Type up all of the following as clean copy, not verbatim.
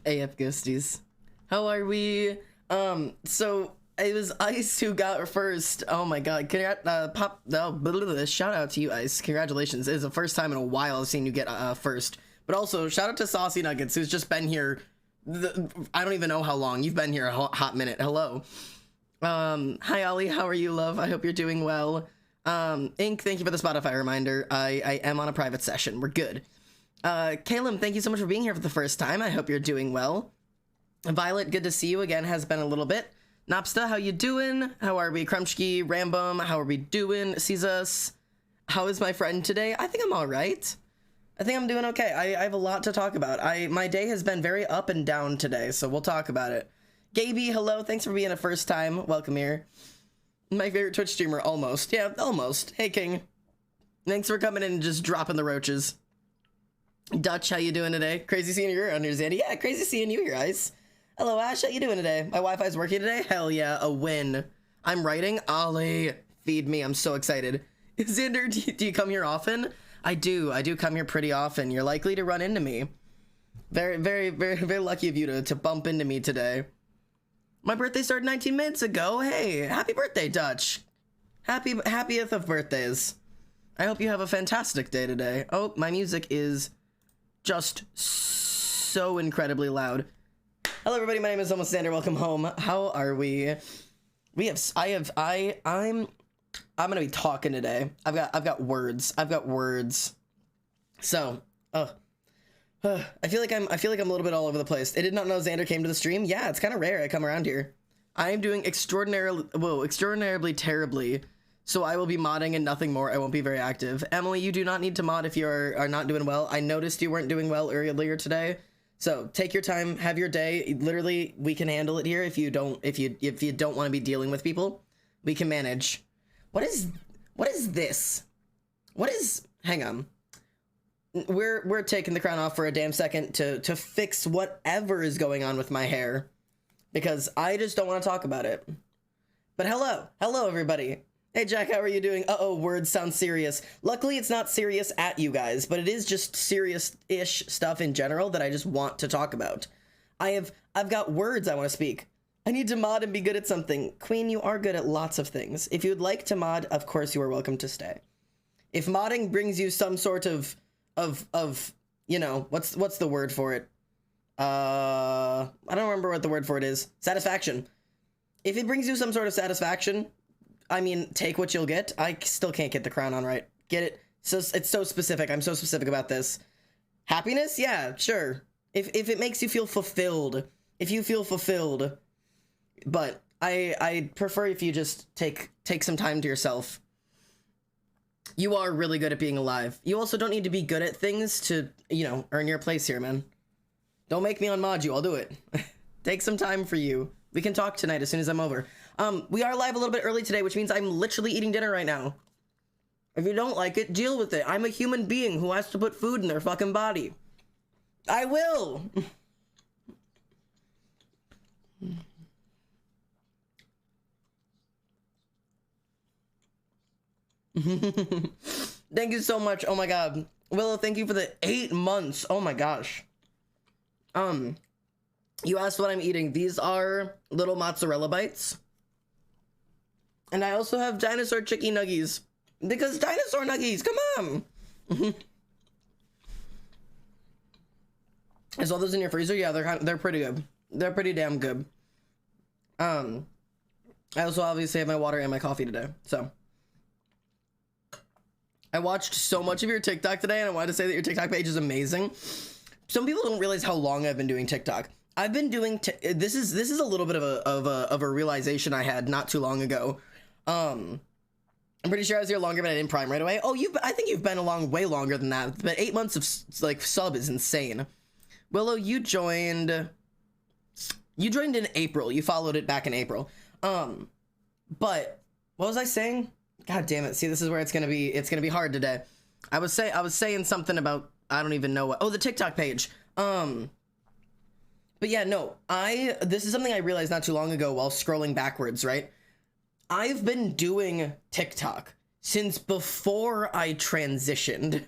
AF Ghosties. How are we? So it was Ice who got first. Oh my god. Shout out to you, Ice. Congratulations. It is the first time in a while I've seen you get first. But also, shout out to Saucy Nuggets, who's just been here. I don't even know how long. You've been here a hot minute. Hello. Hi, Ollie. How are you, love? I hope you're doing well. Ink, thank you for the Spotify reminder. I am on a private session. We're good. Caleb, thank you so much for being here for the first time. I hope you're doing well. Violet, good to see you again. Has been a little bit. Napsta, how you doing? How are we? Crumchki, Rambum, how are we doing? Caesars, how is my friend today? I think I'm all right. I think I'm doing okay. I have a lot to talk about. My day has been very up and down today, so we'll talk about it. Gaby, hello. Thanks for being a first time. Welcome here. My favorite Twitch streamer, almost. Yeah, almost. Hey, King. Thanks for coming in and just dropping the roaches. Dutch, how you doing today? Crazy seeing you under Zandy. Yeah, crazy seeing you here, Ice. Hello, Ash. How you doing today? My Wi-Fi's working today? Hell yeah, a win. I'm writing. Ollie, feed me. I'm so excited. Xander, do you come here often? I do come here pretty often. You're likely to run into me. Very, very, very, very lucky of you to bump into me today. My birthday started 19 minutes ago. Hey, happy birthday, Dutch. Happiest of birthdays. I hope you have a fantastic day today. Oh, my music is just so incredibly loud. Hello, everybody. My name is Almost Xander. Welcome home. How are we? I'm gonna be talking today. I've got words. So, I feel like I'm a little bit all over the place. I did not know Xander came to the stream. Yeah, it's kind of rare I come around here. I am doing extraordinarily terribly. So I will be modding and nothing more. I won't be very active. Emily, you do not need to mod if you are not doing well. I noticed you weren't doing well earlier today. So take your time, have your day. Literally, we can handle it here. If you don't want to be dealing with people, we can manage. What is this? Hang on. We're taking the crown off for a damn second to fix whatever is going on with my hair, because I just don't want to talk about it. But hello everybody. Hey Jack, how are you doing? Uh-oh, words sound serious. Luckily, it's not serious at you guys, but it is just serious-ish stuff in general that I just want to talk about. I've got words I want to speak. I need to mod and be good at something. Queen, you are good at lots of things. If you would like to mod, of course you are welcome to stay. If modding brings you some sort of you know, what's the word for it? I don't remember what the word for it is. Satisfaction. If it brings you some sort of satisfaction, I mean, take what you'll get. I still can't get the crown on right. Get it? So it's so specific. I'm so specific about this. Happiness? Yeah, sure. If it makes you feel fulfilled. If you feel fulfilled. But I prefer if you just take some time to yourself. You are really good at being alive. You also don't need to be good at things to, you know, earn your place here, man. Don't make me unmod you. I'll do it. Take some time for you. We can talk tonight as soon as I'm over. We are live a little bit early today, which means I'm literally eating dinner right now. If you don't like it, deal with it. I'm a human being who has to put food in their fucking body. I will. Thank you so much. Oh my god. Willow, thank you for the 8 months. Oh my gosh. You asked what I'm eating. These are little mozzarella bites. And I also have dinosaur chicky nuggies. Because dinosaur nuggies, come on. Is all those in your freezer? Yeah, they're pretty good. They're pretty damn good. I also obviously have my water and my coffee today, so. I watched so much of your TikTok today, and I wanted to say that your TikTok page is amazing. Some people don't realize how long I've been doing TikTok. I've been doing this is a little bit of a realization I had not too long ago. I'm pretty sure I was here longer, but I didn't prime right away. Oh, I think you've been along way longer than that. But 8 months of like sub is insane. Willow, you joined in April. You followed it back in April. But what was I saying? God damn it. See, this is where it's gonna be hard today. I was saying something about, I don't even know what. Oh, the TikTok page. But yeah, no, this is something I realized not too long ago while scrolling backwards, right? I've been doing TikTok since before I transitioned.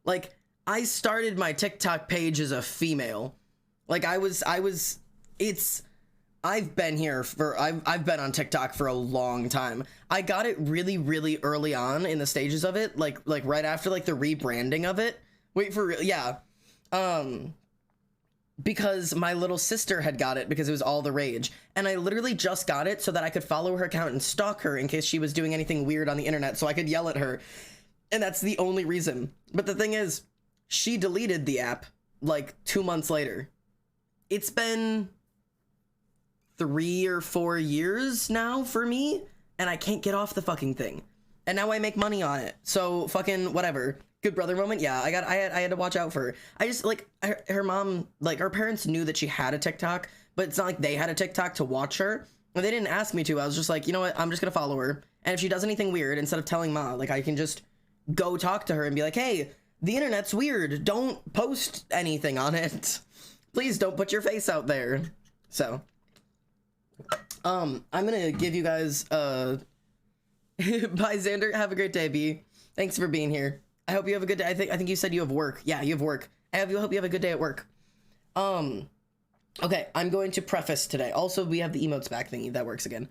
Like, I started my TikTok page as a female. Like I've been here for, I've been on TikTok for a long time. I got it really, really early on in the stages of it, like right after like the rebranding of it. Wait for real, yeah. Because my little sister had got it because it was all the rage. And I literally just got it so that I could follow her account and stalk her in case she was doing anything weird on the internet so I could yell at her. And that's the only reason. But the thing is, she deleted the app like 2 months later. It's been 3 or 4 years now for me, and I can't get off the fucking thing. And now I make money on it. So fucking whatever. Good brother moment. Yeah, I had to watch out for her. I just like her mom, like her parents knew that she had a TikTok, but it's not like they had a TikTok to watch her. And they didn't ask me to. I was just like, you know what? I'm just gonna follow her. And if she does anything weird, instead of telling Ma, like I can just go talk to her and be like, hey, the internet's weird. Don't post anything on it. Please don't put your face out there. So I'm gonna give you guys bye Xander, have a great day, B. Thanks for being here. I hope you have a good day. I think you said you have work. Yeah, you have work. I hope you have a good day at work. Okay, I'm going to preface today. Also, we have the emotes back thingy that works again.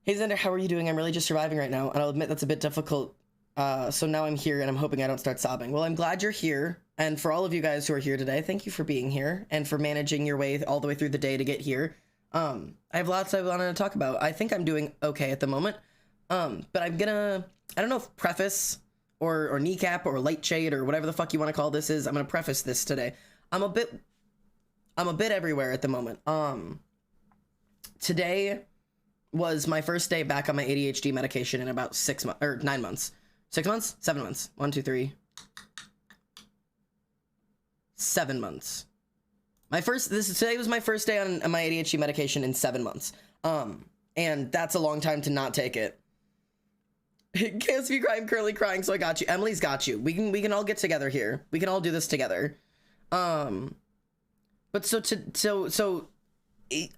Hey Xander, how are you doing? I'm really just surviving right now, and I'll admit that's a bit difficult. So now I'm here and I'm hoping I don't start sobbing. Well, I'm glad you're here. And for all of you guys who are here today, thank you for being here and for managing your way all the way through the day to get here. I have lots I wanted to talk about. I think I'm doing okay at the moment. But I'm gonna, I don't know if preface or kneecap or light shade or whatever the fuck you want to call this is. I'm gonna preface this today. I'm a bit everywhere at the moment. Today was my first day back on my ADHD medication in about 6 months or 9 months. 6 months? 7 months. 1, 2, 3. 7 months. Today was my first day on my ADHD medication in 7 months. And that's a long time to not take it. Can't speak crying, currently crying, so I got you. Emily's got you. We can all get together here. We can all do this together. But so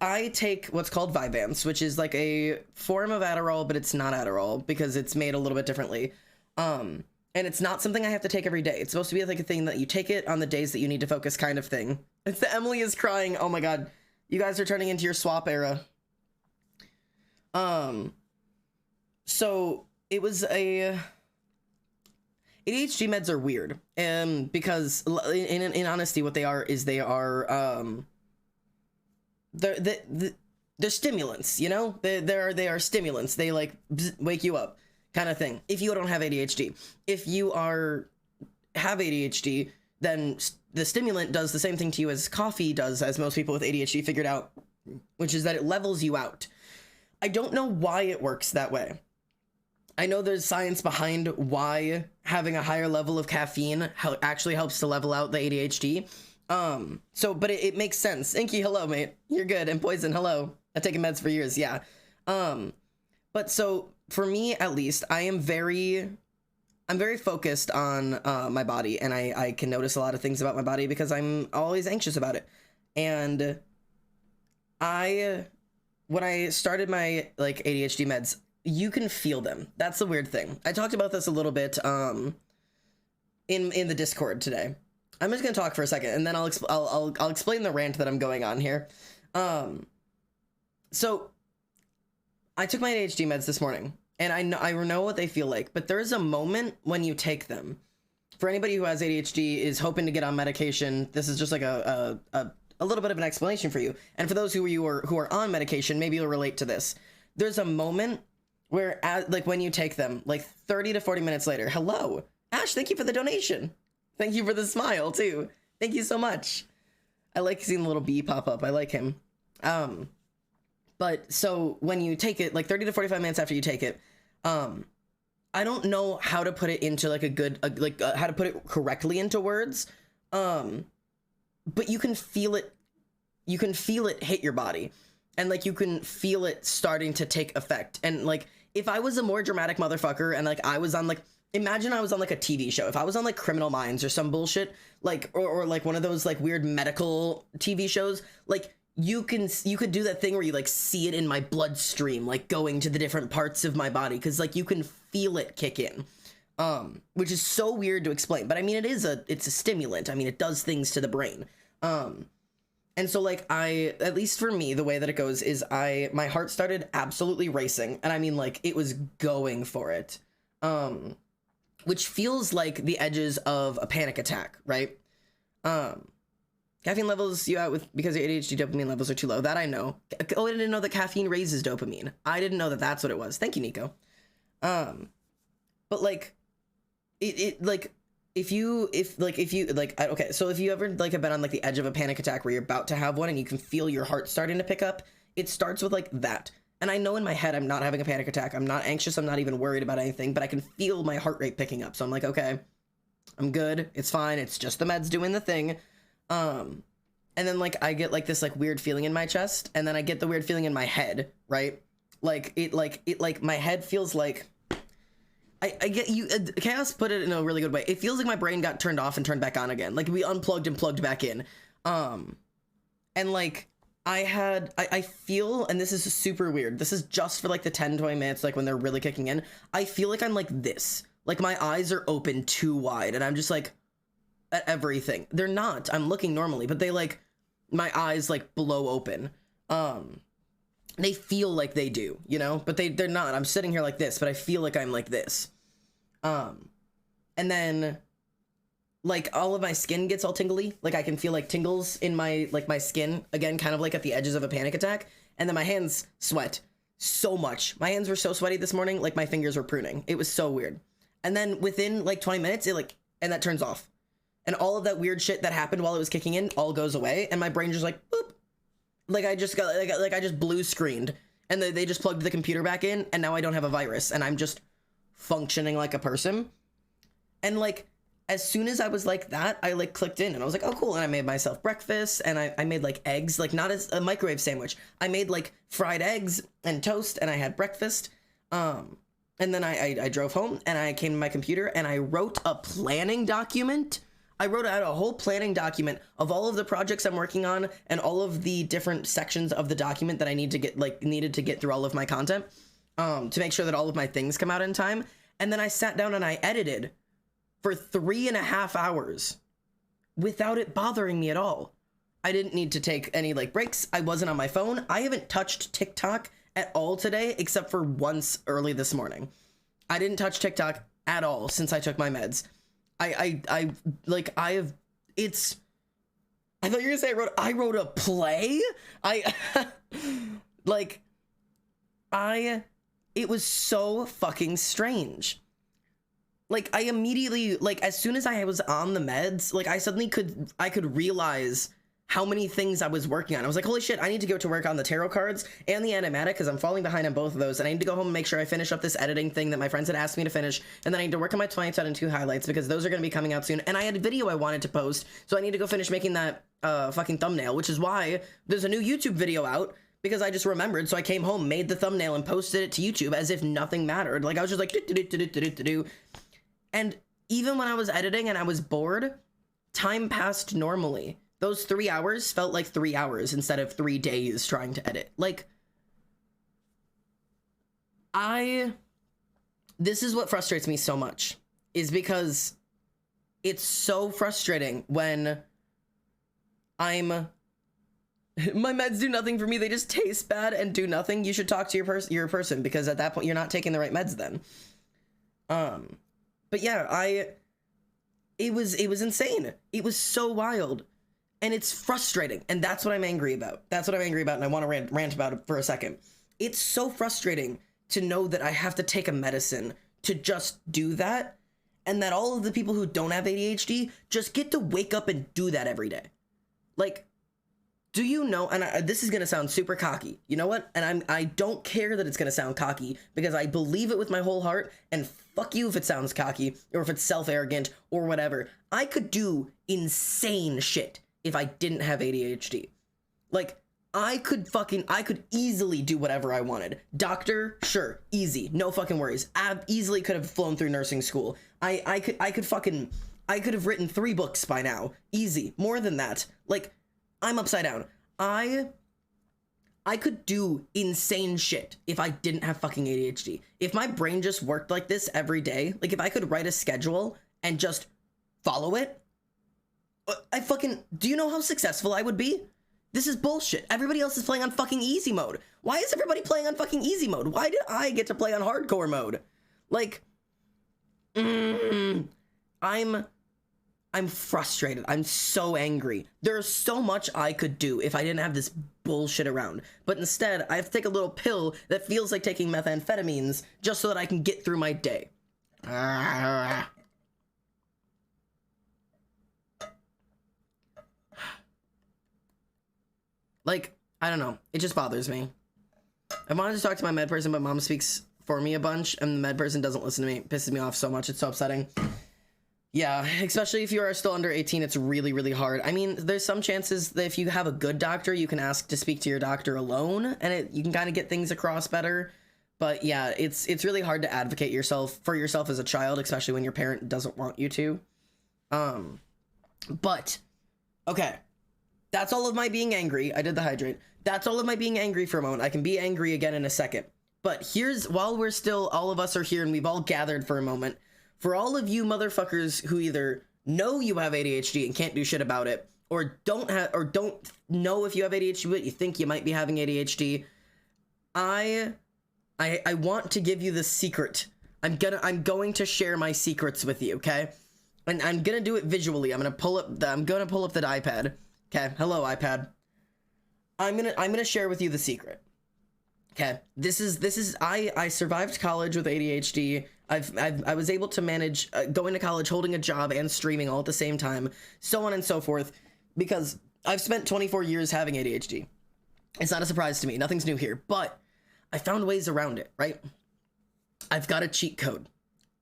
I take what's called Vyvanse, which is like a form of Adderall, but it's not Adderall because it's made a little bit differently. And it's not something I have to take every day. It's supposed to be like a thing that you take it on the days that you need to focus kind of thing. It's the Emily is crying. Oh my God. You guys are turning into your swap era. So it was ADHD meds are weird. Because in honesty, what they are is they are, they're stimulants, you know? They are stimulants. They like wake you up kind of thing. If you don't have ADHD, if you have ADHD, then the stimulant does the same thing to you as coffee does, as most people with ADHD figured out, which is that it levels you out. I don't know why it works that way. I know there's science behind why having a higher level of caffeine actually helps to level out the ADHD. But it makes sense. Inky, hello, mate. You're good. And Poison, hello. I've taken meds for years, yeah. But so, for me, at least, I'm very focused on my body, and I can notice a lot of things about my body because I'm always anxious about it. And when I started my, like, ADHD meds, you can feel them. That's the weird thing. I talked about this a little bit, in the Discord today. I'm just gonna talk for a second, and then I'll explain the rant that I'm going on here. So I took my ADHD meds this morning, and I know what they feel like, but there is a moment when you take them. For anybody who has ADHD is hoping to get on medication, this is just like a little bit of an explanation for you. And for those who are on medication, maybe you'll relate to this. There's a moment where, like, when you take them, like 30 to 40 minutes later, hello, Ash, thank you for the donation. Thank you for the smile, too. Thank you so much. I like seeing the little bee pop up. I like him. But so when you take it, like 30 to 45 minutes after you take it, I don't know how to put it into like how to put it correctly into words. But you can feel it. You can feel it hit your body, and like you can feel it starting to take effect. And like if I was a more dramatic motherfucker, and like I was on like, imagine I was on like a TV show. If I was on like Criminal Minds or some bullshit, like or like one of those like weird medical TV shows, like you could do that thing where you like see it in my bloodstream, like going to the different parts of my body, because like you can feel it kick in, which is so weird to explain. But I mean, it's a stimulant. I mean, it does things to the brain. And so like at least for me, the way that it goes is my heart started absolutely racing, and I mean like it was going for it. Which feels like the edges of a panic attack, right? Caffeine levels you out with because your ADHD dopamine levels are too low. That I know. Oh, I didn't know that caffeine raises dopamine. I didn't know that that's what it was. Thank you, Nico. But like, if you okay, so if you ever like have been on like the edge of a panic attack where you're about to have one and you can feel your heart starting to pick up, it starts with like that. And I know in my head I'm not having a panic attack. I'm not anxious. I'm not even worried about anything, but I can feel my heart rate picking up. So I'm like, okay, I'm good. It's fine. It's just the meds doing the thing. And then like I get like this like weird feeling in my chest, and then I get the weird feeling in my head, right? Like my head feels like I get you. Chaos put it in a really good way. It feels like my brain got turned off and turned back on again. Like we unplugged and plugged back in. And like I feel, and this is super weird. This is just for like the 10-20 minutes, like when they're really kicking in. I feel like I'm like this. Like my eyes are open too wide, and I'm just like at everything. They're not. I'm looking normally, but they like my eyes like blow open. They feel like they do, you know, but they're not. I'm sitting here like this, but I feel like I'm like this. And then like all of my skin gets all tingly. Like I can feel like tingles in my skin again, kind of like at the edges of a panic attack. And then my hands sweat so much. My hands were so sweaty this morning, like my fingers were pruning. It was so weird. And then within like 20 minutes, and that turns off. And all of that weird shit that happened while it was kicking in all goes away, and my brain just like boop. Like I just got like I just blue screened, and they just plugged the computer back in, and now I don't have a virus, and I'm just functioning like a person. And like as soon as I was like that, I like clicked in, and I was like, oh cool. And I made myself breakfast, and I made like eggs, like not as a microwave sandwich. I made like fried eggs and toast, and I had breakfast. And then I drove home, and I came to my computer, and I wrote a planning document. I wrote out a whole planning document of all of the projects I'm working on and all of the different sections of the document that I needed to get through all of my content, to make sure that all of my things come out in time. And then I sat down and I edited for 3.5 hours without it bothering me at all. I didn't need to take any like breaks. I wasn't on my phone. I haven't touched TikTok at all today, except for once early this morning. I didn't touch TikTok at all since I took my meds. I thought you were gonna say I wrote a play. It was so fucking strange. Like I immediately, like as soon as I was on the meds, like I suddenly could realize how many things I was working on. I was like, holy shit, I need to go to work on the tarot cards and the animatic because I'm falling behind on both of those. And I need to go home and make sure I finish up this editing thing that my friends had asked me to finish. And then I need to work on my 2022 highlights because those are going to be coming out soon. And I had a video I wanted to post, so I need to go finish making that fucking thumbnail, which is why there's a new YouTube video out, because I just remembered. So I came home, made the thumbnail, and posted it to YouTube as if nothing mattered. Like I was just like, do. And even when I was editing and I was bored, time passed normally. Those 3 hours felt like 3 hours instead of 3 days trying to edit. Like, this is what frustrates me so much, is because it's so frustrating when my meds do nothing for me. They just taste bad and do nothing. You should talk to your person, because at that point you're not taking the right meds then. But yeah, it was insane. It was so wild. And it's frustrating, and that's what I'm angry about. That's what I'm angry about, and I want to rant about it for a second. It's so frustrating to know that I have to take a medicine to just do that, and that all of the people who don't have ADHD just get to wake up and do that every day. Like, do you know, and this is going to sound super cocky, you know what? And I don't care that it's going to sound cocky, because I believe it with my whole heart, and fuck you if it sounds cocky, or if it's self-arrogant, or whatever. I could do insane shit if I didn't have ADHD. Like, I could easily do whatever I wanted. Doctor, sure, easy, no fucking worries. I easily could have flown through nursing school. I could have written 3 books by now, easy. More than that. Like, I'm upside down. I could do insane shit if I didn't have fucking ADHD. If my brain just worked like this every day, like if I could write a schedule and just follow it, do you know how successful I would be? This is bullshit. Everybody else is playing on fucking easy mode. Why is everybody playing on fucking easy mode? Why did I get to play on hardcore mode? Like, I'm frustrated. I'm so angry. There's so much I could do if I didn't have this bullshit around. But instead, I have to take a little pill that feels like taking methamphetamines just so that I can get through my day. Like, I don't know. It just bothers me. I wanted to talk to my med person, but mom speaks for me a bunch, and the med person doesn't listen to me. It pisses me off so much. It's so upsetting. Yeah, especially if you are still under 18, it's really, really hard. I mean, there's some chances that if you have a good doctor, you can ask to speak to your doctor alone, and you can kind of get things across better. But yeah, it's really hard to advocate for yourself as a child, especially when your parent doesn't want you to. But, okay. That's all of my being angry. I did the hydrate. That's all of my being angry for a moment. I can be angry again in a second. But while we're still, all of us are here and we've all gathered for a moment, for all of you motherfuckers who either know you have ADHD and can't do shit about it, or don't know if you have ADHD, but you think you might be having ADHD, I want to give you the secret. I'm going to share my secrets with you, okay? And I'm gonna do it visually. I'm gonna pull up the iPad. Okay, hello iPad. I'm gonna share with you the secret. Okay, this is I survived college with ADHD. I was able to manage going to college, holding a job, and streaming all at the same time, so on and so forth, because I've spent 24 years having ADHD. It's not a surprise to me. Nothing's new here, but I found ways around it, right? I've got a cheat code,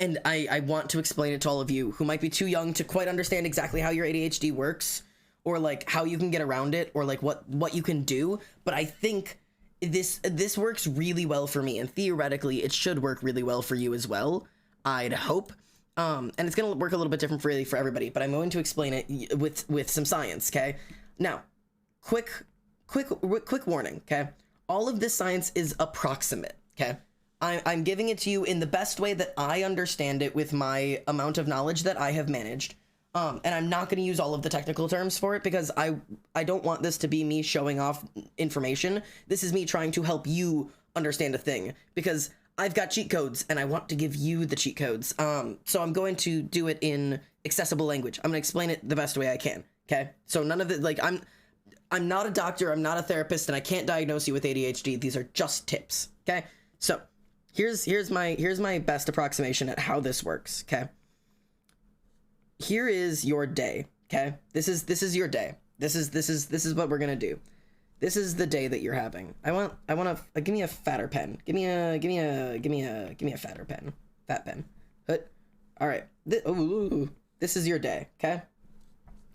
and I want to explain it to all of you who might be too young to quite understand exactly how your ADHD works, or like how you can get around it, or like what you can do. But I think this works really well for me, and theoretically it should work really well for you as well, I'd hope. And it's gonna work a little bit different for everybody, but I'm going to explain it with some science. Okay, now quick warning. Okay, all of this science is approximate. Okay, I'm giving it to you in the best way that I understand it with my amount of knowledge that I have managed. And I'm not going to use all of the technical terms for it, because I don't want this to be me showing off information. This is me trying to help you understand a thing, because I've got cheat codes and I want to give you the cheat codes. So I'm going to do it in accessible language. I'm going to explain it the best way I can. Okay. So none of it, like, I'm not a doctor, I'm not a therapist, and I can't diagnose you with ADHD. These are just tips. Okay. So here's my best approximation at how this works. Okay. Here is your day. Okay. This is your day. This is what we're going to do. This is the day that you're having. I want to give me a fatter pen. Give me a fatter pen. Fat pen. All right. This is your day. Okay.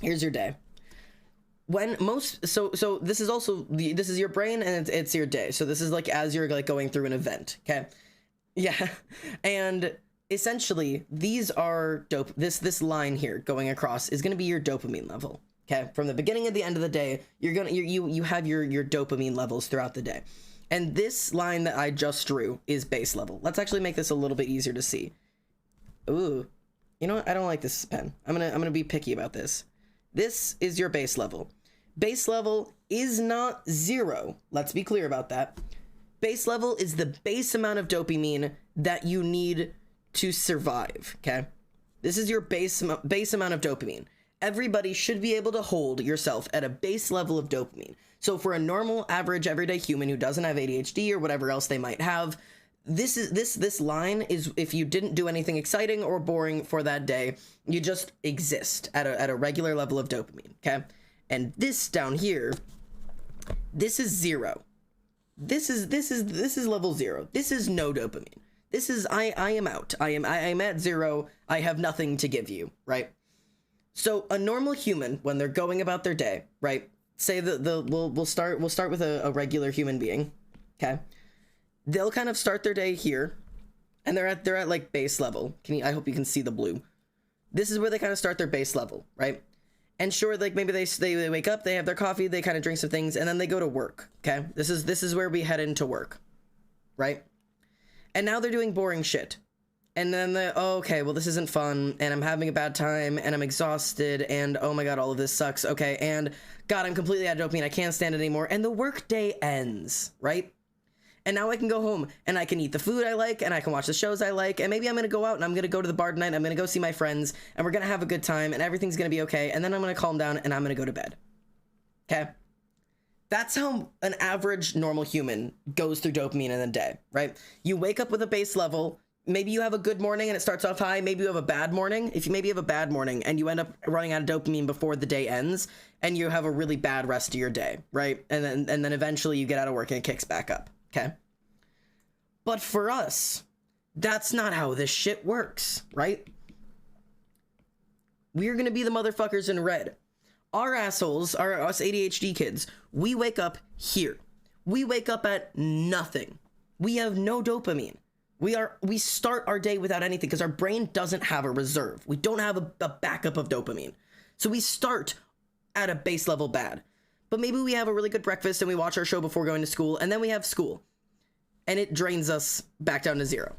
Here's your day. So this is also this is your brain, and it's your day. So this is like as you're like going through an event. Okay. Yeah. And essentially these are this line here going across is going to be your dopamine level. Okay, from the beginning to the end of the day, you have your dopamine levels throughout the day. And this line that I just drew is base level. Let's actually make this a little bit easier to see. Ooh. You know what? I don't like this pen. I'm going to be picky about this. This is your base level. Base level is not 0. Let's be clear about that. Base level is the base amount of dopamine that you need to survive, okay? This is your base amount of dopamine. Everybody should be able to hold yourself at a base level of dopamine. So for a normal, average, everyday human who doesn't have ADHD or whatever else they might have, this line is if you didn't do anything exciting or boring for that day, you just exist at a regular level of dopamine, okay? And this down here, this is 0. This is level 0. This is no dopamine. This is I am out. I am at 0. I have nothing to give you, right? So a normal human, when they're going about their day, right? Say that we'll start with a regular human being, okay? They'll kind of start their day here, and they're at like base level. I hope you can see the blue. This is where they kind of start their base level, right? And sure, like maybe they wake up, they have their coffee, they kind of drink some things, and then they go to work, okay? This is where we head into work, right? And now they're doing boring shit. And then oh, okay, well, this isn't fun, and I'm having a bad time, and I'm exhausted, and oh my god, all of this sucks. Okay, and god, I'm completely out of dopamine. I can't stand it anymore. And the workday ends, right? And now I can go home and I can eat the food I like and I can watch the shows I like. And maybe I'm going to go out and I'm going to go to the bar tonight. I'm going to go see my friends and we're going to have a good time and everything's going to be okay. And then I'm going to calm down and I'm going to go to bed. Okay. That's how an average normal human goes through dopamine in a day, right? You wake up with a base level. Maybe you have a good morning and it starts off high. Maybe you have a bad morning. If you maybe have a bad morning and you end up running out of dopamine before the day ends and you have a really bad rest of your day, right? And then eventually you get out of work and it kicks back up. Okay. But for us, that's not how this shit works, right? We're gonna be the motherfuckers in red. Our assholes, us ADHD kids, we wake up here. We wake up at nothing. We have no dopamine. We start our day without anything because our brain doesn't have a reserve. We don't have a backup of dopamine. So we start at a base level bad. But maybe we have a really good breakfast and we watch our show before going to school, and then we have school. And it drains us back down to 0.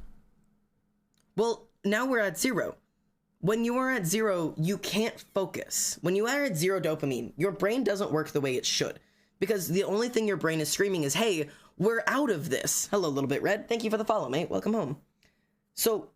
Well, now we're at 0. When you are at 0, you can't focus. When you are at 0 dopamine, your brain doesn't work the way it should. Because the only thing your brain is screaming is, hey, we're out of this. Hello, Little Bit Red. Thank you for the follow, mate. Welcome home. So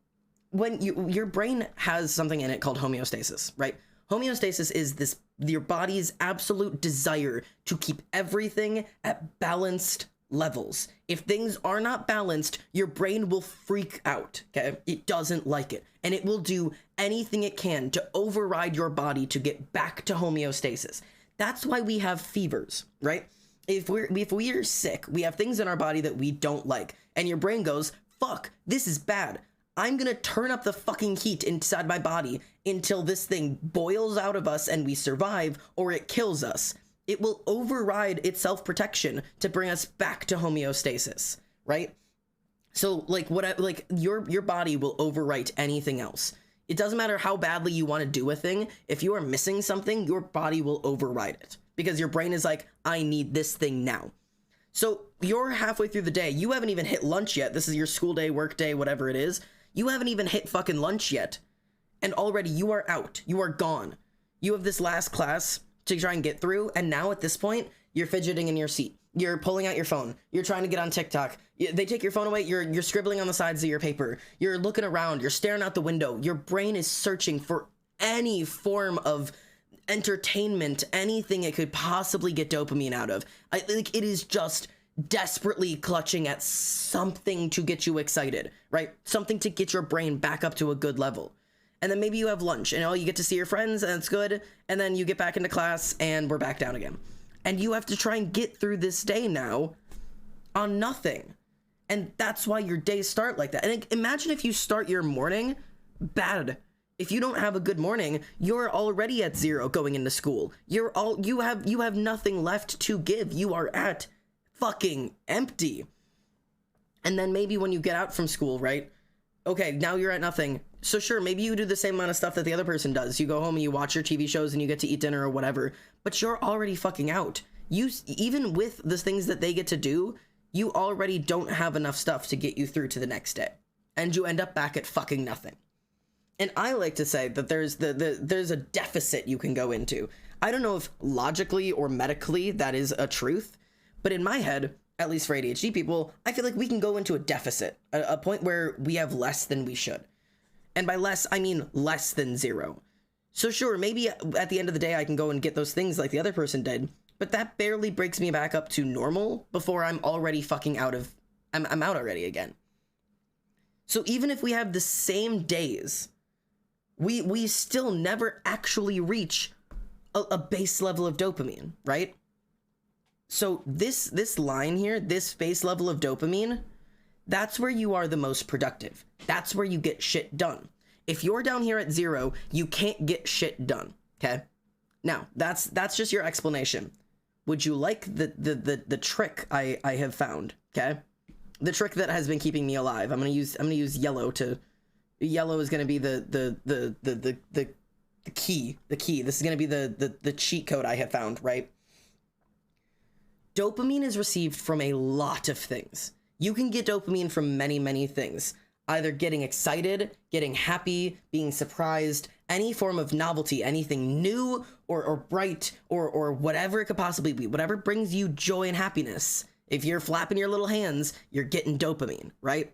when your brain has something in it called homeostasis, right? Homeostasis is your body's absolute desire to keep everything at balanced levels. If things are not balanced, your brain will freak out, okay? It doesn't like it, and it will do anything it can to override your body to get back to homeostasis. That's why we have fevers, right? If we are sick, we have things in our body that we don't like, and your brain goes, fuck, this is bad. I'm gonna turn up the fucking heat inside my body until this thing boils out of us and we survive, or it kills us. It will override its self-protection to bring us back to homeostasis, right? So your body will overwrite anything else. It doesn't matter how badly you want to do a thing. If you are missing something, your body will override it because your brain is like, I need this thing now. So you're halfway through the day. You haven't even hit lunch yet. This is your school day, work day, whatever it is. You haven't even hit fucking lunch yet. And already you are out. You are gone. You have this last class to try and get through, and now at this point you're fidgeting in your seat, you're pulling out your phone, you're trying to get on TikTok, they take your phone away, you're scribbling on the sides of your paper, you're looking around, you're staring out the window, your brain is searching for any form of entertainment, anything it could possibly get dopamine out of. It is just desperately clutching at something to get you excited, right? Something to get your brain back up to a good level. And then maybe you have lunch and you get to see your friends and it's good. And then you get back into class and we're back down again. And you have to try and get through this day now on nothing. And that's why your days start like that. And imagine if you start your morning bad. If you don't have a good morning, you're already at 0 going into school. You have nothing left to give. You are at fucking empty. And then maybe when you get out from school, right? Okay, now you're at nothing. So sure, maybe you do the same amount of stuff that the other person does. You go home and you watch your TV shows and you get to eat dinner or whatever, but you're already fucking out. Even with the things that they get to do, you already don't have enough stuff to get you through to the next day. And you end up back at fucking nothing. And I like to say that there's a deficit you can go into. I don't know if logically or medically that is a truth, but in my head, at least for ADHD people, I feel like we can go into a deficit, a point where we have less than we should. And by less, I mean less than 0. So sure, maybe at the end of the day, I can go and get those things like the other person did, but that barely breaks me back up to normal before I'm already fucking I'm out already again. So even if we have the same days, we still never actually reach a base level of dopamine, right? So this line here, this base level of dopamine, that's where you are the most productive. That's where you get shit done. If you're down here at 0, you can't get shit done, okay? Now, that's just your explanation. Would you like the trick I have found, okay? The trick that has been keeping me alive. I'm gonna use yellow to. Yellow is gonna be the key. The key. This is gonna be the cheat code I have found, right? Dopamine is received from a lot of things. You can get dopamine from many, many things. either getting excited, getting happy, being surprised, any form of novelty, anything new or bright or whatever it could possibly be, whatever brings you joy and happiness. If you're flapping your little hands, you're getting dopamine, right?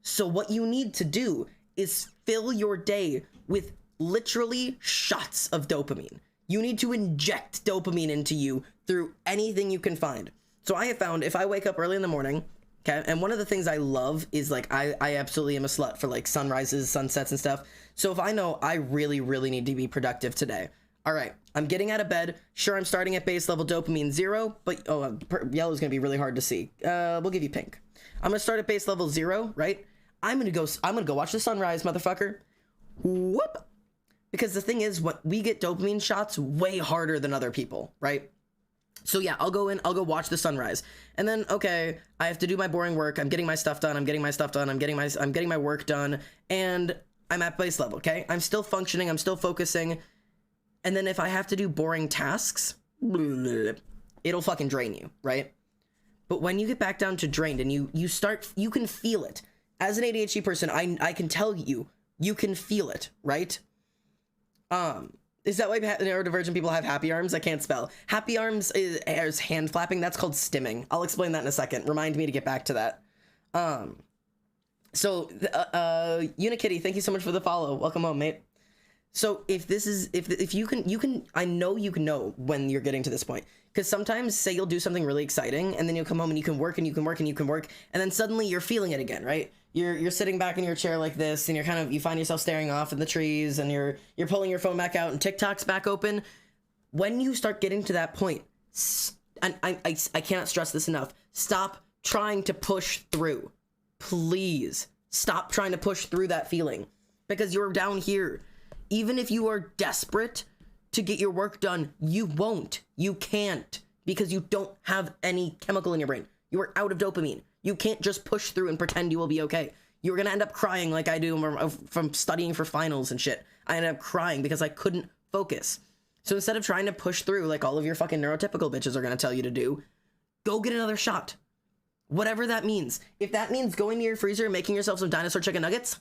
So what you need to do is fill your day with literally shots of dopamine. You need to inject dopamine into you through anything you can find. So I have found if I wake up early in the morning, okay, and one of the things I love is like I absolutely am a slut for like sunrises, sunsets and stuff. So if I know I really, really need to be productive today, all right, I'm getting out of bed. Sure, I'm starting at base level dopamine 0, but yellow is gonna be really hard to see. We'll give you pink. I'm gonna start at base level 0, right? I'm gonna go watch the sunrise, motherfucker. Whoop. Because the thing is, what we get dopamine shots way harder than other people, right? So yeah, I'll go watch the sunrise. And then, okay, I have to do my boring work. I'm getting my stuff done. I'm getting my work done. And I'm at base level, okay? I'm still functioning. I'm still focusing. And then if I have to do boring tasks, it'll fucking drain you, right? But when you get back down to drained and you can feel it. As an ADHD person, I can tell you can feel it, right? Is that why neurodivergent people have happy arms? I can't spell. Happy arms is hand flapping. That's called stimming. I'll explain that in a second. Remind me to get back to that. Unikitty, thank you so much for the follow. Welcome home, mate. So if you can, I know you can know when you're getting to this point. Because sometimes, say you'll do something really exciting, and then you'll come home and you can work and you can work and you can work, and then suddenly you're feeling it again, right? You're sitting back in your chair like this, and you find yourself staring off at the trees, and you're pulling your phone back out, and TikTok's back open. When you start getting to that point, and I cannot stress this enough, stop trying to push through. Please stop trying to push through that feeling, because you're down here. Even if you are desperate to get your work done, you won't. You can't, because you don't have any chemical in your brain. You are out of dopamine. You can't just push through and pretend you will be okay. You're gonna end up crying like I do from studying for finals and shit. I ended up crying because I couldn't focus. So instead of trying to push through like all of your fucking neurotypical bitches are gonna tell you to do, go get another shot. Whatever that means. If that means going to your freezer and making yourself some dinosaur chicken nuggets,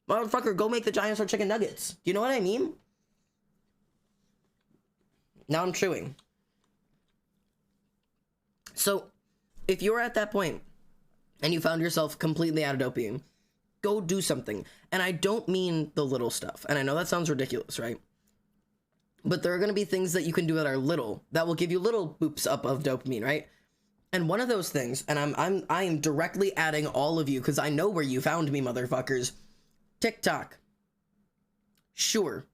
motherfucker, go make the dinosaur chicken nuggets. Do you know what I mean? Now I'm chewing. So if you're at that point and you found yourself completely out of dopamine, go do something. And I don't mean the little stuff. And I know that sounds ridiculous, right? But there are going to be things that you can do that are little, that will give you little boops up of dopamine, right? And one of those things, and I am directly adding all of you, because I know where you found me, motherfuckers. TikTok. Sure.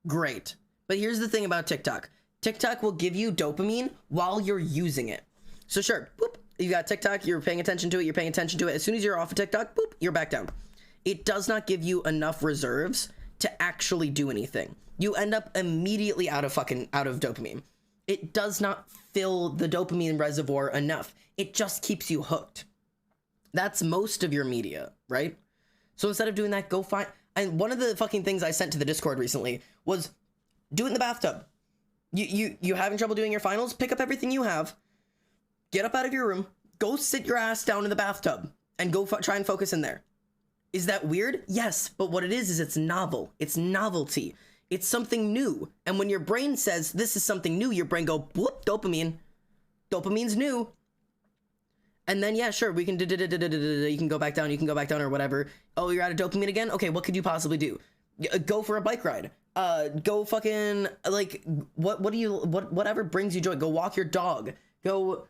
Great. But here's the thing about TikTok. TikTok will give you dopamine while you're using it. So sure, boop, you got TikTok, you're paying attention to it. As soon as you're off of TikTok, boop, you're back down. It does not give you enough reserves to actually do anything. You end up immediately out of dopamine. It does not fill the dopamine reservoir enough. It just keeps you hooked. That's most of your media, right? So instead of doing that, go find... And one of the fucking things I sent to the Discord recently was, do it in the bathtub. You having trouble doing your finals? Pick up everything you have. Get up out of your room. Go sit your ass down in the bathtub. And go try and focus in there. Is that weird? Yes, but what it is it's novel. It's novelty. It's something new. And when your brain says this is something new, your brain go, whoop, dopamine. Dopamine's new. And then, yeah, sure, we can you can go back down or whatever. Oh, you're out of dopamine again? Okay, what could you possibly do? Go for a bike ride. Go fucking, like, whatever brings you joy. Go walk your dog. Go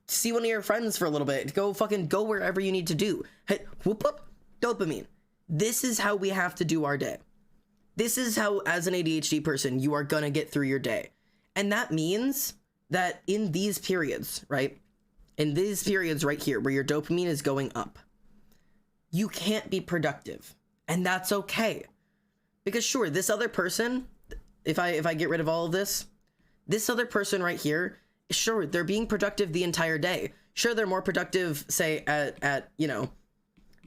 see one of your friends for a little bit. Go wherever you need to do. Hey, whoop, whoop, dopamine. This is how we have to do our day. This is how, as an ADHD person, you are gonna get through your day. And that means that in these periods, right? In these periods right here, where your dopamine is going up, you can't be productive. And that's okay. Because sure, this other person, if I get rid of all of this other person right here, sure, they're being productive the entire day. Sure, they're more productive, say, at you know,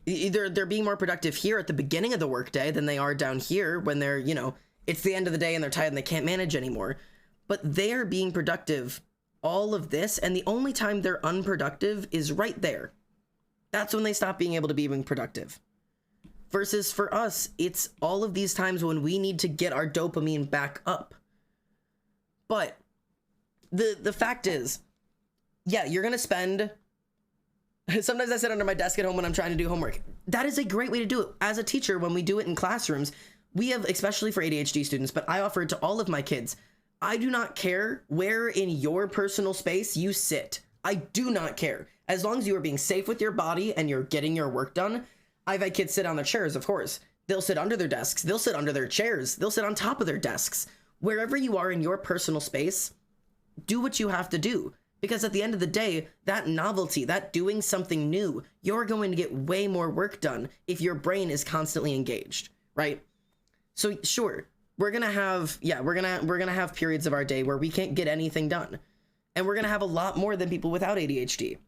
either they're being more productive here at the beginning of the workday than they are down here when they're, you know, it's the end of the day and they're tired and they can't manage anymore. But they're being productive all of this, and the only time they're unproductive is right there. That's when they stop being able to be productive. Versus for us, it's all of these times when we need to get our dopamine back up. But the fact is, yeah, you're gonna spend, sometimes I sit under my desk at home when I'm trying to do homework. That is a great way to do it. As a teacher, when we do it in classrooms, we have, especially for ADHD students, but I offer it to all of my kids. I do not care where in your personal space you sit. I do not care. As long as you are being safe with your body and you're getting your work done. I've had kids sit on their chairs, of course. They'll sit under their desks. They'll sit under their chairs. They'll sit on top of their desks. Wherever you are in your personal space, do what you have to do. Because at the end of the day, that novelty, that doing something new, you're going to get way more work done if your brain is constantly engaged, right? So sure, we're gonna have periods of our day where we can't get anything done. And we're gonna have a lot more than people without ADHD.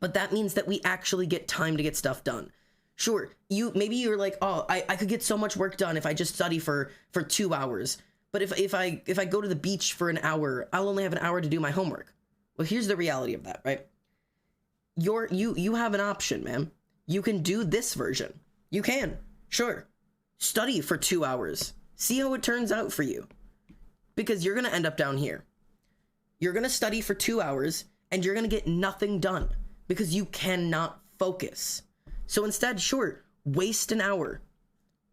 But that means that we actually get time to get stuff done. Sure, maybe you're like, oh, I could get so much work done if I just study for 2 hours. But if I go to the beach for an hour, I'll only have an hour to do my homework. Well, here's the reality of that, right? You have an option, man. You can do this version. You can, sure. Study for 2 hours. See how it turns out for you. Because you're gonna end up down here. You're gonna study for 2 hours and you're gonna get nothing done because you cannot focus. So instead, sure, waste an hour.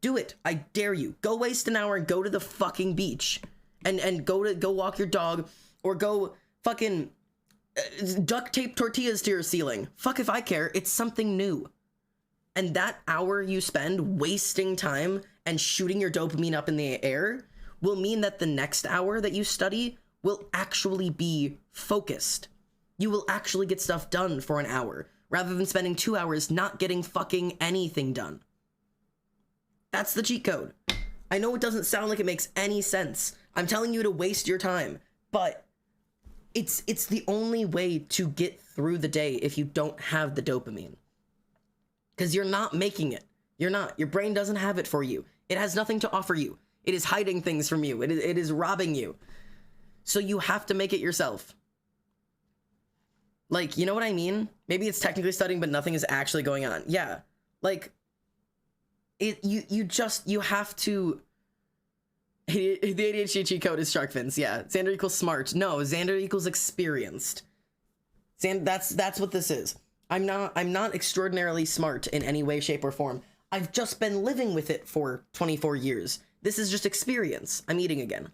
Do it. I dare you. Go waste an hour and go to the fucking beach and go walk your dog, or go fucking duct tape tortillas to your ceiling. Fuck if I care. It's something new. And that hour you spend wasting time and shooting your dopamine up in the air will mean that the next hour that you study will actually be focused. You will actually get stuff done for an hour, rather than spending 2 hours not getting fucking anything done. That's the cheat code. I know it doesn't sound like it makes any sense. I'm telling you to waste your time, but it's the only way to get through the day if you don't have the dopamine. Because you're not making it. You're not. Your brain doesn't have it for you. It has nothing to offer you. It is hiding things from you. It is robbing you. So you have to make it yourself. Like, you know what I mean? Maybe it's technically studying, but nothing is actually going on. Yeah. Like, you have to... The ADHD cheat code is shark fins. Yeah. Xander equals smart. No, Xander equals experienced. That's what this is. I'm not extraordinarily smart in any way, shape, or form. I've just been living with it for 24 years. This is just experience. I'm eating again.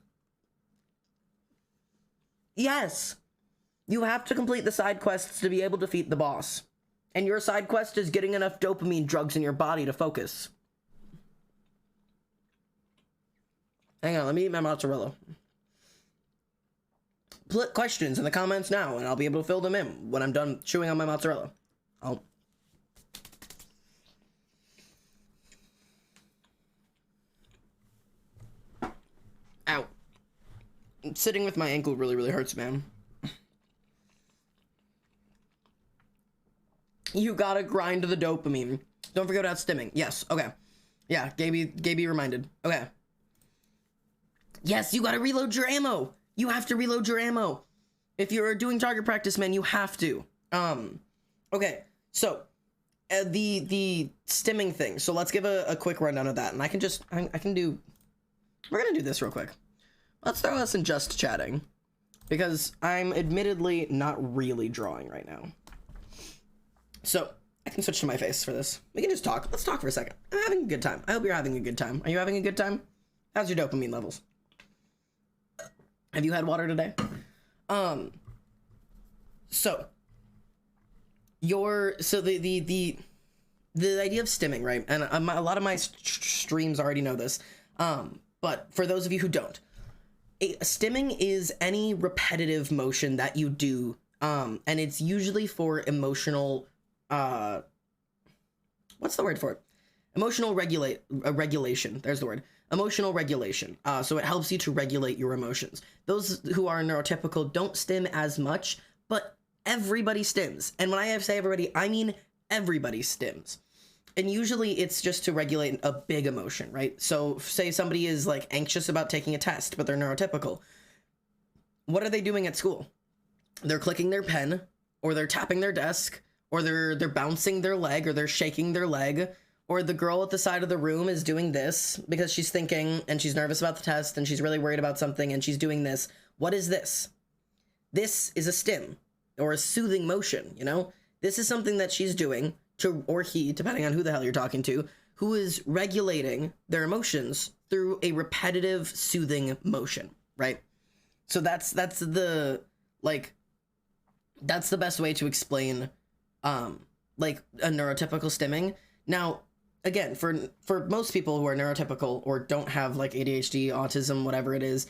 Yes. You have to complete the side quests to be able to defeat the boss. And your side quest is getting enough dopamine drugs in your body to focus. Hang on, let me eat my mozzarella. Put questions in the comments now, and I'll be able to fill them in when I'm done chewing on my mozzarella. Ow. Sitting with my ankle really hurts, man. You gotta grind the dopamine. Don't forget about stimming. Yes, okay. Yeah, Gaby reminded. Okay. Yes, you gotta reload your ammo. You have to reload your ammo. If you're doing target practice, man, you have to. Okay, so the stimming thing. So let's give a quick rundown of that, and I can do. We're gonna do this real quick. Let's throw us in just chatting, because I'm admittedly not really drawing right now. So I can switch to my face for this. We can just talk. Let's talk for a second. I'm having a good time. I hope you're having a good time. Are you having a good time? How's your dopamine levels? Have you had water today? So the idea of stimming, right? And a lot of my streams already know this. But for those of you who don't, stimming is any repetitive motion that you do, and it's usually for emotional, what's the word for it? Emotional regulation. There's the word. Emotional regulation. So it helps you to regulate your emotions. Those who are neurotypical don't stim as much, but everybody stims. And when I say everybody, I mean everybody stims. And usually it's just to regulate a big emotion, right? So say somebody is like anxious about taking a test, but they're neurotypical. What are they doing at school? They're clicking their pen, or they're tapping their desk, or they're bouncing their leg, or they're shaking their leg, Or the girl at the side of the room is doing this because she's thinking and she's nervous about the test and she's really worried about something and she's doing this. What is this? This is a stim or a soothing motion, you know? This is something that she's doing to, or he, depending on who the hell you're talking to, who is regulating their emotions through a repetitive soothing motion, right? So that's the, like, that's the best way to explain, like, a neurotypical stimming. Now, again, for most people who are neurotypical or don't have, like, ADHD, autism, whatever it is,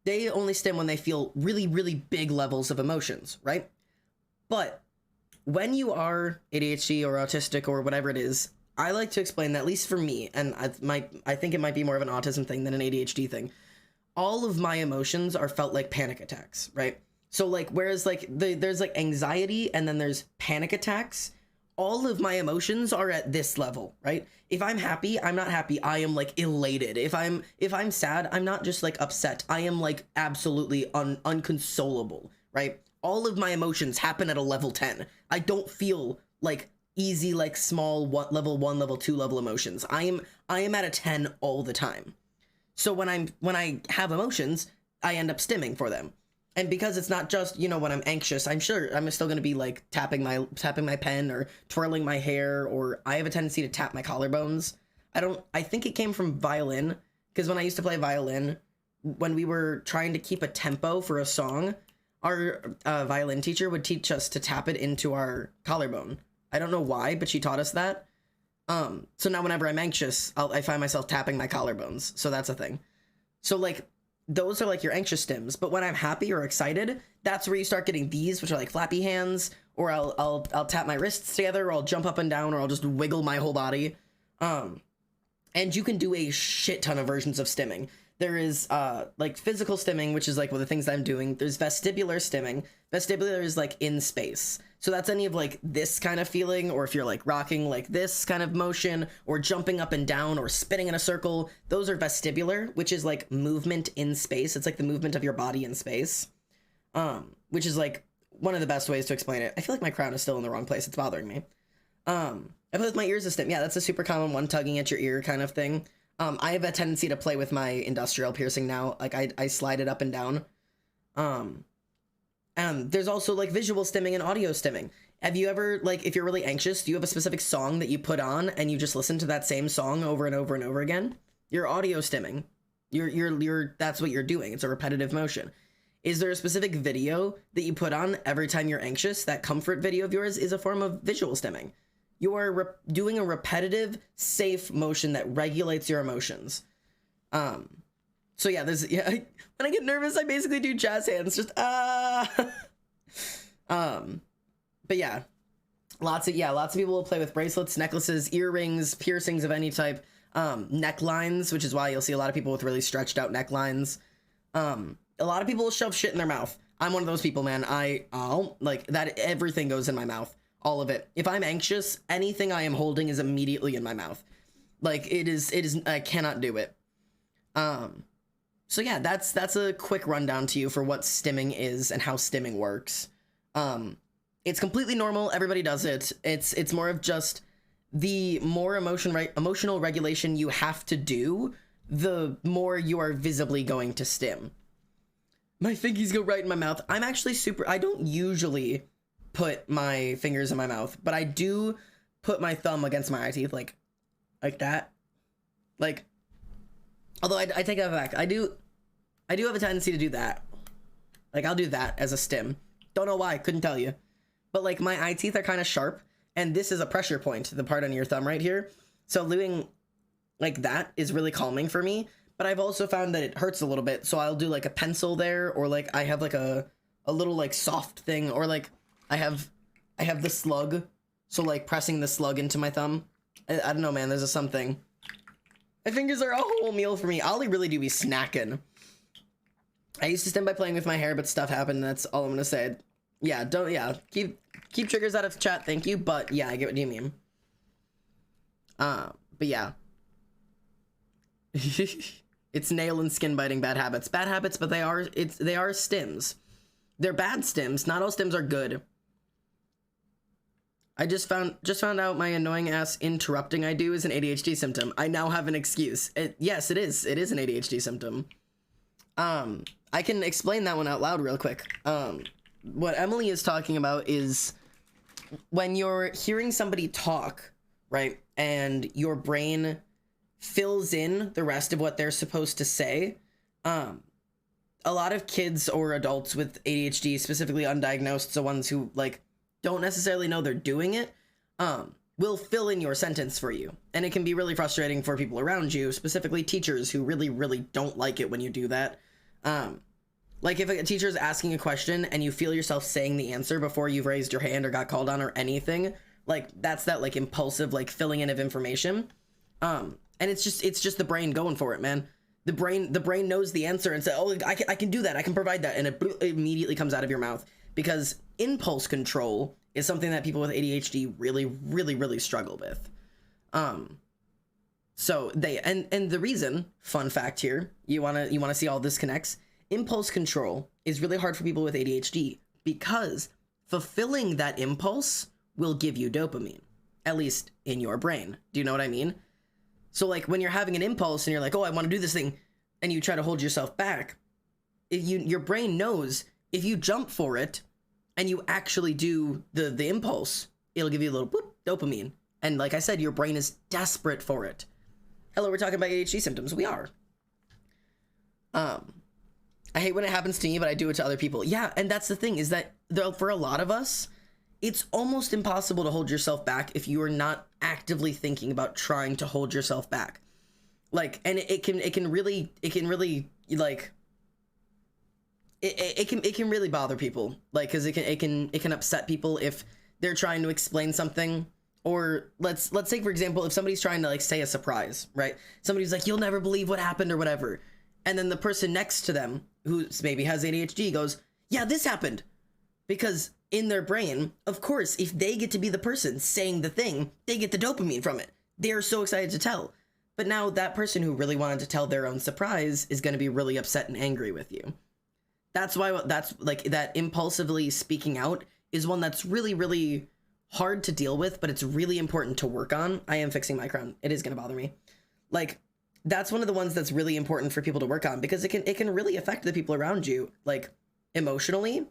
they only stim when they feel really, really big levels of emotions, right? But when you are ADHD or autistic or whatever it is, I like to explain that, at least for me, and I think it might be more of an autism thing than an ADHD thing, all of my emotions are felt like panic attacks, right? So, like, whereas, like, there's, like, anxiety and then there's panic attacks, all of my emotions are at this level, right? If I'm happy, I'm not happy. I am, like, elated. If I'm sad, I'm not just, like, upset. I am, like, absolutely unconsolable, right? All of my emotions happen at a level 10. I don't feel, like, easy, like, small level 1, level 2 level emotions. I am at a 10 all the time. So when I have emotions, I end up stimming for them. And because it's not just, you know, when I'm anxious, I'm sure I'm still going to be, like, tapping my pen or twirling my hair, or I have a tendency to tap my collarbones. I think it came from violin, because when I used to play violin, when we were trying to keep a tempo for a song, our violin teacher would teach us to tap it into our collarbone. I don't know why, but she taught us that. So now whenever I'm anxious, I find myself tapping my collarbones. So that's a thing. So, like, those are, like, your anxious stims. But when I'm happy or excited, that's where you start getting these, which are, like, flappy hands, or I'll tap my wrists together, or I'll jump up and down, or I'll just wiggle my whole body. And you can do a shit ton of versions of stimming. There is, like, physical stimming, which is, like, one of the things that I'm doing. There's vestibular stimming. Vestibular is, like, in space. So that's any of, like, this kind of feeling, or if you're, like, rocking, like, this kind of motion, or jumping up and down, or spinning in a circle. Those are vestibular, which is, like, movement in space. It's, like, the movement of your body in space. Which is, like, one of the best ways to explain it. I feel like my crown is still in the wrong place. It's bothering me. I play with my ears a stim. Yeah, that's a super common one, tugging at your ear kind of thing. I have a tendency to play with my industrial piercing now. Like, I slide it up and down. And there's also, like, visual stimming and audio stimming. Have you ever, like, if you're really anxious, do you have a specific song that you put on and you just listen to that same song over and over and over again? You're audio stimming. That's what you're doing. It's a repetitive motion. Is there a specific video that you put on every time you're anxious? That comfort video of yours is a form of visual stimming. You are doing a repetitive, safe motion that regulates your emotions. So yeah, when I get nervous, I basically do jazz hands, just but yeah, lots of people will play with bracelets, necklaces, earrings, piercings of any type, necklines, which is why you'll see a lot of people with really stretched out necklines. A lot of people will shove shit in their mouth. I'm one of those people, man. I'll like that. Everything goes in my mouth. All of it. If I'm anxious, anything I am holding is immediately in my mouth. Like, it is, I cannot do it. So yeah, that's a quick rundown to you for what stimming is and how stimming works. It's completely normal. Everybody does it. It's more of just the more emotional regulation you have to do, the more you are visibly going to stim. My fingies go right in my mouth. I'm actually I don't usually put my fingers in my mouth, but I do put my thumb against my eye teeth, like that. Like, although I take that back. I do have a tendency to do that. Like, I'll do that as a stim. Don't know why, couldn't tell you. But, like, my eye teeth are kind of sharp, and this is a pressure point, the part on your thumb right here. So doing like that is really calming for me, but I've also found that it hurts a little bit, so I'll do, like, a pencil there, or, like, I have, like, a little, like, soft thing, or, like, I have the slug, so, like, pressing the slug into my thumb. I don't know, man, there's a something. My fingers are a whole meal for me. Ollie really do be snacking. I used to stim by playing with my hair, but stuff happened. That's all I'm gonna say. Yeah, keep triggers out of chat, thank you. But yeah, I get what you mean. But yeah. It's nail and skin biting bad habits. Bad habits, but they are stims. They're bad stims. Not all stims are good. I just found out my annoying ass interrupting I do is an ADHD symptom. I now have an excuse. Yes, it is. It is an ADHD symptom. I can explain that one out loud real quick. What Emily is talking about is when you're hearing somebody talk, right? And your brain fills in the rest of what they're supposed to say. A lot of kids or adults with ADHD, specifically undiagnosed, so ones who like don't necessarily know they're doing it, will fill in your sentence for you. And it can be really frustrating for people around you, specifically teachers who really, really don't like it when you do that. Like if a teacher is asking a question and you feel yourself saying the answer before you've raised your hand or got called on or anything, like that's that like impulsive, like filling in of information. And it's just the brain going for it, man. The brain knows the answer and says, oh, I can do that. I can provide that. And it immediately comes out of your mouth, because impulse control is something that people with ADHD really, really, really struggle with. So and the reason, fun fact here, you wanna see all this connects. Impulse control is really hard for people with ADHD because fulfilling that impulse will give you dopamine, at least in your brain. Do you know what I mean? So like when you're having an impulse and you're like, oh, I want to do this thing, and you try to hold yourself back, your brain knows if you jump for it and you actually do the impulse, it'll give you a little boop, dopamine. And like I said, your brain is desperate for it. Hello, we're talking about ADHD symptoms. We are. I hate when it happens to me, but I do it to other people. Yeah, and that's the thing, is that for a lot of us, it's almost impossible to hold yourself back if you are not actively thinking about trying to hold yourself back. Like, and it can really like it can really bother people, like, because it can upset people if they're trying to explain something. Or let's say, for example, if somebody's trying to like say a surprise, right? Somebody's like, you'll never believe what happened or whatever. And then the person next to them, who maybe has ADHD, goes, yeah, this happened. Because in their brain, of course, if they get to be the person saying the thing, they get the dopamine from it. They're so excited to tell. But now that person who really wanted to tell their own surprise is going to be really upset and angry with you. That's why that's like that impulsively speaking out is one that's really, really hard to deal with, but it's really important to work on. I am fixing my crown. It is going to bother me. Like, that's one of the ones that's really important for people to work on, because it can really affect the people around you, like emotionally.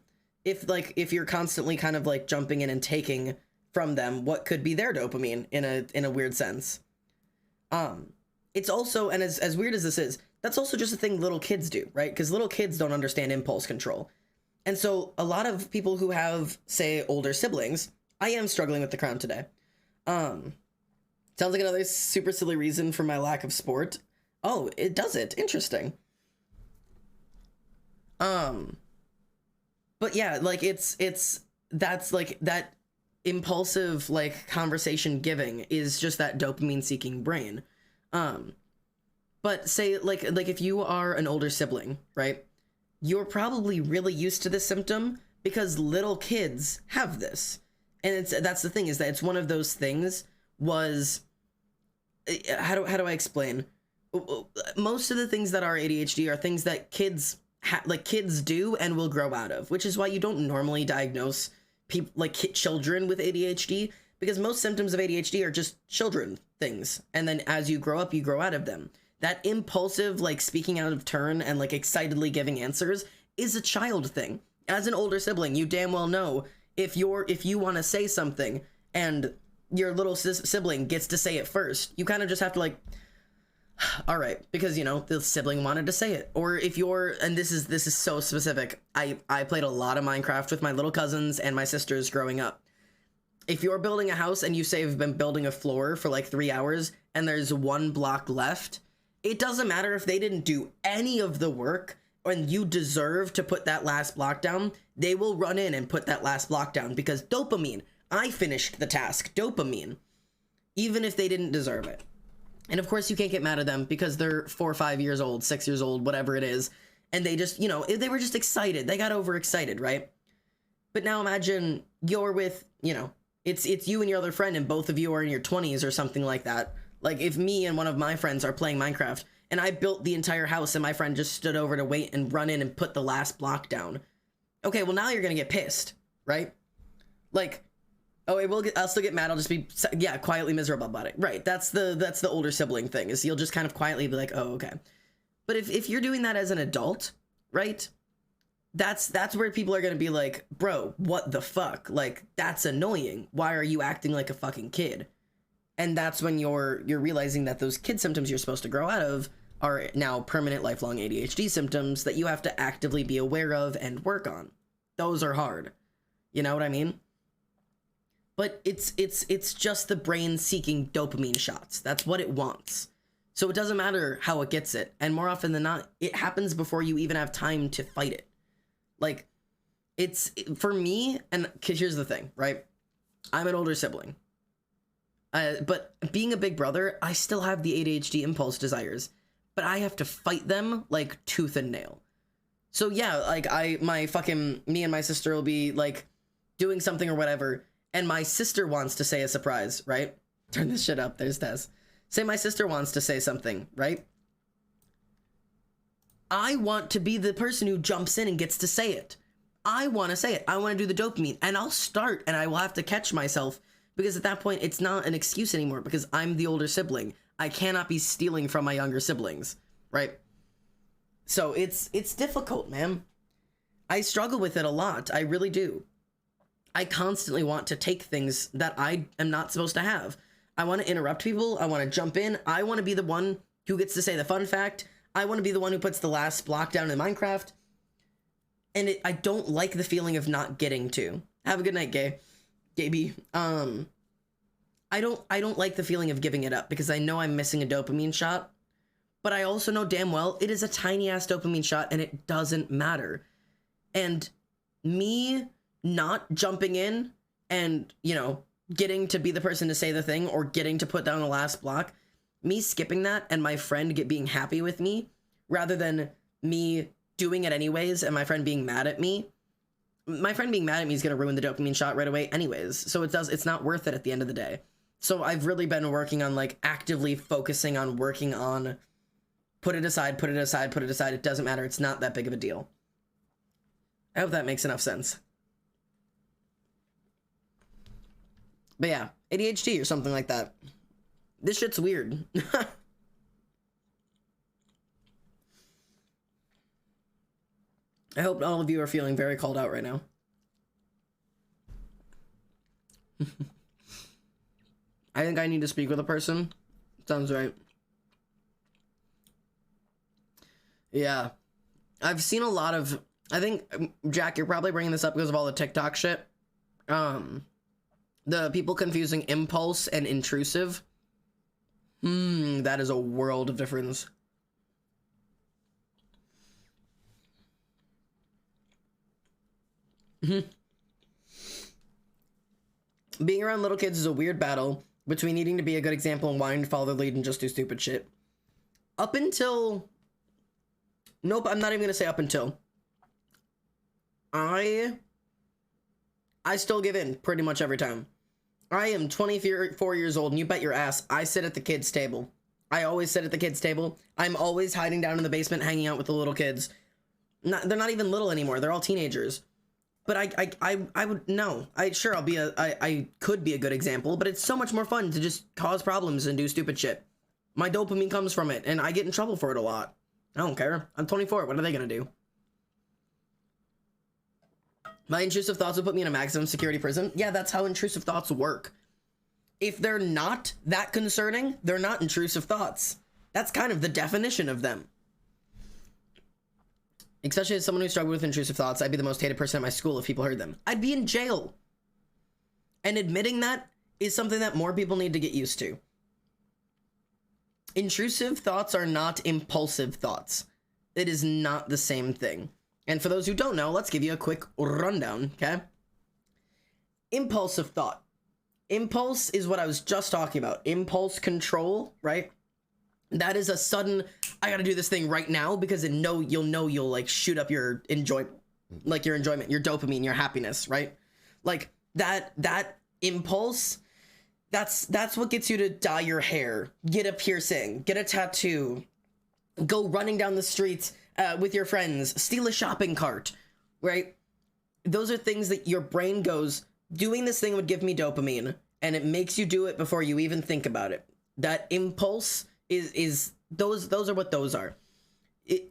If you're constantly kind of like jumping in and taking from them what could be their dopamine in a weird sense. It's also, and as weird as this is, that's also just a thing little kids do, right? Because little kids don't understand impulse control. And so a lot of people who have, say, older siblings, I am struggling with the crown today. Sounds like another super silly reason for my lack of sport. Oh, it does it. Interesting. But yeah, like that's like that impulsive like conversation giving is just that dopamine seeking brain. But say like if you are an older sibling, right? You're probably really used to this symptom because little kids have this. And that's the thing, is that it's one of those things was, how do I explain? Most of the things that are ADHD are things that kids do and will grow out of, which is why you don't normally diagnose people like children with ADHD, because most symptoms of ADHD are just children things. And then as you grow up, you grow out of them. That impulsive, like speaking out of turn and like excitedly giving answers is a child thing. As an older sibling, you damn well know if you want to say something and your little sibling gets to say it first, you kind of just have to like, all right, because, you know, the sibling wanted to say it. Or if you're, and this is so specific, I played a lot of Minecraft with my little cousins and my sisters growing up. If you're building a house and you say you've been building a floor for like 3 hours and there's one block left, it doesn't matter if they didn't do any of the work and you deserve to put that last block down, they will run in and put that last block down because dopamine. I finished the task. Dopamine. Even if they didn't deserve it. And of course you can't get mad at them because they're 4 or 5 years old, 6 years old, whatever it is. And they just, you know, they were just excited. They got overexcited, right? But now imagine you're with, you know, it's you and your other friend and both of you are in your 20s or something like that. Like if me and one of my friends are playing Minecraft and I built the entire house and my friend just stood over to wait and run in and put the last block down. Okay, well now you're gonna get pissed, right? Like, Oh, I'll still get mad. I'll just be, yeah, quietly miserable about it. Right. That's the older sibling thing, is you'll just kind of quietly be like, oh, okay. But if you're doing that as an adult, right? That's where people are going to be like, bro, what the fuck? Like, that's annoying. Why are you acting like a fucking kid? And that's when you're realizing that those kid symptoms you're supposed to grow out of are now permanent lifelong ADHD symptoms that you have to actively be aware of and work on. Those are hard. You know what I mean? But it's just the brain seeking dopamine shots. That's what it wants. So it doesn't matter how it gets it. And more often than not, it happens before you even have time to fight it. Like, it's, for me, and cause here's the thing, right? I'm an older sibling. But being a big brother, I still have the ADHD impulse desires. But I have to fight them like tooth and nail. So yeah, like me and my sister will be like doing something or whatever. And my sister wants to say a surprise, right? Turn this shit up. There's Tess. Say my sister wants to say something, right? I want to be the person who jumps in and gets to say it. I want to say it. I want to do the dopamine. And I'll start and I will have to catch myself, because at that point, it's not an excuse anymore because I'm the older sibling. I cannot be stealing from my younger siblings, right? So it's difficult, man. I struggle with it a lot. I really do. I constantly want to take things that I am not supposed to have. I want to interrupt people. I want to jump in. I want to be the one who gets to say the fun fact. I want to be the one who puts the last block down in Minecraft. And I don't like the feeling of not getting to. Have a good night, Gaby. I don't like the feeling of giving it up because I know I'm missing a dopamine shot. But I also know damn well it is a tiny ass dopamine shot and it doesn't matter. And me not jumping in and, you know, getting to be the person to say the thing or getting to put down the last block, me skipping that and my friend being happy with me rather than me doing it anyways and my friend being mad at me. My friend being mad at me is going to ruin the dopamine shot right away anyways. So it's not worth it at the end of the day. So I've really been working on like actively focusing on working on put it aside, put it aside, put it aside. It doesn't matter. It's not that big of a deal. I hope that makes enough sense. But yeah, ADHD or something like that. This shit's weird. I hope all of you are feeling very called out right now. I think I need to speak with a person. Sounds right. Yeah. I've seen a lot of... I think, Jack, you're probably bringing this up because of all the TikTok shit. The people confusing impulse and intrusive. That is a world of difference. Being around little kids is a weird battle between needing to be a good example and wanting to follow the lead and just do stupid shit. Up until... Nope, I'm not even gonna say up until. I still give in pretty much every time. I am 24 years old, and you bet your ass I sit at the kids' table. I always sit at the kids' table. I'm always hiding down in the basement, hanging out with the little kids. They're not even little anymore. They're all teenagers. But I would, no. I could be a good example, but it's so much more fun to just cause problems and do stupid shit. My dopamine comes from it, and I get in trouble for it a lot. I don't care. I'm 24. What are they gonna do? My intrusive thoughts would put me in a maximum security prison. Yeah, that's how intrusive thoughts work. If they're not that concerning, they're not intrusive thoughts. That's kind of the definition of them. Especially as someone who struggled with intrusive thoughts, I'd be the most hated person at my school if people heard them. I'd be in jail. And admitting that is something that more people need to get used to. Intrusive thoughts are not impulsive thoughts. It is not the same thing. And for those who don't know, let's give you a quick rundown, okay? Impulsive thought. Impulse is what I was just talking about. Impulse control, right? That is a sudden, I gotta do this thing right now because you'll like shoot up your enjoyment, your dopamine, your happiness, right? Like that impulse, that's what gets you to dye your hair, get a piercing, get a tattoo, go running down the streets with your friends, steal a shopping cart, right? Those are things that your brain goes, doing this thing would give me dopamine, and it makes you do it before you even think about it. That impulse is those are what those are.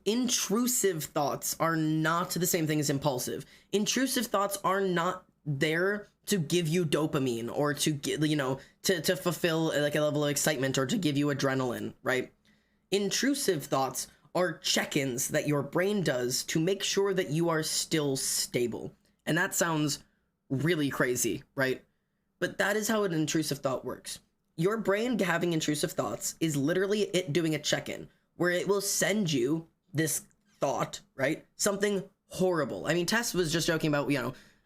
Intrusive thoughts are not the same thing as impulsive. Intrusive thoughts are not there to give you dopamine or to get, to fulfill like a level of excitement or to give you adrenaline, right? Intrusive thoughts are check-ins that your brain does to make sure that you are still stable. And that sounds really crazy, right? But that is how an intrusive thought works. Your brain having intrusive thoughts is literally it doing a check-in where it will send you this thought, right? Something horrible. I mean, Tess was just joking about,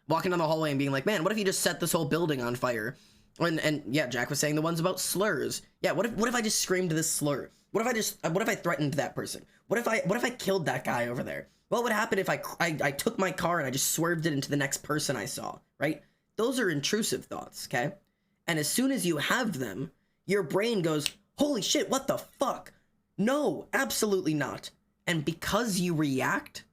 walking down the hallway and being like, man, what if you just set this whole building on fire? And yeah, Jack was saying the ones about slurs. Yeah, what if I just screamed this slur? What if I threatened that person? What if I killed that guy over there? What would happen if I took my car and I just swerved it into the next person I saw, right? Those are intrusive thoughts, okay? And as soon as you have them, your brain goes, holy shit, what the fuck? No, absolutely not. And because you react,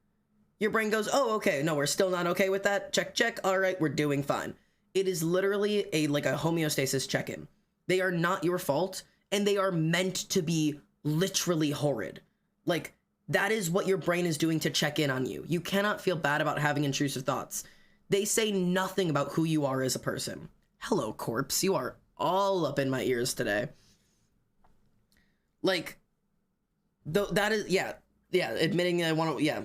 your brain goes, oh, okay, no, we're still not okay with that. Check, check. All right, we're doing fine. It is literally a homeostasis check-in. They are not your fault, and they are meant to be literally horrid. Like, that is what your brain is doing to check in on you. You cannot feel bad about having intrusive thoughts. They say nothing about who you are as a person. Hello, corpse. You are all up in my ears today. Like, that is, yeah, admitting that I want to, yeah.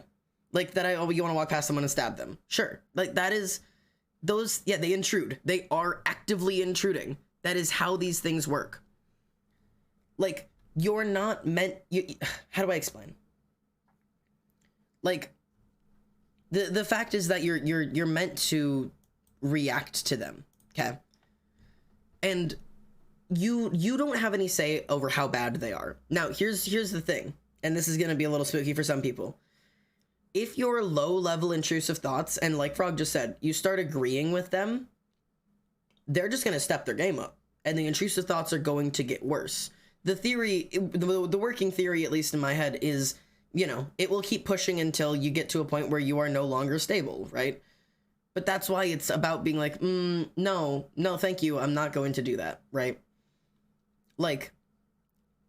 Like, that you want to walk past someone and stab them. Sure. Like, that is, those, yeah, they intrude. They are actively intruding. That is how these things work. Like, you're not meant, how do I explain? Like, the fact is that you're meant to react to them, okay? And you don't have any say over how bad they are. Now, here's the thing, and this is going to be a little spooky for some people. If your low-level intrusive thoughts, and like Frog just said, you start agreeing with them, they're just going to step their game up, and the intrusive thoughts are going to get worse. The theory, the working theory, at least in my head, is, it will keep pushing until you get to a point where you are no longer stable, right? But that's why it's about being like, no, thank you, I'm not going to do that, right? Like,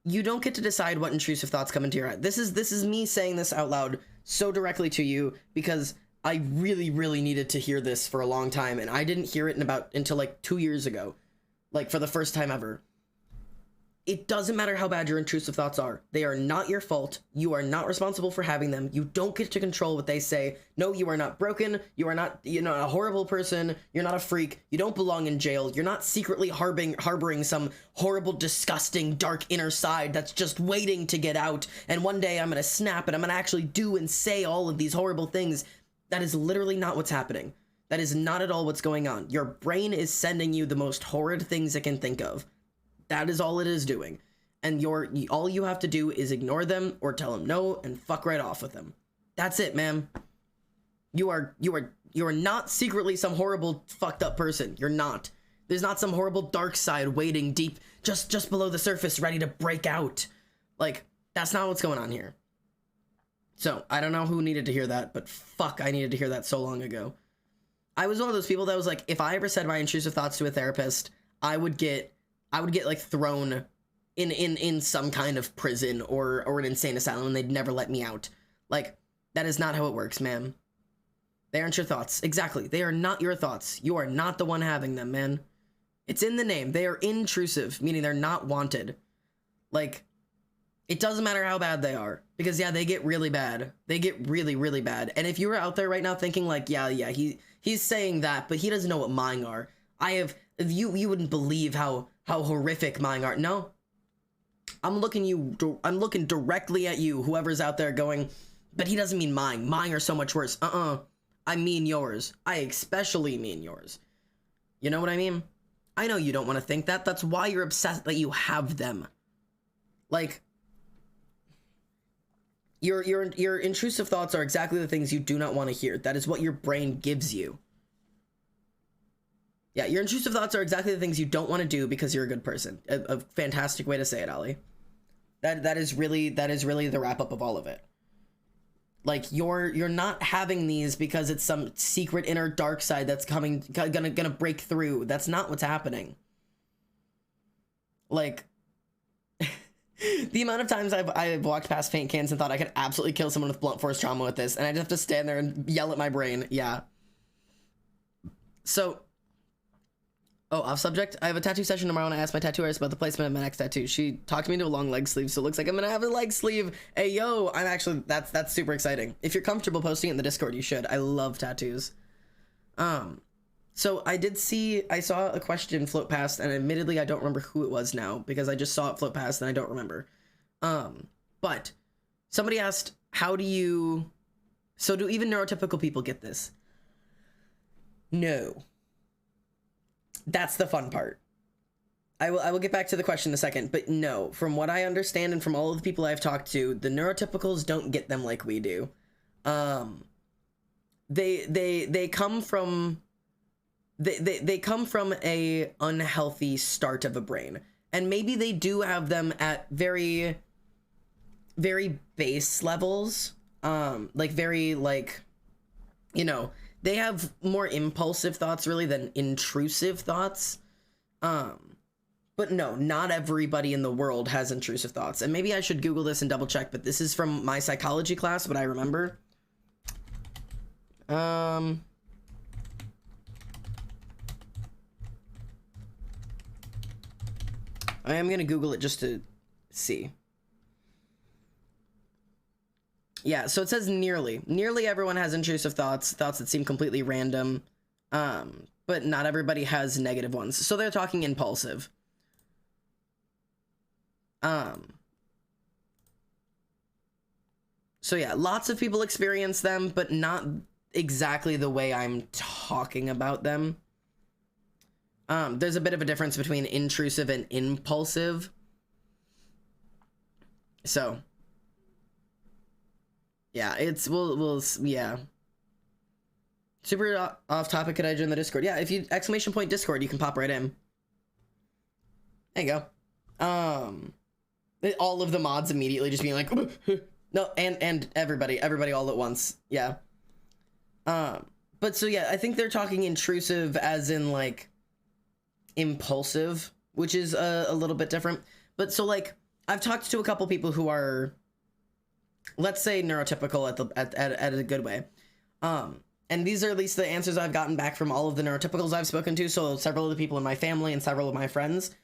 you don't get to decide what intrusive thoughts come into your head. This is me saying this out loud so directly to you because I really, really needed to hear this for a long time, and I didn't hear it until like 2 years ago, like for the first time ever. It doesn't matter how bad your intrusive thoughts are. They are not your fault. You are not responsible for having them. You don't get to control what they say. No, you are not broken. You are not, a horrible person. You're not a freak. You don't belong in jail. You're not secretly harboring some horrible, disgusting, dark inner side that's just waiting to get out. And one day I'm going to snap and I'm going to actually do and say all of these horrible things. That is literally not what's happening. That is not at all what's going on. Your brain is sending you the most horrid things it can think of. That is all it is doing. And all you have to do is ignore them or tell them no and fuck right off with them. That's it, man. You are not secretly some horrible fucked up person. You're not. There's not some horrible dark side waiting deep just below the surface ready to break out. Like, that's not what's going on here. So, I don't know who needed to hear that, but fuck, I needed to hear that so long ago. I was one of those people that was like, if I ever said my intrusive thoughts to a therapist, I would get like thrown in some kind of prison or an insane asylum and they'd never let me out. Like, that is not how it works, man. They aren't your thoughts. Exactly. They are not your thoughts. You are not the one having them, man. It's in the name. They are intrusive, meaning they're not wanted. Like, it doesn't matter how bad they are. Because, yeah, they get really bad. They get really, really bad. And if you were out there right now thinking, like, yeah, he's saying that, but he doesn't know what mine are. You wouldn't believe how horrific mine are. No. I'm looking directly at you, whoever's out there going, but he doesn't mean mine. Mine are so much worse. I mean yours. I especially mean yours. You know what I mean? I know you don't want to think that. That's why you're obsessed that you have them. Like, your intrusive thoughts are exactly the things you do not want to hear. That is what your brain gives you. Yeah, your intrusive thoughts are exactly the things you don't want to do because you're a good person. A fantastic way to say it, Ollie. That is really the wrap up of all of it. Like you're not having these because it's some secret inner dark side that's gonna break through. That's not what's happening. Like the amount of times I've walked past paint cans and thought I could absolutely kill someone with blunt force trauma with this, and I just have to stand there and yell at my brain. Yeah. So, oh, off subject. I have a tattoo session tomorrow, and I asked my tattoo artist about the placement of my next tattoo. She talked me into a long leg sleeve, so it looks like I'm gonna have a leg sleeve. Hey, yo, I'm actually that's super exciting. If you're comfortable posting it in the Discord, you should. I love tattoos. So I saw a question float past, and admittedly I don't remember who it was now because I just saw it float past and I don't remember. But somebody asked, so do even neurotypical people get this? No. That's the fun part. I will get back to the question in a second, but no, from what I understand and from all of the people I've talked to, the neurotypicals don't get them like we do. They come from they come from a unhealthy start of a brain, and maybe they do have them at very, very base levels, like very, like, you know, they have more impulsive thoughts really than intrusive thoughts. But no, not everybody in the world has intrusive thoughts, and maybe I should Google this and double check, but this is from my psychology class, what I remember. I am gonna Google it just to see. Yeah, so it says nearly everyone has intrusive thoughts that seem completely random, but not everybody has negative ones. So they're talking impulsive. So yeah, lots of people experience them, but not exactly the way I'm talking about them. There's a bit of a difference between intrusive and impulsive. So yeah, yeah. Super off topic, could I join the Discord? Yeah, if you ! Discord, you can pop right in. There you go. All of the mods immediately just being like, no, and everybody all at once. Yeah. But so yeah, I think they're talking intrusive as in like impulsive, which is a little bit different. But so like I've talked to a couple people who are, let's say, neurotypical at a good way. And these are at least the answers I've gotten back from all of the neurotypicals I've spoken to. So several of the people in my family and several of my friends.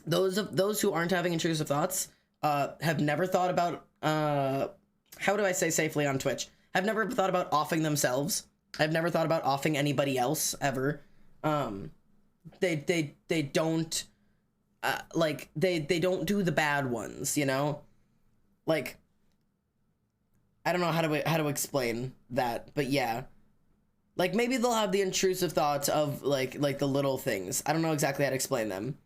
Those who aren't having intrusive thoughts have never thought about, how do I say safely on Twitch? Have never thought about offing themselves. I've never thought about offing anybody else ever. They don't like they don't do the bad ones, you know? Like, I don't know how to explain that, but yeah. Like maybe they'll have the intrusive thoughts of like the little things. I don't know exactly how to explain them.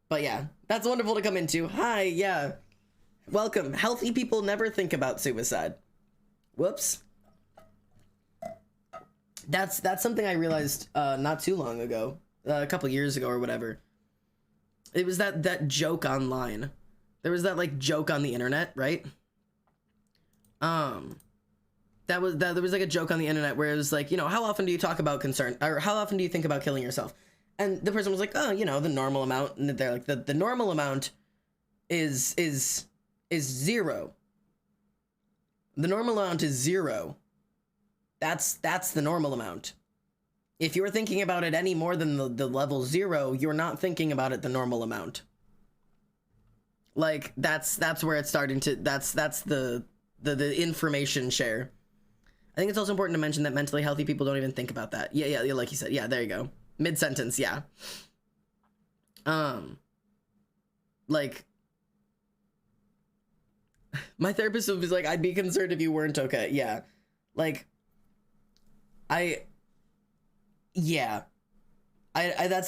But yeah, that's wonderful to come into. Hi, yeah. Welcome. Healthy people never think about suicide. Whoops. That's something I realized not too long ago, a couple years ago or whatever. It was that joke online. There was that like joke on the internet, right? There was like a joke on the internet where it was like, you know, how often do you talk about concern, or how often do you think about killing yourself? And the person was like, oh, you know, the normal amount. And they're like, the normal amount is 0. The normal amount is 0. That's the normal amount. If you're thinking about it any more than the level 0, you're not thinking about it the normal amount. Like that's where it's starting to, that's the information share. I think it's also important to mention that mentally healthy people don't even think about that. Yeah, like you said. Yeah, there you go. Mid-sentence, yeah. Like, my therapist was like, I'd be concerned if you weren't okay. Yeah. Like, that's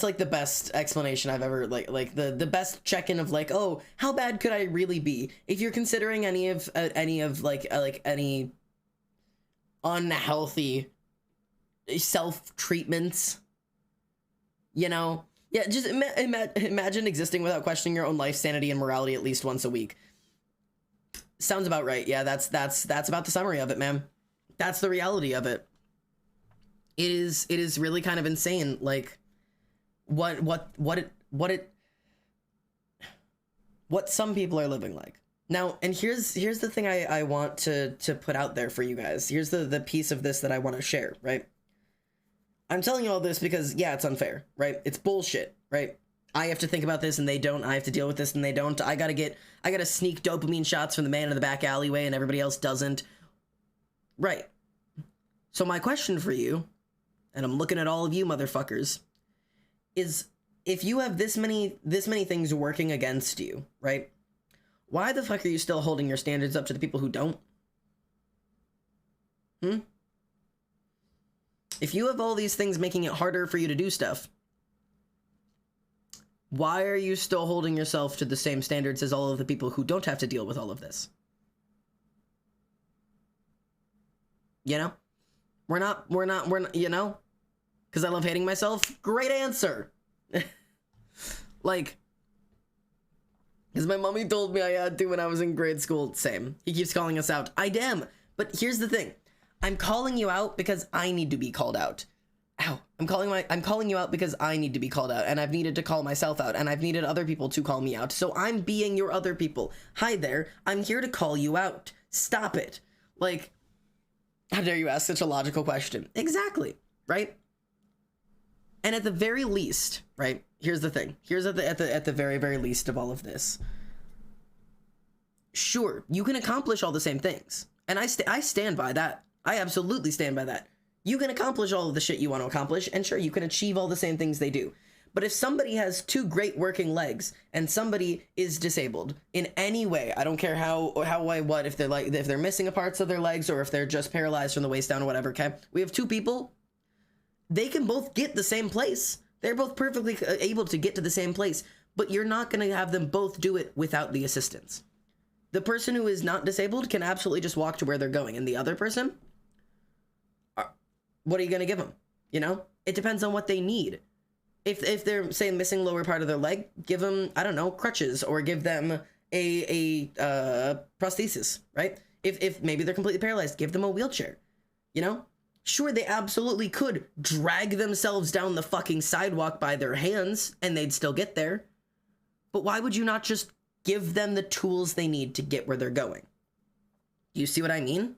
like the best explanation I've ever, like the best check-in of like, oh, how bad could I really be? If you're considering any of like any unhealthy self-treatments, you know? Yeah, just imagine existing without questioning your own life, sanity, and morality at least once a week. Sounds about right. Yeah, that's about the summary of it, man. That's the reality of it. It is really kind of insane, like what some people are living like. Now, and here's the thing I want to put out there for you guys. Here's the piece of this that I want to share, right? I'm telling you all this because, yeah, it's unfair, right? It's bullshit, right? I have to think about this and they don't. I have to deal with this and they don't. I gotta sneak dopamine shots from the man in the back alleyway and everybody else doesn't. Right. So my question for you, and I'm looking at all of you motherfuckers, is if you have this many things working against you, right? Why the fuck are you still holding your standards up to the people who don't? If you have all these things making it harder for you to do stuff, why are you still holding yourself to the same standards as all of the people who don't have to deal with all of this? You know? We're not, you know? Because I love hating myself? Great answer! Like, because my mommy told me I had to when I was in grade school. Same. He keeps calling us out. I damn. But here's the thing. I'm calling you out because I need to be called out. Ow. I'm calling you out because I need to be called out, and I've needed to call myself out, and I've needed other people to call me out. So I'm being your other people. Hi there. I'm here to call you out. Stop it. Like, how dare you ask such a logical question? Exactly. Right? And at the very least, right? Here's the thing. Here's at the very, very least of all of this. Sure, you can accomplish all the same things. And I stand by that. I absolutely stand by that. You can accomplish all of the shit you want to accomplish, and sure, you can achieve all the same things they do. But if somebody has two great working legs and somebody is disabled in any way, I don't care what, if they're missing a parts of their legs or if they're just paralyzed from the waist down or whatever, okay? We have two people, they can both get the same place. They're both perfectly able to get to the same place, but you're not going to have them both do it without the assistance. The person who is not disabled can absolutely just walk to where they're going, and the other person, what are you going to give them? You know? It depends on what they need. If they're, say, missing lower part of their leg, give them, I don't know, crutches, or give them a prosthesis, right? If maybe they're completely paralyzed, give them a wheelchair, you know? Sure, they absolutely could drag themselves down the fucking sidewalk by their hands, and they'd still get there. But why would you not just give them the tools they need to get where they're going? You see what I mean?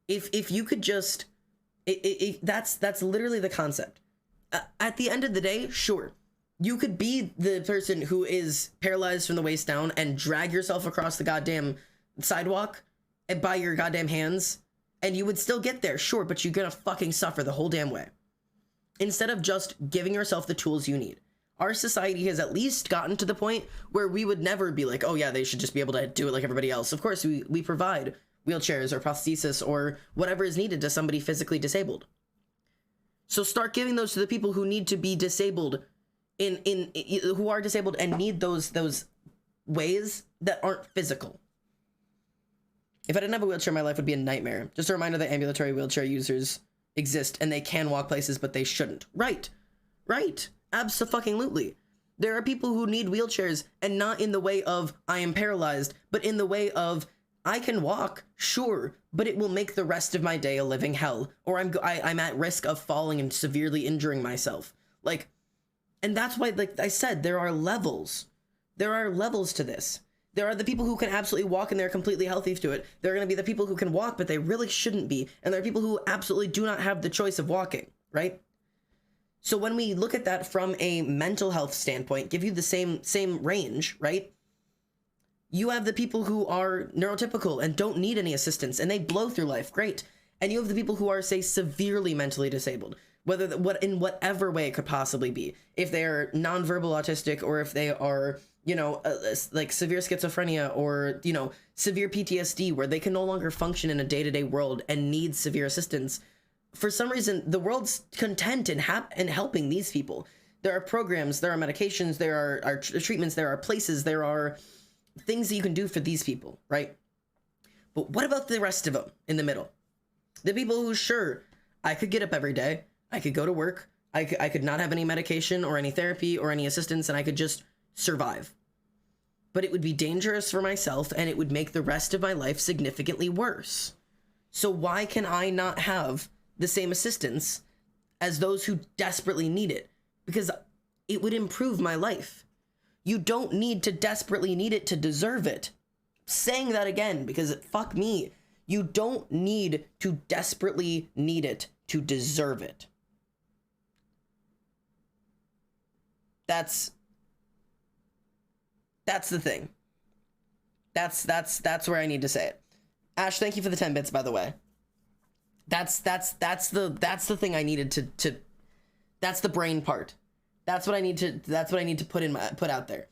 If you could just... that's literally the concept. At the end of the day, sure, you could be the person who is paralyzed from the waist down and drag yourself across the goddamn sidewalk and by your goddamn hands, and you would still get there, sure, but you're gonna fucking suffer the whole damn way. Instead of just giving yourself the tools you need. Our society has at least gotten to the point where we would never be like, oh yeah, they should just be able to do it like everybody else. Of course, we provide wheelchairs or prosthesis or whatever is needed to somebody physically disabled. So start giving those to the people who need to be disabled, who are disabled and need those ways that aren't physical. If I didn't have a wheelchair, my life would be a nightmare. Just a reminder that ambulatory wheelchair users exist and they can walk places, but they shouldn't. Right. Abso-fucking-lutely. There are people who need wheelchairs, and not in the way of I am paralyzed, but in the way of I can walk, sure, but it will make the rest of my day a living hell, or I'm at risk of falling and severely injuring myself. Like, and that's why, like I said, there are levels. There are levels to this. There are the people who can absolutely walk and they're completely healthy to it. There are going to be the people who can walk, but they really shouldn't be. And there are people who absolutely do not have the choice of walking, right? So when we look at that from a mental health standpoint, give you the same range, right? You have the people who are neurotypical and don't need any assistance and they blow through life, great. And you have the people who are, say, severely mentally disabled, in whatever way it could possibly be. If they're nonverbal autistic, or if they are, you know, like severe schizophrenia, or, you know, severe PTSD, where they can no longer function in a day-to-day world and need severe assistance. For some reason, the world's content in helping these people. There are programs, there are medications, there are treatments, there are places, there are things that you can do for these people, right? But what about the rest of them in the middle? The people who, sure, I could get up every day, I could go to work, I could not have any medication or any therapy or any assistance, and I could just survive. but it would be dangerous for myself and it would make the rest of my life significantly worse. So why can I not have the same assistance as those who desperately need it? Because it would improve my life. You don't need to desperately need it to deserve it. Saying that again, because fuck me. You don't need to desperately need it to deserve it. That's the thing. That's where I need to say it. Ash, thank you for the 10 bits, by the way. That's the thing I needed to that's the brain part. That's what I need to put out there.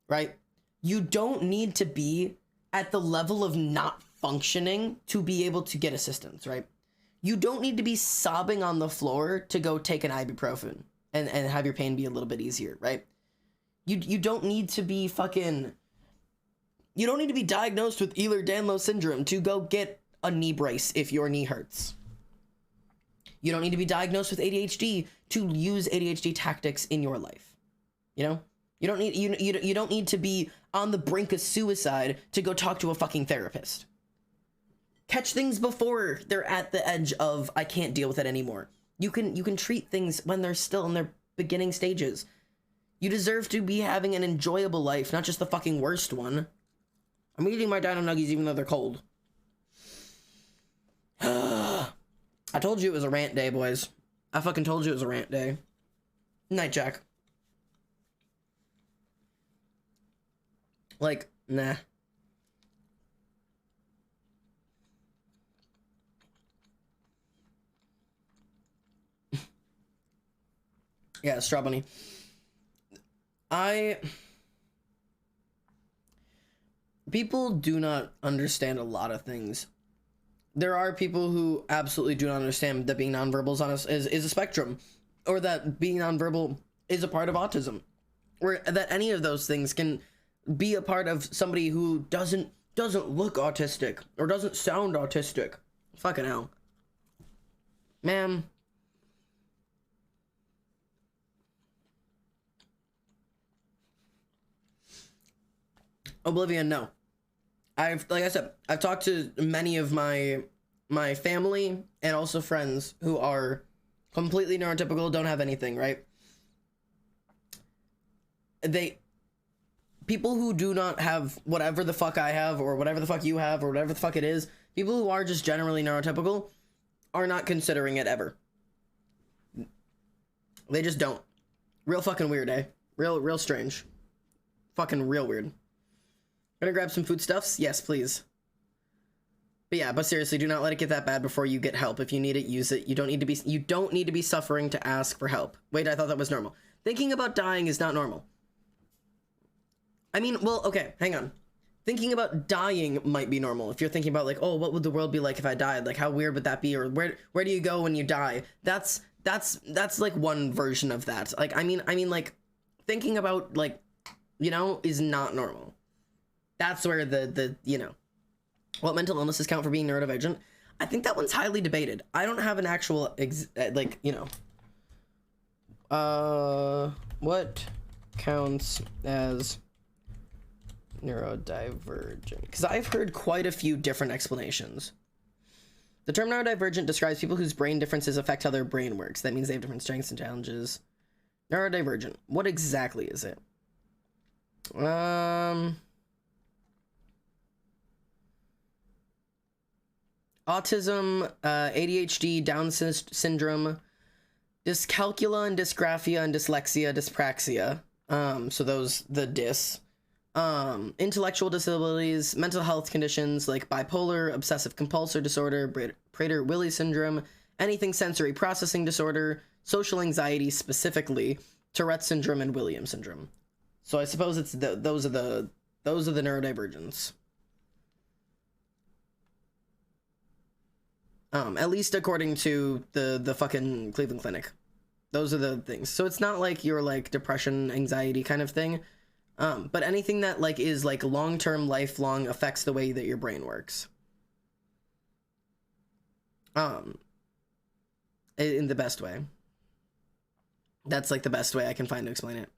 Right? You don't need to be at the level of not functioning to be able to get assistance, right? You don't need to be sobbing on the floor to go take an ibuprofen and have your pain be a little bit easier, right? You don't need to be you don't need to be diagnosed with Ehlers-Danlos syndrome to go get a knee brace if your knee hurts. You don't need to be diagnosed with ADHD to use ADHD tactics in your life. You know? You don't need to be on the brink of suicide to go talk to a fucking therapist. Catch things before they're at the edge of I can't deal with it anymore. You can treat things when they're still in their beginning stages. You deserve to be having an enjoyable life, not just the fucking worst one. I'm eating my Dino Nuggies even though they're cold. I told you it was a rant day, boys. I fucking told you it was a rant day. Night, Jack. Like, nah. Yeah, Straw Bunny. People do not understand a lot of things. There are people who absolutely do not understand that being nonverbal is a spectrum, or that being nonverbal is a part of autism, or that any of those things can be a part of somebody who doesn't look autistic or doesn't sound autistic. Fucking hell. Man. Oblivion, no. Like I said, I've talked to many of my family and also friends who are completely neurotypical, don't have anything, right? People who do not have whatever the fuck I have, or whatever the fuck you have, or whatever the fuck it is, people who are just generally neurotypical are not considering it ever. They just don't. Real fucking weird, eh? Real strange. Fucking real weird. Gonna grab some foodstuffs? Yes, please. But yeah, but seriously, do not let it get that bad before you get help. If you need it, use it. You don't need to be suffering to ask for help. Wait, I thought that was normal. Thinking about dying is not normal. I mean, well, okay, hang on. Thinking about dying might be normal. If you're thinking about like, oh, what would the world be like if I died? Like, how weird would that be? Or where do you go when you die? That's like one version of that. Like, I mean, like, thinking about, like, you know, is not normal. That's where the you know, what mental illnesses count for being neurodivergent. I think that one's highly debated. I don't have an actual, like, you know. What counts as neurodivergent? Because I've heard quite a few different explanations. The term neurodivergent describes people whose brain differences affect how their brain works. That means they have different strengths and challenges. Neurodivergent. What exactly is it? Autism, ADHD, Down syndrome, dyscalculia and dysgraphia and dyslexia, dyspraxia. So those, the dys. Intellectual disabilities, mental health conditions like bipolar, obsessive compulsive disorder, Prader-Willi syndrome, anything sensory processing disorder, social anxiety specifically, Tourette syndrome, and Williams syndrome. So I suppose it's those are the neurodivergents. At least according to the fucking Cleveland Clinic. Those are the things. So it's not like your like depression, anxiety kind of thing. But anything that like is like long-term, lifelong affects the way that your brain works. In the best way. That's like the best way I can find to explain it.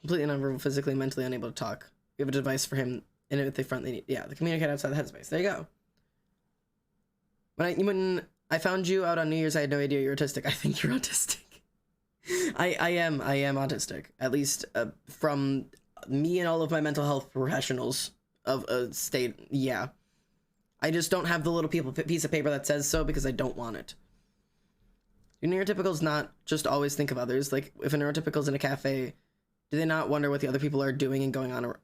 Completely nonverbal, physically, mentally unable to talk. We have a device for him in it the front they need. Yeah, the communicate outside the headspace. There you go. When I found you out on New Year's, I had no idea you're autistic. I think you're autistic. I am autistic. At least from me and all of my mental health professionals of a state. Yeah. I just don't have the little piece of paper that says so because I don't want it. Do neurotypicals not just always think of others? Like, if a neurotypical's in a cafe, do they not wonder what the other people are doing and going on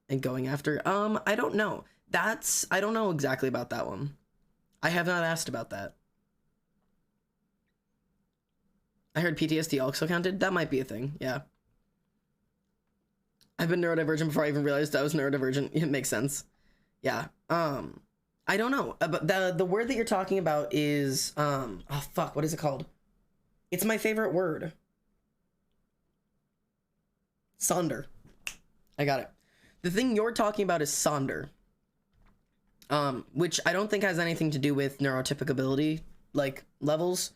and going after? I don't know. I don't know exactly about that one. I have not asked about that. I heard PTSD also counted. That might be a thing. Yeah. I've been neurodivergent before I even realized I was neurodivergent. It makes sense. Yeah. I don't know. But the word that you're talking about is oh fuck, what is it called? It's my favorite word. Sonder. I got it. The thing you're talking about is Sonder. Which I don't think has anything to do with neurotypicability, like, levels.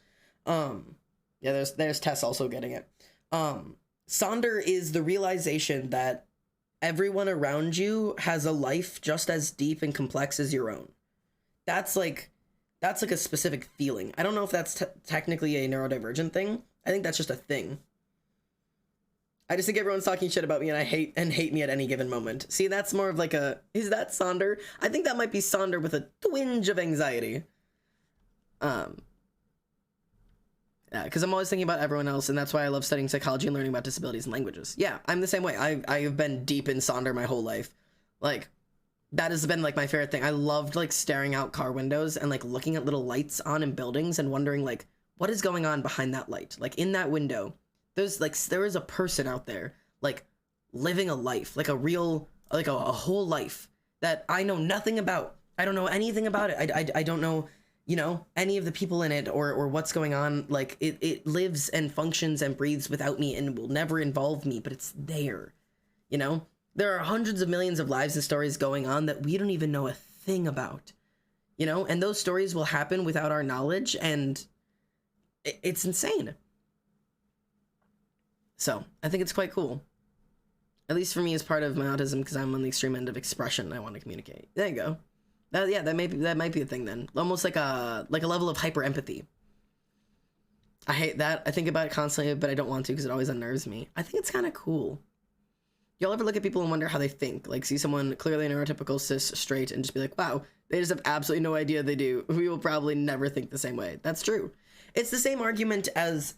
Yeah, there's Tess also getting it. Sonder is the realization that everyone around you has a life just as deep and complex as your own. That's like a specific feeling. I don't know if that's technically a neurodivergent thing. I think that's just a thing. I just think everyone's talking shit about me and hate me at any given moment. See, that's more of like is that Sonder? I think that might be Sonder with a twinge of anxiety. Yeah, because I'm always thinking about everyone else, and that's why I love studying psychology and learning about disabilities and languages. Yeah, I'm the same way. I have been deep in Sonder my whole life. Like, that has been, like, my favorite thing. I loved, like, staring out car windows and, like, looking at little lights on in buildings and wondering, like, what is going on behind that light? Like, in that window, there is a person out there, like, living a life, like a real, like a whole life that I know nothing about. I don't know anything about it. I don't know, you know, any of the people in it or what's going on. Like, it lives and functions and breathes without me and will never involve me, but it's there, you know? There are hundreds of millions of lives and stories going on that we don't even know a thing about, you know? And those stories will happen without our knowledge, and it's insane. So, I think it's quite cool. At least for me as part of my autism, because I'm on the extreme end of expression I want to communicate. There you go. Yeah, that might be a thing then. Almost like a level of hyper empathy. I hate that. I think about it constantly, but I don't want to because it always unnerves me. I think it's kind of cool. Y'all ever look at people and wonder how they think? Like, see someone clearly neurotypical, cis, straight, and just be like, wow, they just have absolutely no idea they do. We will probably never think the same way. That's true. It's the same argument as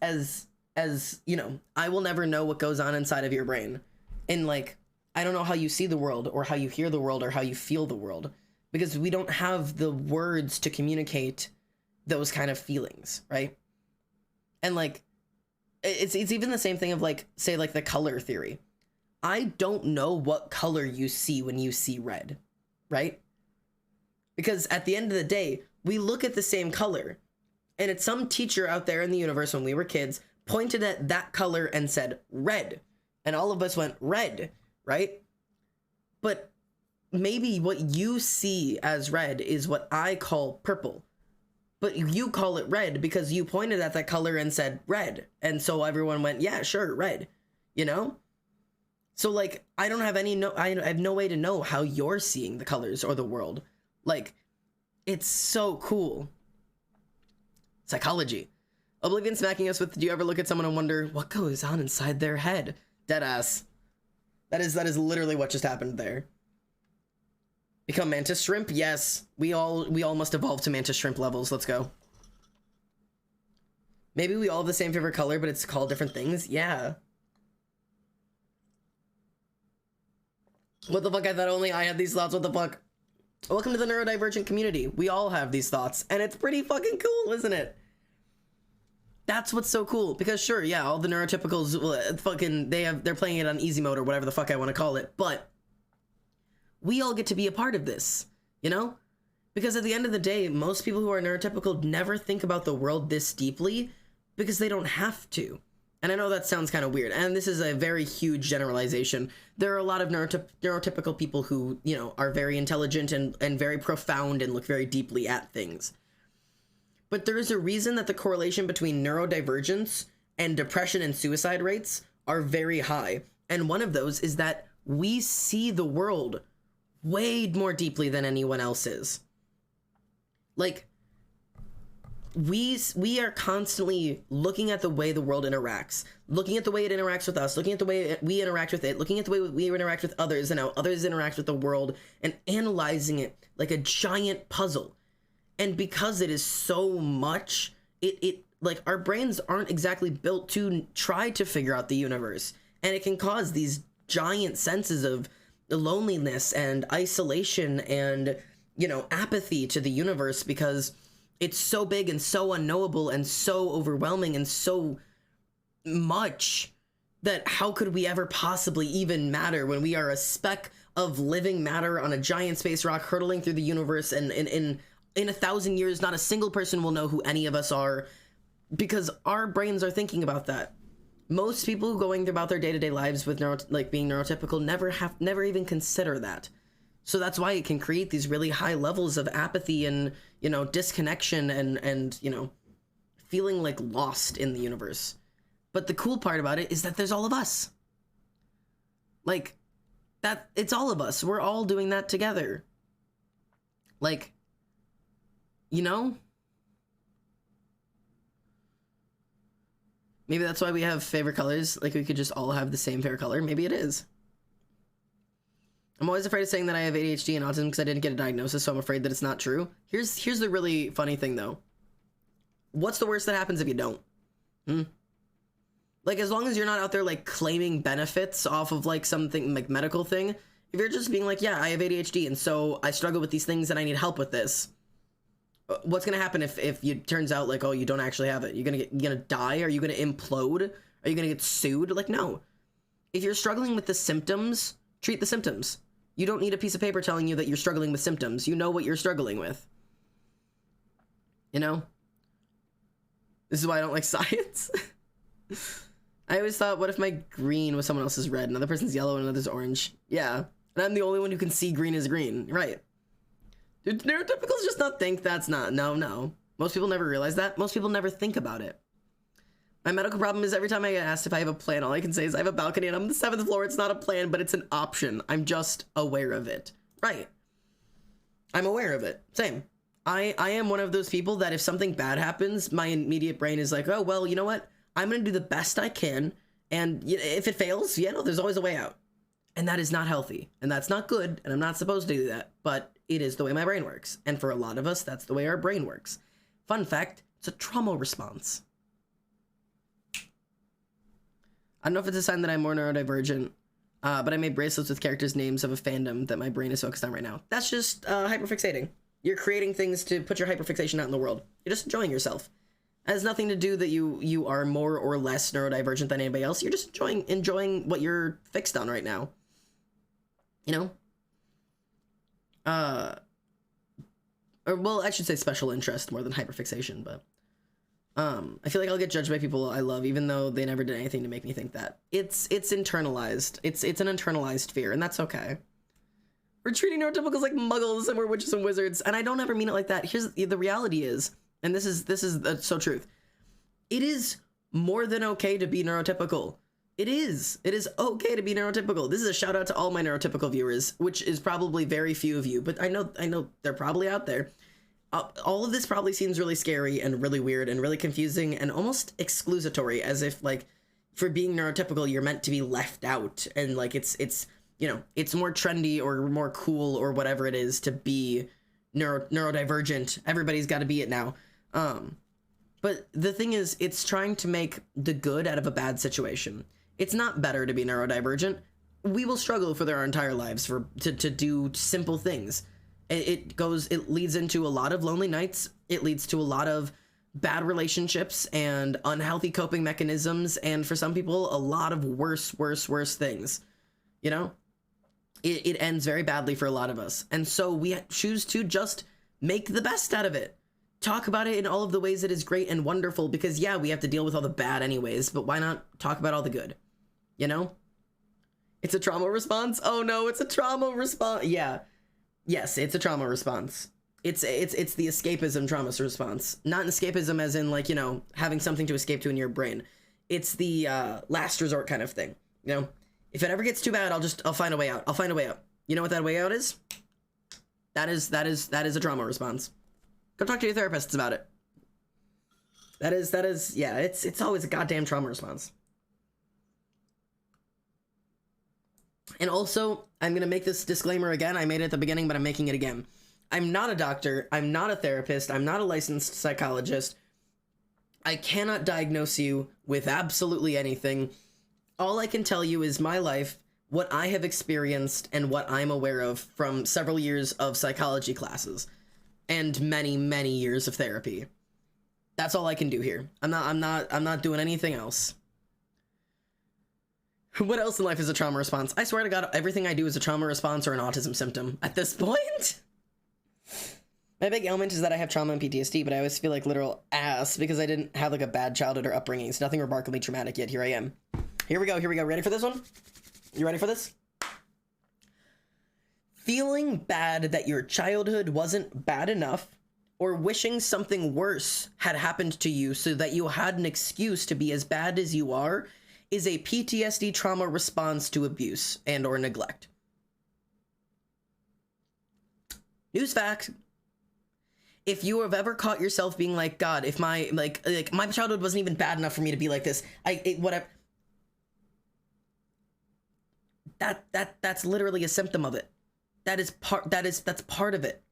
you know, I will never know what goes on inside of your brain. And, like, I don't know how you see the world or how you hear the world or how you feel the world, because we don't have the words to communicate those kind of feelings, right? And, like, it's even the same thing of, like, say, like, the color theory. I don't know what color you see when you see red, right? Because at the end of the day, we look at the same color, and it's some teacher out there in the universe when we were kids pointed at that color and said red, and all of us went red, right? But maybe what you see as red is what I call purple, but you call it red because you pointed at that color and said red, and so everyone went, yeah, sure, red, you know? So, like, I have no way to know how you're seeing the colors or the world. Like, it's so cool. Psychology. Oblivion smacking us with, do you ever look at someone and wonder what goes on inside their head? Deadass. That is literally what just happened there. Become mantis shrimp? Yes. We all must evolve to mantis shrimp levels. Let's go. Maybe we all have the same favorite color, but it's called different things? Yeah. What the fuck? I thought only I had these thoughts. What the fuck? Welcome to the neurodivergent community. We all have these thoughts, and it's pretty fucking cool, isn't it? That's what's so cool. Because sure, yeah, all the neurotypicals, fucking, they're playing it on easy mode or whatever the fuck I want to call it, but we all get to be a part of this, you know? Because at the end of the day, most people who are neurotypical never think about the world this deeply because they don't have to. And I know that sounds kind of weird, and this is a very huge generalization. There are a lot of neurotypical people who, you know, are very intelligent and very profound and look very deeply at things. But there is a reason that the correlation between neurodivergence and depression and suicide rates are very high. And one of those is that we see the world way more deeply than anyone else is. Like, we are constantly looking at the way the world interacts, looking at the way it interacts with us, looking at the way we interact with it, looking at the way we interact with others and how others interact with the world, and analyzing it like a giant puzzle. And because it is so much, it like, our brains aren't exactly built to try to figure out the universe, and it can cause these giant senses of loneliness and isolation and, you know, apathy to the universe, because it's so big and so unknowable and so overwhelming and so much that how could we ever possibly even matter when we are a speck of living matter on a giant space rock hurtling through the universe, and in 1,000 years not a single person will know who any of us are, because our brains are thinking about that. Most people going about their day-to-day lives with being neurotypical never even consider that. So that's why it can create these really high levels of apathy and, you know, disconnection and, you know, feeling like lost in the universe. But the cool part about it is that there's all of us. Like, that, it's all of us. We're all doing that together. Like, you know? Maybe that's why we have favorite colors. Like, we could just all have the same favorite color. Maybe it is. I'm always afraid of saying that I have ADHD and autism because I didn't get a diagnosis, so I'm afraid that it's not true. Here's the really funny thing, though. What's the worst that happens if you don't? Like, as long as you're not out there, like, claiming benefits off of, like, something, like, medical thing, if you're just being like, yeah, I have ADHD, and so I struggle with these things and I need help with this, what's gonna happen if it turns out, like, oh, you don't actually have it? You're gonna die? Are you gonna implode? Are you gonna get sued? Like, no. If you're struggling with the symptoms, treat the symptoms. You don't need a piece of paper telling you that you're struggling with symptoms. You know what you're struggling with. You know? This is why I don't like science. I always thought, what if my green was someone else's red, another person's yellow, and another's orange? Yeah. And I'm the only one who can see green as green. Right. Do neurotypicals just not think that's not? No. Most people never realize that. Most people never think about it. My medical problem is every time I get asked if I have a plan, all I can say is I have a balcony and I'm on the 7th floor. It's not a plan, but it's an option. I'm just aware of it. Right. I'm aware of it. Same. I am one of those people that if something bad happens, my immediate brain is like, oh, well, you know what? I'm going to do the best I can. And if it fails, there's always a way out. And that is not healthy. And that's not good. And I'm not supposed to do that. But it is the way my brain works. And for a lot of us, that's the way our brain works. Fun fact, it's a trauma response. I don't know if it's a sign that I'm more neurodivergent, but I made bracelets with characters' names of a fandom that my brain is focused on right now. That's just hyperfixating. You're creating things to put your hyperfixation out in the world. You're just enjoying yourself. It has nothing to do that you are more or less neurodivergent than anybody else. You're just enjoying what you're fixed on right now. You know? Or, well, I should say special interest more than hyperfixation, but I feel like I'll get judged by people I love, even though they never did anything to make me think that. It's internalized. It's an internalized fear, and that's okay. We're treating neurotypicals like muggles, and we're witches and wizards, and I don't ever mean it like that. Here's the reality is, and this is so truth. It is more than okay to be neurotypical. It is okay to be neurotypical. This is a shout out to all my neurotypical viewers, which is probably very few of you, but I know they're probably out there. All of this probably seems really scary and really weird and really confusing and almost exclusatory, as if, like, for being neurotypical, you're meant to be left out, and, like, it's you know, it's more trendy or more cool or whatever it is to be neurodivergent. Everybody's got to be it now. But the thing is, it's trying to make the good out of a bad situation. It's not better to be neurodivergent. We will struggle for our entire lives to do simple things. It leads into a lot of lonely nights. It leads to a lot of bad relationships and unhealthy coping mechanisms. And for some people, a lot of worse things, you know, it ends very badly for a lot of us. And so we choose to just make the best out of it. Talk about it in all of the ways that is great and wonderful, because yeah, we have to deal with all the bad anyways, but why not talk about all the good, you know? It's a trauma response. Oh no, it's a trauma response. Yeah. Yes, it's a trauma response. It's the escapism trauma response. Not an escapism as in, like, you know, having something to escape to in your brain. It's the last resort kind of thing. You know, If it ever gets too bad, I'll find a way out. I'll find a way out. You know what that way out is? That is a trauma response. Go talk to your therapists about it. That is, yeah, it's always a goddamn trauma response. And also, I'm gonna make this disclaimer again. I made it at the beginning, but I'm making it again. I'm not a doctor. I'm not a therapist. I'm not a licensed psychologist. I cannot diagnose you with absolutely anything. All I can tell you is my life, what I have experienced, and what I'm aware of from several years of psychology classes and many, many years of therapy. That's all I can do here. I'm not doing anything else. What else in life is a trauma response? I swear to God, everything I do is a trauma response or an autism symptom at this point. My big ailment is that I have trauma and PTSD, but I always feel like literal ass because I didn't have like a bad childhood or upbringing. It's nothing remarkably traumatic, yet here I am. Here we go. Ready for this one? You ready for this? Feeling bad that your childhood wasn't bad enough, or wishing something worse had happened to you so that you had an excuse to be as bad as you are, is a PTSD trauma response to abuse and or neglect. News fact. If you have ever caught yourself being like, God, if my my childhood wasn't even bad enough for me to be like this, whatever. That's literally a symptom of it. That's part of it.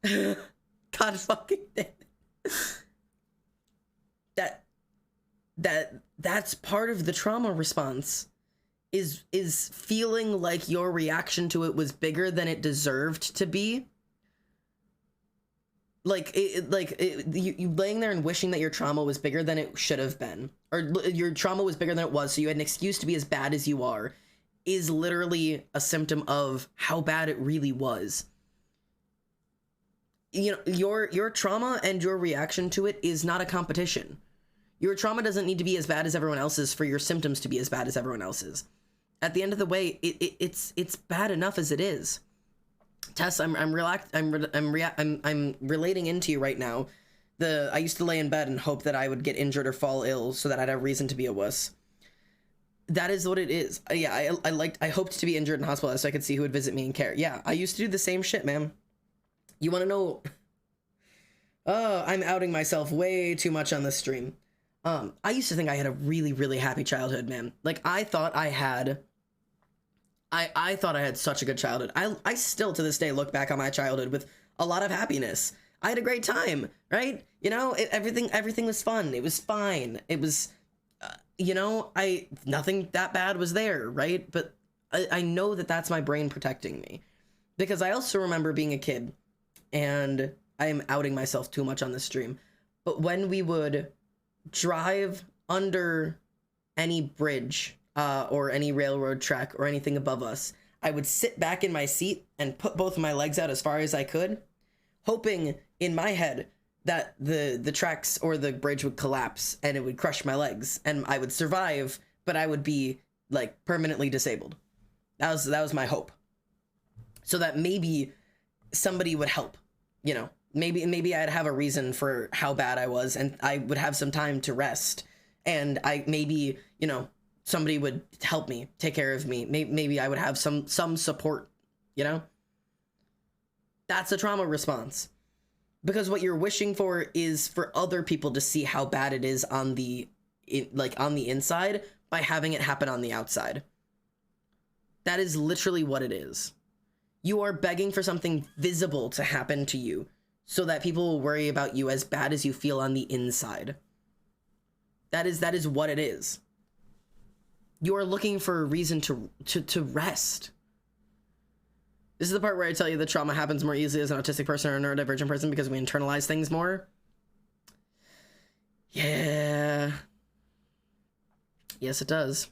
God fucking damn it. That's part of the trauma response. Is feeling like your reaction to it was bigger than it deserved to be. You laying there and wishing that your trauma was bigger than it should have been, or your trauma was bigger than it was, so you had an excuse to be as bad as you are, is literally a symptom of how bad it really was. You know, your trauma and your reaction to it is not a competition. Your trauma doesn't need to be as bad as everyone else's for your symptoms to be as bad as everyone else's. At the end of the way, it's bad enough as it is. Tess, I'm relating into you right now. I used to lay in bed and hope that I would get injured or fall ill so that I'd have reason to be a wuss. That is what it is. Yeah, I hoped to be injured and hospitalized so I could see who would visit me and care. Yeah, I used to do the same shit, man. You want to know? Oh, I'm outing myself way too much on this stream. I used to think I had a really, really happy childhood, man. Like, I thought I had such a good childhood. I still, to this day, look back on my childhood with a lot of happiness. I had a great time, right? You know, everything was fun. It was fine. It was, nothing that bad was there, right? But I know that that's my brain protecting me. Because I also remember being a kid, and I am outing myself too much on this stream, but when we would drive under any bridge or any railroad track or anything above us, I would sit back in my seat and put both of my legs out as far as I could, hoping in my head that the tracks or the bridge would collapse and it would crush my legs and I would survive, but I would be like permanently disabled. That was my hope. So that maybe somebody would help, you know, maybe I'd have a reason for how bad I was and I would have some time to rest, and somebody would help me, take care of me. Maybe I would have some support, you know? That's a trauma response. Because what you're wishing for is for other people to see how bad it is on the inside by having it happen on the outside. That is literally what it is. You are begging for something visible to happen to you so that people will worry about you as bad as you feel on the inside. That is what it is. You are looking for a reason to rest. This is the part where I tell you that trauma happens more easily as an autistic person or a neurodivergent person because we internalize things more. Yeah. Yes, it does.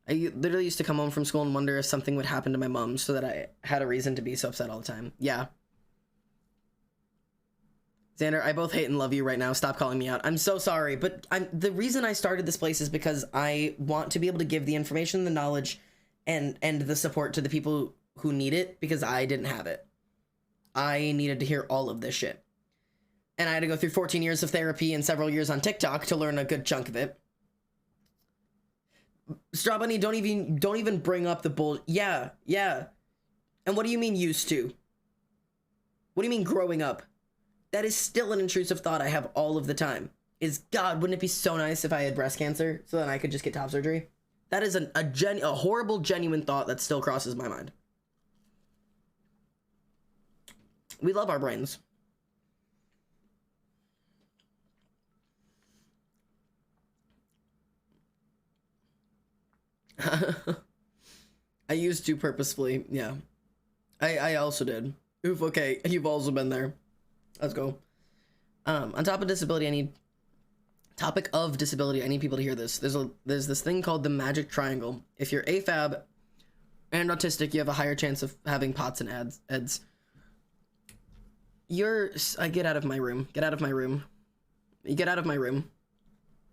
I literally used to come home from school and wonder if something would happen to my mom so that I had a reason to be so upset all the time. Yeah. Xander, I both hate and love you right now. Stop calling me out. I'm so sorry, but the reason I started this place is because I want to be able to give the information, the knowledge, and the support to the people who need it, because I didn't have it. I needed to hear all of this shit. And I had to go through 14 years of therapy and several years on TikTok to learn a good chunk of it. Straw Bunny, don't even bring up the bull. Yeah. And what do you mean used to? What do you mean growing up? That is still an intrusive thought I have all of the time. God, wouldn't it be so nice if I had breast cancer so then I could just get top surgery? That is a horrible, genuine thought that still crosses my mind. We love our brains. I used to purposefully, yeah. I also did. Oof, okay, you've also been there. Let's go. On top of disability, I need people to hear this. There's this thing called the magic triangle. If you're AFAB and autistic, you have a higher chance of having POTS and ADS. Get out of my room. Get out of my room. Get out of my room.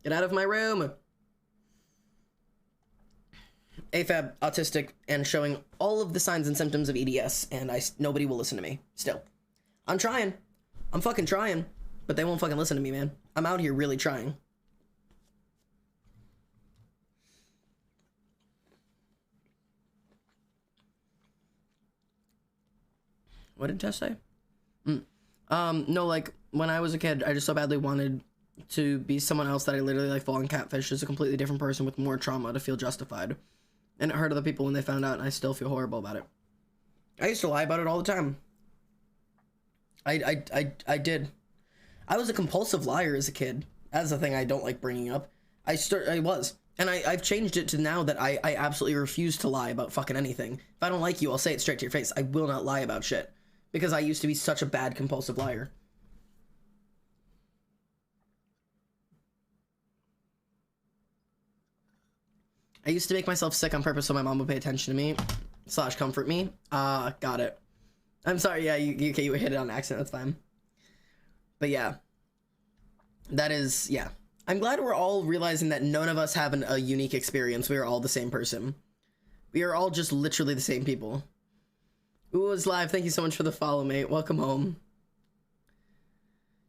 Get out of my room. AFAB, autistic, and showing all of the signs and symptoms of EDS, and nobody will listen to me. Still. I'm trying. I'm fucking trying. But they won't fucking listen to me, man. I'm out here really trying. What did Tess say? No, like, when I was a kid, I just so badly wanted to be someone else that I literally, like, fallen catfish as a completely different person with more trauma to feel justified. And it hurt other people when they found out, and I still feel horrible about it. I used to lie about it all the time. I did. I was a compulsive liar as a kid. That's the thing I don't like bringing up. I was. And I've changed it to now that I absolutely refuse to lie about fucking anything. If I don't like you, I'll say it straight to your face. I will not lie about shit. Because I used to be such a bad compulsive liar. I used to make myself sick on purpose so my mom would pay attention to me. / comfort me. Got it. I'm sorry, yeah, you hit it on accident, that's fine. But yeah. That is, yeah. I'm glad we're all realizing that none of us have a unique experience. We are all the same person. We are all just literally the same people. Ooh, it's live. Thank you so much for the follow, mate. Welcome home.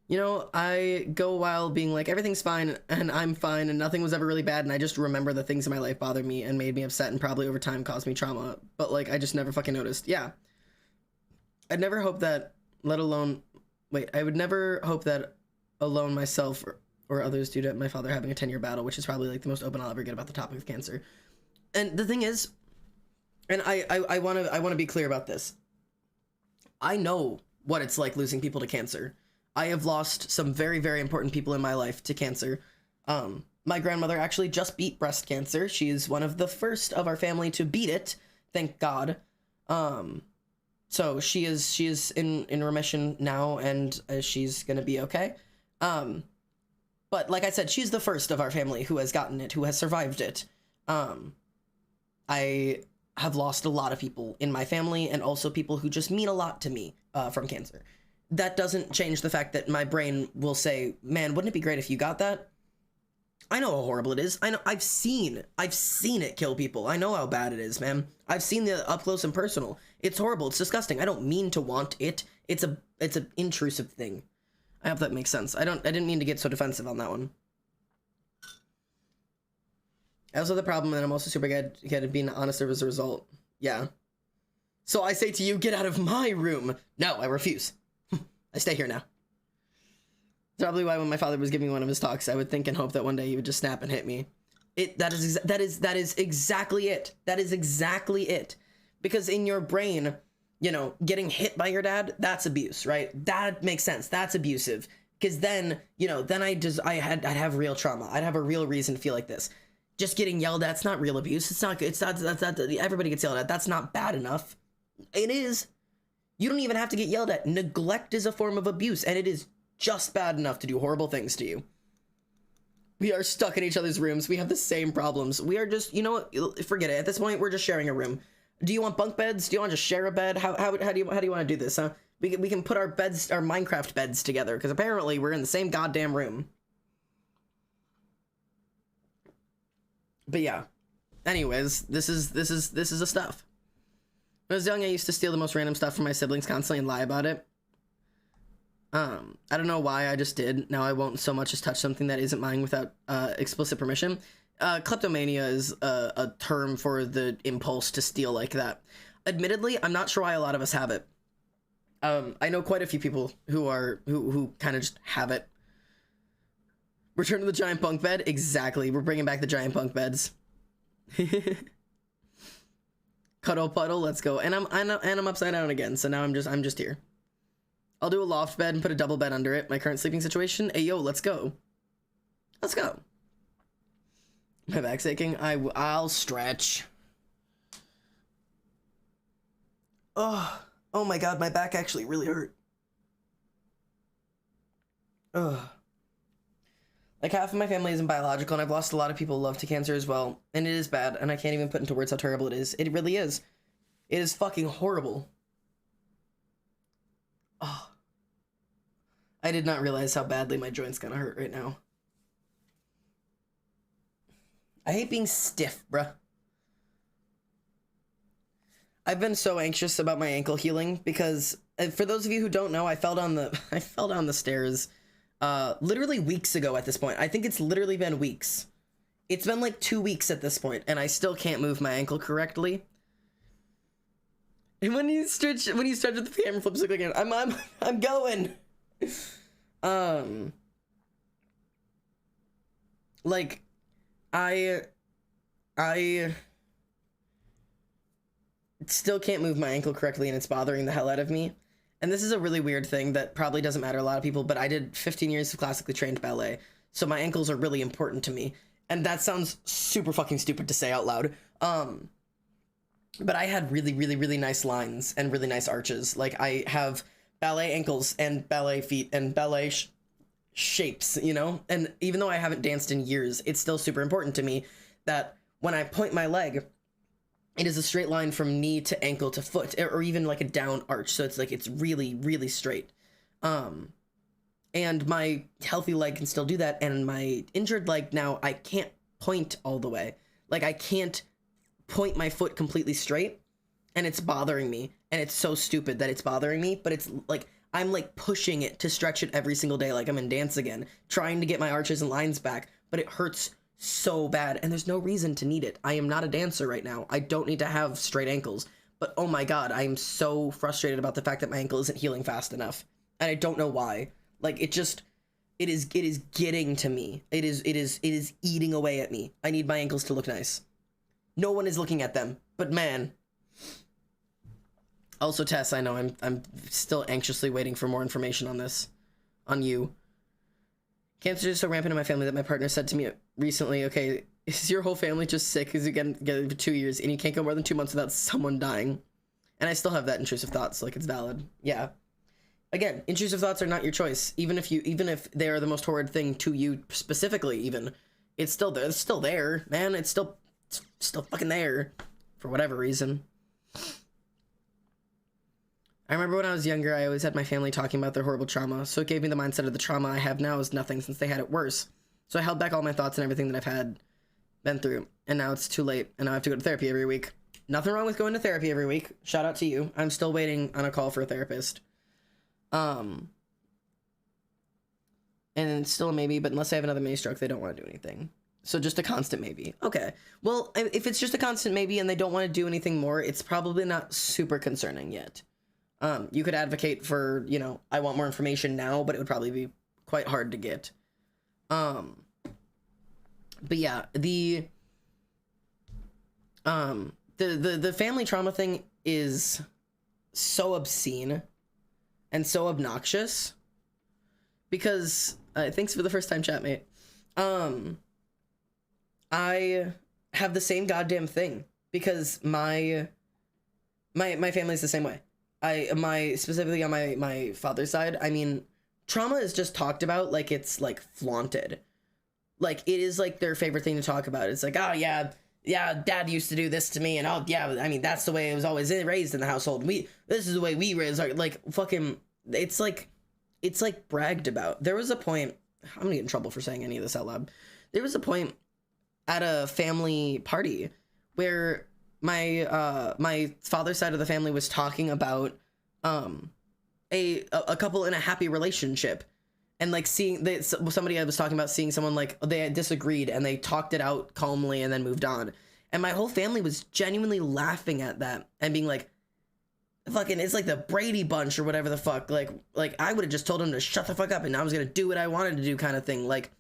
You know, I go a while being like, everything's fine, and I'm fine, and nothing was ever really bad, and I just remember the things in my life bothered me and made me upset and probably over time caused me trauma. But, like, I just never fucking noticed. Yeah. I'd never hope that, I would never hope that alone myself or others due to my father having a 10-year battle, which is probably, like, the most open I'll ever get about the topic of cancer. And the thing is, and I want to be clear about this. I know what it's like losing people to cancer. I have lost some very, very important people in my life to cancer. My grandmother actually just beat breast cancer. She is one of the first of our family to beat it, thank God. So she is in remission now, and she's gonna be okay. But like I said, she's the first of our family who has gotten it, who has survived it. I have lost a lot of people in my family, and also people who just mean a lot to me from cancer. That doesn't change the fact that my brain will say, man, wouldn't it be great if you got that? I know how horrible it is. I know, I've seen it kill people. I know how bad it is, man. I've seen the up close and personal. It's horrible. It's disgusting. I don't mean to want it. It's an intrusive thing. I hope that makes sense. I didn't mean to get so defensive on that one. I also have the problem, and I'm also super good at being honest as a result. Yeah. So I say to you, get out of my room. No, I refuse. I stay here now. That's probably why when my father was giving me one of his talks, I would think and hope that one day he would just snap and hit me. That is exactly it. That is exactly it. Because in your brain, you know, getting hit by your dad, that's abuse, right? That makes sense. That's abusive. Because then, you know, then I'd have real trauma. I'd have a real reason to feel like this. Just getting yelled at, it's not real abuse. It's not, everybody gets yelled at. That's not bad enough. It is. You don't even have to get yelled at. Neglect is a form of abuse, and it is just bad enough to do horrible things to you. We are stuck in each other's rooms. We have the same problems. We are just, you know what, forget it. At this point, we're just sharing a room. Do you want bunk beds? Do you want to just share a bed? How do you want to do this, huh? We can put our beds, our Minecraft beds together, because apparently we're in the same goddamn room. But yeah. Anyways, this is the stuff. When I was young, I used to steal the most random stuff from my siblings constantly and lie about it. I don't know why, I just did. Now I won't so much as touch something that isn't mine without explicit permission. Kleptomania is a term for the impulse to steal like that. Admittedly, I'm not sure why a lot of us have it. I know quite a few people who kind of just have it. Return to the giant bunk bed. Exactly. We're bringing back the giant bunk beds. Cuddle puddle. Let's go. And I'm upside down again. So now I'm just here. I'll do a loft bed and put a double bed under it. My current sleeping situation. Hey yo, let's go. Let's go. My back's aching. I'll stretch. Oh my god, my back actually really hurt. Ugh. Like, half of my family isn't biological, and I've lost a lot of people who love to cancer as well. And it is bad, and I can't even put into words how terrible it is. It really is. It is fucking horrible. Oh. I did not realize how badly my joint's gonna hurt right now. I hate being stiff, bruh. I've been so anxious about my ankle healing because, for those of you who don't know, I fell down the stairs literally weeks ago at this point. I think it's literally been weeks. It's been like 2 weeks at this point, and I still can't move my ankle correctly. And when you stretch with the camera flips like again, I'm going. Like, I still can't move my ankle correctly, and it's bothering the hell out of me. And this is a really weird thing that probably doesn't matter to a lot of people, but I did 15 years of classically trained ballet, so my ankles are really important to me. And that sounds super fucking stupid to say out loud. But I had really, really, really nice lines and really nice arches. Like, I have ballet ankles and ballet feet and ballet shapes, you know? And even though I haven't danced in years, it's still super important to me that when I point my leg, it is a straight line from knee to ankle to foot, or even like a down arch. So it's like, it's really, really straight. And my healthy leg can still do that. And my injured leg now, I can't point all the way. Like, I can't point my foot completely straight, and it's bothering me. And it's so stupid that it's bothering me, but it's like, I'm like pushing it to stretch it every single day. Like I'm in dance again, trying to get my arches and lines back, but it hurts so bad, and there's no reason to need it. I am not a dancer right now. I don't need to have straight ankles, but oh my god, I am so frustrated about the fact that my ankle isn't healing fast enough, and I don't know why. Like, it is getting to me. It is eating away at me. I need my ankles to look nice. No one is looking at them, but man. Also, Tess, I know I'm still anxiously waiting for more information on this, on you. Cancer is so rampant in my family that my partner said to me recently, okay, is your whole family just sick because you get it for 2 years and you can't go more than 2 months without someone dying? And I still have that intrusive thoughts, like, it's valid. Yeah. Again, intrusive thoughts are not your choice. Even if they are the most horrid thing to you specifically, even, it's still there. It's still there, man. It's still fucking there for whatever reason. I remember when I was younger, I always had my family talking about their horrible trauma, so it gave me the mindset of the trauma I have now is nothing since they had it worse. So I held back all my thoughts and everything that I've been through, and now it's too late, and now I have to go to therapy every week. Nothing wrong with going to therapy every week. Shout out to you. I'm still waiting on a call for a therapist. And it's still a maybe, but unless I have another mini stroke, they don't want to do anything. So just a constant maybe. Okay. Well, if it's just a constant maybe and they don't want to do anything more, it's probably not super concerning yet. You could advocate for, you know, I want more information now, but it would probably be quite hard to get. But yeah, the family trauma thing is so obscene and so obnoxious because, thanks for the first time chat, mate. I have the same goddamn thing because my family's the same way. Specifically on my father's side, I mean, trauma is just talked about like it's like flaunted. Like it is like their favorite thing to talk about. It's like, oh yeah, dad used to do this to me, and oh yeah, I mean that's the way it was always raised in the household. This is the way we raised our, like fucking. It's like bragged about. There was a point. I'm gonna get in trouble for saying any of this out loud. There was a point at a family party where my father's side of the family was talking about a couple in a happy relationship, and like somebody I was talking about seeing someone like they had disagreed and they talked it out calmly and then moved on. And my whole family was genuinely laughing at that and being like, fucking, it's like the Brady Bunch or whatever the fuck. Like I would have just told him to shut the fuck up and I was gonna do what I wanted to do kind of thing. Like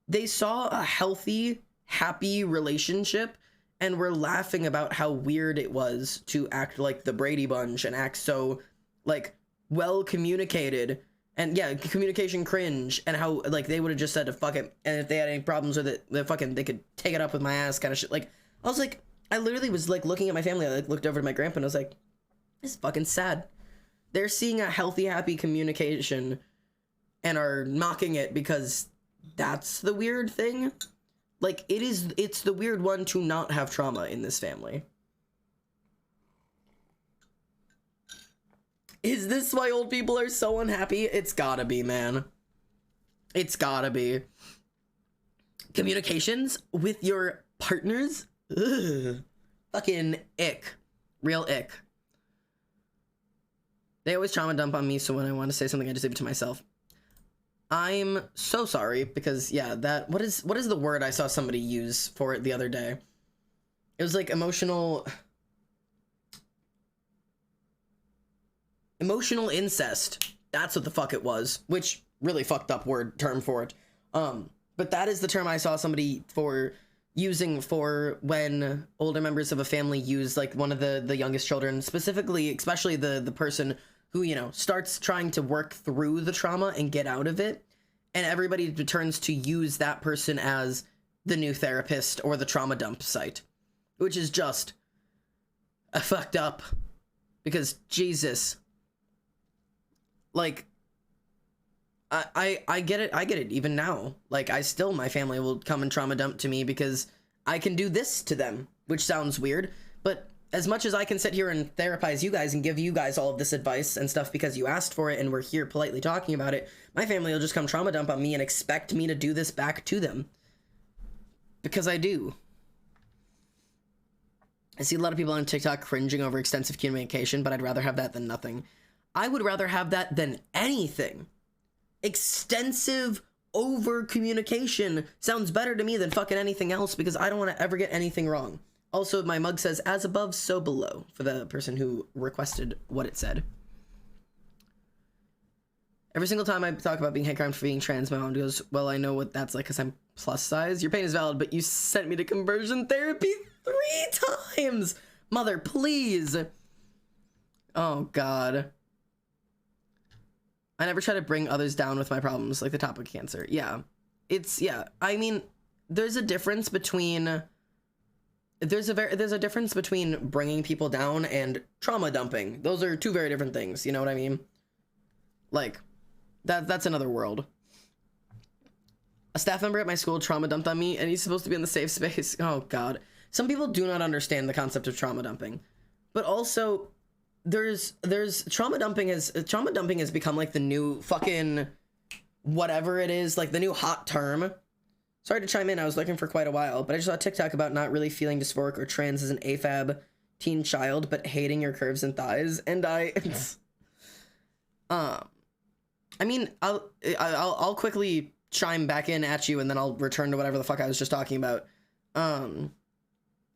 they saw a healthy, happy relationship and were laughing about how weird it was to act like the Brady Bunch and act so like well communicated. And yeah, communication cringe, and how like they would have just said to fuck it, and if they had any problems with it, they could take it up with my ass kind of shit. Like I was like, I literally was like looking at my family. I like looked over to my grandpa and I was like, this is fucking sad. They're seeing a healthy, happy communication and are mocking it because that's the weird thing. Like it's the weird one to not have trauma in this family. Is this why old people are so unhappy? It's gotta be, man. It's gotta be. Communications with your partners? Ugh. Fucking ick. Real ick. They always trauma dump on me, so when I want to say something, I just leave it to myself. I'm so sorry, because, yeah, that... What is the word I saw somebody use for it the other day? It was, like, emotional incest. That's what the fuck it was, which really fucked up term for it. But that is the term I saw somebody using for when older members of a family use like one of the youngest children, especially the person who, you know, starts trying to work through the trauma and get out of it, and everybody turns to use that person as the new therapist or the trauma dump site, which is just fucked up, because Jesus. Like, I get it even now. Like, my family will come and trauma dump to me because I can do this to them, which sounds weird, but as much as I can sit here and therapize you guys and give you guys all of this advice and stuff because you asked for it and we're here politely talking about it, my family will just come trauma dump on me and expect me to do this back to them. Because I do. I see a lot of people on TikTok cringing over extensive communication, but I'd rather have that than nothing. I would rather have that than anything. Extensive over communication sounds better to me than fucking anything else, because I don't want to ever get anything wrong. Also, my mug says, as above, so below, for the person who requested what it said. Every single time I talk about being hate crimed for being trans, my mom goes, well, I know what that's like because I'm plus size. Your pain is valid, but you sent me to conversion therapy 3 times. Mother, please. Oh, God. I never try to bring others down with my problems, like the topic of cancer. Yeah. I mean, there's a difference between... There's a difference between bringing people down and trauma dumping. Those are 2 very different things, you know what I mean? Like, that's another world. A staff member at my school trauma dumped on me, and he's supposed to be in the safe space. Oh, God. Some people do not understand the concept of trauma dumping. But also... There's trauma dumping has become like the new fucking whatever it is, like the new hot term. Sorry to chime in, I was looking for quite a while, but I just saw a TikTok about not really feeling dysphoric or trans as an AFAB teen child, but hating your curves and thighs, and I mean, I'll quickly chime back in at you, and then I'll return to whatever the fuck I was just talking about.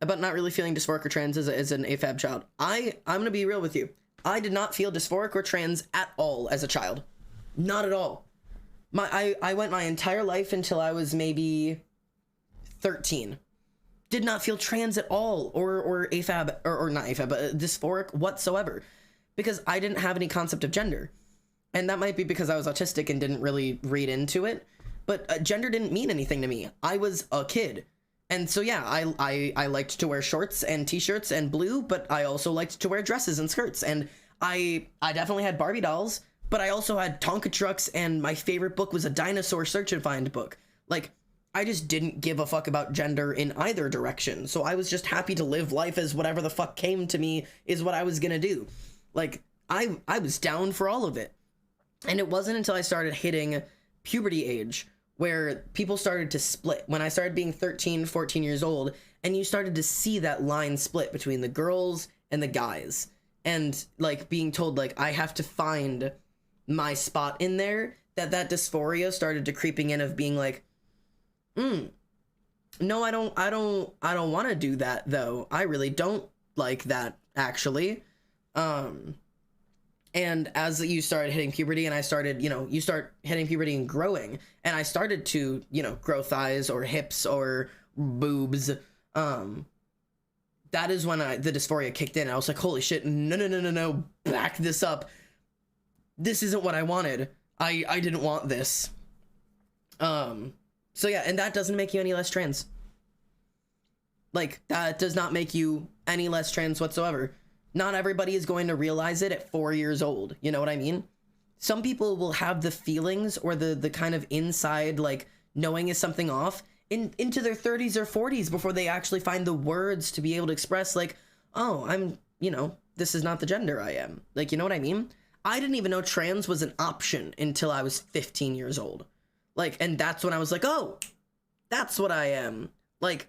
About not really feeling dysphoric or trans as an AFAB child. I'm gonna be real with you. I did not feel dysphoric or trans at all as a child. Not at all. I went my entire life until I was maybe 13. Did not feel trans at all, or AFAB, or not AFAB, but dysphoric whatsoever. Because I didn't have any concept of gender. And that might be because I was autistic and didn't really read into it. But gender didn't mean anything to me. I was a kid. And so, yeah, I liked to wear shorts and t-shirts and blue, but I also liked to wear dresses and skirts. And I definitely had Barbie dolls, but I also had Tonka trucks, and my favorite book was a dinosaur search and find book. Like, I just didn't give a fuck about gender in either direction. So I was just happy to live life as whatever the fuck came to me is what I was gonna do. Like, I was down for all of it. And it wasn't until I started hitting puberty age where people started to split. When I started being 13, 14 years old, and you started to see that line split between the girls and the guys. And, like, being told, like, I have to find my spot in there, that dysphoria started to creeping in of being like, no, I don't want to do that though. I really don't like that actually. And as you started hitting puberty and I started, you start hitting puberty and growing, and I started to, grow thighs or hips or boobs, that is when the dysphoria kicked in. I was like, holy shit, no, back this up. This isn't what I wanted. I didn't want this. So yeah, and that doesn't make you any less trans. Like, that does not make you any less trans whatsoever. Not everybody is going to realize it at 4 years old. You know what I mean? Some people will have the feelings or the kind of inside, like, knowing is something off into their 30s or 40s before they actually find the words to be able to express, like, oh, I'm, this is not the gender I am. Like, you know what I mean? I didn't even know trans was an option until I was 15 years old. Like, and that's when I was like, oh, that's what I am. Like,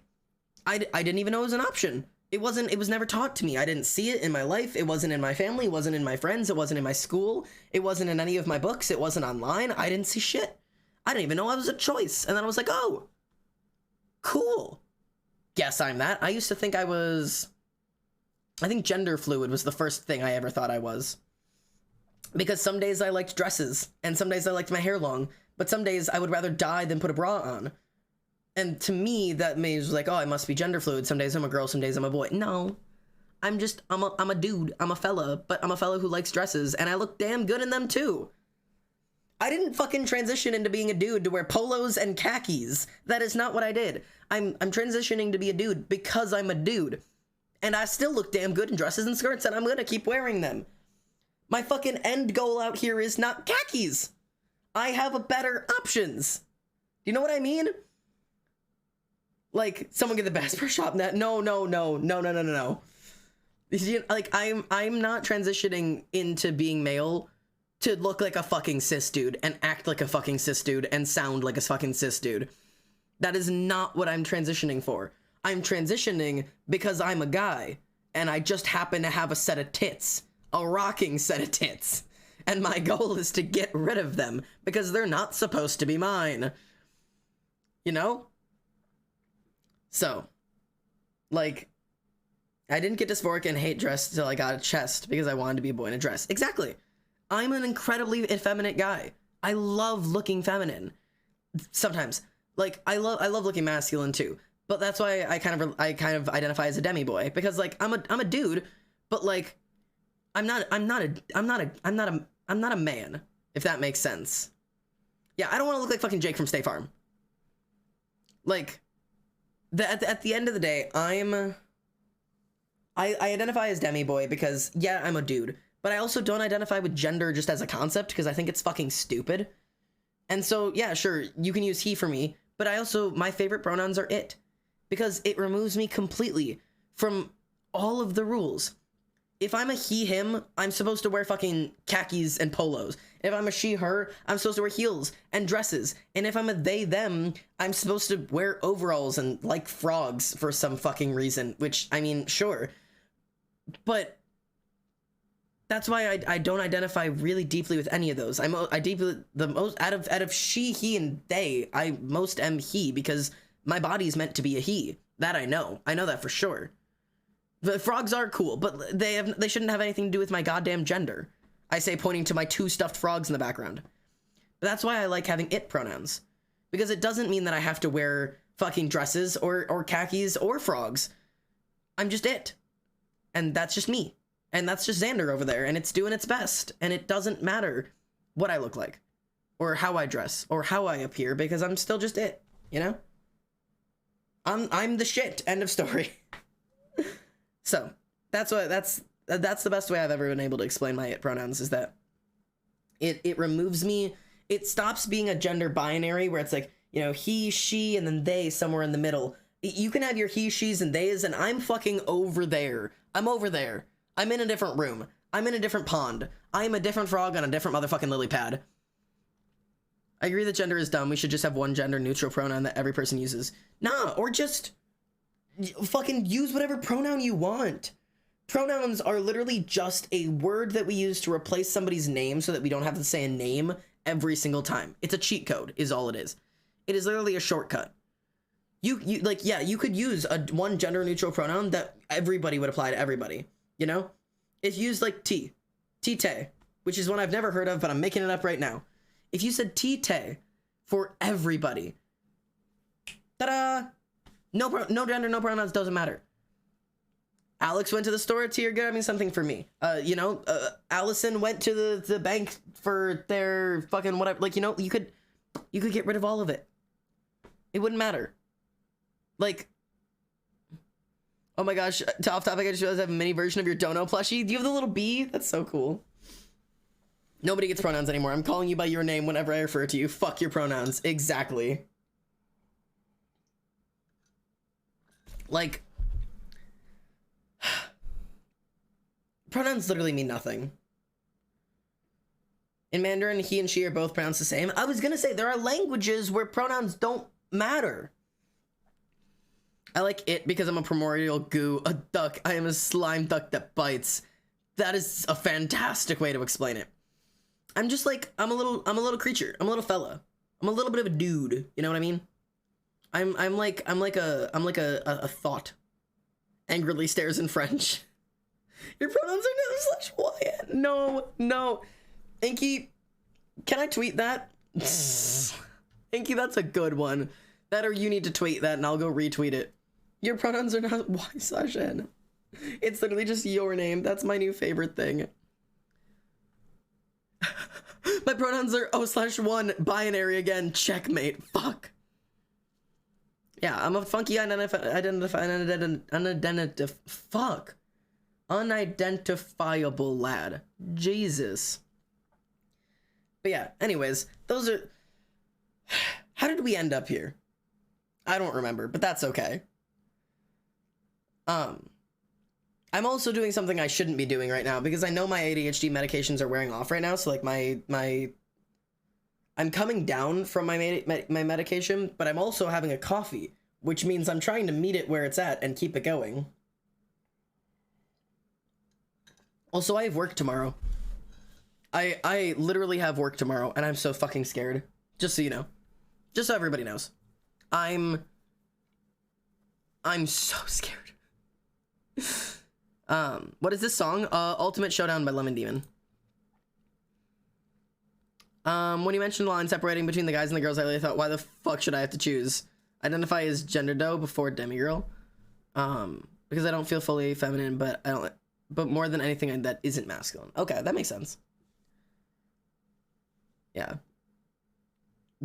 I didn't even know it was an option. It was never taught to me. I didn't see it in my life. It wasn't in my family. It wasn't in my friends. It wasn't in my school. It wasn't in any of my books. It wasn't online. I didn't see shit. I didn't even know I was a choice. And then I was like, oh, cool. Guess I'm that. I used to think I think gender fluid was the first thing I ever thought I was. Because some days I liked dresses, and some days I liked my hair long, but some days I would rather die than put a bra on. And to me, that means like, oh, I must be gender fluid. Some days I'm a girl, some days I'm a boy. No, I'm a dude. I'm a fella, but I'm a fella who likes dresses, and I look damn good in them too. I didn't fucking transition into being a dude to wear polos and khakis. That is not what I did. I'm transitioning to be a dude because I'm a dude. And I still look damn good in dresses and skirts, and I'm gonna keep wearing them. My fucking end goal out here is not khakis. I have a better options. Do you know what I mean? Like, someone get the Bass Pro Shop net. No. Like, I'm not transitioning into being male to look like a fucking cis dude and act like a fucking cis dude and sound like a fucking cis dude. That is not what I'm transitioning for. I'm transitioning because I'm a guy and I just happen to have a set of tits. A rocking set of tits. And my goal is to get rid of them because they're not supposed to be mine. You know? So, like, I didn't get dysphoric and hate dress until I got a chest because I wanted to be a boy in a dress. Exactly. I'm an incredibly effeminate guy. I love looking feminine. Sometimes. Like, I love looking masculine too. But that's why I kind of identify as a demi boy because, like, I'm a dude, but, like, I'm not a man, if that makes sense. Yeah, I don't want to look like fucking Jake from State Farm. Like, at the end of the day, I identify as demi boy because, yeah, I'm a dude, but I also don't identify with gender just as a concept because I think it's fucking stupid. And so, yeah, sure, you can use he for me, but my favorite pronouns are it because it removes me completely from all of the rules. If I'm a he, him, I'm supposed to wear fucking khakis and polos. If I'm a she, her, I'm supposed to wear heels and dresses. And if I'm a they, them, I'm supposed to wear overalls and like frogs for some fucking reason, which, I mean, sure. But that's why I don't identify really deeply with any of those. I deeply, the most, out of she, he, and they, I most am he because my body's meant to be a he. That I know that for sure. The frogs are cool, but they shouldn't have anything to do with my goddamn gender. I say, pointing to my 2 stuffed frogs in the background. But that's why I like having it pronouns. Because it doesn't mean that I have to wear fucking dresses or khakis or frogs. I'm just it. And that's just me. And that's just Xander over there, and it's doing its best. And it doesn't matter what I look like, or how I dress, or how I appear, because I'm still just it, you know? I'm the shit. End of story. So, that's the best way I've ever been able to explain my it pronouns, is that it removes me, it stops being a gender binary where it's like, you know, he, she, and then they somewhere in the middle. You can have your he, she's, and theys, and I'm fucking over there. I'm over there. I'm in a different room. I'm in a different pond. I'm a different frog on a different motherfucking lily pad. I agree that gender is dumb. We should just have one gender neutral pronoun that every person uses. Nah, or just fucking use whatever pronoun you want. Pronouns are literally just a word that we use to replace somebody's name so that we don't have to say a name every single time. It's a cheat code is all it is. It is literally a shortcut. You like, yeah, you could use one gender neutral pronoun that everybody would apply to everybody, you know? If you use like T-te, which is one I've never heard of, but I'm making it up right now. If you said T-te for everybody, ta-da! No gender, no pronouns, doesn't matter. Alex went to the store, T, you're grabbing something for me. Allison went to the bank for their fucking whatever. Like, you know, you could get rid of all of it. It wouldn't matter. Like, oh my gosh, to off topic, I just realized I have a mini version of your dono plushie. Do you have the little bee? That's so cool. Nobody gets pronouns anymore. I'm calling you by your name whenever I refer to you. Fuck your pronouns. Exactly. Like, pronouns literally mean nothing. In Mandarin, he and she are both pronounced the same. I was gonna say, there are languages where pronouns don't matter. I like it because I'm a primordial goo, a duck. I am a slime duck that bites. That is a fantastic way to explain it. I'm just like, I'm a little creature. I'm a little fella. I'm a little bit of a dude. You know what I mean? I'm like a thought. Angrily stares in French. Your pronouns are no/y. No. Inky, can I tweet that? Inky, that's a good one. That, or you need to tweet that and I'll go retweet it. Your pronouns are not y/n. It's literally just your name. That's my new favorite thing. My pronouns are O/1 binary again. Checkmate. Fuck. Yeah, I'm a funky unidentifiable lad. Jesus. But yeah, anyways, those are... How did we end up here? I don't remember, but that's okay. I'm also doing something I shouldn't be doing right now because I know my ADHD medications are wearing off right now. So like I'm coming down from my medication, but I'm also having a coffee, which means I'm trying to meet it where it's at and keep it going. Also, I have work tomorrow. I literally have work tomorrow and I'm so fucking scared. Just so you know. Just so everybody knows. I'm so scared. What is this song? Ultimate Showdown by Lemon Demon. When you mentioned the line separating between the guys and the girls, I really thought, why the fuck should I have to choose? Identify as gender dough before demigirl. Because I don't feel fully feminine, but more than anything that isn't masculine. Okay, that makes sense. Yeah.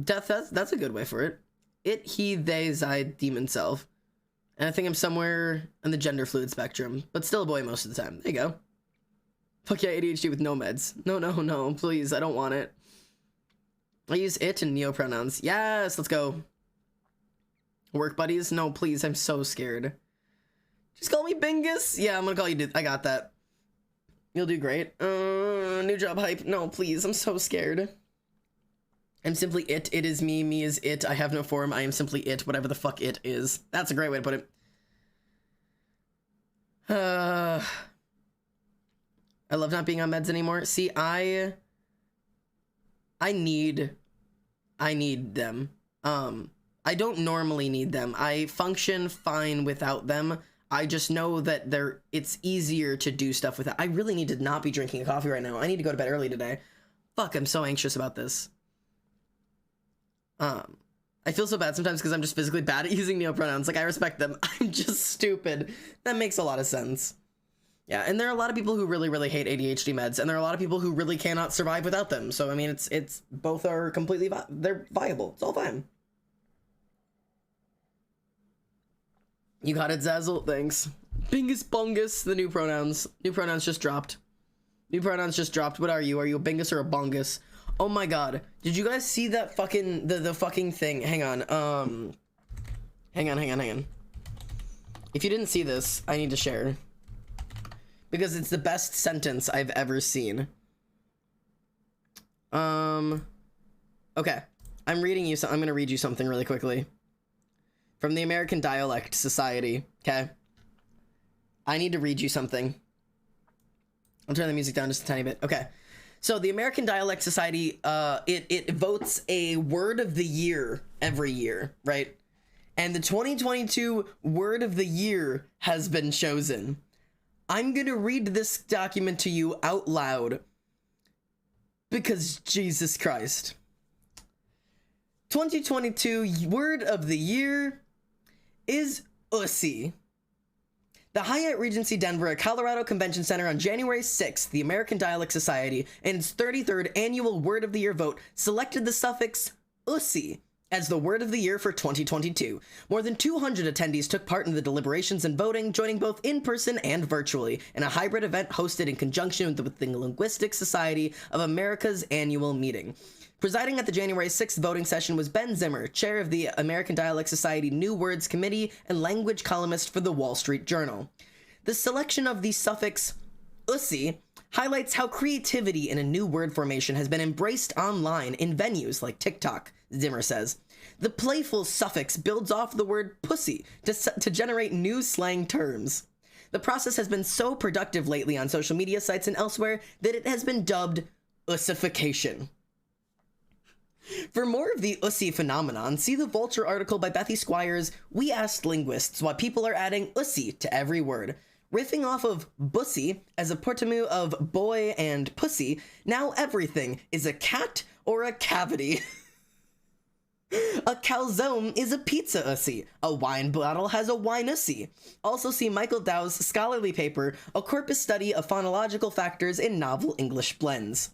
Death, that's a good way for it. It, he, they, Zai, demon self. And I think I'm somewhere in the gender fluid spectrum, but still a boy most of the time. There you go. Fuck yeah, ADHD with no meds. No, please, I don't want it. I use it and neo pronouns. Yes, let's go. Work buddies? No, please, I'm so scared. Just call me Bingus. Yeah, I'm gonna call you, I got that. You'll do great. New job hype. No, please, I'm so scared. I'm simply it. It is me. Me is it. I have no form. I am simply it. Whatever the fuck it is. That's a great way to put it. I love not being on meds anymore. See, I need them. I don't normally need them. I function fine without them. I just know that it's easier to do stuff with it. I really need to not be drinking a coffee right now. I need to go to bed early today. Fuck, I'm so anxious about this. I feel so bad sometimes because I'm just physically bad at using neopronouns. Like, I respect them. I'm just stupid. That makes a lot of sense. Yeah, and there are a lot of people who really, really hate ADHD meds, and there are a lot of people who really cannot survive without them. So, I mean, it's both are completely, they're viable. It's all fine. You got it, Zazzle? Thanks. Bingus Bungus, the new pronouns. New pronouns just dropped. New pronouns just dropped. What are you? Are you a Bingus or a Bungus? Oh my god. Did you guys see that fucking, the fucking thing? Hang on. Hang on. If you didn't see this, I need to share. Because it's the best sentence I've ever seen. Okay. I'm gonna read you something really quickly. From the American Dialect Society, okay? I need to read you something. I'll turn the music down just a tiny bit. Okay. So the American Dialect Society, it votes a word of the year every year, right? And the 2022 word of the year has been chosen. I'm gonna read this document to you out loud because Jesus Christ. 2022 word of the year is ussy. The Hyatt Regency Denver at Colorado Convention Center on January 6th, the American Dialect Society, in its 33rd annual Word of the Year vote, selected the suffix ussy as the Word of the Year for 2022. More than 200 attendees took part in the deliberations and voting, joining both in person and virtually, in a hybrid event hosted in conjunction with the Linguistic Society of America's annual meeting. Presiding at the January 6th voting session was Ben Zimmer, chair of the American Dialect Society New Words Committee and language columnist for the Wall Street Journal. The selection of the suffix ussy highlights how creativity in a new word formation has been embraced online in venues like TikTok, Zimmer says. The playful suffix builds off the word pussy to generate new slang terms. The process has been so productive lately on social media sites and elsewhere that it has been dubbed ussification. For more of the ussy phenomenon, see the Vulture article by Bethy Squires, We Asked Linguists Why People Are Adding ussy to Every Word. Riffing off of bussy as a portmanteau of boy and pussy, now everything is a cat or a cavity. A calzone is a pizza ussy. A wine bottle has a wine ussy. Also see Michael Dow's scholarly paper, A Corpus Study of Phonological Factors in Novel English Blends.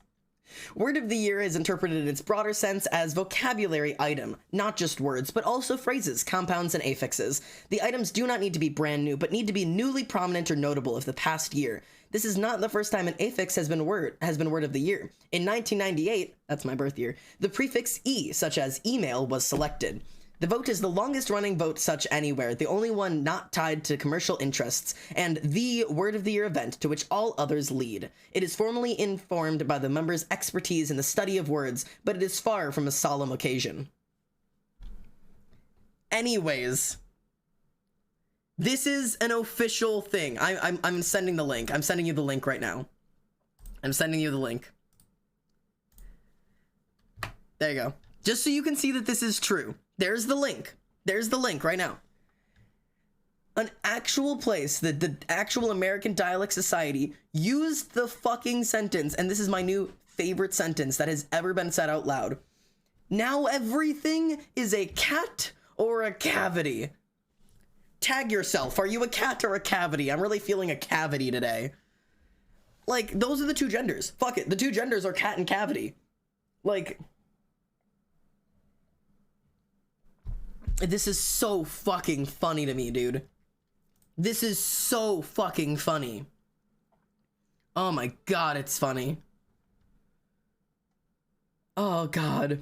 Word of the Year is interpreted in its broader sense as vocabulary item, not just words, but also phrases, compounds, and affixes. The items do not need to be brand new, but need to be newly prominent or notable of the past year. This is not the first time an affix has been word of the year. In 1998, that's my birth year, the prefix e, such as email, was selected. The vote is the longest-running vote such anywhere, the only one not tied to commercial interests, and the Word of the Year event to which all others lead. It is formally informed by the members' expertise in the study of words, but it is far from a solemn occasion. Anyways, this is an official thing. I'm sending the link. I'm sending you the link right now. I'm sending you the link. There you go. Just so you can see that this is true. There's the link. There's the link right now. An actual place that the actual American Dialect Society used the fucking sentence, and this is my new favorite sentence that has ever been said out loud. Now everything is a cat or a cavity. Tag yourself. Are you a cat or a cavity? I'm really feeling a cavity today. Like, those are the two genders. Fuck it. The two genders are cat and cavity. Like, this is so fucking funny to me, dude. This is so fucking funny. Oh my god, it's funny. Oh god.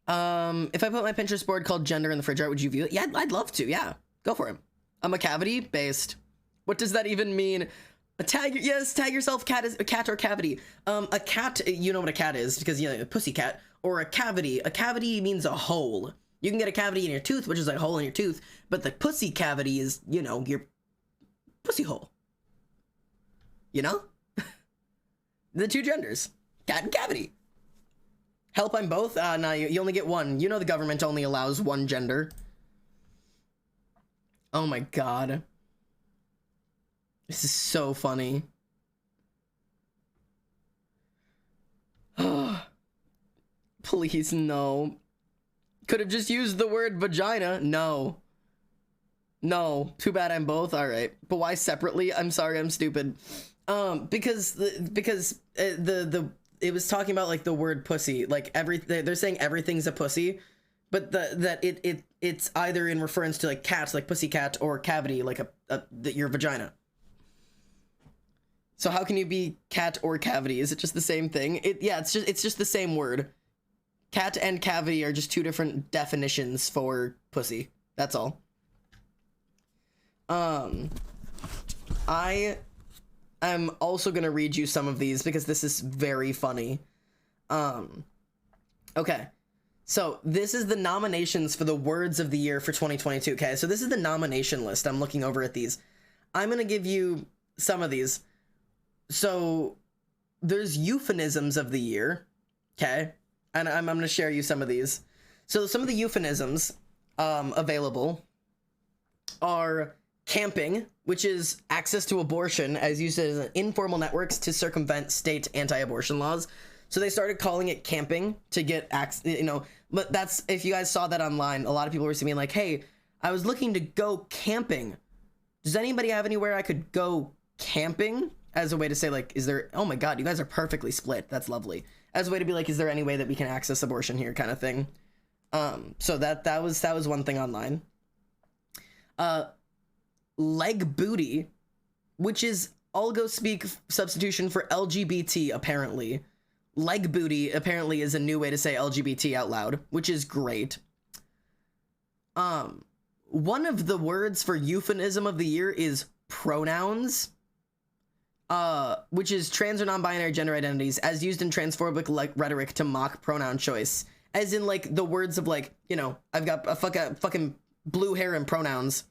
If I put my Pinterest board called Gender in the fridge art, would you view it? Yeah, I'd love to, yeah. Go for it. I'm a cavity based. What does that even mean? Tag yourself cat or cavity. A cat, you know what a cat is, because, you know, a pussy cat. Or a cavity. A cavity means a hole. You can get a cavity in your tooth, which is like a hole in your tooth, but the pussy cavity is, you know, your pussy hole. You know? The two genders. Cat and cavity. Help, I'm both? No, you only get one. You know the government only allows one gender. Oh my god. This is so funny. Please, no. Could have just used the word vagina. No. No. Too bad I'm both. All right. But why separately? I'm sorry, I'm stupid. Because it was talking about like the word pussy. Like they're saying everything's a pussy, but it's either in reference to like cats, like pussycat, or cavity, like your vagina. So how can you be cat or cavity? Is it just the same thing? It's just the same word. Cat and cavity are just two different definitions for pussy. That's all. I am also gonna read you some of these because this is very funny. Okay. So this is the nominations for the words of the year for 2022. Okay, so this is the nomination list. I'm looking over at these. I'm gonna give you some of these. So there's euphemisms of the year, okay? And I'm going to share you some of these. So some of the euphemisms available are camping, which is access to abortion as used as informal networks to circumvent state anti-abortion laws. So they started calling it camping to get access, you know, but that's, if you guys saw that online, a lot of people were saying like, hey, I was looking to go camping. Does anybody have anywhere I could go camping? As a way to say like, is there, oh my God, you guys are perfectly split. That's lovely. As a way to be like, is there any way that we can access abortion here kind of thing? So that was one thing online. Leg booty, which is algo speak substitution for LGBT apparently. Leg booty apparently is a new way to say LGBT out loud, which is great. One of the words for euphemism of the year is pronouns, which is trans or non-binary gender identities as used in transphobic like rhetoric to mock pronoun choice. As in like the words of like, you know, I've got a fucking blue hair and pronouns.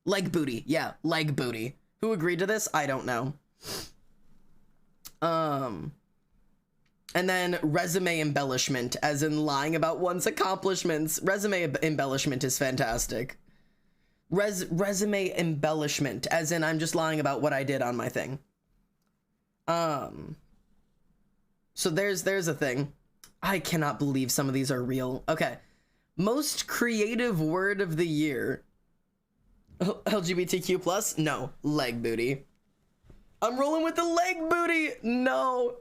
Leg booty. Yeah, leg booty. Who agreed to this? I don't know. And then resume embellishment, as in lying about one's accomplishments. Resume embellishment is fantastic. Resume embellishment, as in I'm just lying about what I did on my thing. So there's a thing. I cannot believe some of these are real. Okay. Most creative word of the year. LGBTQ plus? No. Leg booty. I'm rolling with the leg booty. No.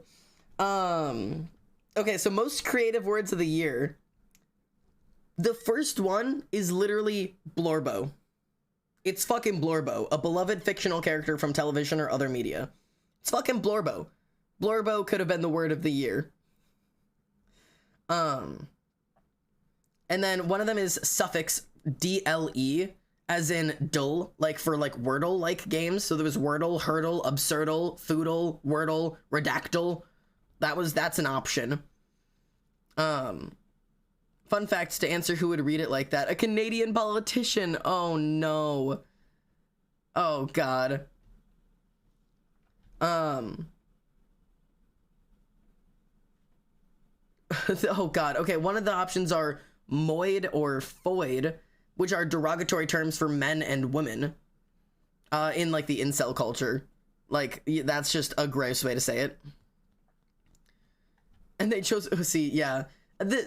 Okay, so most creative words of the year. The first one is literally Blorbo. It's fucking Blorbo, a beloved fictional character from television or other media. It's fucking Blorbo. Blorbo could have been the word of the year. And then one of them is suffix DLE, as in dull, like for like Wordle-like games. So there was Wordle, Hurdle, Absurdle, Foodle, Wordle, Redactyl. That's an option. Fun facts to answer who would read it like that. A Canadian politician. Oh no. Oh God. Oh God. Okay, one of the options are moid or foid, which are derogatory terms for men and women in like the incel culture. Like that's just a gross way to say it. And they chose see, yeah.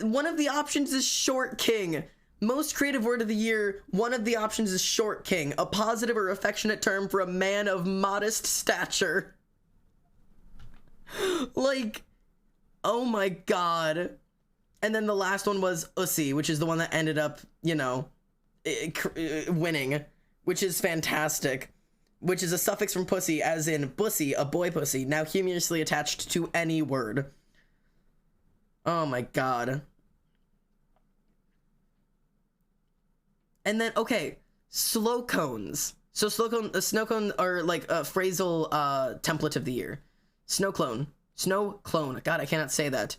One of the options is short king. Most creative word of the year, one of the options is short king, a positive or affectionate term for a man of modest stature. Like, oh my God. And then the last one was ussy, which is the one that ended up, you know, winning, which is fantastic, which is a suffix from pussy, as in bussy, a boy pussy, now humorously attached to any word. Oh my God. And then, okay, slow cones. So snow cone are like a phrasal template of the year. Snow clone. God, I cannot say that.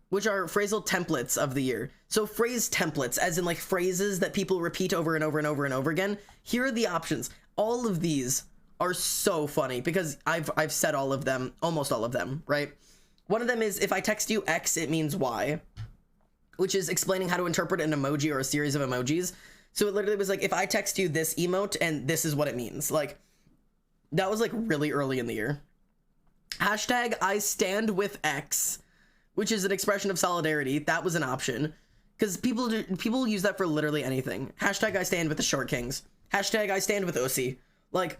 Which are phrasal templates of the year. So phrase templates, as in like phrases that people repeat over and over and over and over again. Here are the options. All of these are so funny because I've said all of them, almost all of them, right? One of them is, if I text you X, it means Y, which is explaining how to interpret an emoji or a series of emojis. So it literally was like, if I text you this emote and this is what it means. Like, that was like really early in the year. Hashtag I stand with X, which is an expression of solidarity. That was an option because people use that for literally anything. Hashtag I stand with the short kings. Hashtag I stand with Ussy. Like,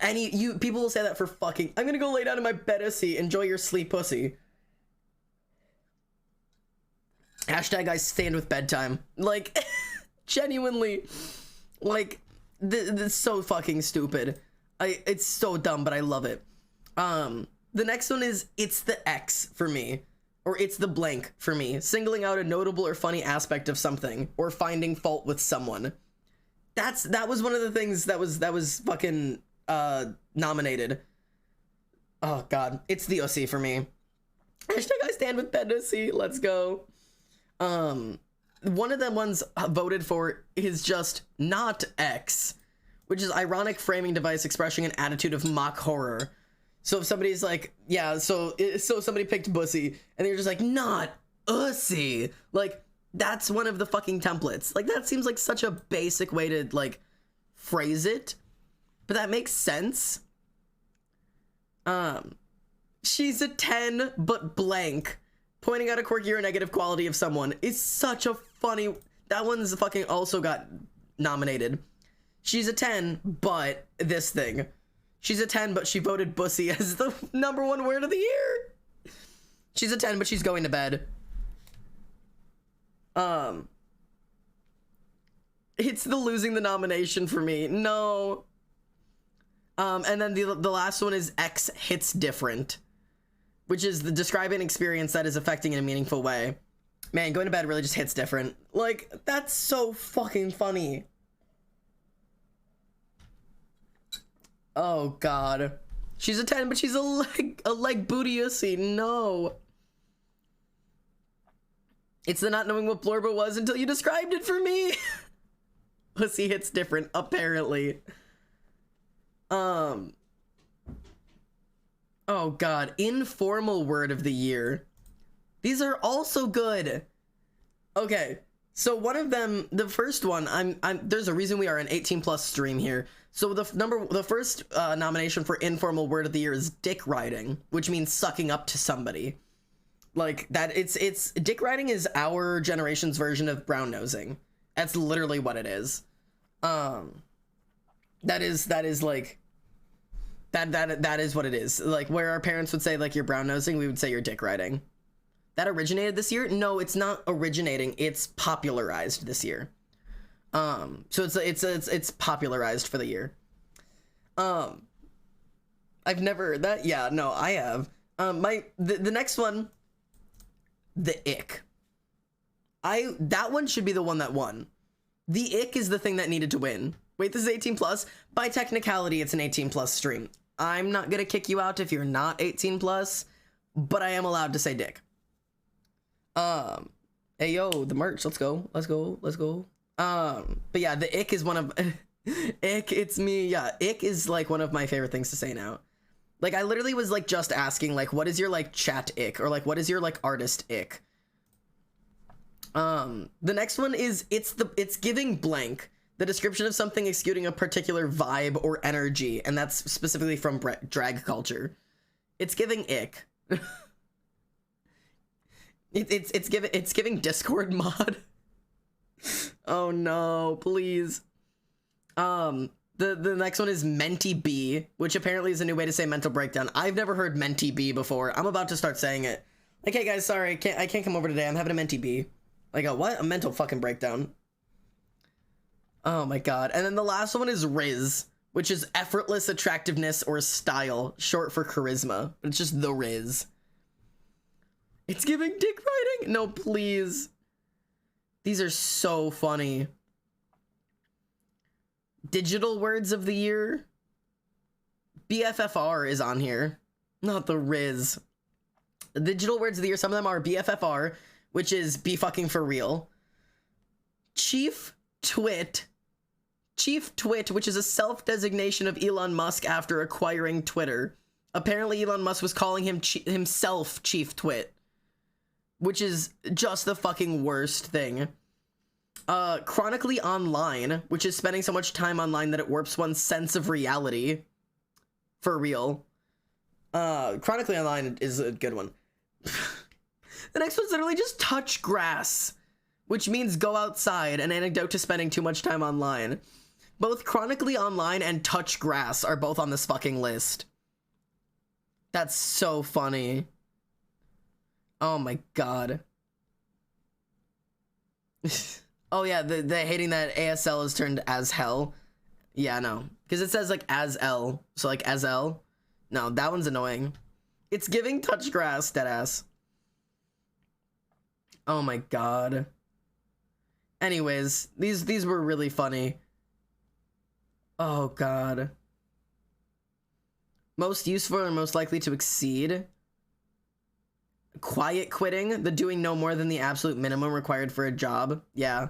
people will say that for fucking, I'm gonna go lay down in my bed, Ussy. Enjoy your sleep, pussy. Hashtag I stand with bedtime. Like, genuinely, like, this is so fucking stupid. It's so dumb, but I love it. The next one is, it's the X for me, or it's the blank for me, singling out a notable or funny aspect of something, or finding fault with someone. That was one of the things that was fucking nominated. Oh God, it's the Ussy for me. Hashtag I stand with bed Ussy. Let's go. One of the ones voted for is just not X, which is ironic framing device expressing an attitude of mock horror. So if somebody's like, yeah, so somebody picked bussy, and you're just like, not ussy. Like, that's one of the fucking templates. Like, that seems like such a basic way to, like, phrase it. But that makes sense. She's a 10, but blank. Pointing out a quirky or negative quality of someone is such a funny... That one's fucking also got nominated. She's a 10, but this thing. She's a 10, but she voted bussy as the #1 word of the year. She's a 10, but she's going to bed. It's the losing the nomination for me. No. And then the last one is X hits different, which is the describing an experience that is affecting in a meaningful way. Man, going to bed really just hits different. Like, that's so fucking funny. Oh, God. She's a 10, but she's a leg booty-ussy. No. It's the not knowing what Blorba was until you described it for me. Pussy hits different, apparently. Oh, God. Informal word of the year. These are also good. Okay. So one of them, the first one, there's a reason we are an 18+ stream here. So the first nomination for informal word of the year is dick riding, which means sucking up to somebody. Like that, it's dick riding is our generation's version of brown nosing. That's literally what it is. That is like that is what it is. Like where our parents would say like you're brown nosing, we would say you're dick riding. That originated this year? No, it's not originating. It's popularized this year. So it's popularized for the year. I've never that. Yeah, no, I have. The next one, the ick. That one should be the one that won. The ick is the thing that needed to win. Wait, this is 18+. By technicality, it's an 18+ stream. I'm not gonna kick you out if you're not 18+, but I am allowed to say dick. Hey yo, the merch, let's go. But yeah, the ick is one of ick, it's me. Yeah, ick is like one of my favorite things to say now. Like I literally was like just asking like what is your like chat ick or like what is your like artist ick? The next one is it's giving blank, the description of something exuding a particular vibe or energy, and that's specifically from drag culture. It's giving ick. It's giving Discord mod. Oh no, please. The next one is Menti B, which apparently is a new way to say mental breakdown. I've never heard Menti B before. I'm about to start saying it. Like, hey guys, sorry, I can't come over today. I'm having a Menti B. Like a what? A mental fucking breakdown. Oh my god. And then the last one is Riz, which is effortless attractiveness or style, short for charisma. It's just the Riz. It's giving dick riding? No, please. These are so funny. Digital words of the year. BFFR is on here. Not the Riz. The digital words of the year, some of them are BFFR, which is be fucking for real. Chief Twit, which is a self-designation of Elon Musk after acquiring Twitter. Apparently Elon Musk was calling himself Chief Twit, which is just the fucking worst thing. Chronically online, which is spending so much time online that it warps one's sense of reality. For real. Chronically online is a good one. The next one's literally just touch grass, which means go outside, an anecdote to spending too much time online. Both chronically online and touch grass are both on this fucking list. That's so funny. Oh my god. Oh yeah, the hating that ASL is turned as hell. Yeah, no. Because it says like as L. So like as L. No, that one's annoying. It's giving touch grass, deadass. Oh my god. Anyways, these were really funny. Oh god. Most useful or most likely to exceed. Quiet quitting, the doing no more than the absolute minimum required for a job. Yeah.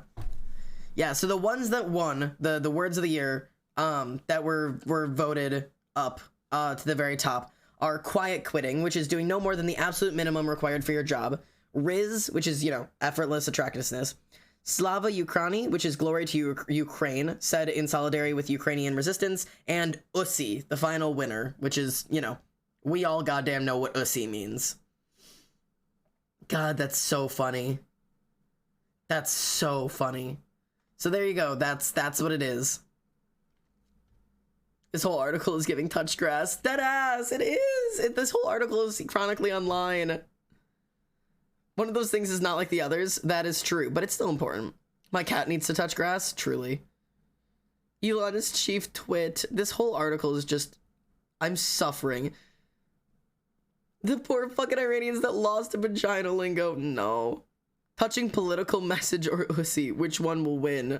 Yeah, so the ones that won, the words of the year, that were voted up to the very top are quiet quitting, which is doing no more than the absolute minimum required for your job. Riz, which is, you know, effortless attractiveness. Slava Ukraini, which is glory to Ukraine, said in solidarity with Ukrainian resistance. And Ussy, the final winner, which is, you know, we all goddamn know what Ussy means. God, that's so funny. That's so funny. So there you go. That's what it is. This whole article is giving touch grass. Deadass, it is. This whole article is chronically online. One of those things is not like the others. That is true, but it's still important. My cat needs to touch grass. Truly. Elon is chief twit. This whole article is just... I'm suffering. The poor fucking Iranians that lost to vagina lingo. No. Touching political message or Ussy. Which one will win?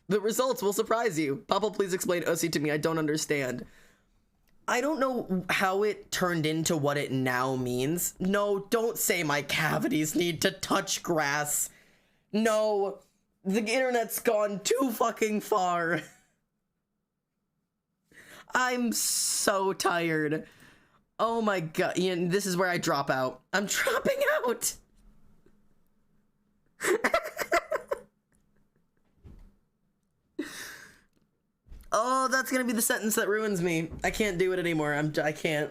The results will surprise you. Papa, please explain Ussy to me. I don't understand. I don't know how it turned into what it now means. No, don't say my cavities need to touch grass. No, the internet's gone too fucking far. I'm so tired. Oh my god, Ian, this is where I drop out. I'm dropping out. Oh, that's gonna be the sentence that ruins me. I can't do it anymore. I can't.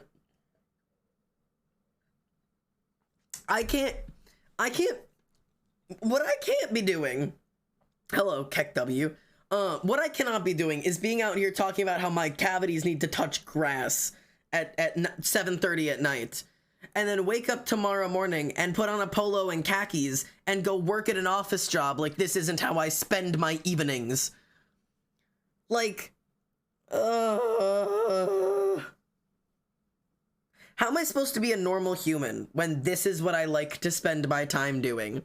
What I can't be doing. Hello, Keck W. What I cannot be doing is being out here talking about how my cavities need to touch grass at 7:30 at night. And then wake up tomorrow morning and put on a polo and khakis and go work at an office job like this isn't how I spend my evenings. Like, how am I supposed to be a normal human when this is what I like to spend my time doing?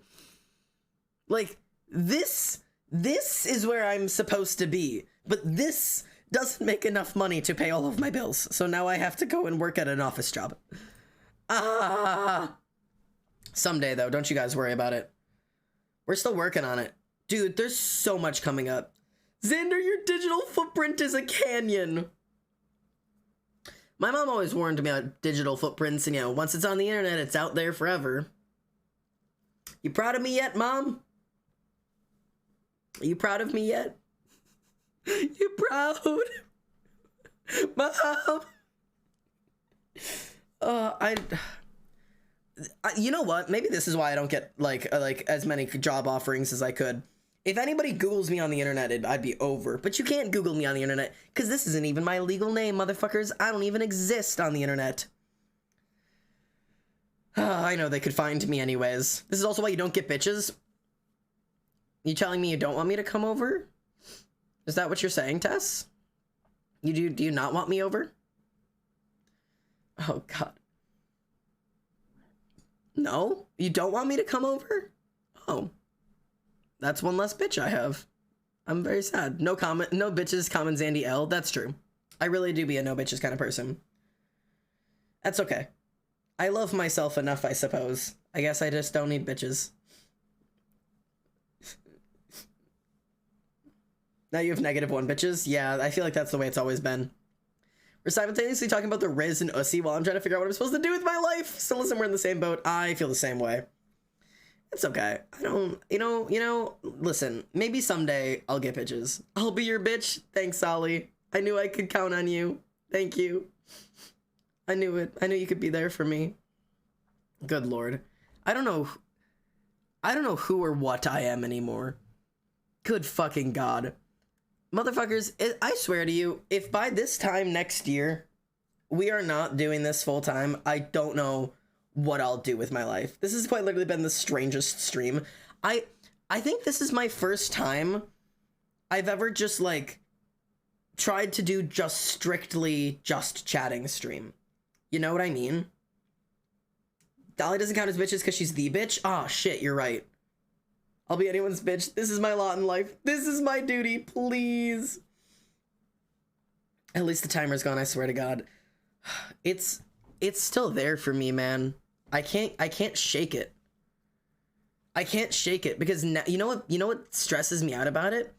Like, this is where I'm supposed to be, but this doesn't make enough money to pay all of my bills, so now I have to go and work at an office job. Someday, though, don't you guys worry about it. We're still working on it. Dude, there's so much coming up. Xander, your digital footprint is a canyon. My mom always warned me about digital footprints, and, you know, once it's on the internet, it's out there forever. You proud of me yet, Mom? Are you proud of me yet? You proud? Mom? You know what? Maybe this is why I don't get, like as many job offerings as I could. If anybody Googles me on the internet, I'd be over. But you can't Google me on the internet, because this isn't even my legal name, motherfuckers. I don't even exist on the internet. I know they could find me anyways. This is also why you don't get bitches. You telling me you don't want me to come over? Is that what you're saying, Tess? Do you not want me over? Oh, God. No? You don't want me to come over? Oh. That's one less bitch I have. I'm very sad. No bitches, comment Zandy L. That's true. I really do be a no bitches kind of person. That's okay. I love myself enough, I suppose. I guess I just don't need bitches. Now you have -1 bitches? Yeah, I feel like that's the way it's always been. We're simultaneously talking about the Riz and Ussy while I'm trying to figure out what I'm supposed to do with my life. So listen, we're in the same boat. I feel the same way. It's okay. I don't, you know, listen, maybe someday I'll get bitches. I'll be your bitch. Thanks, Solly. I knew I could count on you. Thank you. I knew it. I knew you could be there for me. Good Lord. I don't know who or what I am anymore. Good fucking God. Motherfuckers, I swear to you, if by this time next year we are not doing this full time, I don't know what I'll do with my life. This has quite literally been the strangest stream. I think this is my first time I've ever just, like, tried to do just strictly just chatting stream. You know what I mean? Dolly doesn't count as bitches because she's the bitch? Ah, shit, you're right. I'll be anyone's bitch. This is my lot in life. This is my duty, please. At least the timer's gone, I swear to God. It's still there for me, man. I can't shake it. I can't shake it because now, you know what stresses me out about it?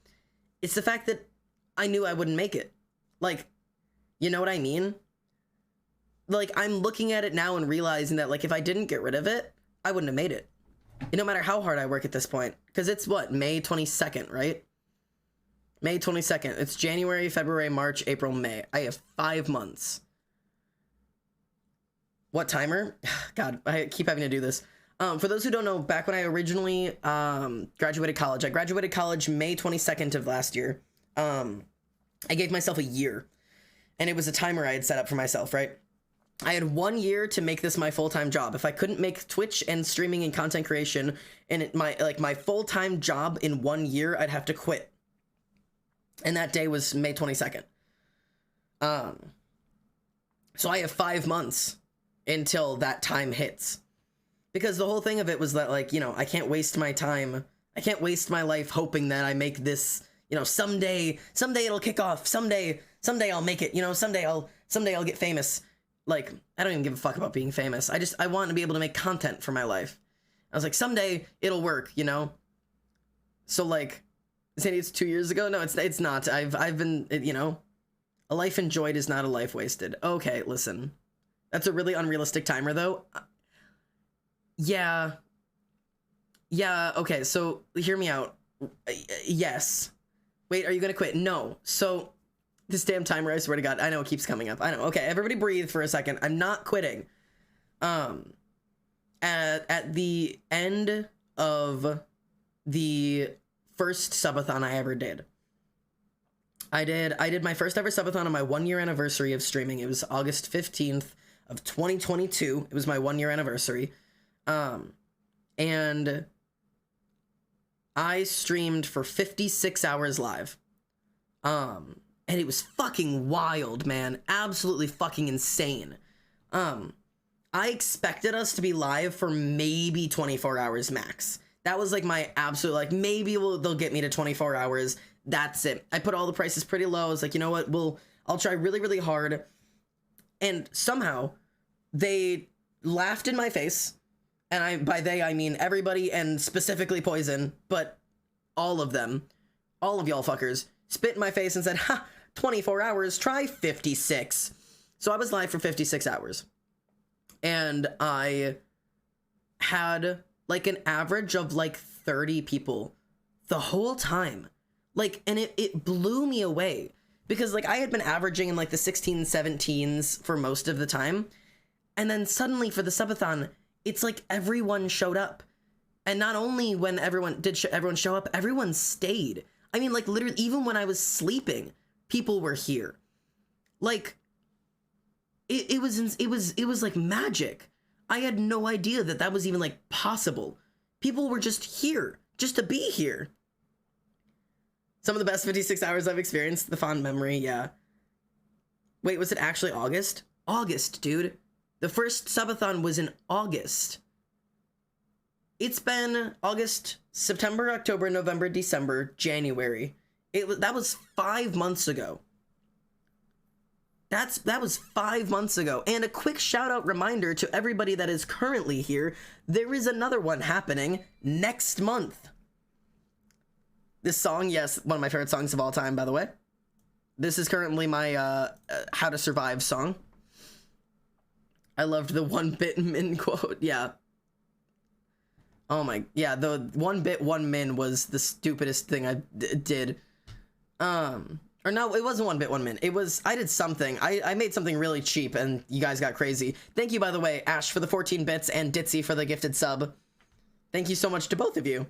It's the fact that I knew I wouldn't make it. Like, you know what I mean? like, I'm looking at it now and realizing that, like, if I didn't get rid of it, I wouldn't have made it. No matter how hard I work at this point. Because it's, what, May 22nd, right? May 22nd. It's January, February, March, April, May. I have 5 months. What timer? God, I keep having to do this. For those who don't know, back when I originally graduated college, I graduated college May 22nd of last year. I gave myself a year. And it was a timer I had set up for myself, right? I had 1 year to make this my full-time job. If I couldn't make Twitch and streaming and content creation and my full-time job in 1 year, I'd have to quit. And that day was May 22nd. So I have 5 months until that time hits. Because the whole thing of it was that, like, you know, I can't waste my time. I can't waste my life hoping that I make this, you know, someday it'll kick off. Someday I'll make it, you know, someday I'll get famous. Like, I don't even give a fuck about being famous. I want to be able to make content for my life. I was like, someday it'll work, you know? So, like, saying it's 2 years ago? No, it's not. I've been, you know, a life enjoyed is not a life wasted. Okay, listen. That's a really unrealistic timer, though. Yeah, okay, so hear me out. Yes. Wait, are you gonna quit? No. So, this damn timer, I swear to God, I know it keeps coming up. I know. Okay, everybody breathe for a second. I'm not quitting. At the end of the first subathon I ever did, I did my first ever subathon on my 1 year anniversary of streaming. It was August 15th of 2022. It was my 1 year anniversary. And I streamed for 56 hours live. And it was fucking wild, man. Absolutely fucking insane. I expected us to be live for maybe 24 hours max. That was like my absolute, like, maybe they'll get me to 24 hours. That's it. I put all the prices pretty low. I was like, you know what? I'll try really, really hard. And somehow they laughed in my face. And by they, I mean everybody and specifically Poison, but all of them, all of y'all fuckers, spit in my face and said, ha, 24 hours, try 56. So I was live for 56 hours. And I had like an average of like 30 people the whole time. Like, and it blew me away because like I had been averaging in like the 16, 17s for most of the time. And then suddenly for the subathon, it's like everyone showed up. And not only when everyone show up, everyone stayed. I mean, like, literally, even when I was sleeping, people were here. Like, it was like magic. I had no idea that was even, like, possible. People were just here, just to be here. Some of the best 56 hours I've experienced, the fond memory, yeah. Wait, was it actually August? August, dude. The first subathon was in August. It's been August, September, October, November, December, January. That was 5 months ago. That was 5 months ago. And a quick shout out reminder to everybody that is currently here. There is another one happening next month. This song, yes, one of my favorite songs of all time, by the way. This is currently my How to Survive song. I loved the 1-bit min quote. Yeah. Oh my, yeah, the 1-bit 1 min was the stupidest thing I did. Or no, it wasn't 1-bit 1 min. It was, I did something. I made something really cheap and you guys got crazy. Thank you, by the way, Ash for the 14 bits and Ditzy for the gifted sub. Thank you so much to both of you.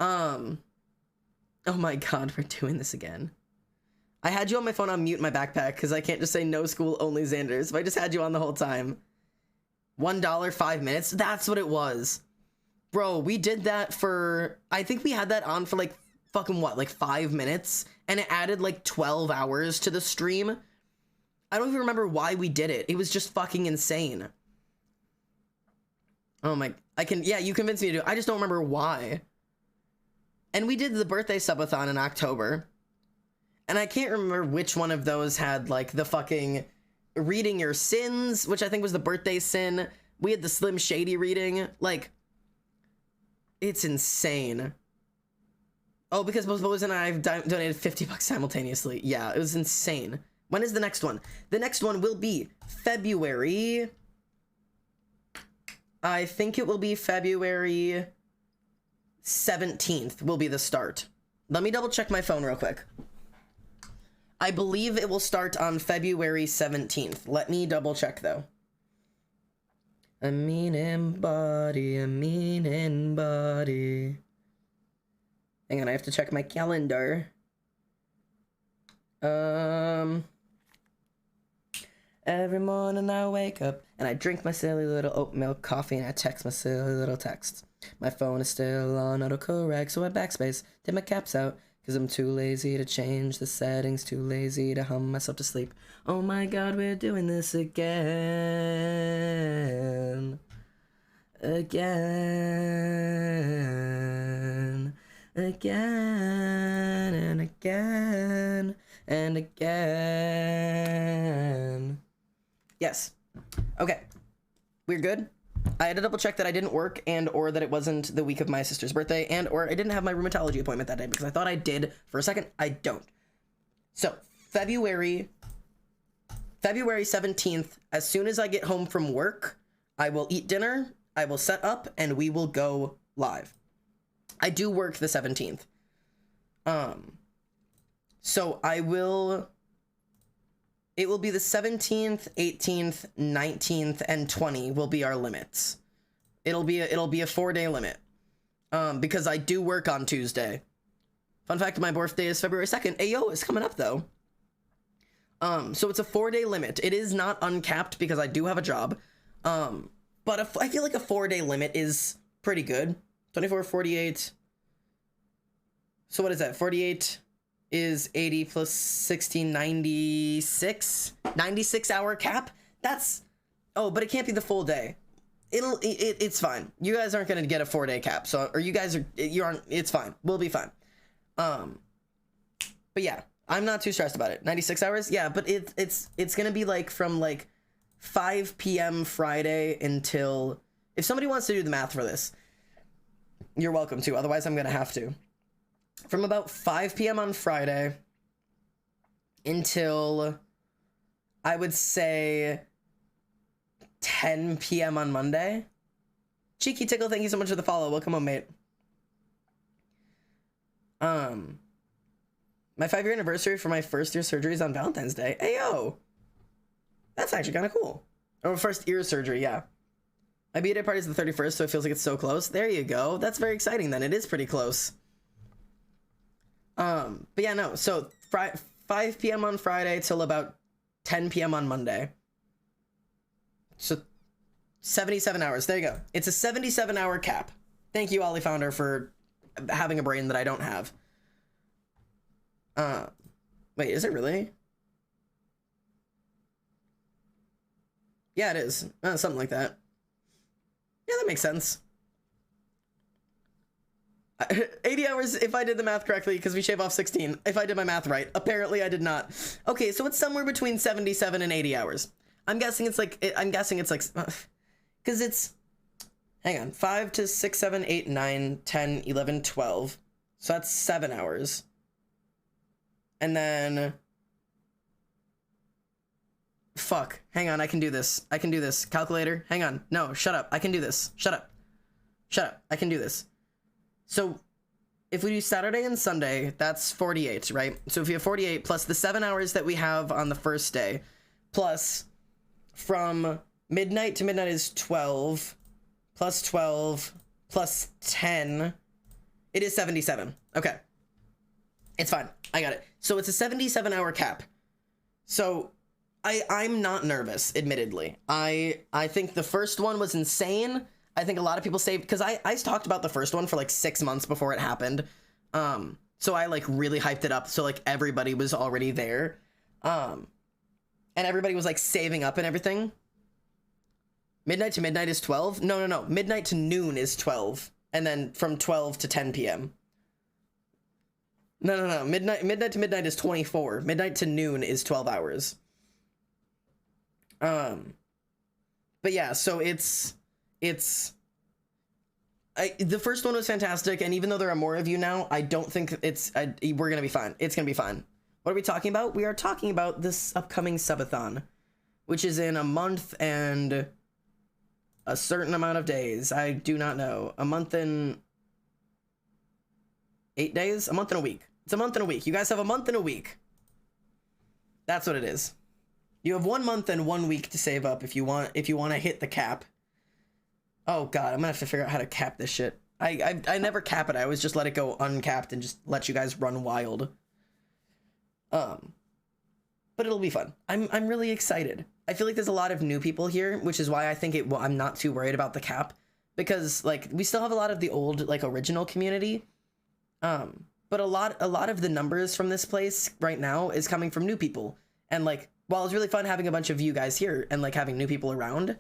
Oh my God, we're doing this again. I had you on my phone on mute in my backpack because I can't just say no school, only Xanders. If I just had you on the whole time. $1, 5 minutes? That's what it was. Bro, we did that for, I think we had that on for like fucking what, like 5 minutes? And it added like 12 hours to the stream. I don't even remember why we did it. It was just fucking insane. Oh my, yeah, you convinced me to do it. I just don't remember why. And we did the birthday subathon in October. And I can't remember which one of those had like the fucking reading your sins, which I think was the birthday sin. We had the Slim Shady reading. Like, it's insane. Oh, because both Boz and I have donated $50 simultaneously. Yeah, it was insane. When is the next one? The next one will be February. I think it will be February 17th will be the start. Let me double check my phone real quick. I believe it will start on February 17th. Let me double check though. A meaning body, a meaning body. Hang on, I have to check my calendar. Every morning I wake up and I drink my silly little oat milk coffee and I text my silly little texts. My phone is still on autocorrect, so I backspace, take my caps out, cause I'm too lazy to change the settings, too lazy to hum myself to sleep. Oh my god, we're doing this again. Again. Again and again and again. Yes. Okay. We're good. I had to double check that I didn't work and or that it wasn't the week of my sister's birthday and or I didn't have my rheumatology appointment that day because I thought I did for a second. I don't. So February 17th, as soon as I get home from work, I will eat dinner, I will set up, and we will go live. I do work the 17th. So it will be the 17th, 18th, 19th, and 20 will be our limits. It'll be a 4-day limit. Because I do work on Tuesday. Fun fact, my birthday is February 2nd. Ayo, it's coming up though. So it's a 4-day limit. It is not uncapped because I do have a job. But I feel like a 4-day limit is pretty good. 24, 48. So what is that? 48 is 80 plus 60, 96. 96-hour cap? That's... Oh, but it can't be the full day. It's fine. You guys aren't going to get a 4-day cap. So, or you guys are... You aren't... It's fine. We'll be fine. But yeah, I'm not too stressed about it. 96 hours? Yeah, but it's going to be like from like 5 p.m. Friday until... If somebody wants to do the math for this, you're welcome to. Otherwise, I'm going to have to. From about 5 p.m. on Friday until, I would say, 10 p.m. on Monday. Cheeky Tickle, thank you so much for the follow. Welcome on, mate. My 5-year anniversary for my first ear surgery is on Valentine's Day. Ayo! That's actually kind of cool. Or first ear surgery, yeah. My B-Day party is the 31st, so it feels like it's so close. There you go. That's very exciting then. It is pretty close. But yeah, no. So 5 p.m. on Friday till about 10 p.m. on Monday. So 77 hours. There you go. It's a 77-hour cap. Thank you, Ollie Founder, for having a brain that I don't have. Wait, is it really? Yeah, it is. Something like that. Yeah, that makes sense. 80 hours if I did the math correctly, because we shave off 16. If I did my math right. Apparently I did not. Okay, so it's somewhere between 77 and 80 hours. I'm guessing it's like, because it's, hang on, 5 to 6, 7, 8, 9, 10, 11, 12. So that's 7 hours. And then, fuck, hang on, I can do this. I can do this. Calculator, hang on. No, shut up. I can do this. Shut up. Shut up. I can do this. So if we do Saturday and Sunday, that's 48, right? So if you have 48 plus the 7 hours that we have on the first day, plus from midnight to midnight is 12, plus 12, plus 10, it is 77. Okay. It's fine. I got it. So it's a 77-hour cap. So I'm not nervous, admittedly. I think the first one was insane. I think a lot of people say, because I talked about the first one for like 6 months before it happened. So I like really hyped it up. So like everybody was already there. And everybody was like saving up and everything. Midnight to midnight is 12. No. Midnight to noon is 12. And then from 12 to 10 p.m. No. Midnight to midnight is 24. Midnight to noon is 12 hours. But yeah, so the first one was fantastic, and even though there are more of you now, I don't think we're gonna be fine. It's gonna be fine. What are we talking about? We are talking about this upcoming subathon, which is in a month and a certain amount of days. I do not know. A month and 8 days? A month and a week. It's a month and a week. You guys have a month and a week. That's what it is. You have 1 month and 1 week to save up if you want to hit the cap. Oh god, I'm gonna have to figure out how to cap this shit. I never cap it. I always just let it go uncapped and just let you guys run wild. But it'll be fun. I'm really excited. I feel like there's a lot of new people here, which is why I think I'm not too worried about the cap, because like we still have a lot of the old like original community. But a lot of the numbers from this place right now is coming from new people. And like while it's really fun having a bunch of you guys here and like having new people around,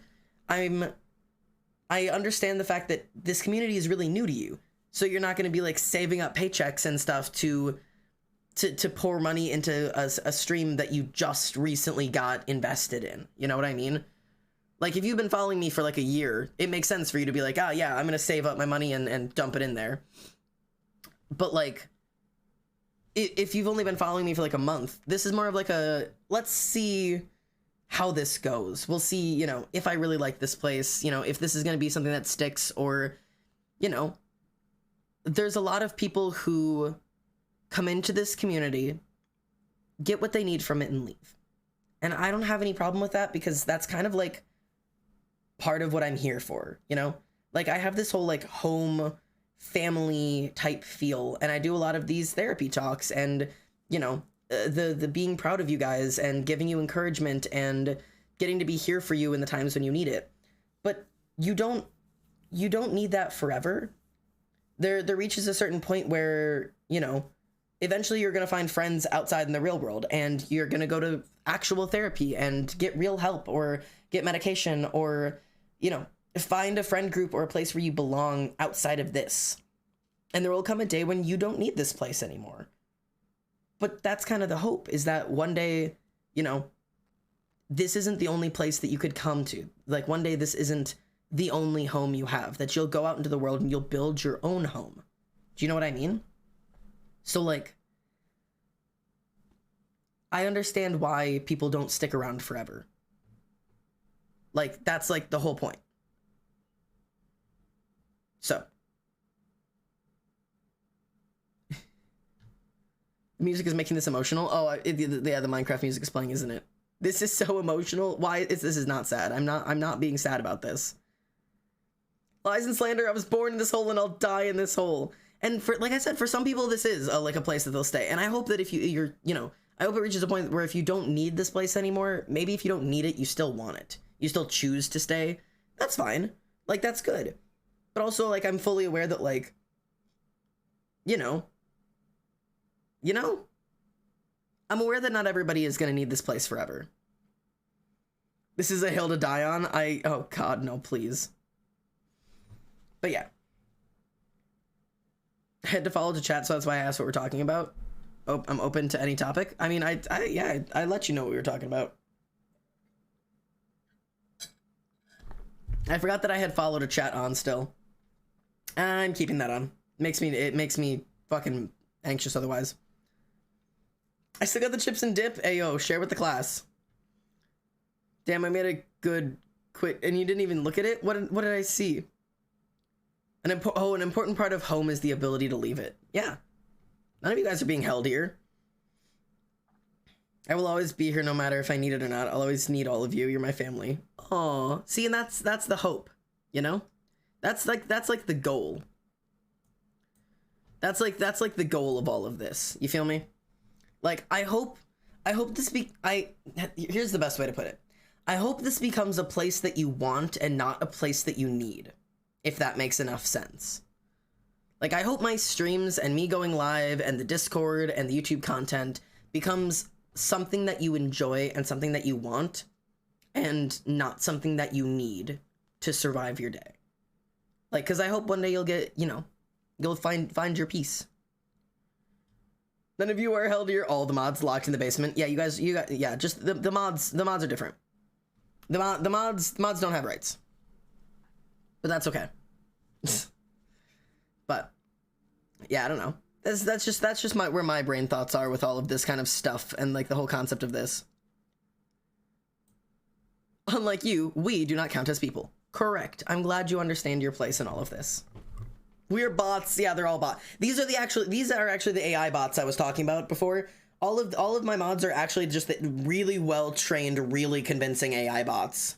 I understand the fact that this community is really new to you. So you're not going to be like saving up paychecks and stuff to pour money into a stream that you just recently got invested in. You know what I mean? Like if you've been following me for like a year, it makes sense for you to be like, oh yeah, I'm going to save up my money and dump it in there. But like, if you've only been following me for like a month, this is more of like a, let's see how this goes. We'll see, you know, if I really like this place, you know, if this is going to be something that sticks, or, you know, there's a lot of people who come into this community, get what they need from it and leave. And I don't have any problem with that, because that's kind of like part of what I'm here for, you know? Like I have this whole like home family type feel, and I do a lot of these therapy talks and, you know, the being proud of you guys and giving you encouragement and getting to be here for you in the times when you need it. But you don't need that forever. There reaches a certain point where, you know, eventually you're going to find friends outside in the real world, and you're going to go to actual therapy and get real help or get medication, or, you know, find a friend group or a place where you belong outside of this. And there will come a day when you don't need this place anymore. But that's kind of the hope, is that one day, you know, this isn't the only place that you could come to. Like one day this isn't the only home you have, that you'll go out into the world and you'll build your own home. Do you know what I mean? So like, I understand why people don't stick around forever. Like that's like the whole point. So music is making this emotional. Oh, yeah, the Minecraft music is playing, isn't it? This is so emotional. Why is this is not sad? I'm not being sad about this. Lies and slander. I was born in this hole and I'll die in this hole. And for, like I said, for some people this is like a place that they'll stay. And I hope that if you're, you know, I hope it reaches a point where if you don't need this place anymore, maybe if you don't need it, you still want it. You still choose to stay. That's fine. Like that's good. But also like I'm fully aware that like, you know, I'm aware that not everybody is going to need this place forever. This is a hill to die on. Oh God, no, please. But yeah. I had to follow the chat, so that's why I asked what we're talking about. Oh, I'm open to any topic. I mean, I let you know what we were talking about. I forgot that I had followed a chat on still. I'm keeping that on. It makes me fucking anxious otherwise. I still got the chips and dip. Ayo, share with the class. Damn, I made a good quit, and you didn't even look at it? What did I see? An important part of home is the ability to leave it. Yeah. None of you guys are being held here. I will always be here no matter if I need it or not. I'll always need all of you. You're my family. Aw. See, and that's the hope, you know? That's like the goal. That's like the goal of all of this. You feel me? Like, I hope this here's the best way to put it. I hope this becomes a place that you want and not a place that you need, if that makes enough sense. Like, I hope my streams and me going live and the Discord and the YouTube content becomes something that you enjoy and something that you want, and not something that you need to survive your day. Like, because I hope one day you'll get, you know, you'll find your peace. None of you are held here. All the mods locked in the basement. Yeah, you got, yeah, just the mods are different. The mods don't have rights. But that's okay. But yeah, I don't know. That's just where my brain thoughts are with all of this kind of stuff and like the whole concept of this. Unlike you, we do not count as people. Correct. I'm glad you understand your place in all of this. We're bots. Yeah, they're all bots. These are actually the AI bots I was talking about before. All of my mods are actually just the really well trained, really convincing AI bots.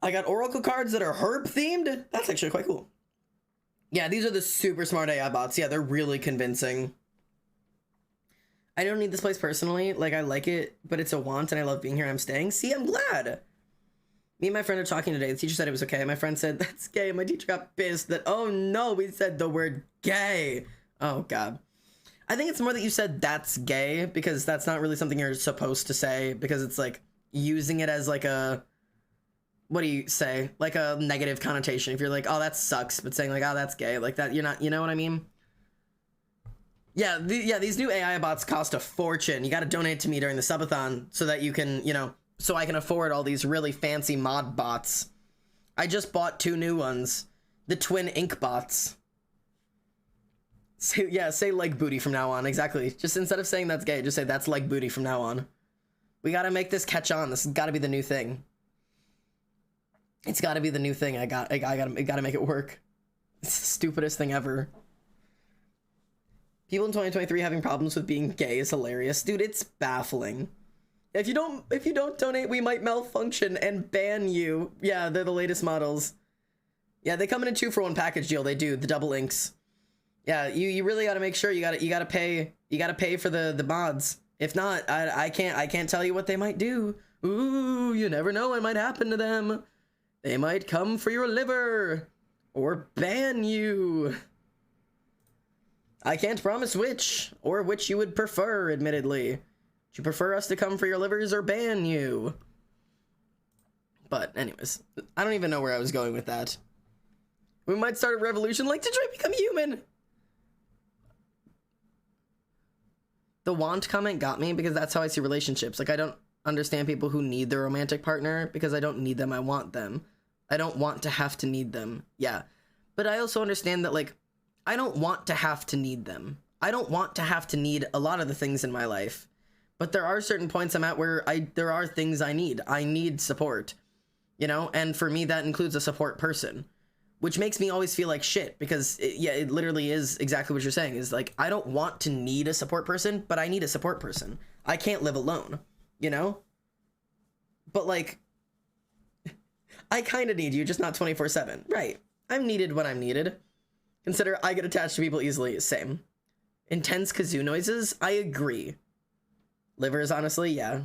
I got Oracle cards that are herb themed. That's actually quite cool. Yeah, these are the super smart AI bots. Yeah, they're really convincing. I don't need this place personally. Like, I like it, but it's a want and I love being here. I'm staying. See, I'm glad. Me and my friend are talking today. The teacher said it was okay. My friend said, that's gay. My teacher got pissed that, oh no, we said the word gay. Oh God. I think it's more that you said that's gay because that's not really something you're supposed to say because it's like using it as like a, what do you say? Like a negative connotation. If you're like, oh, that sucks, but saying like, oh, that's gay, like that, you're not, you know what I mean? Yeah, these new AI bots cost a fortune. You got to donate to me during the subathon so that you can, you know, so I can afford all these really fancy mod bots. I just bought 2 new ones. The twin ink bots. Say like booty from now on. Exactly. Just instead of saying that's gay, just say that's like booty from now on. We got to make this catch on. This has got to be the new thing. It's got to be the new thing. I got to make it work. It's the stupidest thing ever. People in 2023 having problems with being gay is hilarious. Dude, it's baffling. If you don't donate, we might malfunction and ban you. Yeah, they're the latest models. Yeah, they come in a 2-for-1 package deal. They do, the double inks. Yeah, you really got to make sure you got to pay for the mods. If not, I can't tell you what they might do. Ooh, you never know what might happen to them. They might come for your liver or ban you. I can't promise which, or which you would prefer, admittedly. Would you prefer us to come for your livers or ban you? But anyways, I don't even know where I was going with that. We might start a revolution like Detroit Become Human. The want comment got me because that's how I see relationships. Like, I don't understand people who need their romantic partner because I don't need them, I want them. I don't want to have to need them. Yeah. But I also understand that, like, I don't want to have to need them. I don't want to have to need a lot of the things in my life. But there are certain points I'm at where there are things I need. I need support, you know? And for me, that includes a support person, which makes me always feel like shit because, it literally is exactly what you're saying is like, I don't want to need a support person, but I need a support person. I can't live alone, you know? But like, I kind of need you, just not 24/7. Right. I'm needed when I'm needed. Consider I get attached to people easily. Same. Intense kazoo noises? I agree. Livers, honestly, yeah.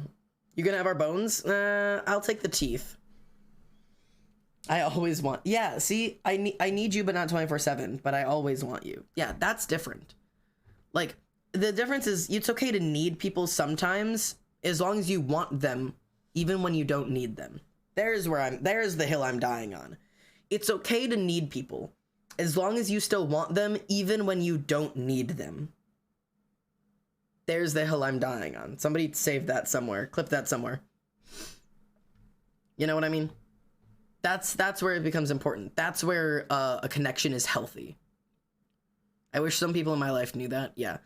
You gonna have our bones? I'll take the teeth. I always want... Yeah, see? I need you, but not 24/7. But I always want you. Yeah, that's different. Like, the difference is it's okay to need people sometimes as long as you want them, even when you don't need them. There's the hill I'm dying on. It's okay to need people as long as you still want them, even when you don't need them. There's the hill I'm dying on. Somebody save that somewhere. Clip that somewhere. You know what I mean? That's where it becomes important. That's where a connection is healthy. I wish some people in my life knew that. Yeah.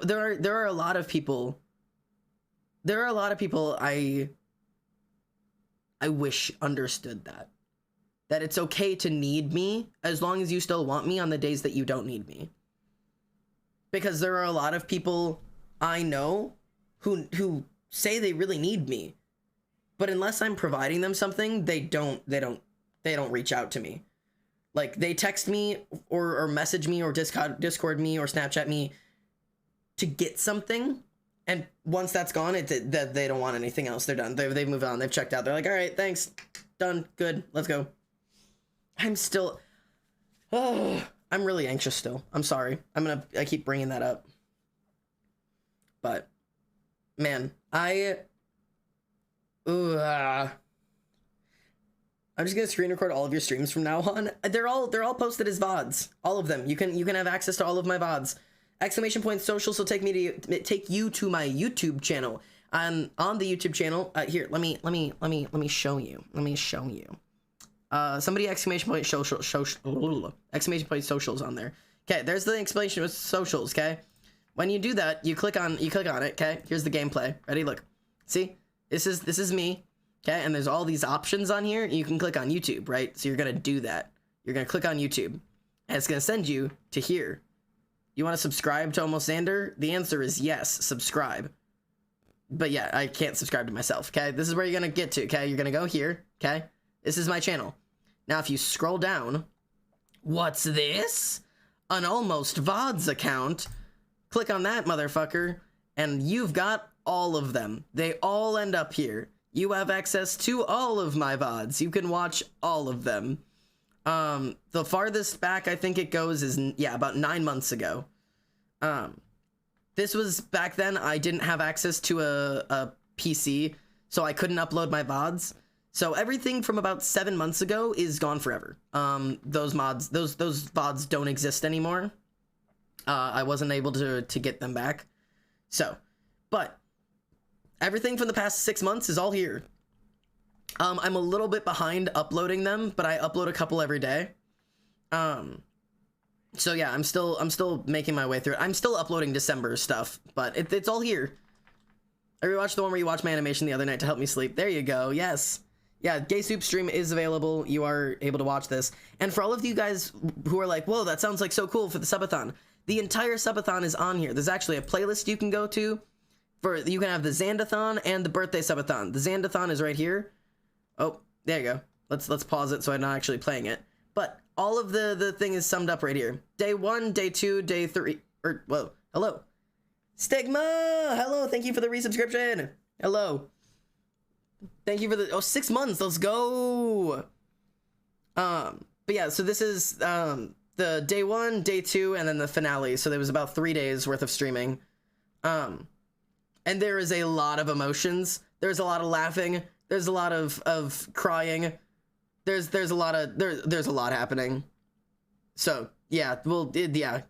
There are a lot of people. There are a lot of people I wish understood that. That it's okay to need me as long as you still want me on the days that you don't need me. Because there are a lot of people I know who say they really need me. But unless I'm providing them something, they don't reach out to me. Like, they text me or message me or Discord me or Snapchat me to get something. And once that's gone, they don't want anything else. They're done. They've moved on. They've checked out. They're like, all right, thanks. Done. Good. Let's go. I'm still... Oh, I'm really anxious still. I'm sorry. I keep bringing that up. But, man, I'm just gonna screen record all of your streams from now on. They're all posted as VODs. All of them. You can have access to all of my VODs. Exclamation point socials will take you to my YouTube channel. On the YouTube channel, here, let me show you. Somebody exclamation point socials on there. Okay, there's the explanation with socials, okay? When you do that, you click on it, okay? Here's the gameplay. Ready? Look. See? This is me, okay? And there's all these options on here. You can click on YouTube, right? So you're gonna do that. You're gonna click on YouTube, and it's gonna send you to here. You want to subscribe to Almost Xander? The answer is yes, subscribe. But yeah, I can't subscribe to myself, okay? This is where you're gonna get to, okay? You're gonna go here, okay? This is my channel. Now, if you scroll down, what's this? An Almost VODs account. Click on that, motherfucker, and you've got all of them. They all end up here. You have access to all of my VODs. You can watch all of them. The farthest back I think it goes is, yeah, about 9 months ago. This was back then. I didn't have access to a PC, so I couldn't upload my VODs. So everything from about 7 months ago is gone forever. Those VODs don't exist anymore. I wasn't able to get them back. So, but everything from the past 6 months is all here. I'm a little bit behind uploading them, but I upload a couple every day. So yeah, I'm still making my way through it. I'm still uploading December stuff, but it's all here. I rewatched the one where you watched my animation the other night to help me sleep. There you go. Yes. Yeah, Gay Soup stream is available. You are able to watch this. And for all of you guys who are like, whoa, that sounds like so cool for the subathon. The entire subathon is on here. There's actually a playlist you can go to. You can have the Xandathon and the birthday subathon. The Xandathon is right here. Oh, there you go. Let's pause it so I'm not actually playing it. But all of the thing is summed up right here. Day 1, day 2, day 3, or, whoa, hello. Stigma, hello, thank you for the resubscription. Hello. Thank you for the, 6 months, let's go. But yeah, so this is, the day 1, day 2, and then the finale. So there was about 3 days worth of streaming. And there is a lot of emotions. There's a lot of laughing. There's a lot of crying. There's a lot happening. So yeah, well, yeah.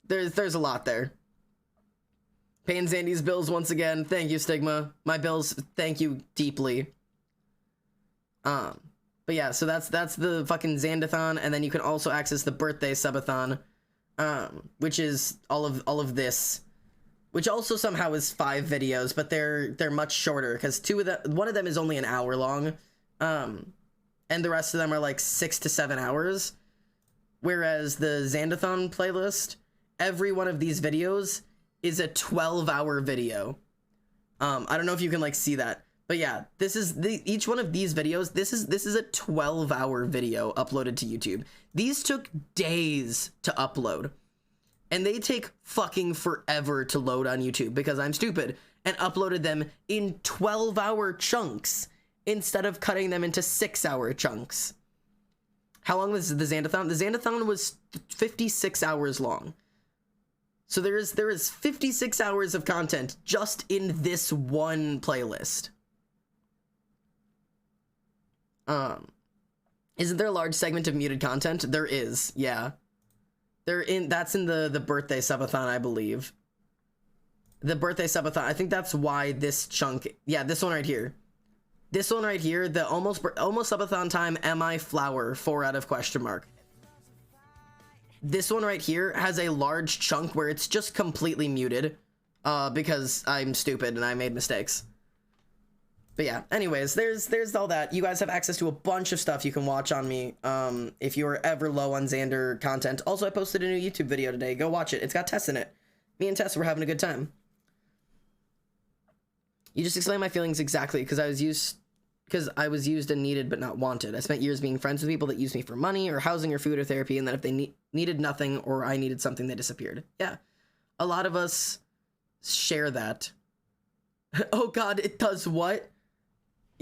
There's a lot there. Paying Zandy's bills once again. Thank you, Stigma. My bills. Thank you deeply. But yeah, so that's the fucking Xandathon, and then you can also access the birthday subathon, which is all of this. Which also somehow is 5 videos, but they're much shorter because one of them is only an hour long, and the rest of them are like 6 to 7 hours. Whereas the Xandathon playlist, every one of these videos is a 12-hour video. I don't know if you can like see that, but yeah, this is each one of these videos. This is a 12-hour video uploaded to YouTube. These took days to upload. And they take fucking forever to load on YouTube because I'm stupid and uploaded them in 12-hour chunks instead of cutting them into 6-hour chunks. How long was the Xandathon? The Xandathon was 56 hours long. So there is 56 hours of content just in this one playlist. Isn't there a large segment of muted content? There is, yeah. That's in the birthday subathon, I believe. The birthday subathon, I think that's why this chunk, yeah, this one right here. This one right here, the almost subathon time, am I flower, 4 out of question mark. This one right here has a large chunk where it's just completely muted, because I'm stupid and I made mistakes. But yeah, anyways, there's all that. You guys have access to a bunch of stuff you can watch on me, if you are ever low on Xander content. Also, I posted a new YouTube video today. Go watch it. It's got Tess in it. Me and Tess were having a good time. You just explained my feelings exactly, because I was used and needed but not wanted. I spent years being friends with people that used me for money or housing or food or therapy, and then if they needed nothing or I needed something, they disappeared. Yeah, a lot of us share that. Oh god, it does what?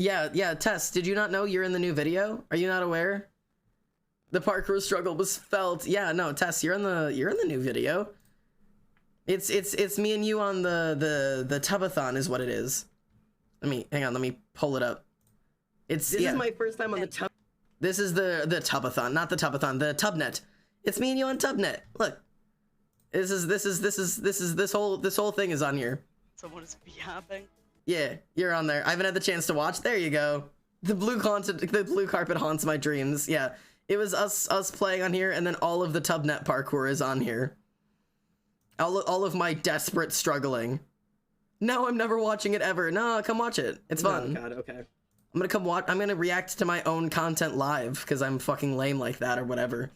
Yeah, Tess, did you not know you're in the new video? Are you not aware? The parkour struggle was felt. Yeah, no, Tess, you're in the new video. It's me and you on the tubathon is what it is. Hang on, let me pull it up. This is my first time on the tub. This is the tubathon, not the tubathon, the tubnet. It's me and you on tubnet. Look. This whole thing is on here. Someone is yapping. Yeah, you're on there. I haven't had the chance to watch. There you go. The blue carpet haunts my dreams. Yeah, It was us playing on here, and then all of the tubnet parkour is on here. All of my desperate struggling. No, I'm never watching it ever. No, come watch it. It's fun. Oh god, okay. I'm gonna react to my own content live because I'm fucking lame like that or whatever.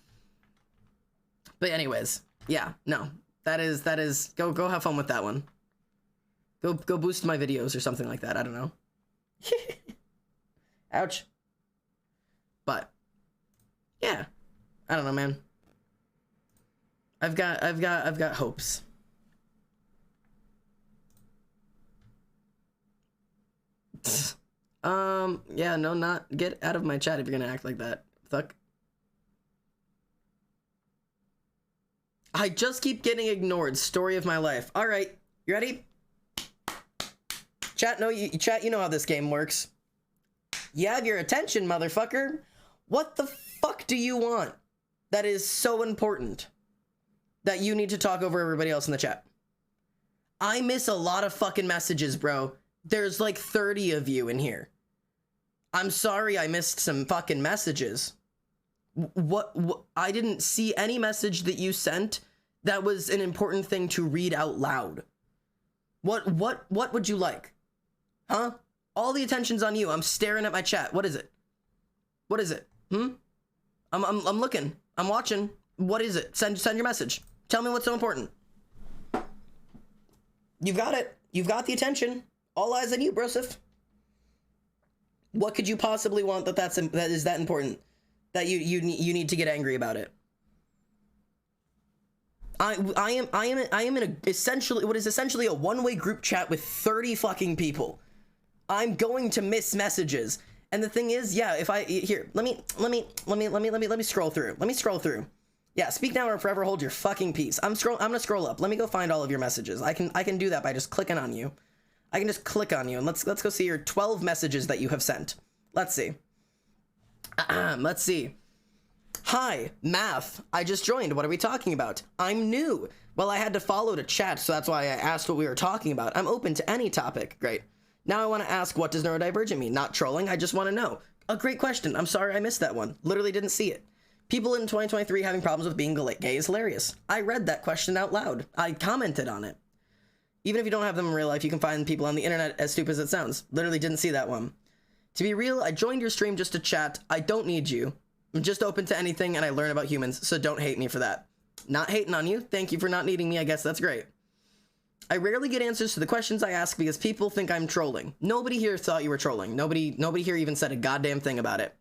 But anyways, yeah, no. That is go have fun with that one. Go boost my videos or something like that. I don't know. Ouch. But yeah. I don't know, man. I've got hopes. Yeah, no, not get out of my chat if you're gonna act like that. Fuck. I just keep getting ignored. Story of my life. All right, you ready? Chat, chat, you know how this game works. You have your attention, motherfucker. What the fuck do you want that is so important that you need to talk over everybody else in the chat? I miss a lot of fucking messages, bro. There's like 30 of you in here. I'm sorry I missed some fucking messages. What I didn't see any message that you sent that was an important thing to read out loud. What would you like? Huh? All the attention's on you. I'm staring at my chat. What is it? What is it? I'm looking. I'm watching. What is it? Send your message. Tell me what's so important. You've got it. You've got the attention. All eyes on you, brosif. What could you possibly want that is that important that you need to get angry about it? I am in what is essentially a one-way group chat with 30 fucking people. I'm going to miss messages. And the thing is, yeah, if let me scroll through. Let me scroll through. Yeah, speak now or forever hold your fucking peace. I'm gonna scroll up. Let me go find all of your messages. I can do that by just clicking on you. I can just click on you and let's go see your 12 messages that you have sent. Let's see. Let's see. Hi, math. I just joined. What are we talking about? I'm new. Well, I had to follow to chat, so that's why I asked what we were talking about. I'm open to any topic. Great. Now I want to ask, what does neurodivergent mean? Not trolling. I just want to know. A great question. I'm sorry I missed that one. Literally didn't see it. People in 2023 having problems with being gay is hilarious. I read that question out loud. I commented on it. Even if you don't have them in real life, you can find people on the internet as stupid as it sounds. Literally didn't see that one. To be real, I joined your stream just to chat. I don't need you. I'm just open to anything and I learn about humans, so don't hate me for that. Not hating on you. Thank you for not needing me. I guess that's great. I rarely get answers to the questions I ask because people think I'm trolling. Nobody here thought you were trolling. Nobody here even said a goddamn thing about it.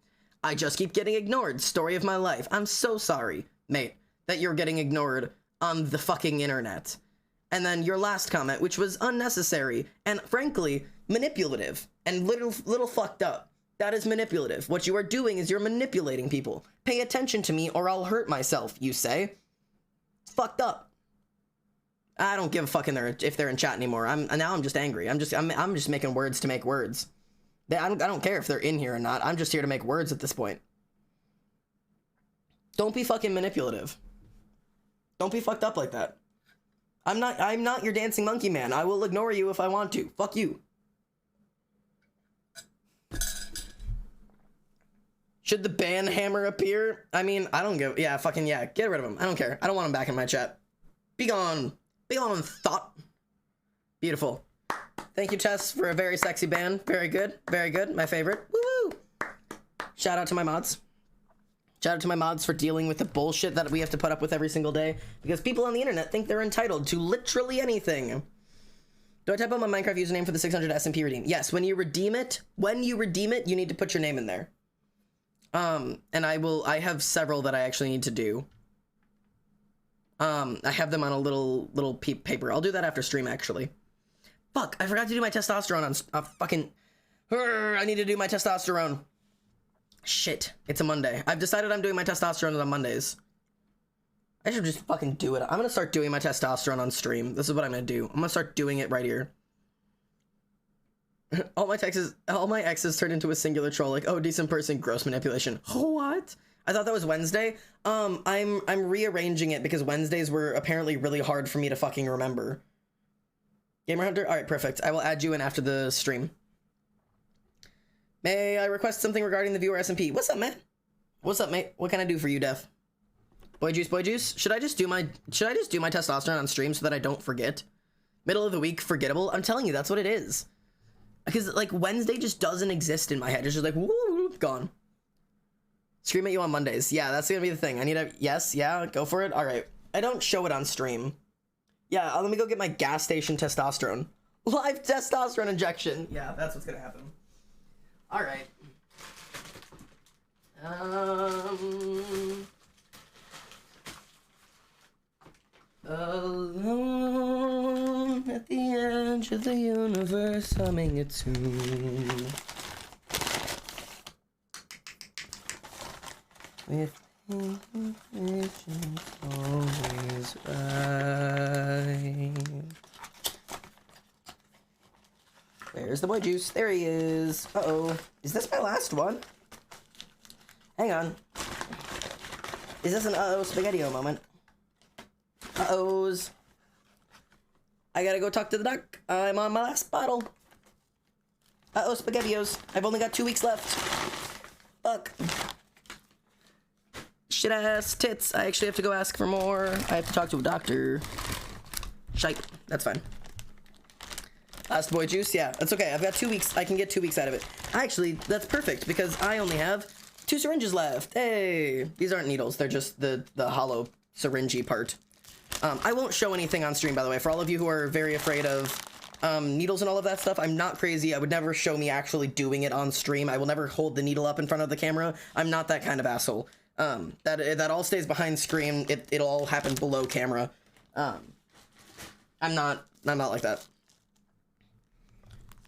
I just keep getting ignored. Story of my life. I'm so sorry, mate, that you're getting ignored on the fucking internet. And then your last comment, which was unnecessary and frankly manipulative and little fucked up. That is manipulative. What you are doing is you're manipulating people. Pay attention to me or I'll hurt myself, you say. It's fucked up. I don't give a fuck if they're in chat anymore. I'm just angry. I'm just making words to make words. I don't care if they're in here or not. I'm just here to make words at this point. Don't be fucking manipulative. Don't be fucked up like that. I'm not your dancing monkey man. I will ignore you if I want to. Fuck you. Should the ban hammer appear? I mean, I don't give... Yeah, fucking yeah. Get rid of him. I don't care. I don't want him back in my chat. Be gone. Be gone, thought. Beautiful. Thank you, Tess, for a very sexy ban. Very good. Very good. My favorite. Woo-woo. Shout out to my mods. Shout out to my mods for dealing with the bullshit that we have to put up with every single day. Because people on the internet think they're entitled to literally anything. Do I type out my Minecraft username for the 600 SMP redeem? Yes, when you redeem it, you need to put your name in there. And I have several that I actually need to do. I have them on a little paper. I'll do that after stream, actually. Fuck, I forgot to do my testosterone on fucking... I need to do my testosterone. Shit, it's a Monday. I've decided I'm doing my testosterone on Mondays. I should just fucking do it. I'm gonna start doing my testosterone on stream. This is what I'm gonna do. I'm gonna start doing it right here. all my exes turned into a singular troll, like, oh, decent person, gross manipulation. What? I thought that was Wednesday. I'm rearranging it because Wednesdays were apparently really hard for me to fucking remember. Gamer Hunter? Alright, perfect. I will add you in after the stream. May I request something regarding the viewer SMP? What's up, man? What's up, mate? What can I do for you, Def? Boy juice, boy juice. Should I just do my testosterone on stream so that I don't forget? Middle of the week, forgettable. I'm telling you, that's what it is. Because like Wednesday just doesn't exist in my head. It's just like woo, gone. Scream at you on Mondays. Yeah, that's gonna be the thing. I need a yes, yeah, go for it. All right. I don't show it on stream. Yeah, let me go get my gas station testosterone. Live testosterone injection. Yeah, that's what's gonna happen. All right. Alone at the edge of the universe, humming a tune. With visions always right. Where's the boy juice? There he is. Uh-oh. Is this my last one? Hang on. Is this an uh-oh spaghetti-o moment? Uh-ohs. I gotta go talk to the doc. I'm on my last bottle. Uh-oh spaghetti-os. I've only got 2 weeks left. Fuck. Shit-ass tits. I actually have to go ask for more. I have to talk to a doctor. Shite. That's fine. Last boy juice? Yeah, that's okay. I've got 2 weeks. I can get 2 weeks out of it. Actually, that's perfect because I only have 2 syringes left. Hey! These aren't needles. They're just the hollow syringy part. I won't show anything on stream, by the way. For all of you who are very afraid of needles and all of that stuff, I'm not crazy. I would never show me actually doing it on stream. I will never hold the needle up in front of the camera. I'm not that kind of asshole. That all stays behind screen. It'll all happen below camera. I'm not like that.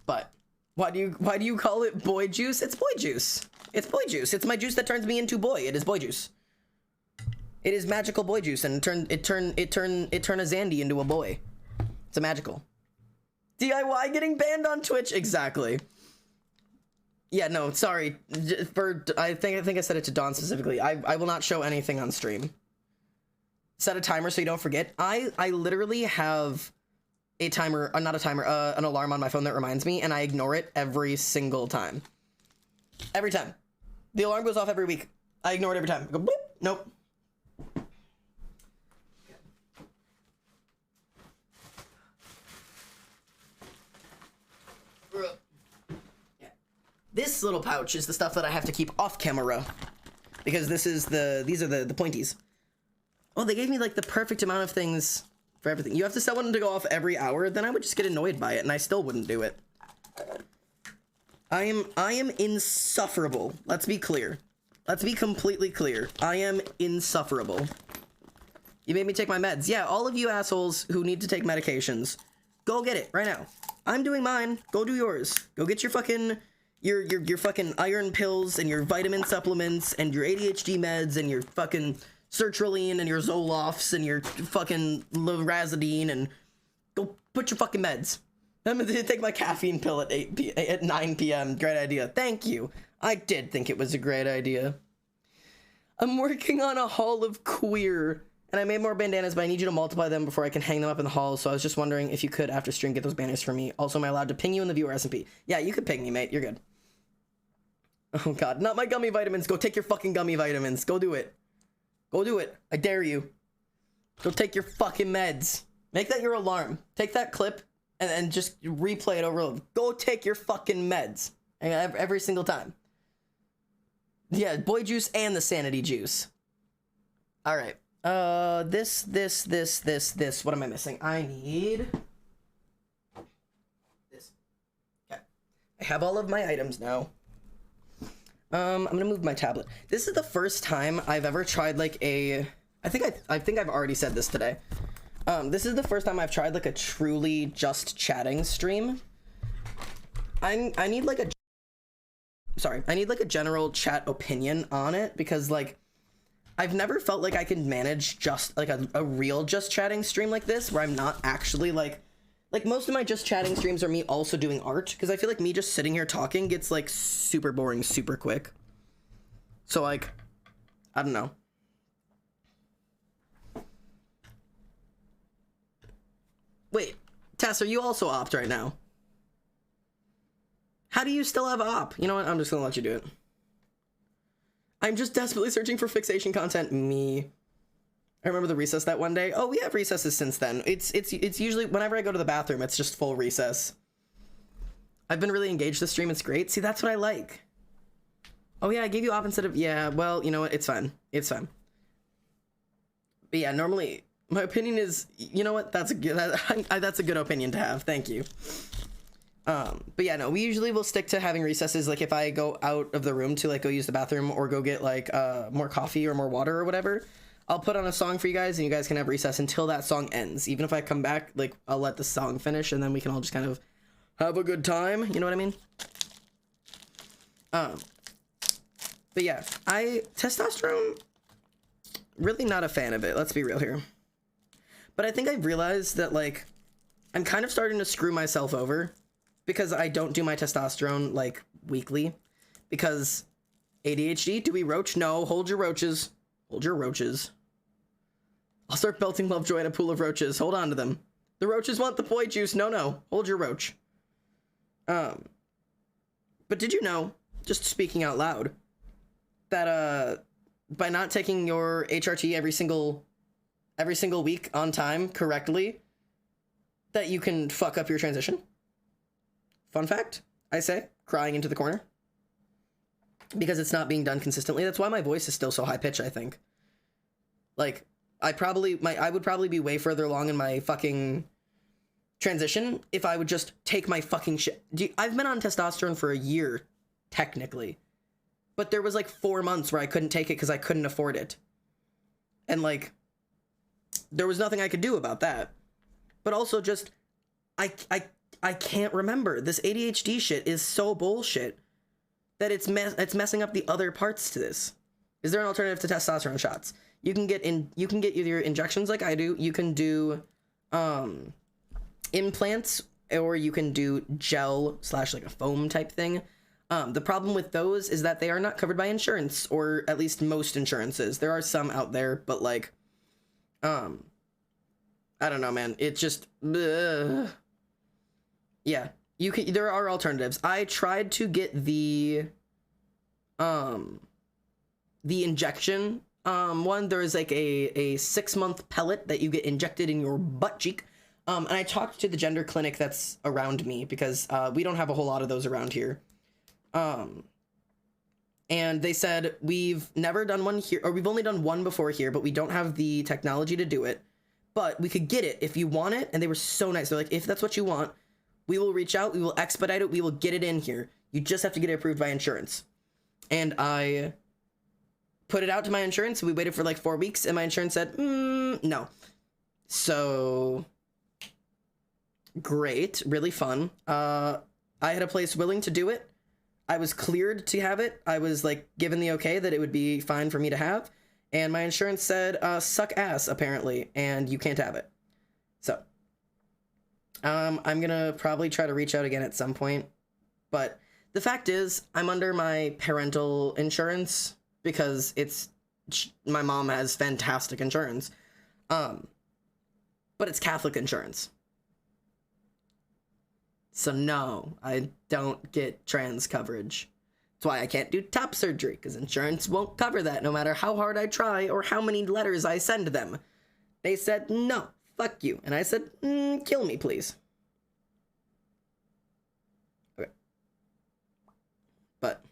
But why do you call it boy juice? It's boy juice. It's boy juice. It's my juice that turns me into boy. It is boy juice. It is magical boy juice, and it turn a Zandy into a boy. It's a magical. DIY getting banned on Twitch. Exactly. Yeah, no, sorry. I think I said it to Dawn specifically. I will not show anything on stream. Set a timer so you don't forget. I literally have a timer, not a timer, an alarm on my phone that reminds me, and I ignore it every single time. Every time. The alarm goes off every week. I ignore it every time. I go, boop, nope. Yeah. This little pouch is the stuff that I have to keep off camera, because these are the pointies. Oh, they gave me like the perfect amount of things for everything. You have to set one to go off every hour, then I would just get annoyed by it, and I still wouldn't do it. I am insufferable. Let's be clear. Let's be completely clear. I am insufferable. You made me take my meds. Yeah, all of you assholes who need to take medications, go get it right now. I'm doing mine. Go do yours. Go get your fucking your fucking iron pills and your vitamin supplements and your ADHD meds and your fucking sertraline and your Zolofts and your fucking lorazepam, and go put your fucking meds. I'm gonna take my caffeine pill at 9 p.m. Great idea. Thank you. I did think it was a great idea. I'm working on a haul of queer, and I made more bandanas, but I need you to multiply them before I can hang them up in the hall, so I was just wondering if you could, after stream, get those banners for me. Also, am I allowed to ping you in the viewer SMP? Yeah, you could ping me, mate. You're good. Oh, God. Not my gummy vitamins. Go take your fucking gummy vitamins. Go do it. Go do it. I dare you. Go take your fucking meds. Make that your alarm. Take that clip and just replay it over. Go take your fucking meds. Every single time. Yeah, boy juice and the sanity juice. All right. This. What am I missing? I need this. Okay. I have all of my items now. I'm gonna move my tablet. This is the first time I've ever tried like a, I think I've already said this today. This is the first time I've tried like a truly just chatting stream. I need like a general chat opinion on it, because like I've never felt like I can manage just like a real just chatting stream like this, where I'm not actually like most of my just chatting streams are me also doing art, because I feel like me just sitting here talking gets like super boring super quick. So like, I don't know. Wait, Tess, are you also opt right now? How do you still have op? You know what? I'm just gonna let you do it. I'm just desperately searching for fixation content. Me. I remember the recess that one day. Oh, we have recesses since then. It's usually whenever I go to the bathroom, it's just full recess. I've been really engaged this stream. It's great. See, that's what I like. Oh yeah, I gave you off instead of, yeah, well, you know what? It's fine. It's fine. But yeah, normally my opinion is, you know what? That's a good opinion to have. Thank you. But yeah, no, we usually will stick to having recesses. Like if I go out of the room to like go use the bathroom or go get like more coffee or more water or whatever, I'll put on a song for you guys and you guys can have recess until that song ends. Even if I come back, like I'll let the song finish and then we can all just kind of have a good time. You know what I mean? But yeah, testosterone, really not a fan of it. Let's be real here. But I think I've realized that like, I'm kind of starting to screw myself over because I don't do my testosterone like weekly because ADHD, do we roach? No, hold your roaches. Hold your roaches. I'll start belting Lovejoy in a pool of roaches. Hold on to them. The roaches want the boy juice. No. Hold your roach. But did you know, just speaking out loud, that by not taking your HRT every single week on time correctly, that you can fuck up your transition? Fun fact, I say, crying into the corner. Because it's not being done consistently. That's why my voice is still so high pitched, I think. Like, I would probably be way further along in my fucking transition if I would just take my fucking shit. I've been on testosterone for a year, technically. But there was like 4 months where I couldn't take it because I couldn't afford it. And like, there was nothing I could do about that. But also just, I can't remember. This ADHD shit is so bullshit that it's messing up the other parts to this. Is there an alternative to testosterone shots? You can get either injections like I do. You can do implants, or you can do gel / like a foam type thing. The problem with those is that they are not covered by insurance, or at least most insurances. There are some out there, but like, I don't know, man. It's just, yeah. There are alternatives. I tried to get the injection one. There is like a 6-month pellet that you get injected in your butt cheek. And I talked to the gender clinic that's around me because we don't have a whole lot of those around here. And they said, we've never done one here, or we've only done one before here, but we don't have the technology to do it. But we could get it if you want it. And they were so nice. They're like, if that's what you want, we will reach out, we will expedite it, we will get it in here. You just have to get it approved by insurance. And I put it out to my insurance. We waited for like 4 weeks, and my insurance said, no. So, great, really fun. I had a place willing to do it. I was cleared to have it. I was like given the okay that it would be fine for me to have. And my insurance said, suck ass, apparently, and you can't have it. So, I'm gonna probably try to reach out again at some point, but the fact is, I'm under my parental insurance because my mom has fantastic insurance, but it's Catholic insurance. So no, I don't get trans coverage. That's why I can't do top surgery, because insurance won't cover that no matter how hard I try or how many letters I send them. They said, no. Fuck you. And I said, kill me, please. Okay. But.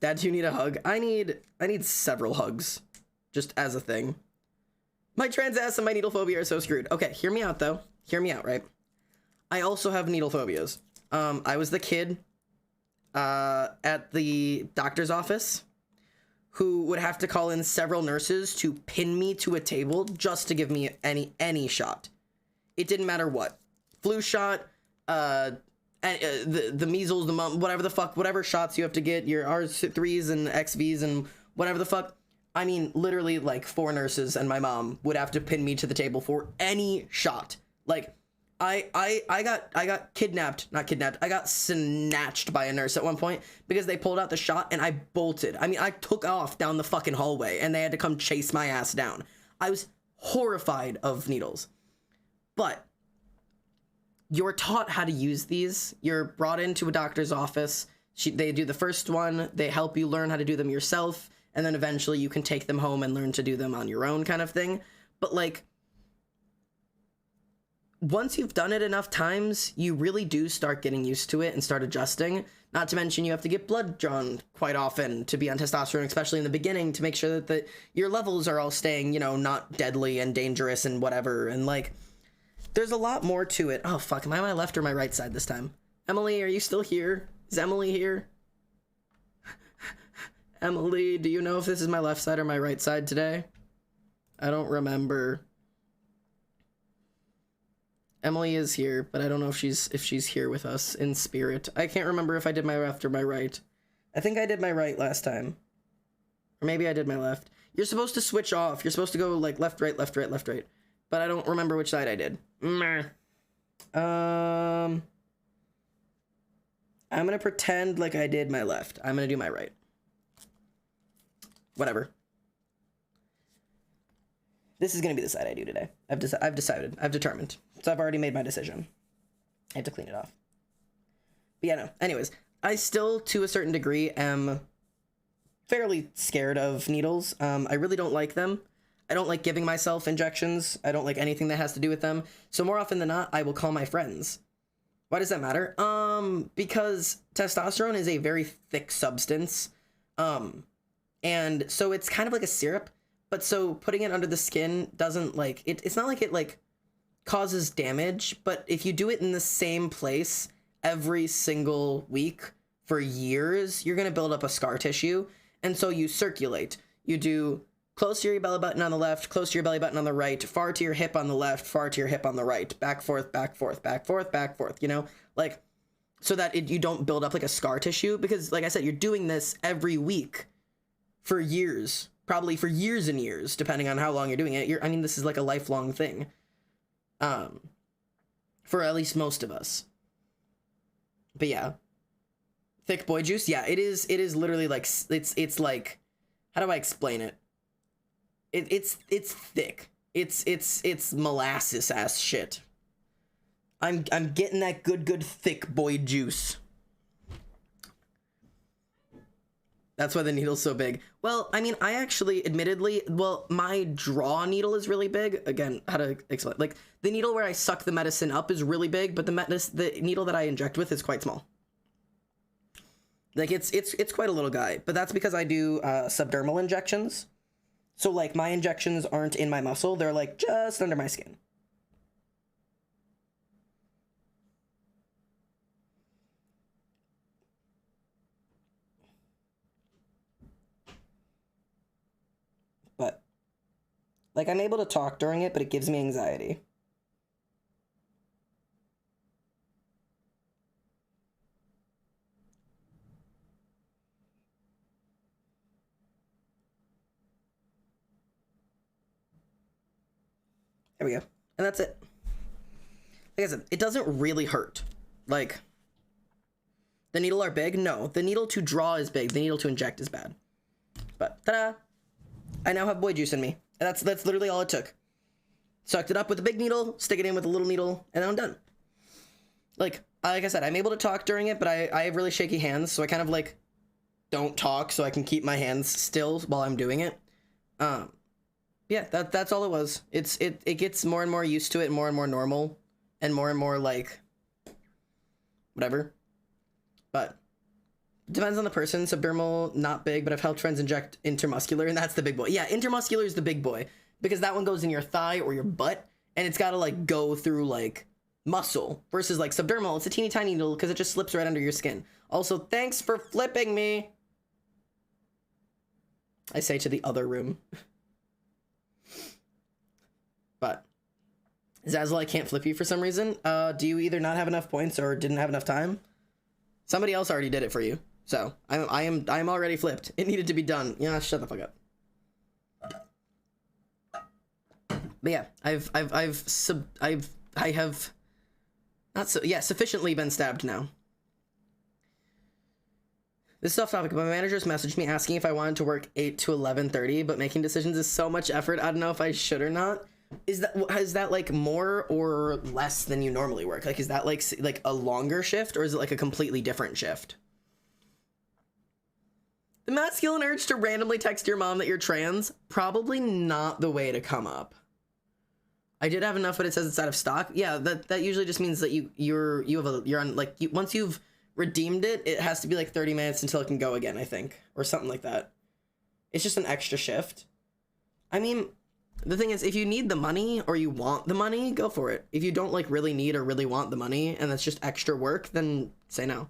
Dad, do you need a hug? I need several hugs. Just as a thing. My trans ass and my needle phobia are so screwed. Okay, hear me out, though. Hear me out, right? I also have needle phobias. I was the kid at the doctor's office who would have to call in several nurses to pin me to a table just to give me any shot. It didn't matter what. Flu shot, the measles, the whatever the fuck, whatever shots you have to get, your R3s and XVs and whatever the fuck. I mean, literally like 4 nurses and my mom would have to pin me to the table for any shot. Like, I got kidnapped, not kidnapped, I got snatched by a nurse at one point because they pulled out the shot and I bolted. I mean, I took off down the fucking hallway and they had to come chase my ass down. I was horrified of needles. But you're taught how to use these. You're brought into a doctor's office They do the first one, they help you learn how to do them yourself, and then eventually you can take them home and learn to do them on your own kind of thing. But like, once you've done it enough times, you really do start getting used to it and start adjusting. Not to mention you have to get blood drawn quite often to be on testosterone, especially in the beginning, to make sure that your levels are all staying, you know, not deadly and dangerous and whatever. And like, there's a lot more to it. Oh fuck, am I on my left or my right side this time? Emily, are you still here? Is Emily here? Emily, do you know if this is my left side or my right side today? I don't remember. Emily is here, but I don't know if she's here with us in spirit. I can't remember if I did my left or my right. I think I did my right last time. Or maybe I did my left. You're supposed to switch off. You're supposed to go like left, right, left, right, left, right. But I don't remember which side I did. I'm gonna pretend like I did my left. I'm gonna do my right. Whatever. This is gonna be the side I do today. I've decided. I've determined. So I've already made my decision. I have to clean it off. But yeah, no. Anyways, I still, to a certain degree, am fairly scared of needles. I really don't like them. I don't like giving myself injections. I don't like anything that has to do with them. So more often than not, I will call my friends. Why does that matter? Because testosterone is a very thick substance. And so it's kind of like a syrup. But so putting it under the skin doesn't like, it's not like it like causes damage, but if you do it in the same place every single week for years, you're going to build up a scar tissue. And so you circulate. You do close to your belly button on the left, close to your belly button on the right, far to your hip on the left, far to your hip on the right, back, forth, back, forth, back, forth, back, forth, you know, like, so that you don't build up like a scar tissue, because like I said, you're doing this every week for years, probably for years and years, depending on how long you're doing it. I mean, this is like a lifelong thing. For at least most of us. But yeah. Thick boy juice? Yeah, it is literally like, it's like, how do I explain it? It's thick. It's molasses ass shit. I'm getting that good thick boy juice. That's why the needle's so big. Well, I mean, I actually, admittedly, well, my draw needle is really big. Again, how to explain? Like, the needle where I suck the medicine up is really big, but the needle that I inject with is quite small. Like, it's quite a little guy, but that's because I do subdermal injections. So, like, my injections aren't in my muscle. They're, like, just under my skin. But, like, I'm able to talk during it, but it gives me anxiety. There we go. And that's it. Like I said, it doesn't really hurt. Like, the needle are big? No. The needle to draw is big. The needle to inject is bad. But, ta-da! I now have boy juice in me. And that's literally all it took. Sucked it up with a big needle, stick it in with a little needle, and then I'm done. Like I said, I'm able to talk during it, but I have really shaky hands, so I kind of, like, don't talk so I can keep my hands still while I'm doing it. Yeah, that's all it was. It gets more and more used to it, more and more normal, and more, like, whatever. But depends on the person. Subdermal, not big, but I've helped friends inject intermuscular, and that's the big boy. Yeah, intermuscular is the big boy, because that one goes in your thigh or your butt, and it's got to, like, go through, like, muscle, versus, like, subdermal, it's a teeny tiny needle, because it just slips right under your skin. Also, thanks for flipping me, I say to the other room. But Zazzle, I can't flip you for some reason. Do you either not have enough points or didn't have enough time? Somebody else already did it for you. So I am already flipped. It needed to be done. Yeah, shut the fuck up. But yeah, I have not so yeah, sufficiently been stabbed now. This is off topic, but my manager's messaged me asking if I wanted to work 8 to 11:30, but making decisions is so much effort. I don't know if I should or not. Is that like more or less than you normally work? Like, is that like a longer shift, or is it like a completely different shift? The masculine urge to randomly text your mom that you're trans, probably not the way to come up. I did have enough, but it says it's out of stock. Yeah, that usually just means that you're on like once you've redeemed it, it has to be like 30 minutes until it can go again, I think, or something like that. It's just an extra shift. I mean, the thing is, if you need the money or you want the money, go for it. If you don't like really need or really want the money and that's just extra work, then say no.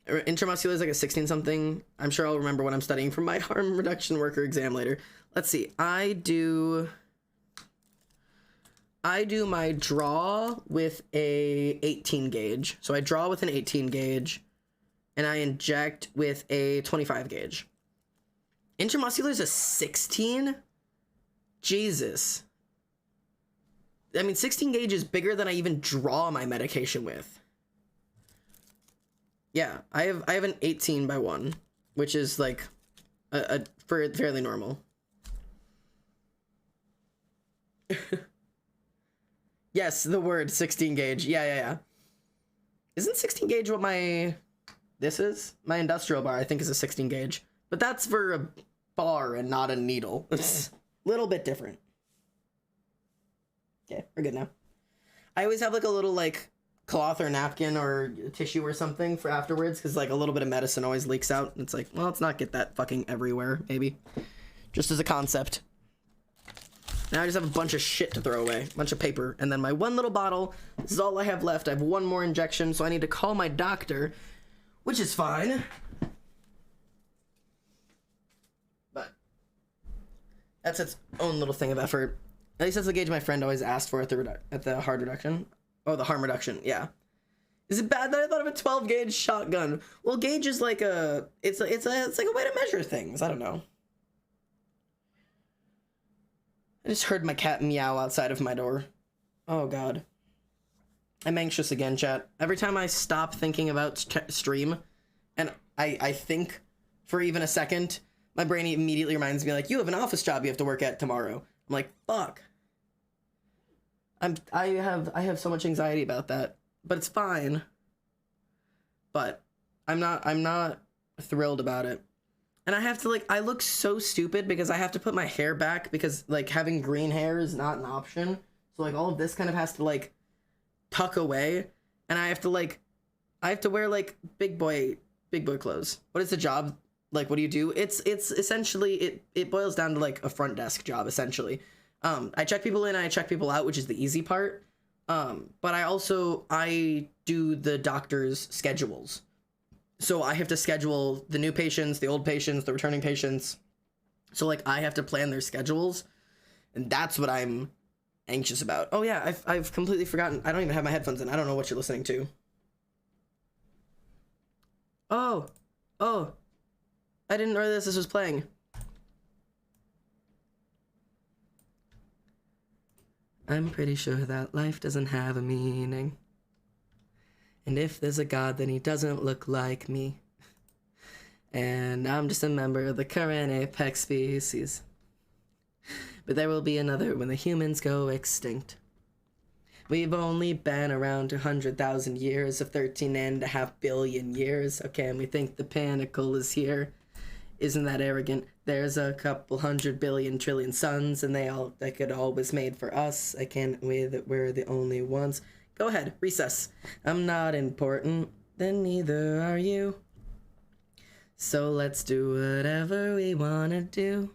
Intramuscular is like a 16 something. I'm sure I'll remember when I'm studying for my harm reduction worker exam later. Let's see. I do my draw with a 18 gauge. So I draw with an 18 gauge and I inject with a 25 gauge. Intramuscular is a 16? Jesus. I mean, 16 gauge is bigger than I even draw my medication with. Yeah, I have an 18 by 1, which is like a fairly normal. Yes, the word 16 gauge. Yeah. Isn't 16 gauge what this is? My industrial bar, I think, is a 16 gauge. But that's for a bar and not a needle. It's a little bit different. Okay, we're good now. I always have like a little like cloth or napkin or tissue or something for afterwards, because like a little bit of medicine always leaks out. And it's like, well, let's not get that fucking everywhere, maybe. Just as a concept. Now I just have a bunch of shit to throw away. A bunch of paper. And then my one little bottle. This is all I have left. I have one more injection, so I need to call my doctor, which is fine. But that's its own little thing of effort. At least that's the gauge my friend always asked for at the hard reduction. Oh, the harm reduction. Yeah. Is it bad that I thought of a 12 gauge shotgun? Well, gauge is like it's like a way to measure things. I don't know. I just heard my cat meow outside of my door. Oh god. I'm anxious again, chat. Every time I stop thinking about stream and I think for even a second, my brain immediately reminds me like, you have an office job you have to work at tomorrow. I'm like, fuck. I have so much anxiety about that, but it's fine. But I'm not thrilled about it. And I have to like, I look so stupid because I have to put my hair back because like having green hair is not an option. So like all of this kind of has to like tuck away, and I have to wear like big boy clothes. What is the job? Like, what do you do? It's essentially, it boils down to like a front desk job essentially. I check people in, I check people out, which is the easy part. But I do the doctor's schedules. So I have to schedule the new patients, the old patients, the returning patients. So like I have to plan their schedules, and that's what I'm anxious about. Oh yeah, I've completely forgotten. I don't even have my headphones in. I don't know what you're listening to. Oh, I didn't realize this was playing. I'm pretty sure that life doesn't have a meaning. And if there's a God, then he doesn't look like me. And I'm just a member of the current apex species. But there will be another when the humans go extinct. We've only been around 200,000 years of 13.5 billion years. Okay, and we think the pinnacle is here. Isn't that arrogant? There's a couple 100 billion trillion suns, and they could always made for us. I can't believe that we're the only ones. Go ahead, recess. I'm not important, then neither are you. So let's do whatever we wanna do.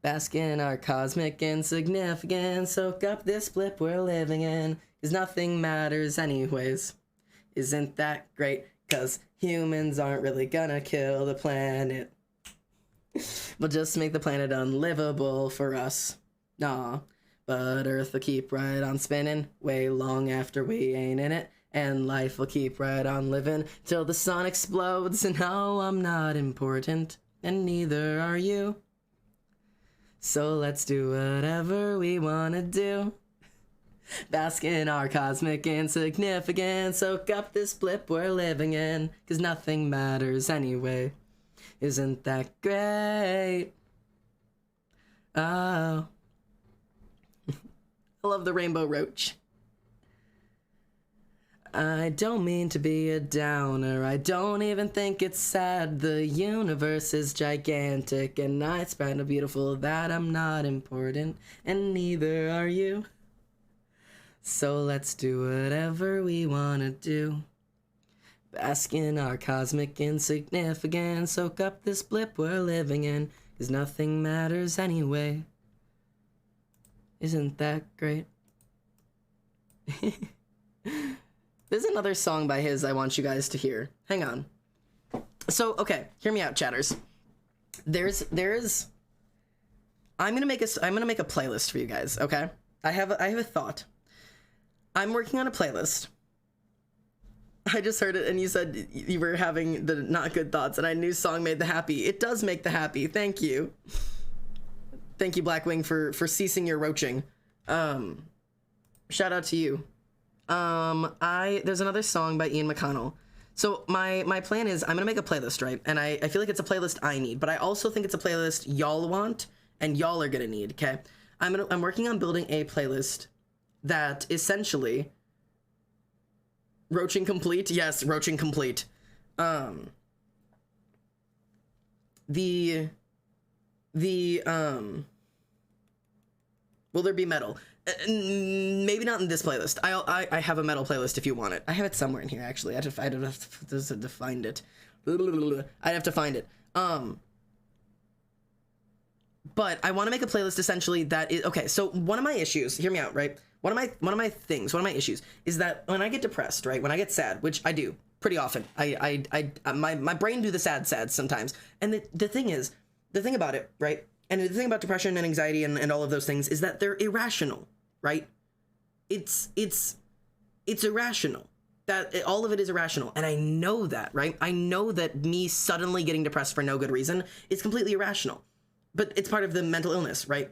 Bask in our cosmic insignificance. Soak up this blip we're living in, 'cause nothing matters anyways. Isn't that great? 'Cause humans aren't really gonna kill the planet. We'll just make the planet unlivable for us. Nah, but Earth will keep right on spinning way long after we ain't in it. And life will keep right on living till the sun explodes. And no, I'm not important, and neither are you. So let's do whatever we wanna do. Bask in our cosmic insignificance. Soak up this blip we're living in, 'cause nothing matters anyway. Isn't that great? Oh. I love the rainbow roach. I don't mean to be a downer. I don't even think it's sad. The universe is gigantic, and I find it beautiful that I'm not important, and neither are you. So let's do whatever we wanna do. Bask in our cosmic insignificance. Soak up this blip we're living in, 'cause nothing matters anyway. Isn't that great? There's another song by his I want you guys to hear. Hang on. So, okay, hear me out, chatters. There's I'm gonna make a playlist for you guys, okay? I have a thought. I'm working on a playlist. I just heard it and you said you were having the not good thoughts and I knew song made the happy. It does make the happy. Thank you. Thank you, Blackwing, for ceasing your roaching. Shout out to you. There's another song by Ian McConnell. So my plan is I'm gonna make a playlist, right? And I feel like it's a playlist I need, but I also think it's a playlist y'all want and y'all are gonna need, okay? I'm working on building a playlist that essentially roaching complete. Yes, roaching complete. Will there be metal? Maybe not in this playlist. I have a metal playlist if you want it. I have it somewhere in here, actually. I'd have to find it. I'd have to find it. But I want to make a playlist essentially that is okay. So one of my issues, hear me out, right? One of my issues is that when I get depressed, right? When I get sad, which I do pretty often, my brain do the sad sometimes. And the thing about it, right? And the thing about depression and anxiety and all of those things is that they're irrational, right? It's irrational. All of it is irrational. And I know that, right? I know that me suddenly getting depressed for no good reason is completely irrational. But it's part of the mental illness, right?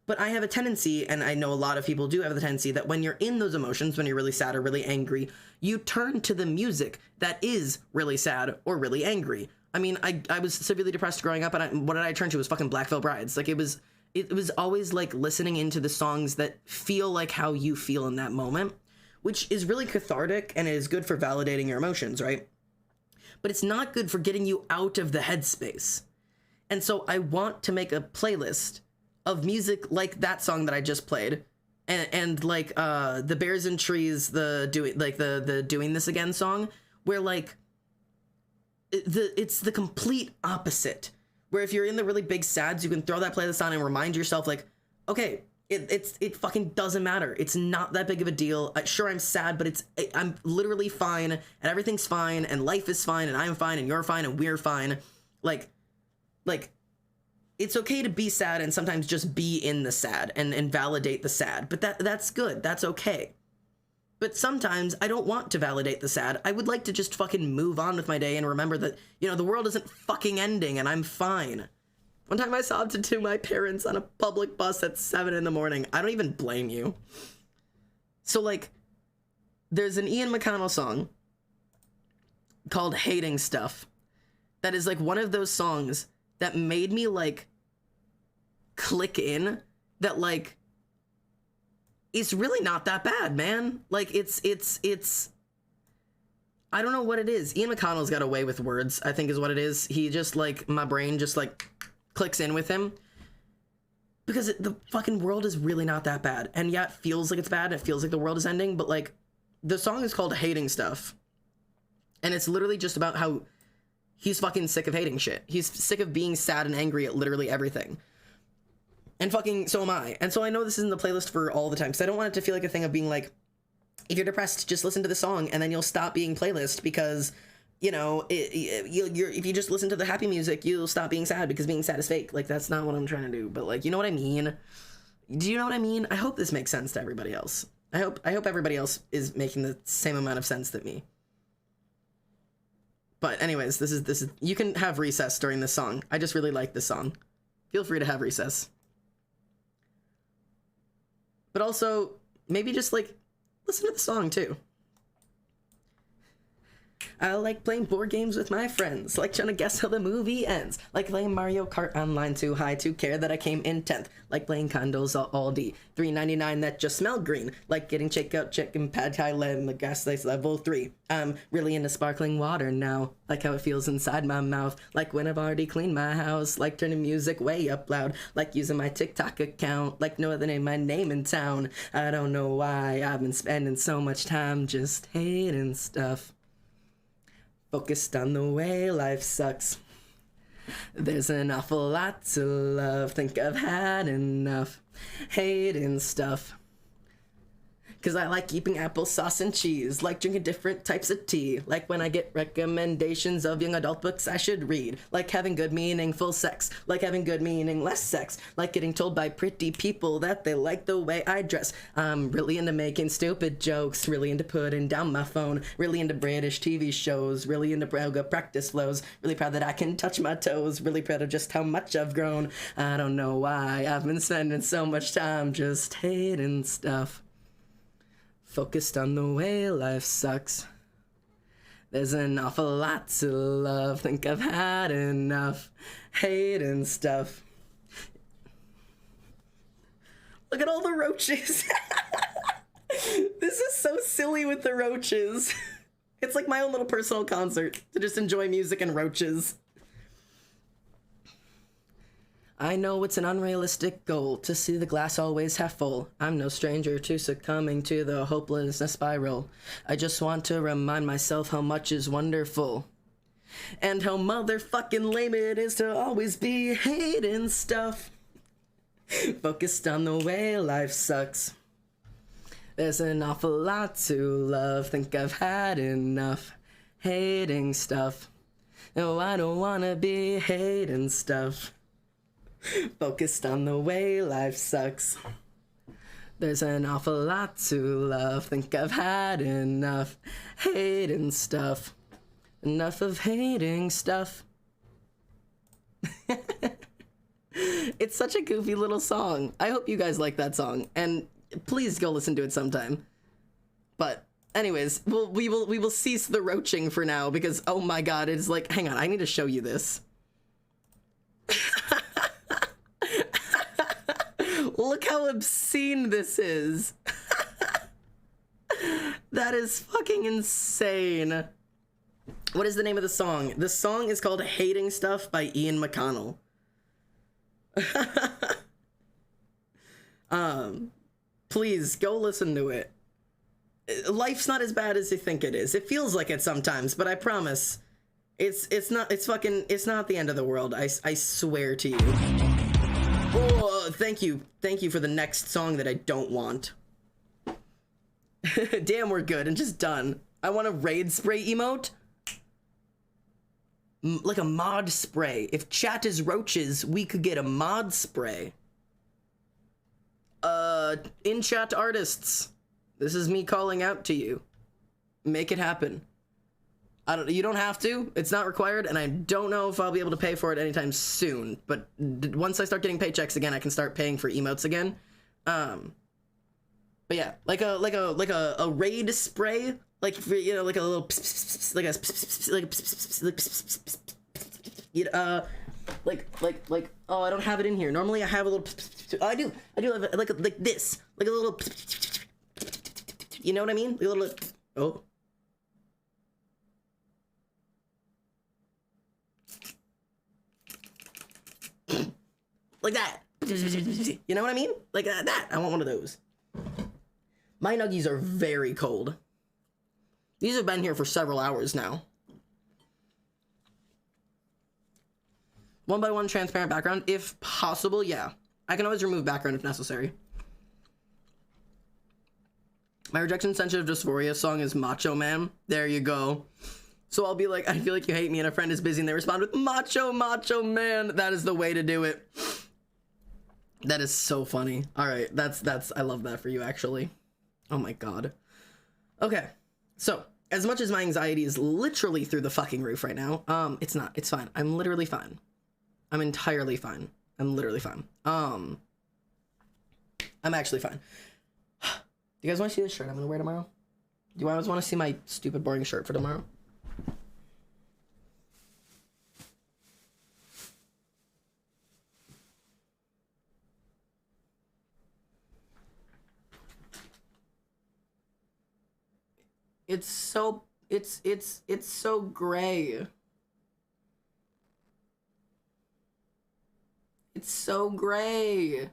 But I have a tendency, and I know a lot of people do have the tendency, that when you're in those emotions, when you're really sad or really angry, you turn to the music that is really sad or really angry. I mean, I was severely depressed growing up, and what did I turn to? It was fucking Black Veil Brides. Like, it was always like listening into the songs that feel like how you feel in that moment, which is really cathartic and is good for validating your emotions, right? But it's not good for getting you out of the headspace. And so I want to make a playlist of music like that song that I just played, and like the Bears and Trees, the Doing This Again song, where like it's the complete opposite, where if you're in the really big sads, you can throw that playlist on and remind yourself like, okay, it fucking doesn't matter. It's not that big of a deal. Sure, I'm sad, but I'm literally fine, and everything's fine, and life is fine, and I'm fine, and you're fine, and we're fine. Like it's okay to be sad and sometimes just be in the sad and validate the sad, but that's good. That's okay. But sometimes I don't want to validate the sad. I would like to just fucking move on with my day and remember that, you know, the world isn't fucking ending and I'm fine. One time I sobbed to my parents on a public bus at 7 in the morning. I don't even blame you. So like, there's an Ian McConnell song called Hating Stuff that is like one of those songs that made me like click in that like it's really not that bad, man. Like it's I don't know what it is. Ian McConnell's got a way with words, I think is what it is. He just like, my brain just like clicks in with him because the fucking world is really not that bad. And yeah, it feels like it's bad. It feels like the world is ending, but like the song is called Hating Stuff. And it's literally just about how he's fucking sick of hating shit. He's sick of being sad and angry at literally everything. And fucking so am I. And so I know this isn't the playlist for all the time, because I don't want it to feel like a thing of being like, if you're depressed, just listen to the song and then you'll stop being playlist because, you know, if you just listen to the happy music, you'll stop being sad because being sad is fake. Like, that's not what I'm trying to do. But like, you know what I mean? Do you know what I mean? I hope this makes sense to everybody else. I hope everybody else is making the same amount of sense that me. But anyways, this is you can have recess during this song. I just really like this song. Feel free to have recess. But also, maybe just like listen to the song too. I like playing board games with my friends, like trying to guess how the movie ends, like playing Mario Kart Online too high to care that I came in 10th, like playing condos at Aldi, $3.99 that just smell green, like getting checkout chicken pad thai in the gas place level 3. I'm really into sparkling water now, like how it feels inside my mouth, like when I've already cleaned my house, like turning music way up loud, like using my TikTok account, like no other name my name in town. I don't know why I've been spending so much time just hating stuff. Focused on the way life sucks. There's an awful lot to love. Think I've had enough hating stuff. Cause I like eating applesauce and cheese, like drinking different types of tea, like when I get recommendations of young adult books I should read, like having good meaningful sex, like having good meaningless sex, like getting told by pretty people that they like the way I dress. I'm really into making stupid jokes, really into putting down my phone, really into British TV shows, really into yoga practice flows, really proud that I can touch my toes, really proud of just how much I've grown. I don't know why I've been spending so much time just hating stuff. Focused on the way life sucks. There's an awful lot to love. Think I've had enough hating stuff. Look at all the roaches. This is so silly with the roaches. It's like my own little personal concert to just enjoy music and roaches. I know it's an unrealistic goal to see the glass always half full. I'm no stranger to succumbing to the hopelessness spiral. I just want to remind myself how much is wonderful. And how motherfucking lame it is to always be hating stuff. Focused on the way life sucks. There's an awful lot to love. Think I've had enough hating stuff. No, I don't wanna be hating stuff. Focused on the way life sucks. There's an awful lot to love. Think I've had enough hating stuff. Enough of hating stuff. It's such a goofy little song. I hope you guys like that song, and please go listen to it sometime. But anyways, we will cease the roaching for now because oh my god, it's like, hang on, I need to show you this. Look how obscene this is. That is fucking insane. What is the name of the song? The song is called Hating Stuff by Ian McConnell. Please go listen to it. Life's not as bad as you think it is. It feels like it sometimes, but I promise it's not the end of the world. I swear to you. Oh, thank you for the next song that I don't want. Damn, we're good and just done. I want a raid spray emote. Like a mod spray. If chat is roaches, we could get a mod spray. In chat artists, this is me calling out to you. Make it happen. You don't have to. It's not required, and I don't know if I'll be able to pay for it anytime soon. But once I start getting paychecks again, I can start paying for emotes again. But yeah, like a raid spray, like for, you know, like a little like oh, I don't have it in here. Normally I have a little. Oh, I do have it, like this, like a little. You know what I mean? Like a little. Oh. Like that. You know what I mean? Like that. I want one of those. My nuggies are very cold. These have been here for several hours now. 1x1 transparent background, if possible, yeah. I can always remove background if necessary. My rejection sensitive dysphoria song is Macho Man. There you go. So I'll be like, I feel like you hate me, and a friend is busy, and they respond with Macho Man. That is the way to do it. That is so funny. All right, that's I love that for you, actually. Oh my god. Okay, so as much as my anxiety is literally through the fucking roof right now, it's not. It's fine. I'm literally fine. I'm entirely fine. I'm literally fine. I'm actually fine. Do you guys want to see this shirt I'm gonna wear tomorrow? Do you guys want to see my stupid boring shirt for tomorrow? It's so, it's so gray. It's so gray.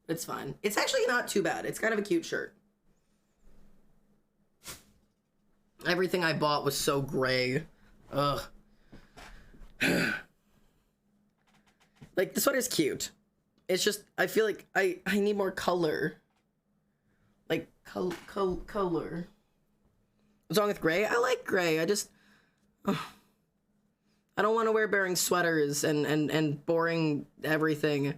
It's fine. It's actually not too bad. It's kind of a cute shirt. Everything I bought was so gray. Ugh. Like, the sweater's cute. It's just, I feel like I need more color. Like, color. What's wrong with gray? I like gray. I just... I don't want to wear boring sweaters and boring everything.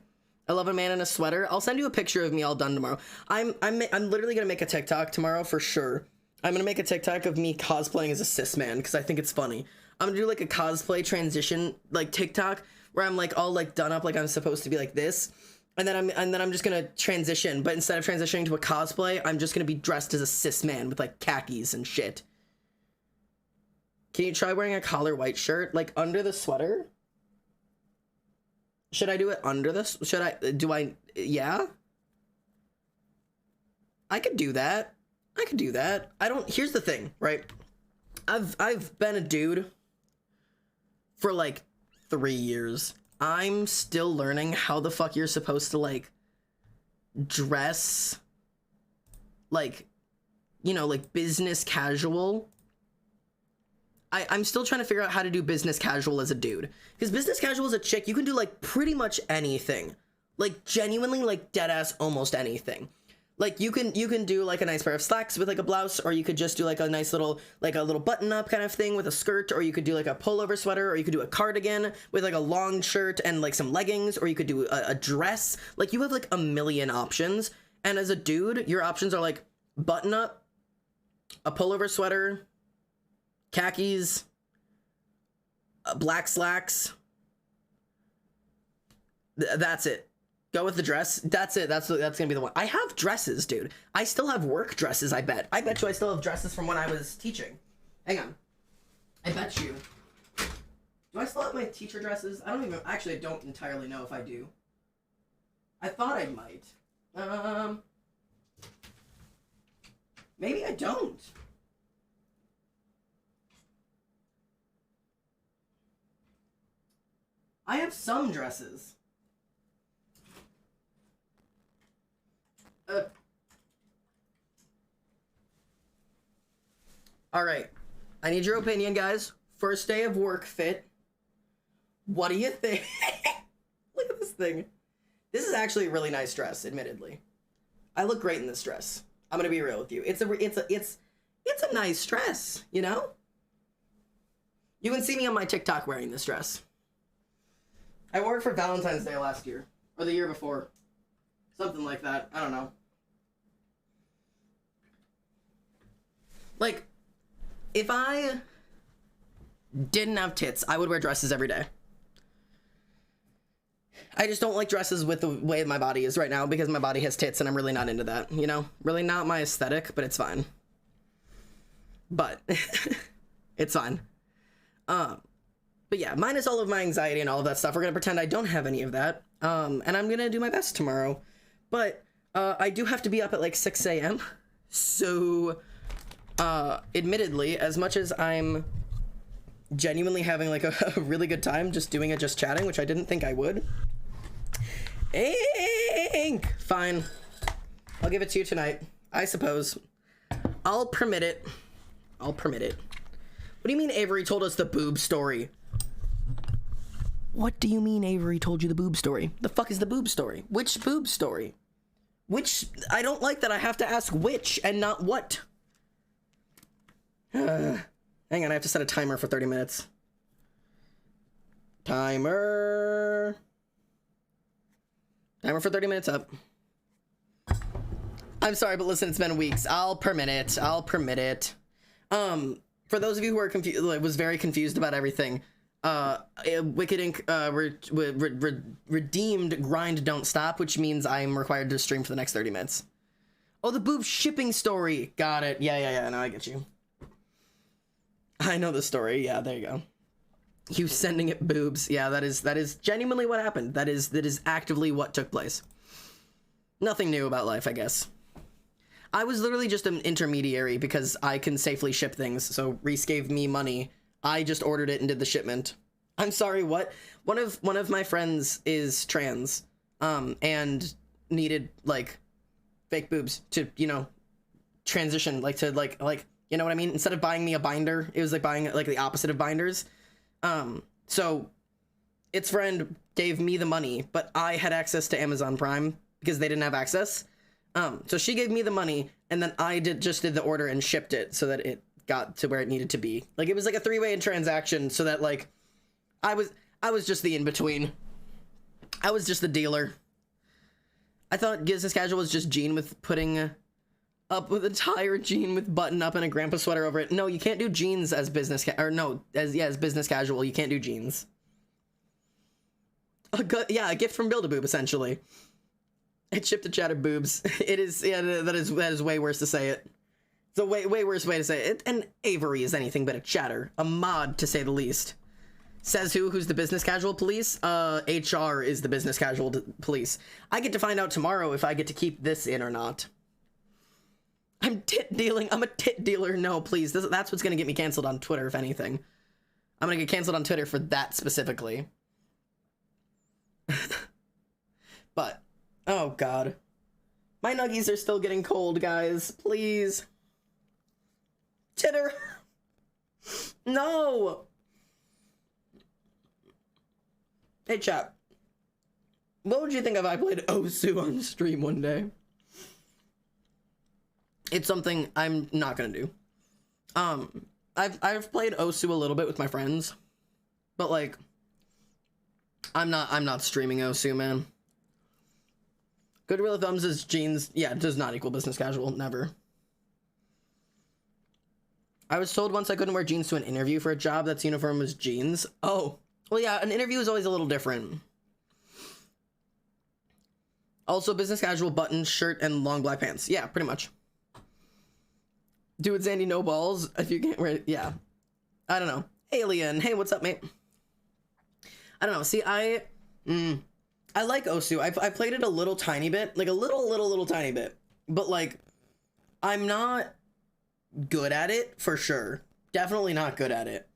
I love a man in a sweater. I'll send you a picture of me all done tomorrow. I'm literally gonna make a TikTok tomorrow for sure. I'm gonna make a TikTok of me cosplaying as a cis man because I think it's funny. I'm gonna do like a cosplay transition like TikTok where I'm like all like done up like I'm supposed to be like this, and then I'm just gonna transition. But instead of transitioning to a cosplay, I'm just gonna be dressed as a cis man with like khakis and shit. Can you try wearing a collar white shirt like under the sweater? Should I do it under this? Yeah? I could do that. Here's the thing, right? I've been a dude for like 3 years. I'm still learning how the fuck you're supposed to like dress like, you know, like business casual. I'm still trying to figure out how to do business casual as a dude. Because business casual as a chick, you can do like pretty much anything. Like genuinely like dead ass almost anything. Like you can do like a nice pair of slacks with like a blouse, or you could just do like a nice little like a little button up kind of thing with a skirt, or you could do like a pullover sweater, or you could do a cardigan with like a long shirt and like some leggings, or you could do a dress. Like you have like a million options. And as a dude, your options are like button up, a pullover sweater, khakis, black slacks. That's it. Go with the dress. That's it. That's gonna be the one. I have dresses, dude. I still have work dresses, I bet. I bet you I still have dresses from when I was teaching. Hang on. I bet you. Do I still have my teacher dresses? I don't entirely know if I do. I thought I might. Maybe I don't. I have some dresses. All right. I need your opinion, guys. First day of work fit. What do you think? Look at this thing. This is actually a really nice dress, admittedly. I look great in this dress. I'm gonna be real with you. It's a nice dress, you know? You can see me on my TikTok wearing this dress. I wore it for Valentine's Day last year. Or the year before. Something like that. I don't know. Like, if I didn't have tits, I would wear dresses every day. I just don't like dresses with the way my body is right now because my body has tits and I'm really not into that, you know? Really not my aesthetic, but it's fine. But, it's fine. But yeah, minus all of my anxiety and all of that stuff, we're gonna pretend I don't have any of that. And I'm gonna do my best tomorrow. But, I do have to be up at like 6 a.m. So, admittedly, as much as I'm genuinely having like a really good time just doing it, just chatting, which I didn't think I would. Fine. I'll give it to you tonight, I suppose. I'll permit it. What do you mean Avery told us the boob story? What do you mean Avery told you the boob story? The fuck is the boob story? Which boob story? Which? I don't like that I have to ask which and not what. Hang on, I have to set a timer for 30 minutes. Timer for 30 minutes up. I'm sorry, but listen, it's been weeks. I'll permit it. For those of you who are confused, was very confused about everything, Wicked Ink redeemed Grind Don't Stop, which means I'm required to stream for the next 30 minutes. Oh, the boob shipping story. Got it. Yeah. No, I get you. I know the story. Yeah, there you go. You sending it boobs. Yeah, that is genuinely what happened. That is actively what took place. Nothing new about life, I guess. I was literally just an intermediary because I can safely ship things. So Reese gave me money. I just ordered it and did the shipment. I'm sorry, what? One of my friends is trans, and needed like fake boobs to, you know, transition, like to like you know what I mean? Instead of buying me a binder, it was like buying like the opposite of binders. So its friend gave me the money, but I had access to Amazon Prime because they didn't have access. So she gave me the money, and then I just did the order and shipped it so that it got to where it needed to be. Like, it was like a three-way transaction, so that like I was just the in-between. I was just the dealer. I thought business casual was just jean with putting up with a tired jean with button up and a grandpa sweater over it. No, you can't do jeans as business as business casual. You can't do jeans. Yeah, a gift from Build-A-Boob, essentially. It shipped to chatter boobs. It is, yeah, that is way worse to say it. It's a way worse way to say it. And Avery is anything but a chatter. A mod, to say the least. Says who's the business casual police? HR is the business casual police. I get to find out tomorrow if I get to keep this in or not. I'm tit dealing. I'm a tit dealer. No, please. That's what's gonna get me canceled on Twitter, if anything. I'm gonna get canceled on Twitter for that specifically. But, oh god. My nuggies are still getting cold, guys. Please. Titter. No. Hey, chat. What would you think if I played Osu on stream one day? It's something I'm not gonna do. I've played Osu a little bit with my friends, but like, I'm not streaming Osu, man. Good rule of thumbs is jeans. Yeah, it does not equal business casual. Never. I was told once I couldn't wear jeans to an interview for a job that's uniform was jeans. Oh, well, yeah, an interview is always a little different. Also, business casual button, shirt, and long black pants. Yeah, pretty much. Dude, Sandy, no balls. If you can't wear it, yeah. I don't know. Alien, hey, what's up, mate? I don't know. See, I like Osu. I played it a little tiny bit, like a little tiny bit, but like, I'm not good at it for sure. Definitely not good at it.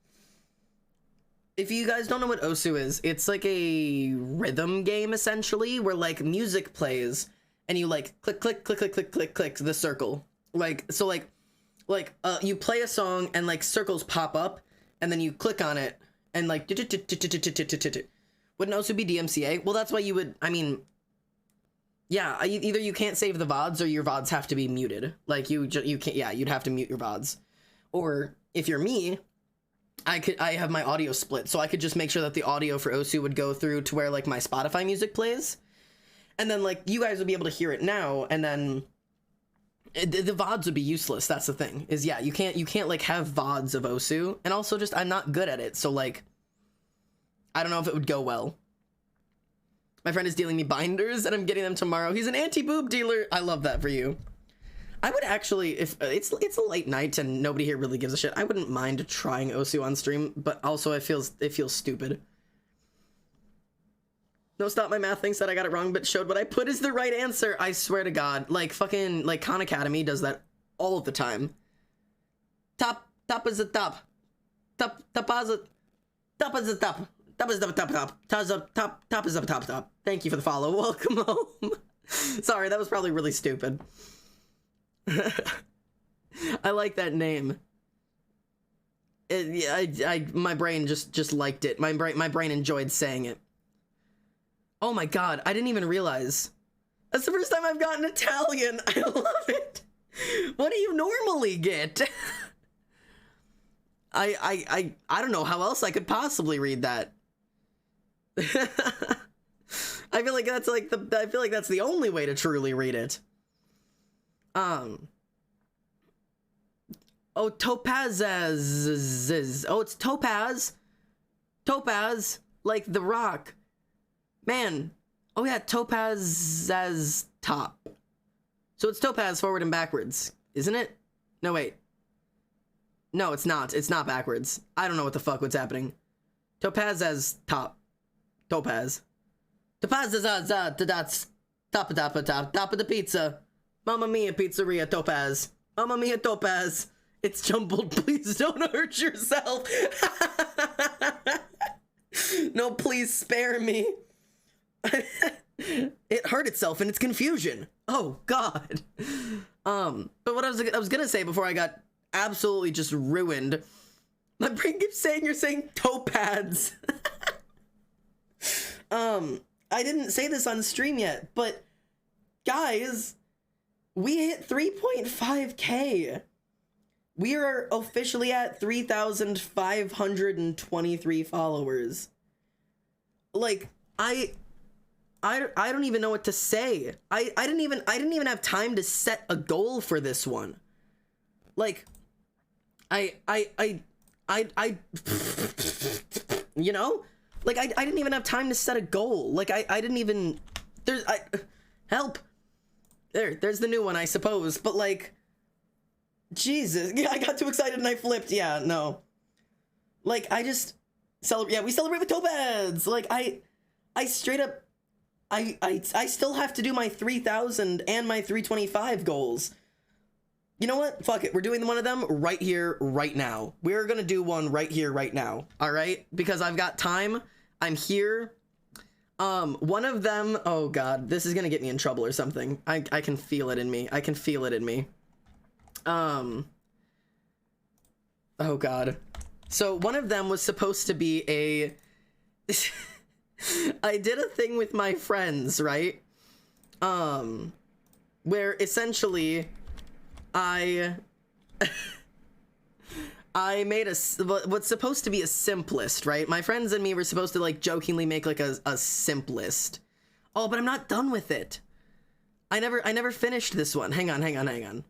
If you guys don't know what Osu is, it's like a rhythm game essentially, where like music plays and you like click click click click click click click the circle. Like, so like you play a song and like circles pop up and then you click on it and like wouldn't Osu be DMCA? Well, that's why you would, I mean, yeah, either you can't save the VODs or your VODs have to be muted. Like you can't, yeah, you'd have to mute your VODs. Or if you're me, I have my audio split, so I could just make sure that the audio for Osu would go through to where like my Spotify music plays, and then like you guys would be able to hear it now, and then the VODs would be useless. That's the thing, is yeah, you can't like have VODs of Osu, and also just I'm not good at it, so like I don't know if it would go well. My friend is dealing me binders, and I'm getting them tomorrow. He's an anti-boob dealer. I love that for you. I would actually, if it's a late night and nobody here really gives a shit, I wouldn't mind trying Osu on stream, but also it feels stupid. No, stop, my math thing said I got it wrong, but showed what I put is the right answer. I swear to God, like fucking, like Khan Academy does that all of the time. Top is the top. Top is the top. Top is the top. Top is the top. Top is the top. Thank you for the follow. Welcome home. Sorry, that was probably really stupid. I like that name. My brain just liked it. My brain enjoyed saying it. Oh my god, I didn't even realize. That's the first time I've gotten Italian. I love it. What do you normally get? I don't know how else I could possibly read that. I feel like that's the only way to truly read it. Oh, Topaz. Oh, it's Topaz. Topaz, like the rock. Man. Oh yeah, Topaz as top. So it's Topaz forward and backwards, isn't it? No, wait. No, it's not. It's not backwards. I don't know what the fuck what's happening. Topaz as top. Topaz. Topaz is top of the pizza. Mamma Mia Pizzeria Topaz. Mamma Mia Topaz. It's jumbled. Please don't hurt yourself. No, please spare me. It hurt itself in its confusion. Oh God. But what I was gonna say before I got absolutely just ruined. My brain keeps saying you're saying Topaz. I didn't say this on stream yet, but guys, we hit 3.5K. We are officially at 3,523 followers. Like, I don't even know what to say. I didn't even have time to set a goal for this one. Like, I you know, like I didn't even have time to set a goal. Like I didn't even, help. There's the new one, I suppose. But like, Jesus, yeah, I got too excited and I flipped. Yeah, no. Like I just celebrate. Yeah, we celebrate with Topaz. Like I straight up, I still have to do my 3,000 and my 325 goals. You know what? Fuck it. We're doing one of them right here, right now. We're gonna do one right here, right now. All right? Because I've got time. I'm here. One of them, oh God, this is gonna get me in trouble or something. I can feel it in me. I can feel it in me. Oh God. So one of them was supposed to be a, I did a thing with my friends, right? Where essentially I made what's supposed to be a simp list, right? My friends and me were supposed to like jokingly make like a simp list. Oh, but I'm not done with it. I never finished this one. Hang on.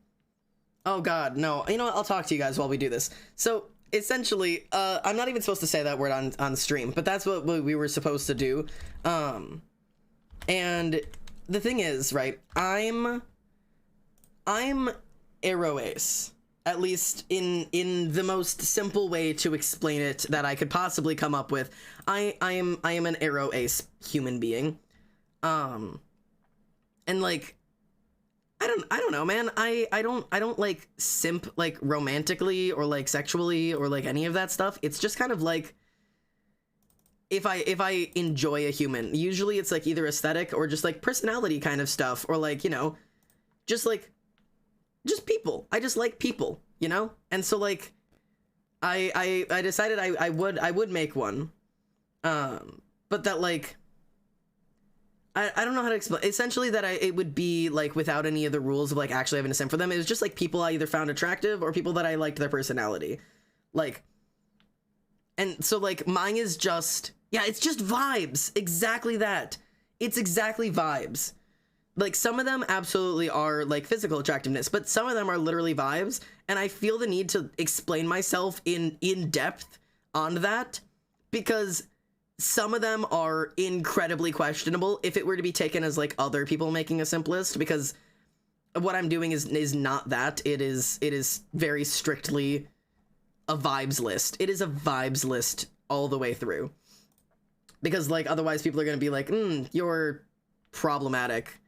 Oh God, no. You know what? I'll talk to you guys while we do this. So essentially, I'm not even supposed to say that word on stream, but that's what we were supposed to do. And the thing is, right? I'm Arrow Ace, at least in the most simple way to explain it that I could possibly come up with. I am an Arrow Ace human being, and like I don't know, man. I don't like simp like romantically or like sexually or like any of that stuff. It's just kind of like if I enjoy a human, usually it's like either aesthetic or just like personality kind of stuff, or like, you know, just people. I just like people, you know? And so like I decided I would make one. But that like I don't know how to explain. Essentially that it would be like without any of the rules of like actually having a simp for them. It was just like people I either found attractive or people that I liked their personality. Like, and so like mine is just, yeah, it's just vibes. Exactly that. It's exactly vibes. Like, some of them absolutely are, like, physical attractiveness, but some of them are literally vibes, and I feel the need to explain myself in depth on that, because some of them are incredibly questionable if it were to be taken as, like, other people making a simp list, because what I'm doing is not that. It is very strictly a vibes list. It is a vibes list all the way through. Because, like, otherwise people are gonna be like, you're problematic.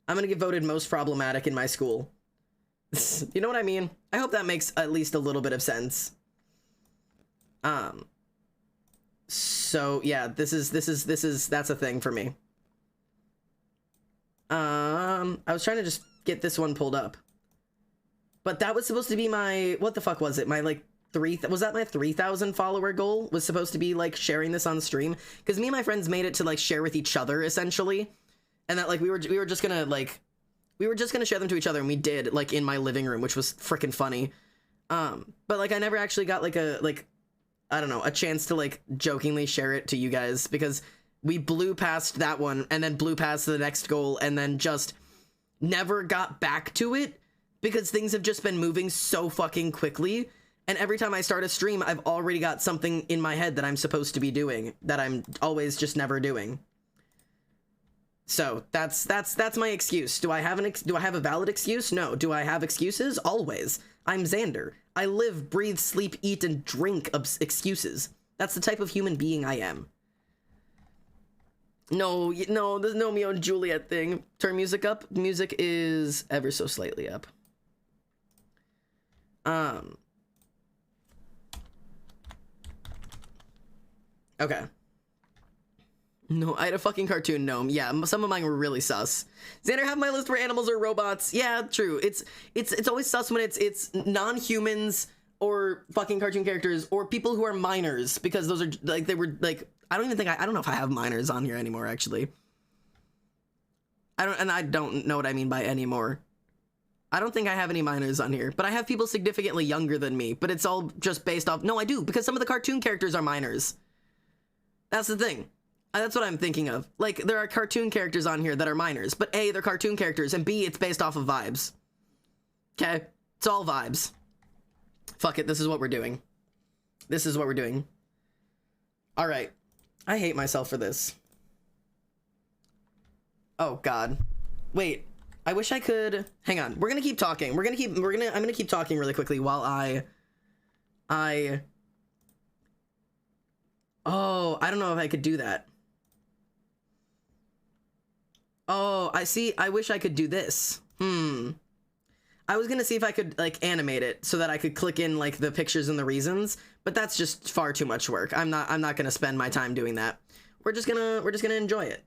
I'm gonna get voted most problematic in my school. You know what I mean? I hope that makes at least a little bit of sense. So yeah, that's a thing for me. I was trying to just get this one pulled up. But that was supposed to be my, what the fuck was it? My like was that my 3,000 follower goal? Was supposed to be like sharing this on stream? Because me and my friends made it to like share with each other essentially. And that, like, we were just gonna, like, we were just gonna share them to each other, and we did, like, in my living room, which was freaking funny. But, like, I never actually got, like, I don't know, a chance to, like, jokingly share it to you guys, because we blew past that one, and then blew past the next goal, and then just never got back to it, because things have just been moving so fucking quickly, and every time I start a stream, I've already got something in my head that I'm supposed to be doing, that I'm always just never doing. So that's my excuse. Do I have a valid excuse? No. Do I have excuses? Always. I'm Xander. I live, breathe, sleep, eat, and drink excuses. That's the type of human being I am. No, no, there's no Romeo and Juliet thing. Turn music up. Music is ever so slightly up. Okay. No, I had a fucking cartoon gnome. Yeah, some of mine were really sus. Xander, have my list where animals are robots. Yeah, true. It's always sus when it's non-humans or fucking cartoon characters or people who are minors, because those are like, they were like, I don't know if I have minors on here anymore, actually. I don't know what I mean by anymore. I don't think I have any minors on here, but I have people significantly younger than me, but it's all just based off, no, I do, because some of the cartoon characters are minors. That's the thing. That's what I'm thinking of. Like, there are cartoon characters on here that are minors, but A, they're cartoon characters, and B, it's based off of vibes. Okay? It's all vibes. Fuck it, this is what we're doing. This is what we're doing. Alright. I hate myself for this. Oh, God. Wait. I wish I could... Hang on. We're gonna keep talking. I'm gonna keep talking really quickly while Oh, I don't know if I could do that. Oh, I see. I wish I could do this. I was gonna see if I could, like, animate it so that I could click in, like, the pictures and the reasons, but that's just far too much work. I'm not gonna spend my time doing that. We're just gonna enjoy it.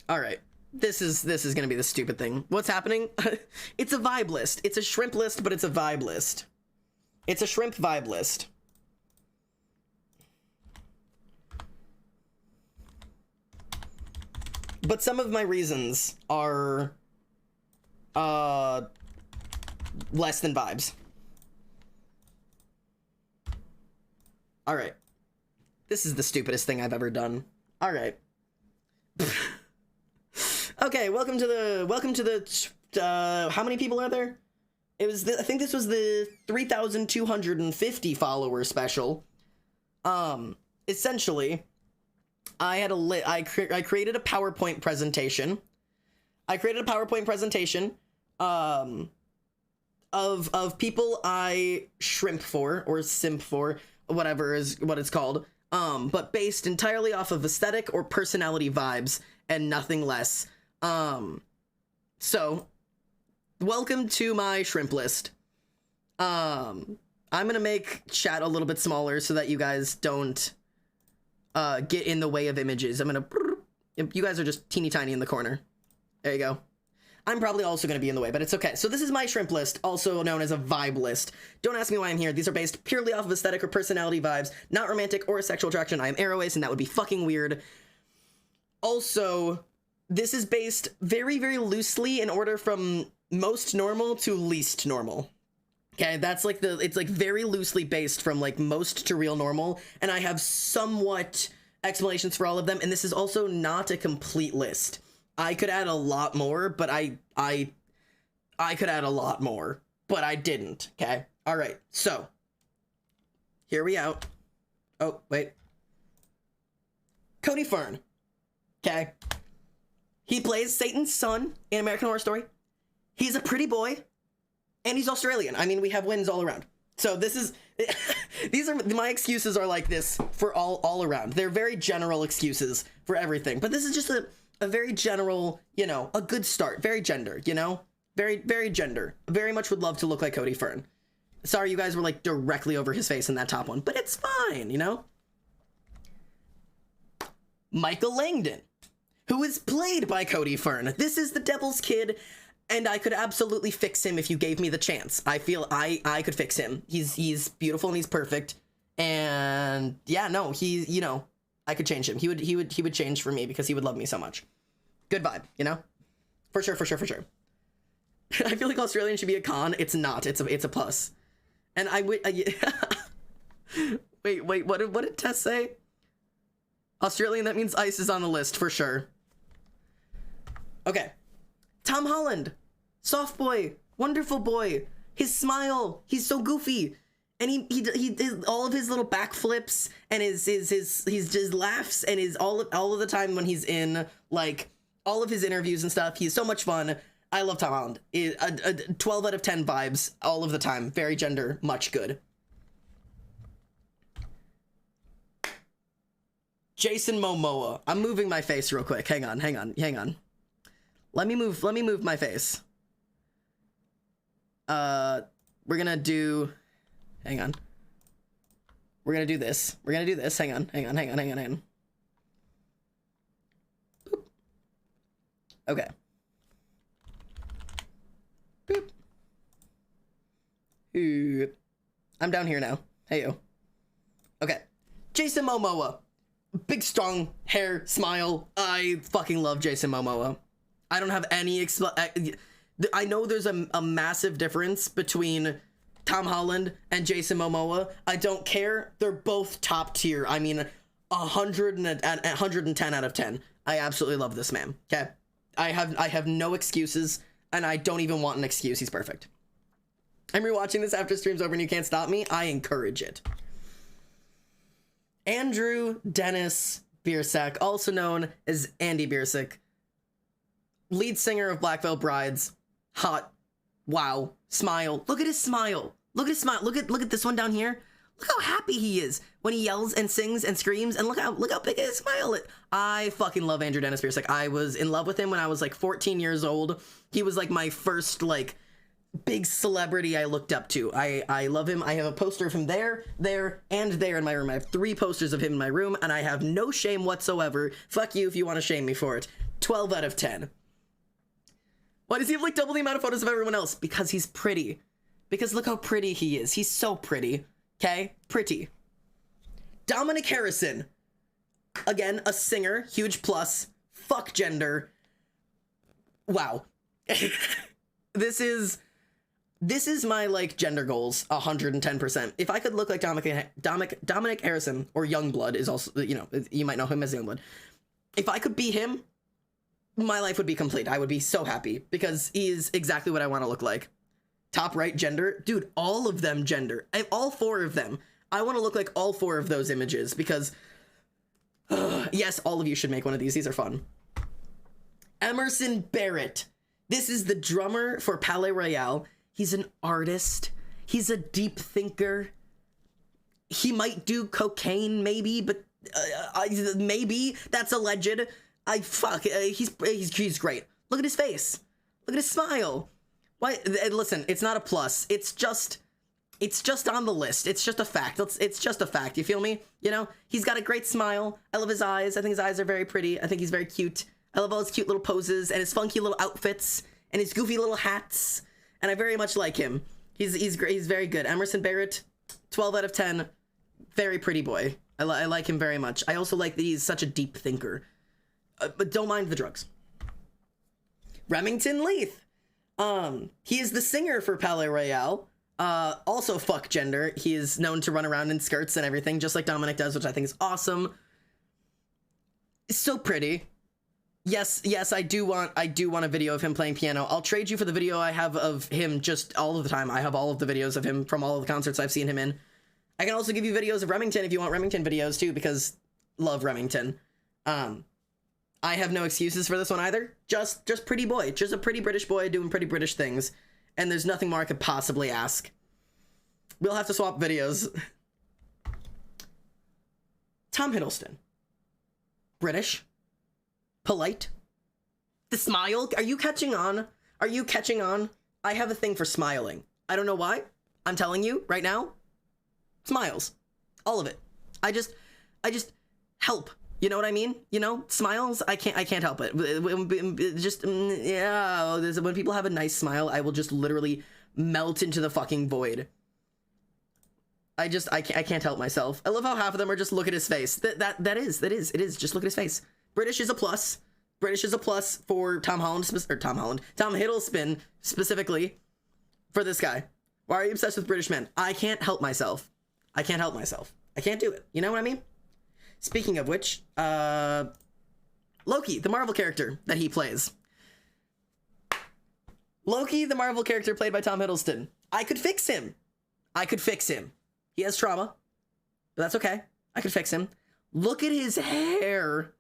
All right. This is gonna be the stupid thing. What's happening? It's a vibe list. It's a shrimp list, but it's a vibe list. It's a shrimp vibe list. But some of my reasons are less than vibes. All right. This is the stupidest thing I've ever done. All right. Okay, welcome to the how many people are there? It was I think this was the 3,250 follower special. Essentially, I had I created a PowerPoint presentation. Of people I shrimp for, or simp for, whatever is what it's called. But based entirely off of aesthetic or personality vibes and nothing less. So welcome to my shrimp list. I'm gonna make chat a little bit smaller so that you guys don't get in the way of images. You guys are just teeny tiny in the corner. There you go. I'm probably also going to be in the way, but it's okay. So this is my shrimp list, also known as a vibe list. Don't ask me why I'm here. These are based purely off of aesthetic or personality vibes, not romantic or sexual attraction. I am arrow ace, and that would be fucking weird. Also, this is based very, very loosely in order from most normal to least normal. Okay, that's like it's like very loosely based from like most to real normal, and I have somewhat explanations for all of them, and this is also not a complete list. I could add a lot more, but I could add a lot more, but I didn't, okay? All right, so here we out. Oh, wait. Cody Fern, okay? He plays Satan's son in American Horror Story. He's a pretty boy, and he's Australian. I mean, we have wins all around. So this is, these are, my excuses are like this for all around. They're very general excuses for everything, but this is just a very general, you know, a good start. Very gender, you know? Very, very gender. Very much would love to look like Cody Fern. Sorry you guys were like directly over his face in that top one, but it's fine, you know? Michael Langdon, who is played by Cody Fern. This is the Devil's Kid, and I could absolutely fix him if you gave me the chance. I feel I could fix him. He's beautiful and he's perfect. And yeah, no, you know, I could change him. He would change for me because he would love me so much. Good vibe, you know? For sure. I feel like Australian should be a con. It's not. It's a plus. And wait, what did Tess say? Australian, that means ice is on the list for sure. Okay. Tom Holland. Soft boy. Wonderful boy. His smile. He's so goofy. And he did all of his little backflips and his laughs and his all of the time when he's in like all of his interviews and stuff. He's so much fun. I love Tom Holland. A 12 out of 10 vibes all of the time. Very gender, much good. Jason Momoa. I'm moving my face real quick. Hang on. Let me move my face. We're gonna do, hang on. We're gonna do this. Hang on. Boop. Okay. Boop. Ooh. I'm down here now. Heyo. Okay. Jason Momoa. Big, strong hair, smile. I fucking love Jason Momoa. I don't have any I know there's a massive difference between Tom Holland and Jason Momoa. I don't care. They're both top tier. I mean, 110 out of 10. I absolutely love this man. Okay. I have no excuses, and I don't even want an excuse. He's perfect. I'm rewatching this after stream's over and you can't stop me. I encourage it. Andrew Dennis Biersack, also known as Andy Biersack, lead singer of Black Veil Brides. Hot. Wow. Smile. Look at his smile. Look at this one down here. Look how happy he is when he yells and sings and screams, and look how big his smile is. I fucking love Andrew Dennis Biersack. I was in love with him when I was like 14 years old. He was like my first like big celebrity I looked up to. I love him. I have a poster of him there, and there in my room. I have 3 posters of him in my room, and I have no shame whatsoever. Fuck you if you want to shame me for it. 12 out of 10. Why does he have like double the amount of photos of everyone else? Because he's pretty. Because look how pretty he is. He's so pretty. Okay? Pretty. Dominic Harrison. Again, a singer. Huge plus. Fuck gender. Wow. This is my like gender goals 110%. If I could look like Dominic Harrison, or Youngblood is also, you know, you might know him as Youngblood. If I could be him, my life would be complete. I would be so happy because he is exactly what I want to look like. Top right, gender. Dude, all of them gender. All 4 of them. I want to look like all 4 of those images because, yes, all of you should make one of these. These are fun. Emerson Barrett. This is the drummer for Palais Royale. He's an artist. He's a deep thinker. He might do cocaine, maybe, but maybe that's alleged. He's great. Look at his face. Look at his smile. Why? Listen, it's not a plus. It's just on the list. It's just a fact. It's just a fact. You feel me? You know, he's got a great smile. I love his eyes. I think his eyes are very pretty. I think he's very cute. I love all his cute little poses and his funky little outfits and his goofy little hats. And I very much like him. He's great. He's very good. Emerson Barrett, 12 out of 10. Very pretty boy. I like him very much. I also like that he's such a deep thinker. But don't mind the drugs. Remington Leith. He is the singer for Palais Royale. Also fuck gender. He is known to run around in skirts and everything, just like Dominic does, which I think is awesome. It's so pretty. Yes, I do want a video of him playing piano. I'll trade you for the video I have of him just all of the time. I have all of the videos of him from all of the concerts I've seen him in. I can also give you videos of Remington if you want Remington videos too, because love Remington. I have no excuses for this one either. Just pretty boy. Just a pretty British boy doing pretty British things. And there's nothing more I could possibly ask. We'll have to swap videos. Tom Hiddleston. British. Polite. The smile. Are you catching on? Are you catching on? I have a thing for smiling. I don't know why. I'm telling you right now. Smiles. All of it. I just help. You know what I mean? You know, smiles, I can't help it. Just, yeah, when people have a nice smile, I will just literally melt into the fucking void. I can't help myself. I love how half of them are just look at his face. It is. Just look at his face. British is a plus. British is a plus for Tom Hiddleston specifically for this guy. Why are you obsessed with British men? I can't help myself. I can't do it. You know what I mean? Speaking of which, Loki, the Marvel character that he plays. Loki, the Marvel character played by Tom Hiddleston. I could fix him. He has trauma, but that's okay. I could fix him. Look at his hair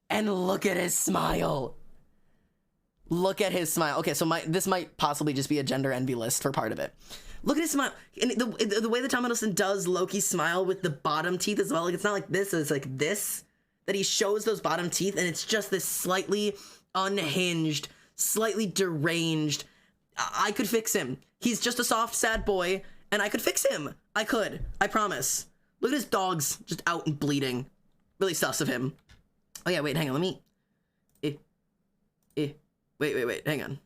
and look at his smile. Look at his smile. Okay, so this might possibly just be a gender envy list for part of it. Look at his smile. And the way that Tom Hiddleston does Loki's smile with the bottom teeth as well. Like, it's not like this, it's like this. That he shows those bottom teeth, and it's just this slightly unhinged, slightly deranged. I could fix him. He's just a soft, sad boy, and I could fix him. I could. I promise. Look at his dogs just out and bleeding. Really sus of him. Oh yeah, wait, hang on. Let me... Wait, hang on.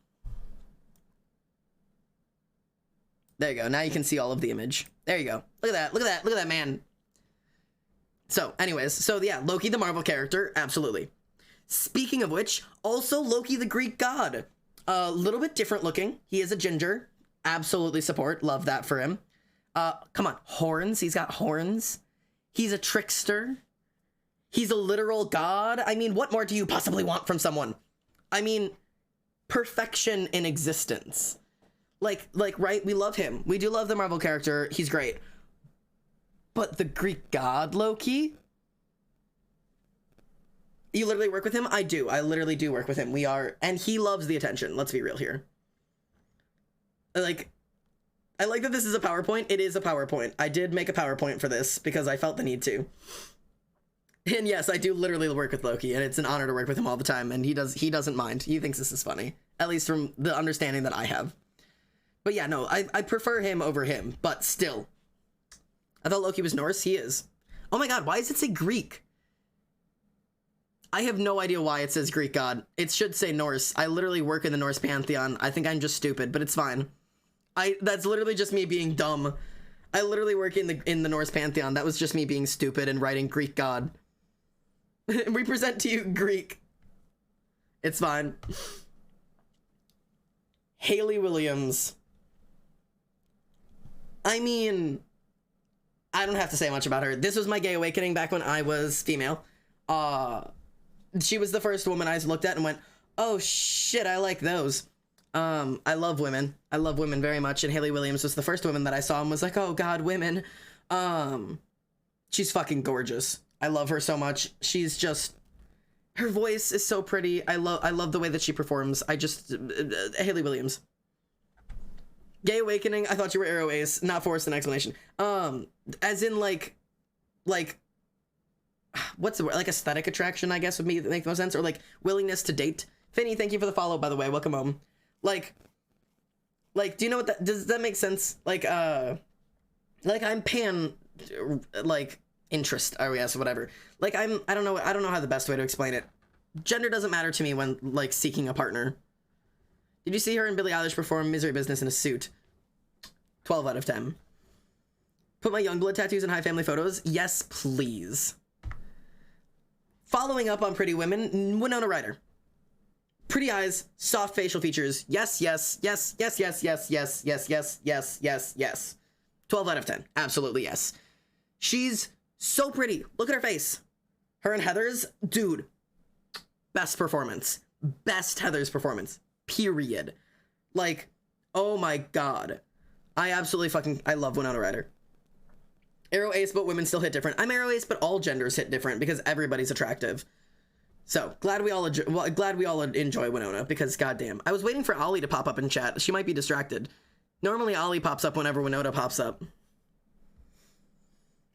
There you go. Now you can see all of the image. There you go. Look at that man. So, anyways, so yeah, Loki the Marvel character, absolutely. Speaking of which, also Loki the Greek god. A little bit different looking. He is a ginger. Absolutely support. Love that for him. Come on, horns. He's got horns. He's a trickster. He's a literal god. I mean, what more do you possibly want from someone? I mean, perfection in existence. Like, right? We love him. We do love the Marvel character. He's great. But the Greek god Loki? You literally work with him? I do. I literally do work with him. And he loves the attention. Let's be real here. Like, I like that this is a PowerPoint. It is a PowerPoint. I did make a PowerPoint for this because I felt the need to. And yes, I do literally work with Loki, and it's an honor to work with him all the time, and he doesn't mind. He thinks this is funny. At least from the understanding that I have. But yeah, no, I prefer him over him, but still. I thought Loki was Norse. He is. Oh my god, why does it say Greek? I have no idea why it says Greek god. It should say Norse. I literally work in the Norse pantheon. I think I'm just stupid, but it's fine. That's literally just me being dumb. I literally work in the Norse pantheon. That was just me being stupid and writing Greek god. We present to you Greek. It's fine. Hayley Williams. I mean, I don't have to say much about her. This was my gay awakening back when I was female. She was the first woman I looked at and went, oh shit, I like those. I love women. I love women very much, and Hayley Williams was the first woman that I saw and was like, oh god, women. She's fucking gorgeous. I love her so much. She's just... Her voice is so pretty. I love the way that she performs. Hayley Williams. Gay awakening, I thought you were Arrow Ace, not forced an explanation. As in, like... What's the word? Like, aesthetic attraction, I guess, would make the most sense. Or, like, willingness to date. Finny, thank you for the follow, by the way. Welcome home. Like, do you know what that... Does that make sense? Like, I'm pan... Like... interest, I guess, whatever. Like, I don't know how the best way to explain it. Gender doesn't matter to me when, like, seeking a partner. Did you see her and Billie Eilish perform Misery Business in a suit? 12 out of 10. Put my Youngblood tattoos in high family photos? Yes, please. Following up on Pretty Women, Winona Ryder. Pretty eyes, soft facial features. Yes, yes, yes, yes, yes, yes, yes, yes, yes, yes, yes, yes. 12 out of 10. Absolutely yes. She's so pretty. Look at her face. Her and Heather's, dude. Best performance. Best Heather's performance. Period. Like, oh my god. I love Winona Ryder. Arrow Ace, but women still hit different. I'm Arrow Ace, but all genders hit different because everybody's attractive. So, glad we all enjoy Winona because goddamn. I was waiting for Ollie to pop up in chat. She might be distracted. Normally Ollie pops up whenever Winona pops up.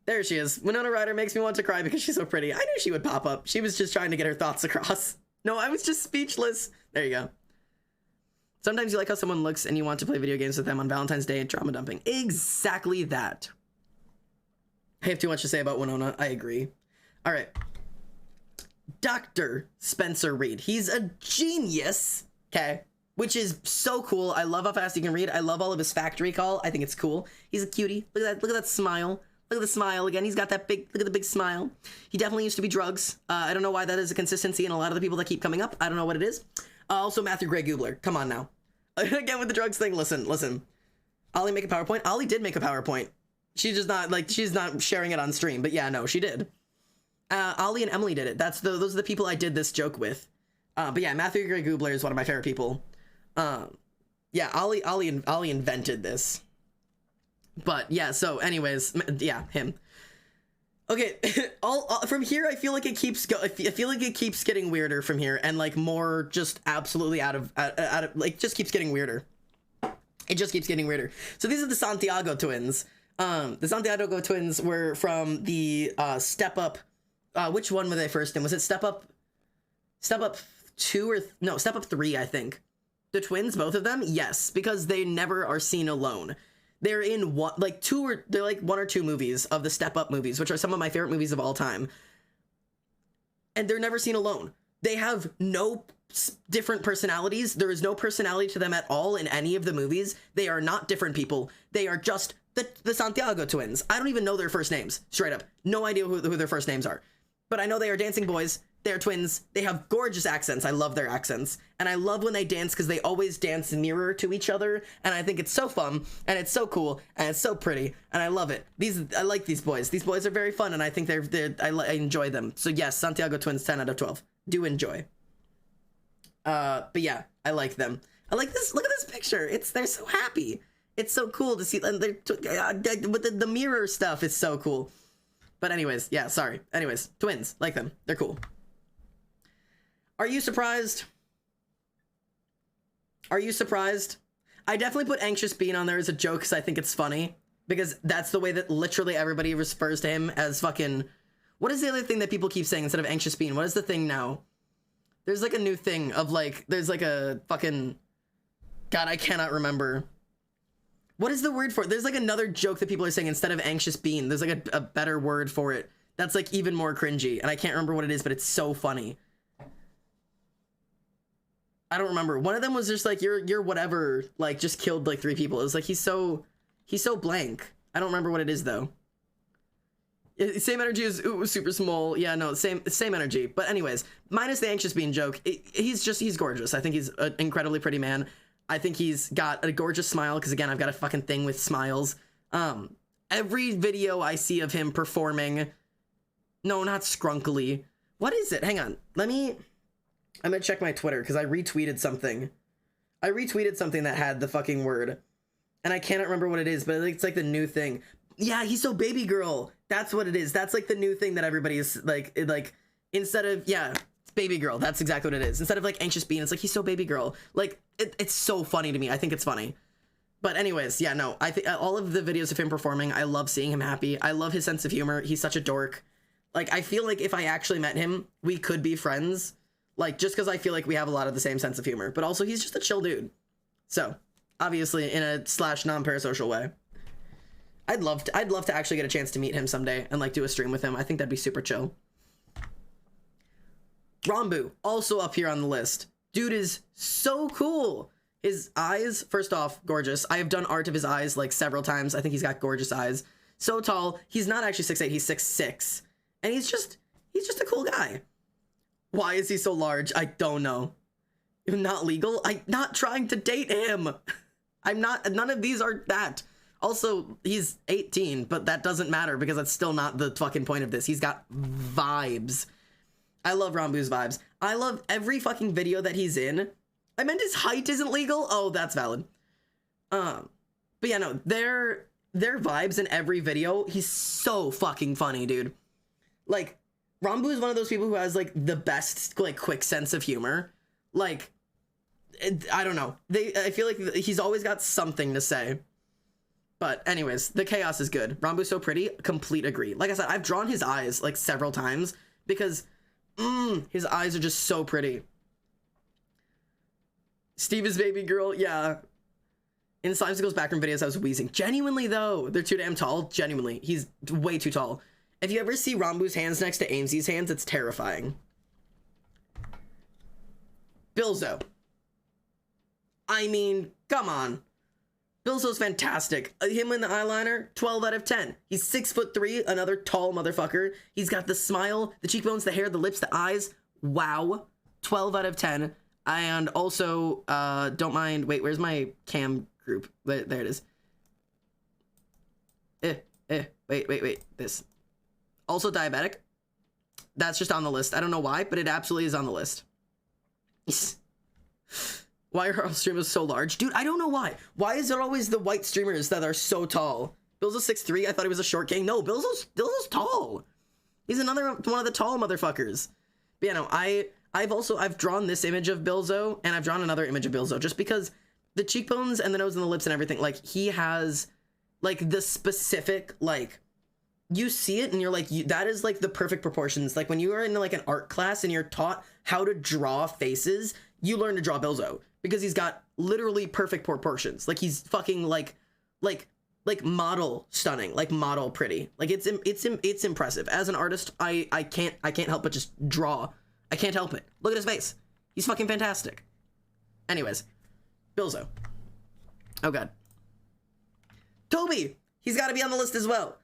There she is. Winona Ryder makes me want to cry because she's so pretty. I knew she would pop up. She was just trying to get her thoughts across. No, I was just speechless. There you go. Sometimes you like how someone looks and you want to play video games with them on Valentine's Day and drama dumping. Exactly that. I have too much to say about Winona. I agree. All right. Dr. Spencer Reed. He's a genius. Okay. Which is so cool. I love how fast he can read. I love all of his fact recall. I think it's cool. He's a cutie. Look at that. Look at that smile. Look at the smile again. He's got that big, look at the big smile. He definitely used to be drugs. I don't know why that is a consistency in a lot of the people that keep coming up. I don't know what it is. Also, Matthew Gray Gubler. Come on now. Again, with the drugs thing, listen. Ollie make a PowerPoint? Ollie did make a PowerPoint. She's just not, like, she's not sharing it on stream. But yeah, no, she did. Ollie and Emily did it. Those are the people I did this joke with. But yeah, Matthew Gray Gubler is one of my favorite people. Yeah, Ollie invented this. But yeah, so anyways, yeah, him. Okay, all from here, I feel like it keeps I feel like it keeps getting weirder from here, and like more just absolutely out of like just keeps getting weirder. It just keeps getting weirder. So these are the Santiago twins. The Santiago twins were from the Step Up. Which one were they first in? Was it Step Up 2 or no, Step Up 3, I think. The twins, both of them? Yes, because they never are seen alone. They're in one, like they're like 1 or 2 movies of the Step Up movies, which are some of my favorite movies of all time. And they're never seen alone. They have no different personalities. There is no personality to them at all in any of the movies. They are not different people. They are just the Santiago twins. I don't even know their first names, straight up. No idea who their first names are. But I know they are dancing boys. They're twins. They have gorgeous accents. I love their accents. And I love when they dance because they always dance nearer to each other. And I think it's so fun and it's so cool and it's so pretty. And I love it. I like these boys. These boys are very fun and I think I enjoy them. So yes, Santiago twins, 10 out of 12. Do enjoy. But yeah, I like them. I like this. Look at this picture. They're so happy. It's so cool to see. And with the mirror stuff is so cool. But anyways, yeah, sorry. Anyways, twins, like them. They're cool. Are you surprised? Are you surprised? I definitely put Anxious Bean on there as a joke because I think it's funny. Because that's the way that literally everybody refers to him as fucking... What is the other thing that people keep saying instead of Anxious Bean? What is the thing now? There's like a new thing of like... There's like a fucking... God, I cannot remember. What is the word for it? There's like another joke that people are saying instead of Anxious Bean. There's like a better word for it. That's like even more cringy. And I can't remember what it is, but it's so funny. I don't remember. One of them was just like, you're whatever, like just killed like 3 people. It was like, he's so blank. I don't remember what it is though. Same energy as super small. Yeah, no, same energy. But anyways, minus the Anxious Bean joke, he's gorgeous. I think he's an incredibly pretty man. I think he's got a gorgeous smile because again, I've got a fucking thing with smiles. Every video I see of him performing, no, not scrunkily. What is it? Hang on. I'm gonna check my Twitter because I retweeted something. I retweeted something that had the fucking word. And I cannot remember what it is, but it's like the new thing. Yeah, he's so baby girl. That's what it is. That's like the new thing that everybody is like instead of, yeah, it's baby girl. That's exactly what it is. Instead of like Anxious Bean, it's like, he's so baby girl. Like, it's so funny to me. I think it's funny. But anyways, yeah, no, I think all of the videos of him performing, I love seeing him happy. I love his sense of humor. He's such a dork. Like, I feel like if I actually met him, we could be friends. Like, just because I feel like we have a lot of the same sense of humor. But also, he's just a chill dude. So, obviously, in a / non-parasocial way. I'd love to actually get a chance to meet him someday and, like, do a stream with him. I think that'd be super chill. Rambu, also up here on the list. Dude is so cool. His eyes, first off, gorgeous. I have done art of his eyes, like, several times. I think he's got gorgeous eyes. So tall. He's not actually 6'8", he's 6'6". And he's just a cool guy. Why is he so large? I don't know. Not legal? I'm not trying to date him. I'm not. None of these are that. Also, he's 18, but that doesn't matter because that's still not the fucking point of this. He's got vibes. I love Rambu's vibes. I love every fucking video that he's in. I meant his height isn't legal. Oh, that's valid. But yeah, no, their vibes in every video. He's so fucking funny, dude. Like, Rambu is one of those people who has, like, the best, like, quick sense of humor. Like, I don't know. I feel like he's always got something to say. But anyways, the chaos is good. Rambu's so pretty. Complete agree. Like I said, I've drawn his eyes, like, several times because, his eyes are just so pretty. Steve is baby girl. Yeah. In Slimecicle's backroom videos, I was wheezing. Genuinely, though. They're too damn tall. Genuinely. He's way too tall. If you ever see Rambu's hands next to Aimsy's hands, it's terrifying. Bilzo. I mean, come on. Bilzo's fantastic. Him in the eyeliner, 12 out of 10. He's 6'3", another tall motherfucker. He's got the smile, the cheekbones, the hair, the lips, the eyes. Wow. 12 out of 10. And also, don't mind... Wait, where's my cam group? There it is. Wait. This. Also diabetic. That's just on the list. I don't know why, but it absolutely is on the list. Why are our streamers so large? Dude, I don't know why. Why is there always the white streamers that are so tall? Bilzo's 6'3". I thought he was a short king. No, Bilzo's tall. He's another one of the tall motherfuckers. But yeah, no, I've drawn this image of Bilzo, and I've drawn another image of Bilzo, just because the cheekbones and the nose and the lips and everything, like, he has, like, the specific, like, you see it and you're like, that is, like, the perfect proportions. Like, when you are in, like, an art class and you're taught how to draw faces, you learn to draw Bilzo, because he's got literally perfect proportions. Like, he's fucking, like model stunning, like model pretty. Like, it's impressive. As an artist, I can't help but just draw. I can't help it. Look at his face. He's fucking fantastic. Anyways, Bilzo. Oh god. Toby! He's gotta be on the list as well.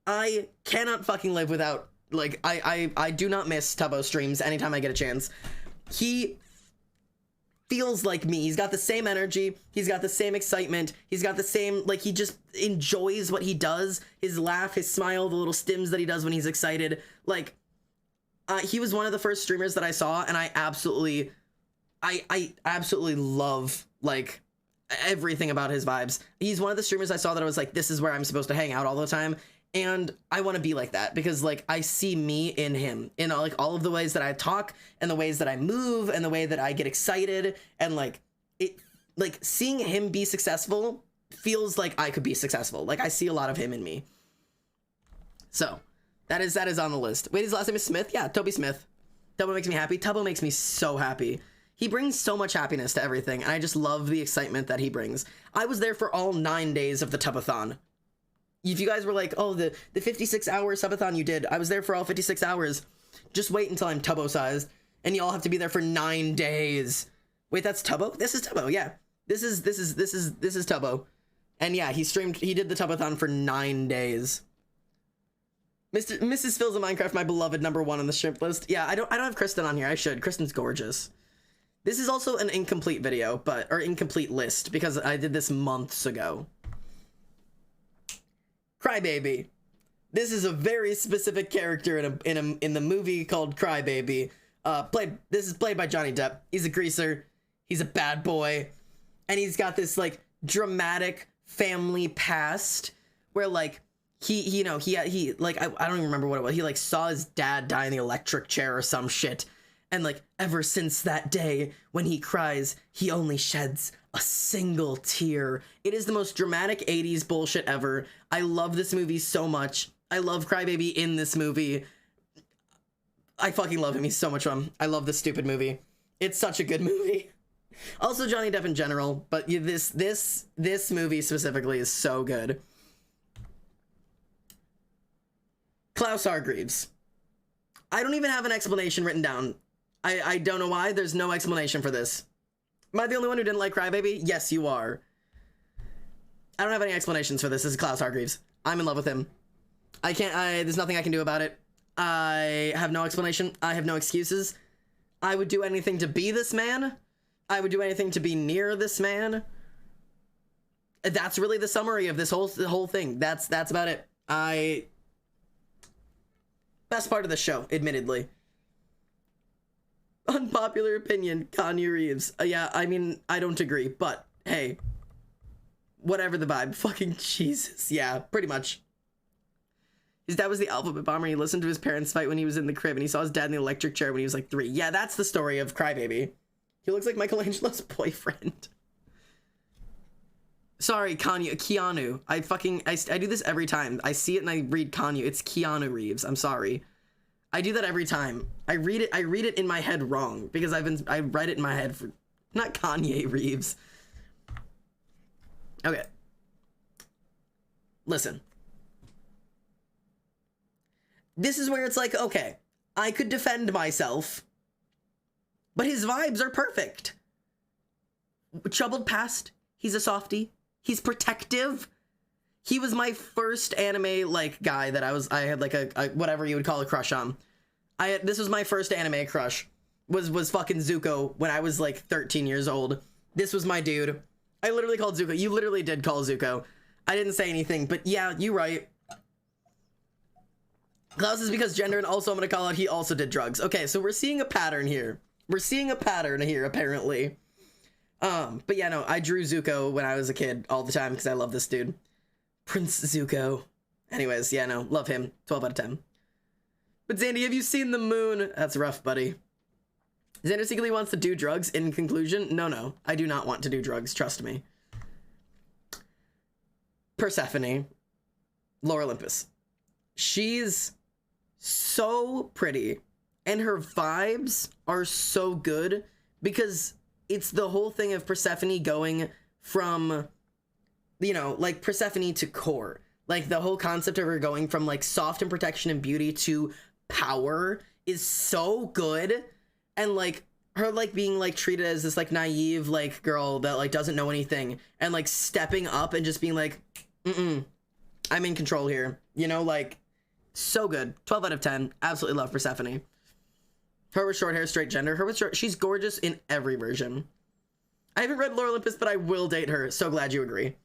I cannot fucking live without, like, I do not miss Tubbo streams anytime I get a chance. He feels like me. He's got the same energy. He's got the same excitement. He's got the same, like, he just enjoys what he does. His laugh, his smile, the little stims that he does when he's excited. Like, he was one of the first streamers that I saw, and I absolutely love, like, everything about his vibes. He's one of the streamers I saw that I was like, this is where I'm supposed to hang out all the time. And I want to be like that, because, like, I see me in him, in, like, all of the ways that I talk and the ways that I move and the way that I get excited, and, like, it, like, seeing him be successful feels like I could be successful. Like, I see a lot of him in me. So that is on the list. Wait, his last name is Smith? Yeah, Toby Smith. Tubbo makes me happy. Tubbo makes me so happy. He brings so much happiness to everything, and I just love the excitement that he brings. I was there for all 9 days of the Tubathon. If you guys were like, oh, the 56-hour subathon you did, I was there for all 56 hours. Just wait until I'm Tubbo-sized, and y'all have to be there for 9 days. Wait, that's Tubbo? This is Tubbo, yeah. This is Tubbo. And yeah, he did the Tubathon for 9 days. Mrs. Phil's in Minecraft, my beloved #1 on the shrimp list. Yeah, I don't have Kristen on here. I should. Kristen's gorgeous. This is also an incomplete video, or incomplete list, because I did this months ago. Crybaby. This is a very specific character in the movie called Crybaby. This is played by Johnny Depp. He's a greaser. He's a bad boy, and he's got this, like, dramatic family past where, like, he like, I don't even remember what it was. He, like, saw his dad die in the electric chair or some shit, and, like, ever since that day, when he cries, he only sheds a single tear. It is the most dramatic 80s bullshit ever. I love this movie so much. I love Crybaby in this movie. I fucking love him. He's so much fun. I love this stupid movie. It's such a good movie. Also Johnny Depp in general, but this movie specifically is so good. Klaus Hargreaves. I don't even have an explanation written down. I don't know why. There's no explanation for this. Am I the only one who didn't like Crybaby? Yes, you are. I don't have any explanations for this. This is Klaus Hargreaves. I'm in love with him. There's nothing I can do about it. I have no explanation. I have no excuses. I would do anything to be this man. I would do anything to be near this man. That's really the summary of this whole thing. That's about it. Best part of the show, admittedly. Unpopular opinion, Kanye Reeves. Yeah, I mean, I don't agree, but hey, whatever the vibe. Fucking Jesus. Yeah, pretty much. His dad was the alphabet bomber. He listened to his parents fight when he was in the crib, and he saw his dad in the electric chair when he was like 3. Yeah, that's the story of Crybaby. He looks like Michelangelo's boyfriend. Sorry, Keanu. I do this every time. I see it and I read Kanye. It's Keanu Reeves. I'm sorry. I do that every time. I read it in my head wrong, because I read it in my head for, not Kanye Reeves. Okay. Listen. This is where it's like, okay, I could defend myself, but his vibes are perfect. Troubled past, he's a softie, he's protective. He was my first anime, like, guy that I had like a whatever you would call a crush on. This was my first anime crush, was fucking Zuko when I was like 13 years old. This was my dude. I literally called Zuko. You literally did call Zuko. I didn't say anything, but yeah, you're right. Klaus is because gender, and also I'm gonna call out he also did drugs. Okay, so we're seeing a pattern here. We're seeing a pattern here, apparently. But yeah, no, I drew Zuko when I was a kid all the time because I love this dude. Prince Zuko. Anyways, yeah, no, love him. 12 out of 10. But Zandy, have you seen the moon? That's rough, buddy. Xander secretly wants to do drugs. In conclusion, no, I do not want to do drugs. Trust me. Persephone, Lore Olympus. She's so pretty, and her vibes are so good because it's the whole thing of Persephone going from, you know, like Persephone to core. Like the whole concept of her going from like soft and protection and beauty to power is so good. And like her like being like treated as this like naive like girl that like doesn't know anything and like stepping up and just being like, I'm in control here. You know, like so good. 12 out of 10. Absolutely love Persephone. Her with short hair, straight gender. Her with short, she's gorgeous in every version. I haven't read Lore Olympus, but I will date her. So glad you agree.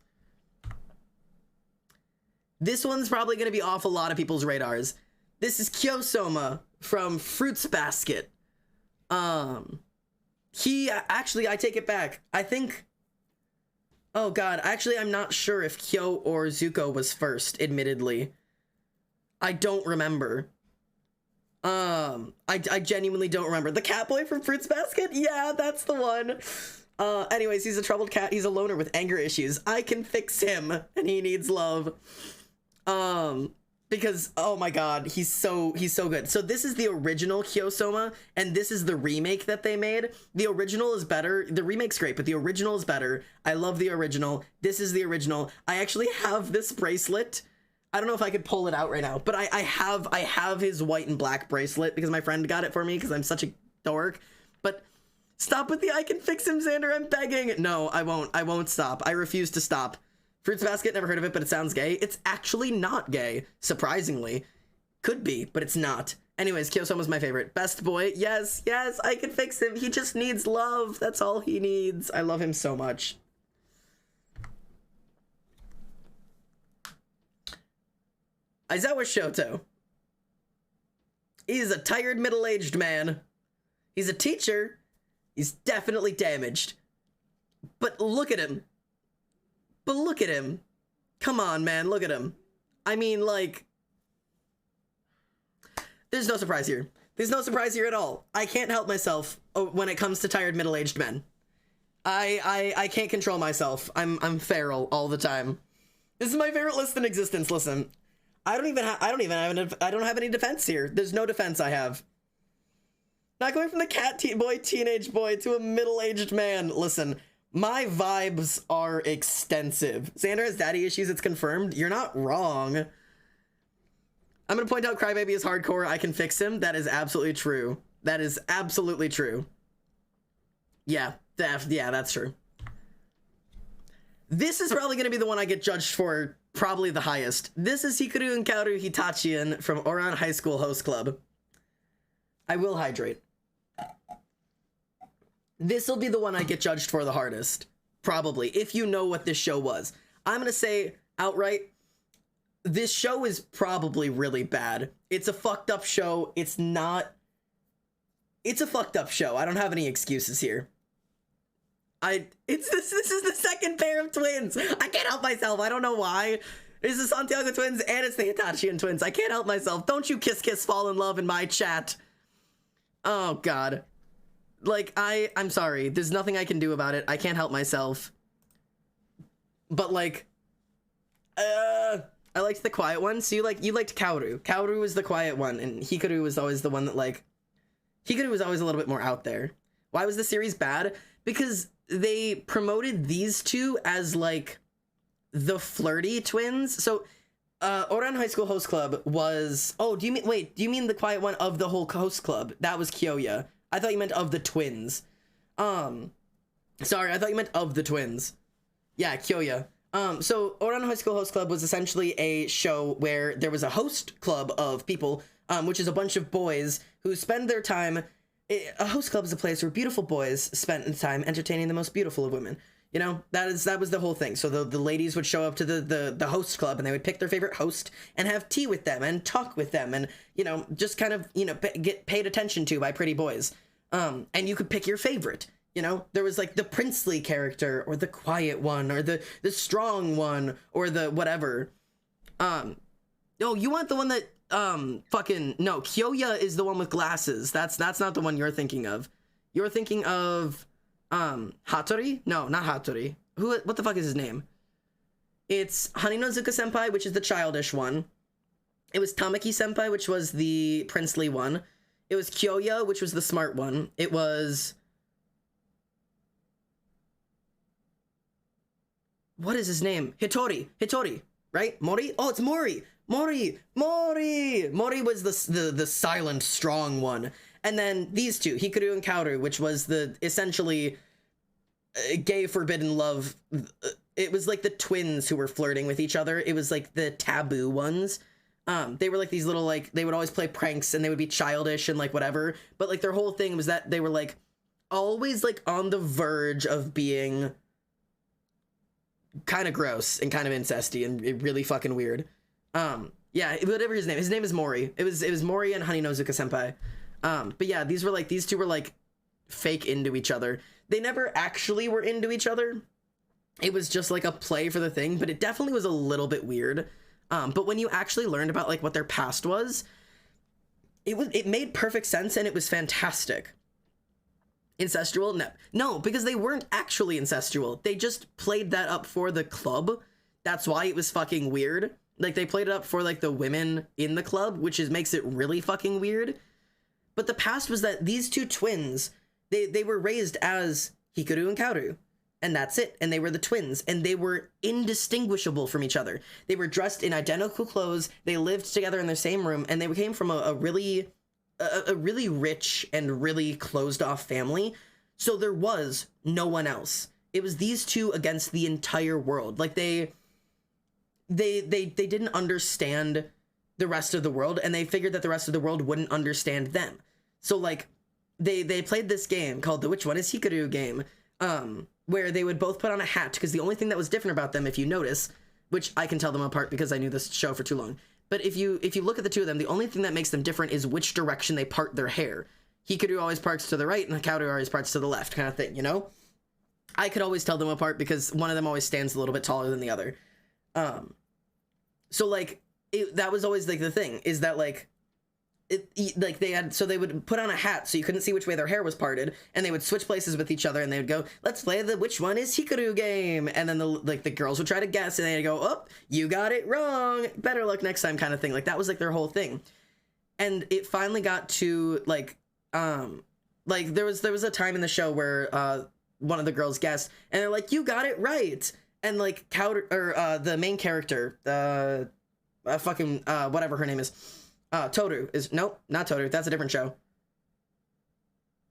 This one's probably going to be off a lot of people's radars. This is Kyosoma from Fruits Basket. He actually, I take it back. I think, oh god, actually I'm not sure if Kyo or Zuko was first, admittedly. I don't remember. I genuinely don't remember. The cat boy from Fruits Basket? Yeah, that's the one. Anyways, he's a troubled cat. He's a loner with anger issues. I can fix him, and he needs love. Because, oh my god, he's so good. So this is the original Kyosoma, and this is the remake that they made. The original is better. The remake's great, but the original is better. I love the original. This is the original. I actually have this bracelet. I don't know if I could pull it out right now, but I have his white and black bracelet because my friend got it for me because I'm such a dork. But stop with the I can fix him, Xander, I'm begging. No, I won't stop. I refuse to stop. Fruits Basket, never heard of it, but it sounds gay. It's actually not gay, surprisingly. Could be, but it's not. Anyways, Kyosoma's my favorite. Best boy, yes, I can fix him. He just needs love. That's all he needs. I love him so much. Aizawa Shoto. He's a tired middle-aged man. He's a teacher. He's definitely damaged. But look at him. Come on, man, look at him. I mean, like, there's no surprise here. There's no surprise here at all. I can't help myself when it comes to tired middle-aged men. I can't control myself. I'm feral all the time. This is my favorite list in existence. Listen, I don't have any defense here. There's no defense I have. Not going from the teenage boy to a middle-aged man. Listen. My vibes are extensive. Xander has daddy issues, it's confirmed. You're not wrong. I'm gonna point out Crybaby is hardcore. I can fix him. That is absolutely true. That is absolutely true. Yeah, that's true. This is probably gonna be the one I get judged for probably the highest. This is Hikaru and Kaoru Hitachian from Oran High School Host Club. I will hydrate. This will be the one I get judged for the hardest. Probably, if you know what this show was. I'm going to say outright, this show is probably really bad. It's a fucked up show. It's a fucked up show. I don't have any excuses here. This is the second pair of twins. I can't help myself. I don't know why. It's the Santiago twins and it's the Hitachian twins. I can't help myself. Don't you kiss, fall in love in my chat. Oh, God. Like, I'm sorry. There's nothing I can do about it. I can't help myself. But, like, I liked the quiet one. So you liked Kaoru. Kaoru was the quiet one, and Hikaru was always the one that, like, Hikaru was always a little bit more out there. Why was the series bad? Because they promoted these two as, like, the flirty twins. So, Oran High School Host Club was... Oh, do you mean the quiet one of the whole host club? That was Kyoya. I thought you meant of the twins. Sorry, I thought you meant of the twins. Yeah, Kyoya. So Oran High School Host Club was essentially a show where there was a host club of people, which is a bunch of boys who spend their time... A host club is a place where beautiful boys spent time entertaining the most beautiful of women. You know, that was the whole thing. So the ladies would show up to the host club and they would pick their favorite host and have tea with them and talk with them and, you know, just kind of, you know, get paid attention to by pretty boys. And you could pick your favorite. You know, there was like the princely character or the quiet one or the strong one or the whatever. No, you want the one that fucking no, Kyoya is the one with glasses. That's not the one you're thinking of. You're thinking of Hattori? No, not Hattori. What the fuck is his name? It's Haninozuka Senpai, which is the childish one. It was Tamaki Senpai, which was the princely one. It was Kyoya, which was the smart one. It was... What is his name? Hitori, right? Mori? Oh, it's Mori! Mori was the silent, strong one. And then these two, Hikaru and Kaoru, which was the essentially gay forbidden love. It was like the twins who were flirting with each other. It was like the taboo ones. They were like these little, like, they would always play pranks and they would be childish and like whatever. But like their whole thing was that they were like always like on the verge of being kind of gross and kind of incesty and really fucking weird. Yeah, whatever his name is Mori. It was Mori and Haninozuka Senpai. But yeah, these two were like fake into each other. They never actually were into each other. It was just like a play for the thing, but it definitely was a little bit weird. But when you actually learned about like what their past was, it made perfect sense and it was fantastic. Incestual? No, because they weren't actually incestual. They just played that up for the club. That's why it was fucking weird. Like they played it up for like the women in the club, which makes it really fucking weird. But the past was that these two twins, they were raised as Hikaru and Kaoru. And that's it. And they were the twins. And they were indistinguishable from each other. They were dressed in identical clothes. They lived together in the same room. And they came from a really rich and really closed off family. So there was no one else. It was these two against the entire world. Like they didn't understand the rest of the world. And they figured that the rest of the world wouldn't understand them. So like they played this game called the Which One Is Hikaru game. Where they would both put on a hat, because the only thing that was different about them, if you notice, which I can tell them apart because I knew this show for too long, but if you look at the two of them, the only thing that makes them different is which direction they part their hair. Hikaru always parts to the right, and Kaoru always parts to the left, kind of thing, you know? I could always tell them apart because one of them always stands a little bit taller than the other. So, like, that was always, like, the thing, is that, like, they would put on a hat so you couldn't see which way their hair was parted, and they would switch places with each other, and they would go, let's play the Which One Is Hikaru game, and then the girls would try to guess, and they'd go, oh, you got it wrong, better luck next time, kind of thing. Like that was like their whole thing. And it finally got to like there was a time in the show where one of the girls guessed, and they're like, you got it right, and like the main character, whatever her name is, Toru is, nope, not Toru, that's a different show.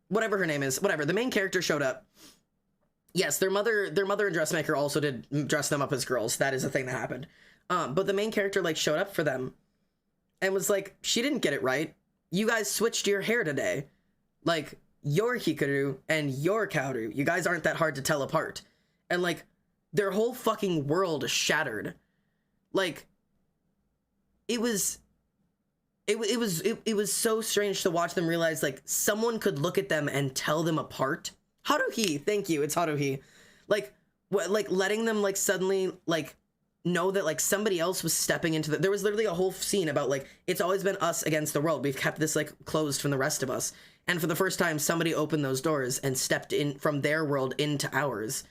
Whatever her name is, whatever, the main character showed up. Yes, their mother and dressmaker also did dress them up as girls. That is a thing that happened. But the main character like showed up for them and was like, she didn't get it right. You guys switched your hair today. Like, you're Hikaru and you're Kaoru. You guys aren't that hard to tell apart. And like, their whole fucking world shattered. Like, it was so strange to watch them realize, like, someone could look at them and tell them apart. Haruhi, thank you, it's Haruhi. Like, letting them, like, suddenly, like, know that, like, somebody else was stepping into there was literally a whole scene about, like, it's always been us against the world. We've kept this, like, closed from the rest of us. And for the first time, somebody opened those doors and stepped in from their world into ours.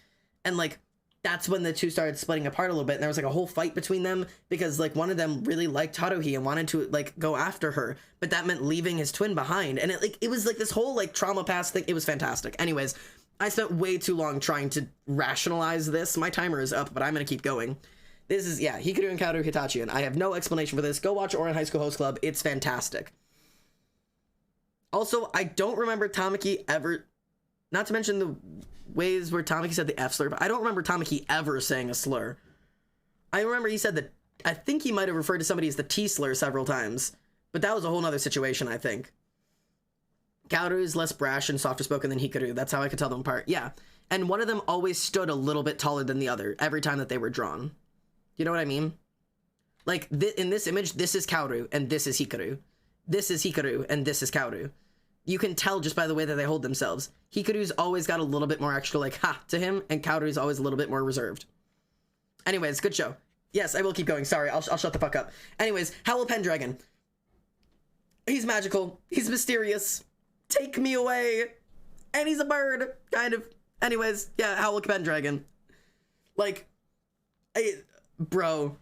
And, like, that's when the two started splitting apart a little bit, and there was like a whole fight between them because like one of them really liked Haruhi and wanted to like go after her, but that meant leaving his twin behind, and it was like this whole like trauma past thing. It was fantastic. Anyways, I spent way too long trying to rationalize this. My timer is up, but I'm gonna keep going. This is, yeah, Hikaru and Kaoru Hitachi, and I have no explanation for this. Go watch Ouran High School Host Club. It's fantastic. Also, I don't remember Tamaki ever, not to mention the ways where Tamaki said the F slur, but I don't remember Tamaki ever saying a slur. I remember he said that, I think he might have referred to somebody as the T slur several times, but that was a whole nother situation, I think. Kaoru is less brash and softer spoken than Hikaru. That's how I could tell them apart. Yeah. And one of them always stood a little bit taller than the other every time that they were drawn. You know what I mean? Like, in this image, this is Kaoru and this is Hikaru. This is Hikaru and this is Kaoru. You can tell just by the way that they hold themselves. Hikaru's always got a little bit more extra, like, ha, to him, and Kaoru's always a little bit more reserved. Anyways, good show. Yes, I will keep going. Sorry, I'll shut the fuck up. Anyways, Howl Pendragon. He's magical. He's mysterious. Take me away. And he's a bird, kind of. Anyways, yeah, Howl Pendragon. Like, bro.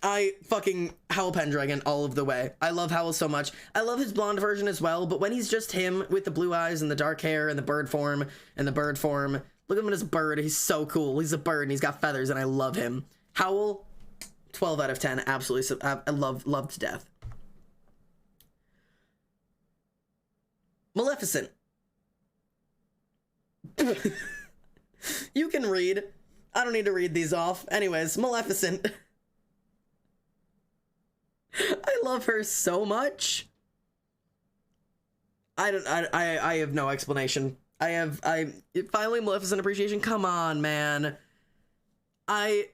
I fucking Howl Pendragon all of the way. I love Howl so much. I love his blonde version as well, but when he's just him with the blue eyes and the dark hair and the bird form, look at him as a bird. He's so cool. He's a bird and he's got feathers and I love him. Howl, 12 out of 10. Absolutely. I love to death. Maleficent. You can read. I don't need to read these off. Anyways, Maleficent. I love her so much. I have no explanation. Finally Maleficent appreciation. Come on, man. I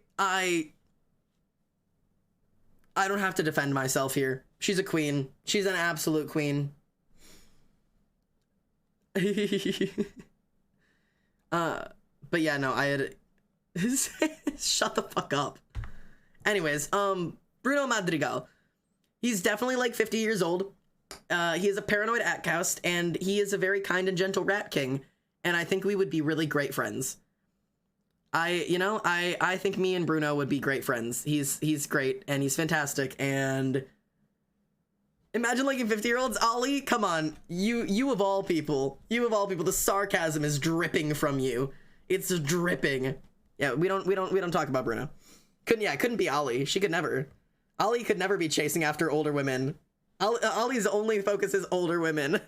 don't have to defend myself here. She's a queen. She's an absolute queen. But yeah, no, I had shut the fuck up. Anyways, Bruno Madrigal. He's definitely like 50 years old. He is a paranoid outcast, and he is a very kind and gentle rat king. And I think we would be really great friends. I think me and Bruno would be great friends. He's great, and he's fantastic, and imagine liking 50-year-olds. Ollie, come on. You of all people, the sarcasm is dripping from you. It's dripping. Yeah, we don't talk about Bruno. Couldn't be Ollie. She could never. Ollie could never be chasing after older women. Ollie's only focus is older women.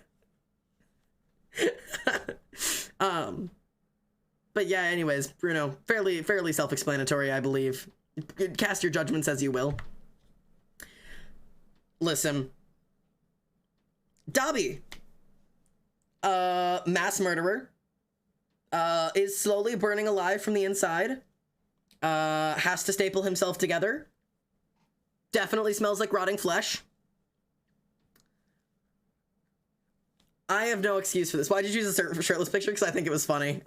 But yeah, anyways, Bruno, fairly self-explanatory, I believe. Cast your judgments as you will. Listen. Dobby. Mass murderer. Is slowly burning alive from the inside. Has to staple himself together. Definitely smells like rotting flesh. I have no excuse for this. Why'd you choose a shirtless picture? Because I think it was funny.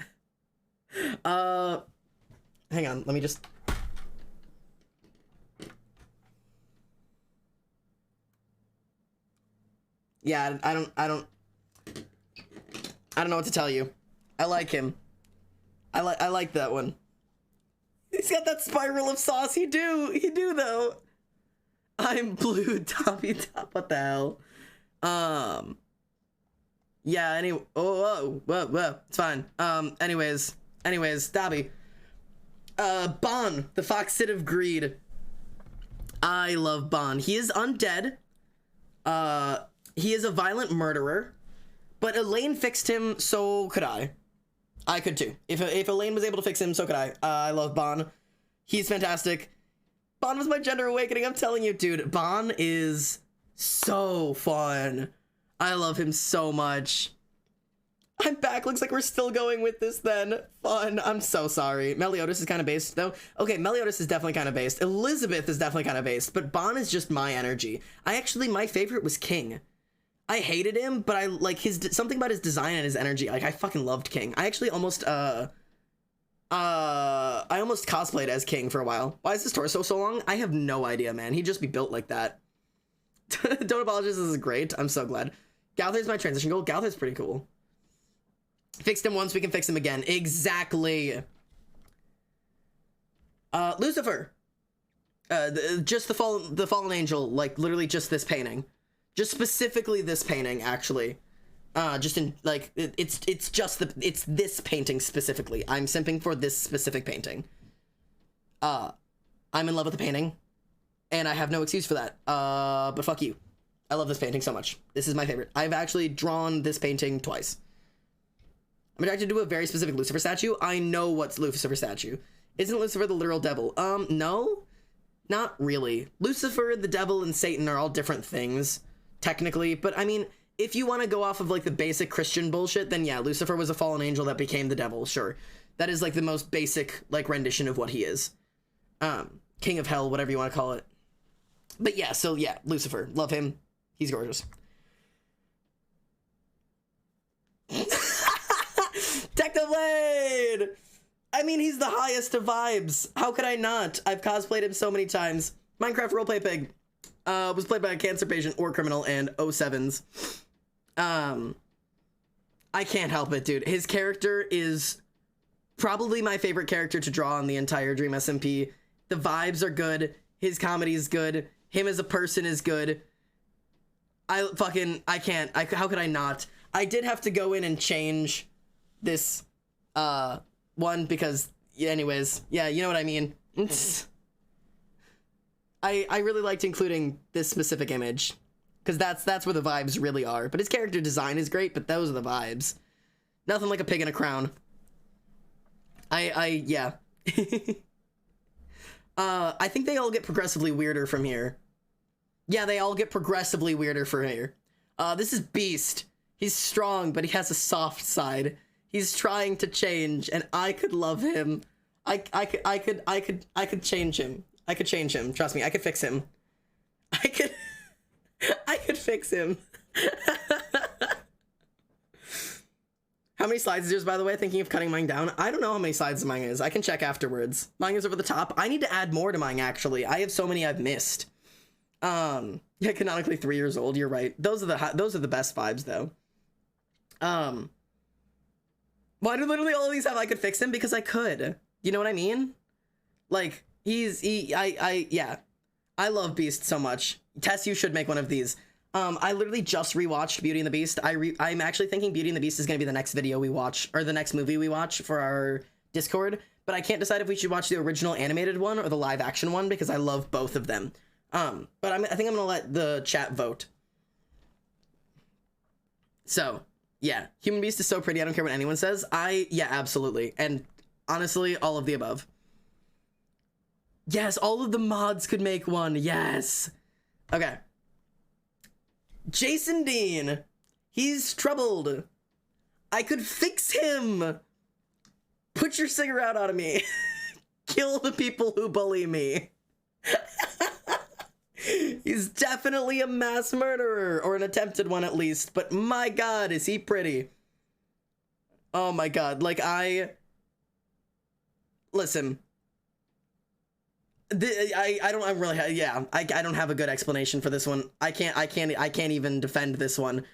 Hang on, let me just... Yeah, I don't know what to tell you. I like him. I like that one. He's got that spiral of sauce. He do though. I'm blue, Dobby Top. What the hell? Yeah, anyway. Whoa. It's fine. Anyways, Dobby. Bon, the Foxit of Greed. I love Bon. He is undead. He is a violent murderer. But Elaine fixed him, so could I. I could too. If Elaine was able to fix him, so could I. I love Bon. He's fantastic. Bon was my gender awakening, I'm telling you, dude. Bon is so fun. I love him so much. I'm back. Looks like we're still going with this then. Fun. I'm so sorry. Meliodas is kind of based, though. Okay, Meliodas is definitely kind of based. Elizabeth is definitely kind of based, but Bon is just my energy. My favorite was King. I hated him, but I like something about his design and his energy. Like, I fucking loved King. I actually almost, I almost cosplayed as King for a while. Why is his torso so long? I have no idea, man. He'd just be built like that. Don't apologize, this is great. I'm so glad. Gowther's my transition goal. Gowther's pretty cool. Fixed him once, we can fix him again. Exactly. Lucifer. Just the fallen angel, like literally just this painting. Just specifically this painting, actually. Just in like it's this painting specifically. I'm simping for this specific painting. I'm in love with the painting, and I have no excuse for that. But fuck you. I love this painting so much. This is my favorite. I've actually drawn this painting twice. I'm attracted to a very specific Lucifer statue. I know what's Lucifer statue. Isn't Lucifer the literal devil? No, not really. Lucifer, the devil, and Satan are all different things, technically. But I mean, if you want to go off of like the basic Christian bullshit, then yeah, Lucifer was a fallen angel that became the devil. Sure, that is like the most basic like rendition of what he is. King of Hell, whatever you want to call it. But yeah, so yeah, Lucifer, love him. He's gorgeous. Technoblade! I mean, he's the highest of vibes. How could I not? I've cosplayed him so many times. Minecraft roleplay pig. Was played by a cancer patient or criminal and 07s. I can't help it, dude. His character is probably my favorite character to draw on the entire Dream SMP. The vibes are good. His comedy is good. Him as a person is good. I can't. How could I not? I did have to go in and change this one because, anyways, yeah, you know what I mean. I really liked including this specific image because that's where the vibes really are. But his character design is great, but those are the vibes. Nothing like a pig in a crown. Yeah. I think they all get progressively weirder from here. Yeah, they all get progressively weirder from here. This is Beast. He's strong, but he has a soft side. He's trying to change, and I could love him. I could change him. I could change him. Trust me, I could fix him. I could fix him. How many slides is yours, by the way? Thinking of cutting mine down. I don't know how many slides mine is. I can check afterwards. Mine is over the top. I need to add more to mine, actually. I have so many I've missed. Yeah, canonically 3 years old. You're right. Those are the best vibes, though. Why do literally all of these have I could fix him? Because I could. You know what I mean? Like, yeah. I love Beast so much. Tess, you should make one of these. I literally just rewatched Beauty and the Beast. I'm actually thinking Beauty and the Beast is going to be the next video we watch, or the next movie we watch for our Discord, but I can't decide if we should watch the original animated one or the live action one because I love both of them. But I think I'm going to let the chat vote. So, yeah. Human Beast is so pretty, I don't care what anyone says. Yeah, absolutely. And honestly, all of the above. Yes, all of the mods could make one. Yes. Okay. Jason Dean. He's troubled. I could fix him. Put your cigarette out of me. Kill the people who bully me. He's definitely a mass murderer, or an attempted one at least, but my god, is he pretty. Oh my god, like listen. I don't have a good explanation for this one. I can't even defend this one.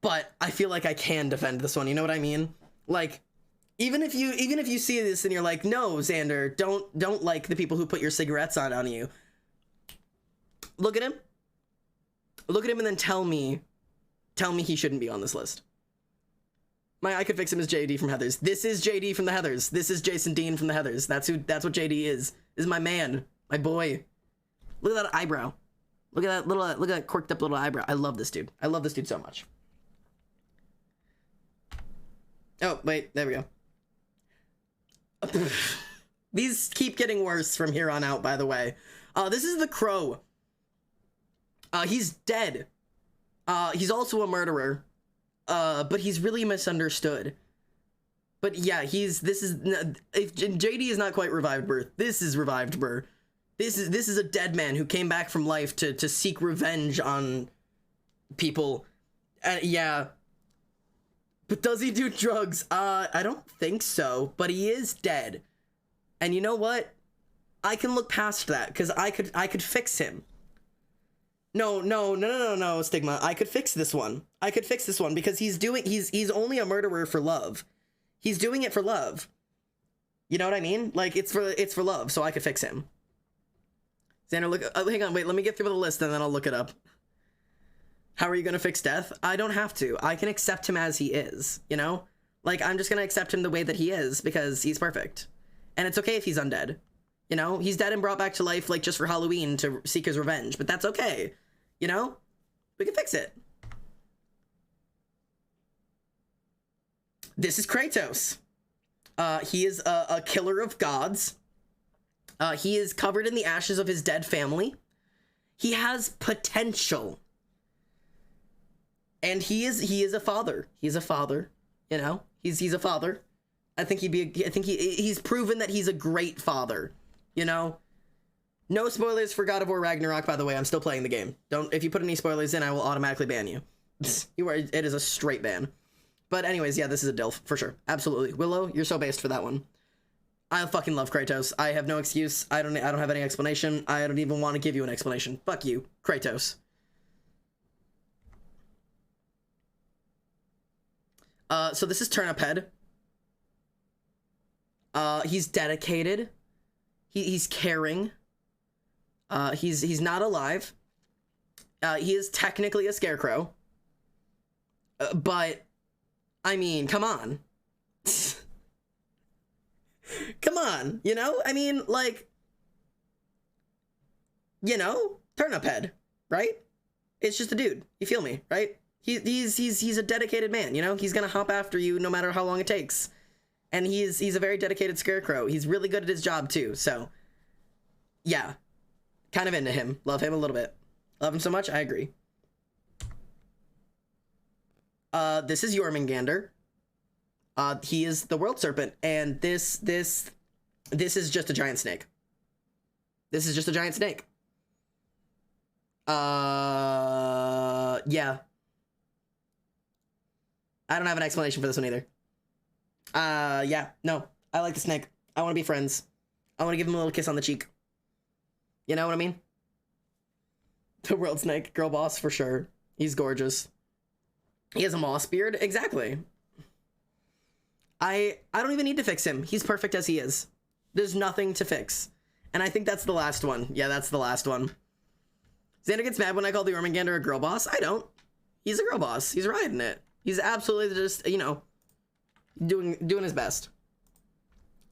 But I feel like I can defend this one. You know what I mean? Like, even if you see this and you're like, no, Xander, don't like the people who put your cigarettes on you. Look at him. Look at him and then tell me he shouldn't be on this list. I could fix him as JD from Heathers. This is JD from the Heathers. This is Jason Dean from the Heathers. That's what JD is. This is my man, my boy. Look at that eyebrow. Look at that quirked up little eyebrow. I love this dude. I love this dude so much. Oh, wait, there we go. These keep getting worse from here on out, by the way. This is the Crow. He's dead. He's also a murderer. But he's really misunderstood. But yeah, if JD is not quite revived Burr, this is revived Burr. This is a dead man who came back from life to seek revenge on people. Yeah. But does he do drugs? I don't think so, but he is dead. And you know what? I can look past that, because I could fix him. No, Stigma. I could fix this one. I could fix this one because he's only a murderer for love. He's doing it for love. You know what I mean? Like, it's for love, so I could fix him. Xander, hang on, wait, let me get through the list and then I'll look it up. How are you gonna fix Death? I don't have to. I can accept him as he is, you know? Like, I'm just gonna accept him the way that he is because he's perfect. And it's okay if he's undead. You know? He's dead and brought back to life, like, just for Halloween to seek his revenge, but that's okay. You know? We can fix it. This is Kratos. He is a killer of gods. He is covered in the ashes of his dead family. He has potential. And he is a father. He's a father, you know? He's a father. I think he's proven that he's a great father, you know? No spoilers for God of War Ragnarok, by the way. I'm still playing the game. If you put any spoilers in, I will automatically ban you. It is a straight ban. But anyways, yeah, this is a DILF, for sure. Absolutely. Willow, you're so based for that one. I fucking love Kratos. I have no excuse. I don't have any explanation. I don't even want to give you an explanation. Fuck you, Kratos. So this is Turnip Head. He's dedicated. He's caring. He's not alive. He is technically a scarecrow. But, I mean, come on. Come on, you know? I mean, like, you know, Turnip Head, right? It's just a dude. You feel me, right? He's a dedicated man, you know? He's gonna hop after you no matter how long it takes. And he's a very dedicated scarecrow. He's really good at his job too, so yeah. Kind of into him. Love him a little bit. Love him so much, I agree. This is Jormungandr. He is the world serpent, and this is just a giant snake. This is just a giant snake. Yeah. I don't have an explanation for this one either. Yeah, no. I like the snake. I want to be friends. I want to give him a little kiss on the cheek. You know what I mean? The world snake, girl boss for sure. He's gorgeous. He has a moss beard. Exactly. I don't even need to fix him. He's perfect as he is. There's nothing to fix. And I think that's the last one. Yeah, that's the last one. Xander gets mad when I call the Jormungandr a girl boss. I don't. He's a girl boss. He's riding it. He's absolutely just, you know, doing his best.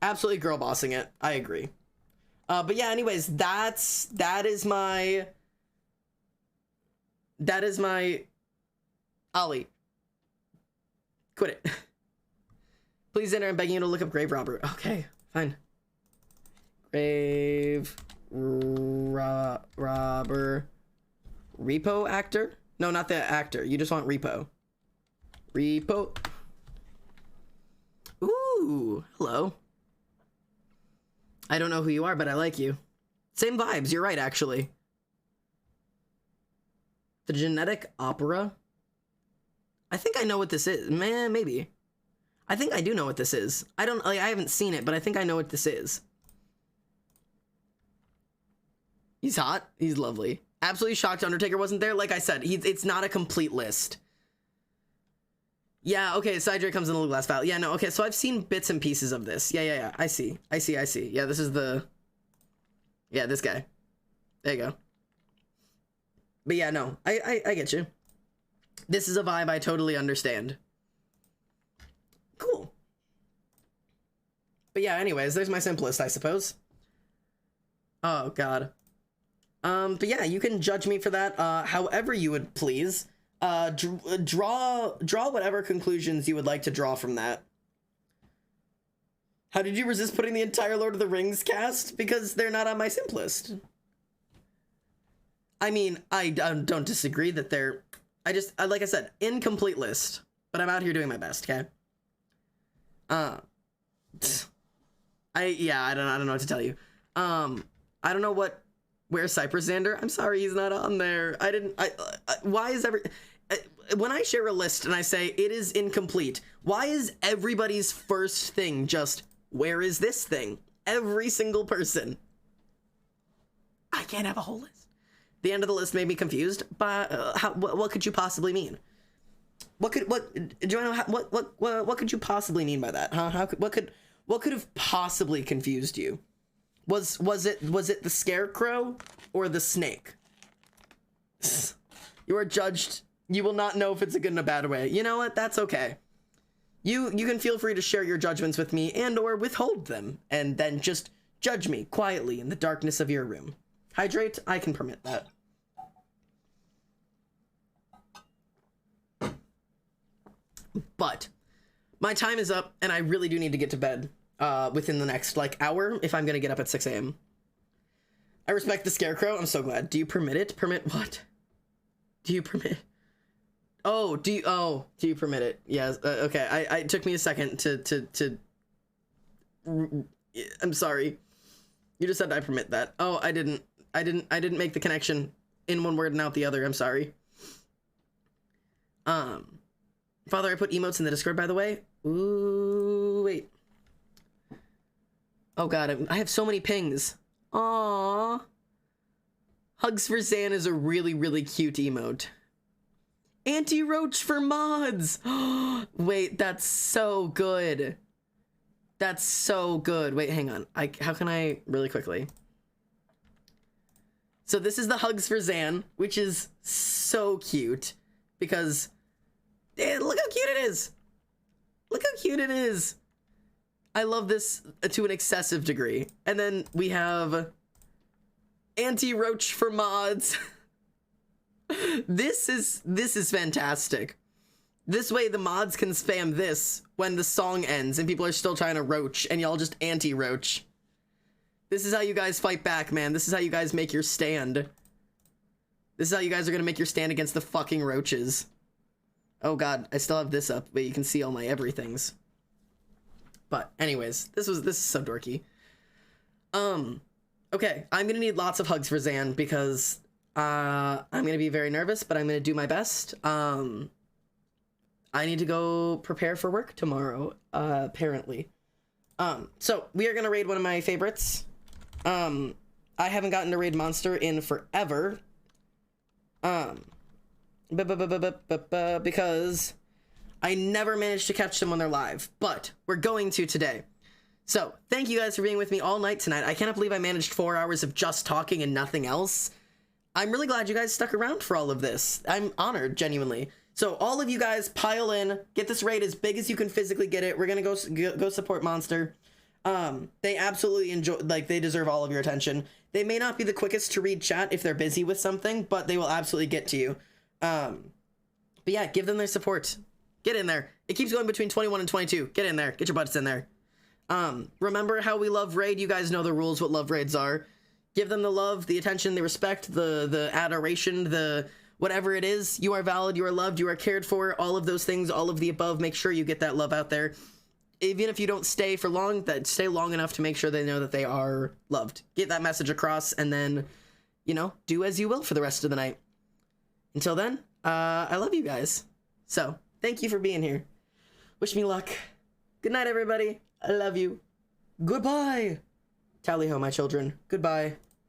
Absolutely girl bossing it. I agree. But yeah, anyways, that is my Ollie. Quit it. Please enter. I'm begging you to look up Grave Robber. Okay, fine. Grave Robber. Repo actor? No, not the actor. You just want Repo. Repo. Ooh, hello. I don't know who you are, but I like you. Same vibes. You're right, actually. The Genetic Opera? I think I know what this is. Man, maybe. I think I do know what this is. I haven't seen it, but I think I know what this is. He's hot. He's lovely. Absolutely shocked Undertaker wasn't there. Like I said, it's not a complete list. Yeah, okay, Sidray comes in a little glass file. Yeah, no, okay, so I've seen bits and pieces of this. Yeah. I see. Yeah, this is the... Yeah, this guy. There you go. But yeah, no, I get you. This is a vibe I totally understand. Cool. But yeah, anyways, there's my simplest, I suppose. Oh, God. But yeah, you can judge me for that, however you would please. Draw whatever conclusions you would like to draw from that. How did you resist putting the entire Lord of the Rings cast? Because they're not on my simplest. I mean, I don't disagree that they're... like I said, incomplete list. But I'm out here doing my best, okay? I don't know what to tell you. I don't know where's Cypress Xander? I'm sorry he's not on there. Why is when I share a list and I say it is incomplete, why is everybody's first thing just, where is this thing? Every single person. I can't have a whole list. The end of the list made me confused, but what could you possibly mean? What could you possibly mean by that? Huh? What could have possibly confused you? Was it the scarecrow or the snake? You are judged. You will not know if it's a good and a bad way. You know what? That's okay. You can feel free to share your judgments with me and or withhold them, and then just judge me quietly in the darkness of your room. Hydrate, I can permit that. But my time is up, and I really do need to get to bed within the next, hour if I'm going to get up at 6 a.m. I respect the scarecrow. I'm so glad. Do you permit it? Permit what? Do you permit... Oh, do you permit it? Yes. Okay. It took me a second to I'm sorry. You just said I permit that. Oh, I didn't make the connection in one word and out the other. I'm sorry. Father, I put emotes in the Discord, by the way. Ooh, wait. Oh god, I have so many pings. Aww. Hugs for Zan is a really, really cute emote. Anti-roach for mods! Wait, that's so good. That's so good. Wait, hang on. How can I, really quickly. So this is the Hugs for Zan, which is so cute. Because, look how cute it is! Look how cute it is! I love this to an excessive degree. And then we have anti-roach for mods. This is fantastic. This way the mods can spam this when the song ends and people are still trying to roach and y'all just anti-roach. This is how you guys fight back, man. This is how you guys make your stand. This is how you guys are gonna make your stand against the fucking roaches. Oh god, I still have this up, but you can see all my everythings. But anyways, this is so dorky. Okay, I'm gonna need lots of hugs for Zan because I'm gonna be very nervous, but I'm gonna do my best. I need to go prepare for work tomorrow, apparently. So we are gonna raid one of my favorites. I haven't gotten to raid Monster in forever. Because I never managed to catch them when they're live, but we're going to today. So thank you guys for being with me all night tonight. I cannot believe I managed 4 hours of just talking and nothing else. I'm really glad you guys stuck around for all of this. I'm honored, genuinely. So all of you guys pile in, get this raid as big as you can physically get it. We're gonna go support Monster. They absolutely enjoy, like, they deserve all of your attention. They may not be the quickest to read chat if they're busy with something, but they will absolutely get to you. But yeah, give them their support. Get in there. It keeps going between 21 and 22. Get in there. Get your butts in there. Remember how we love raid? You guys know the rules, what love raids are. Give them the love, the attention, the respect, the adoration, the whatever it is. You are valid, you are loved, you are cared for, all of those things, all of the above. Make sure you get that love out there. Even if you don't stay for long, stay long enough to make sure they know that they are loved. Get that message across, and then, you know, do as you will for the rest of the night. Until then, I love you guys. So, thank you for being here. Wish me luck. Good night, everybody. I love you. Goodbye. Tally ho, my children. Goodbye.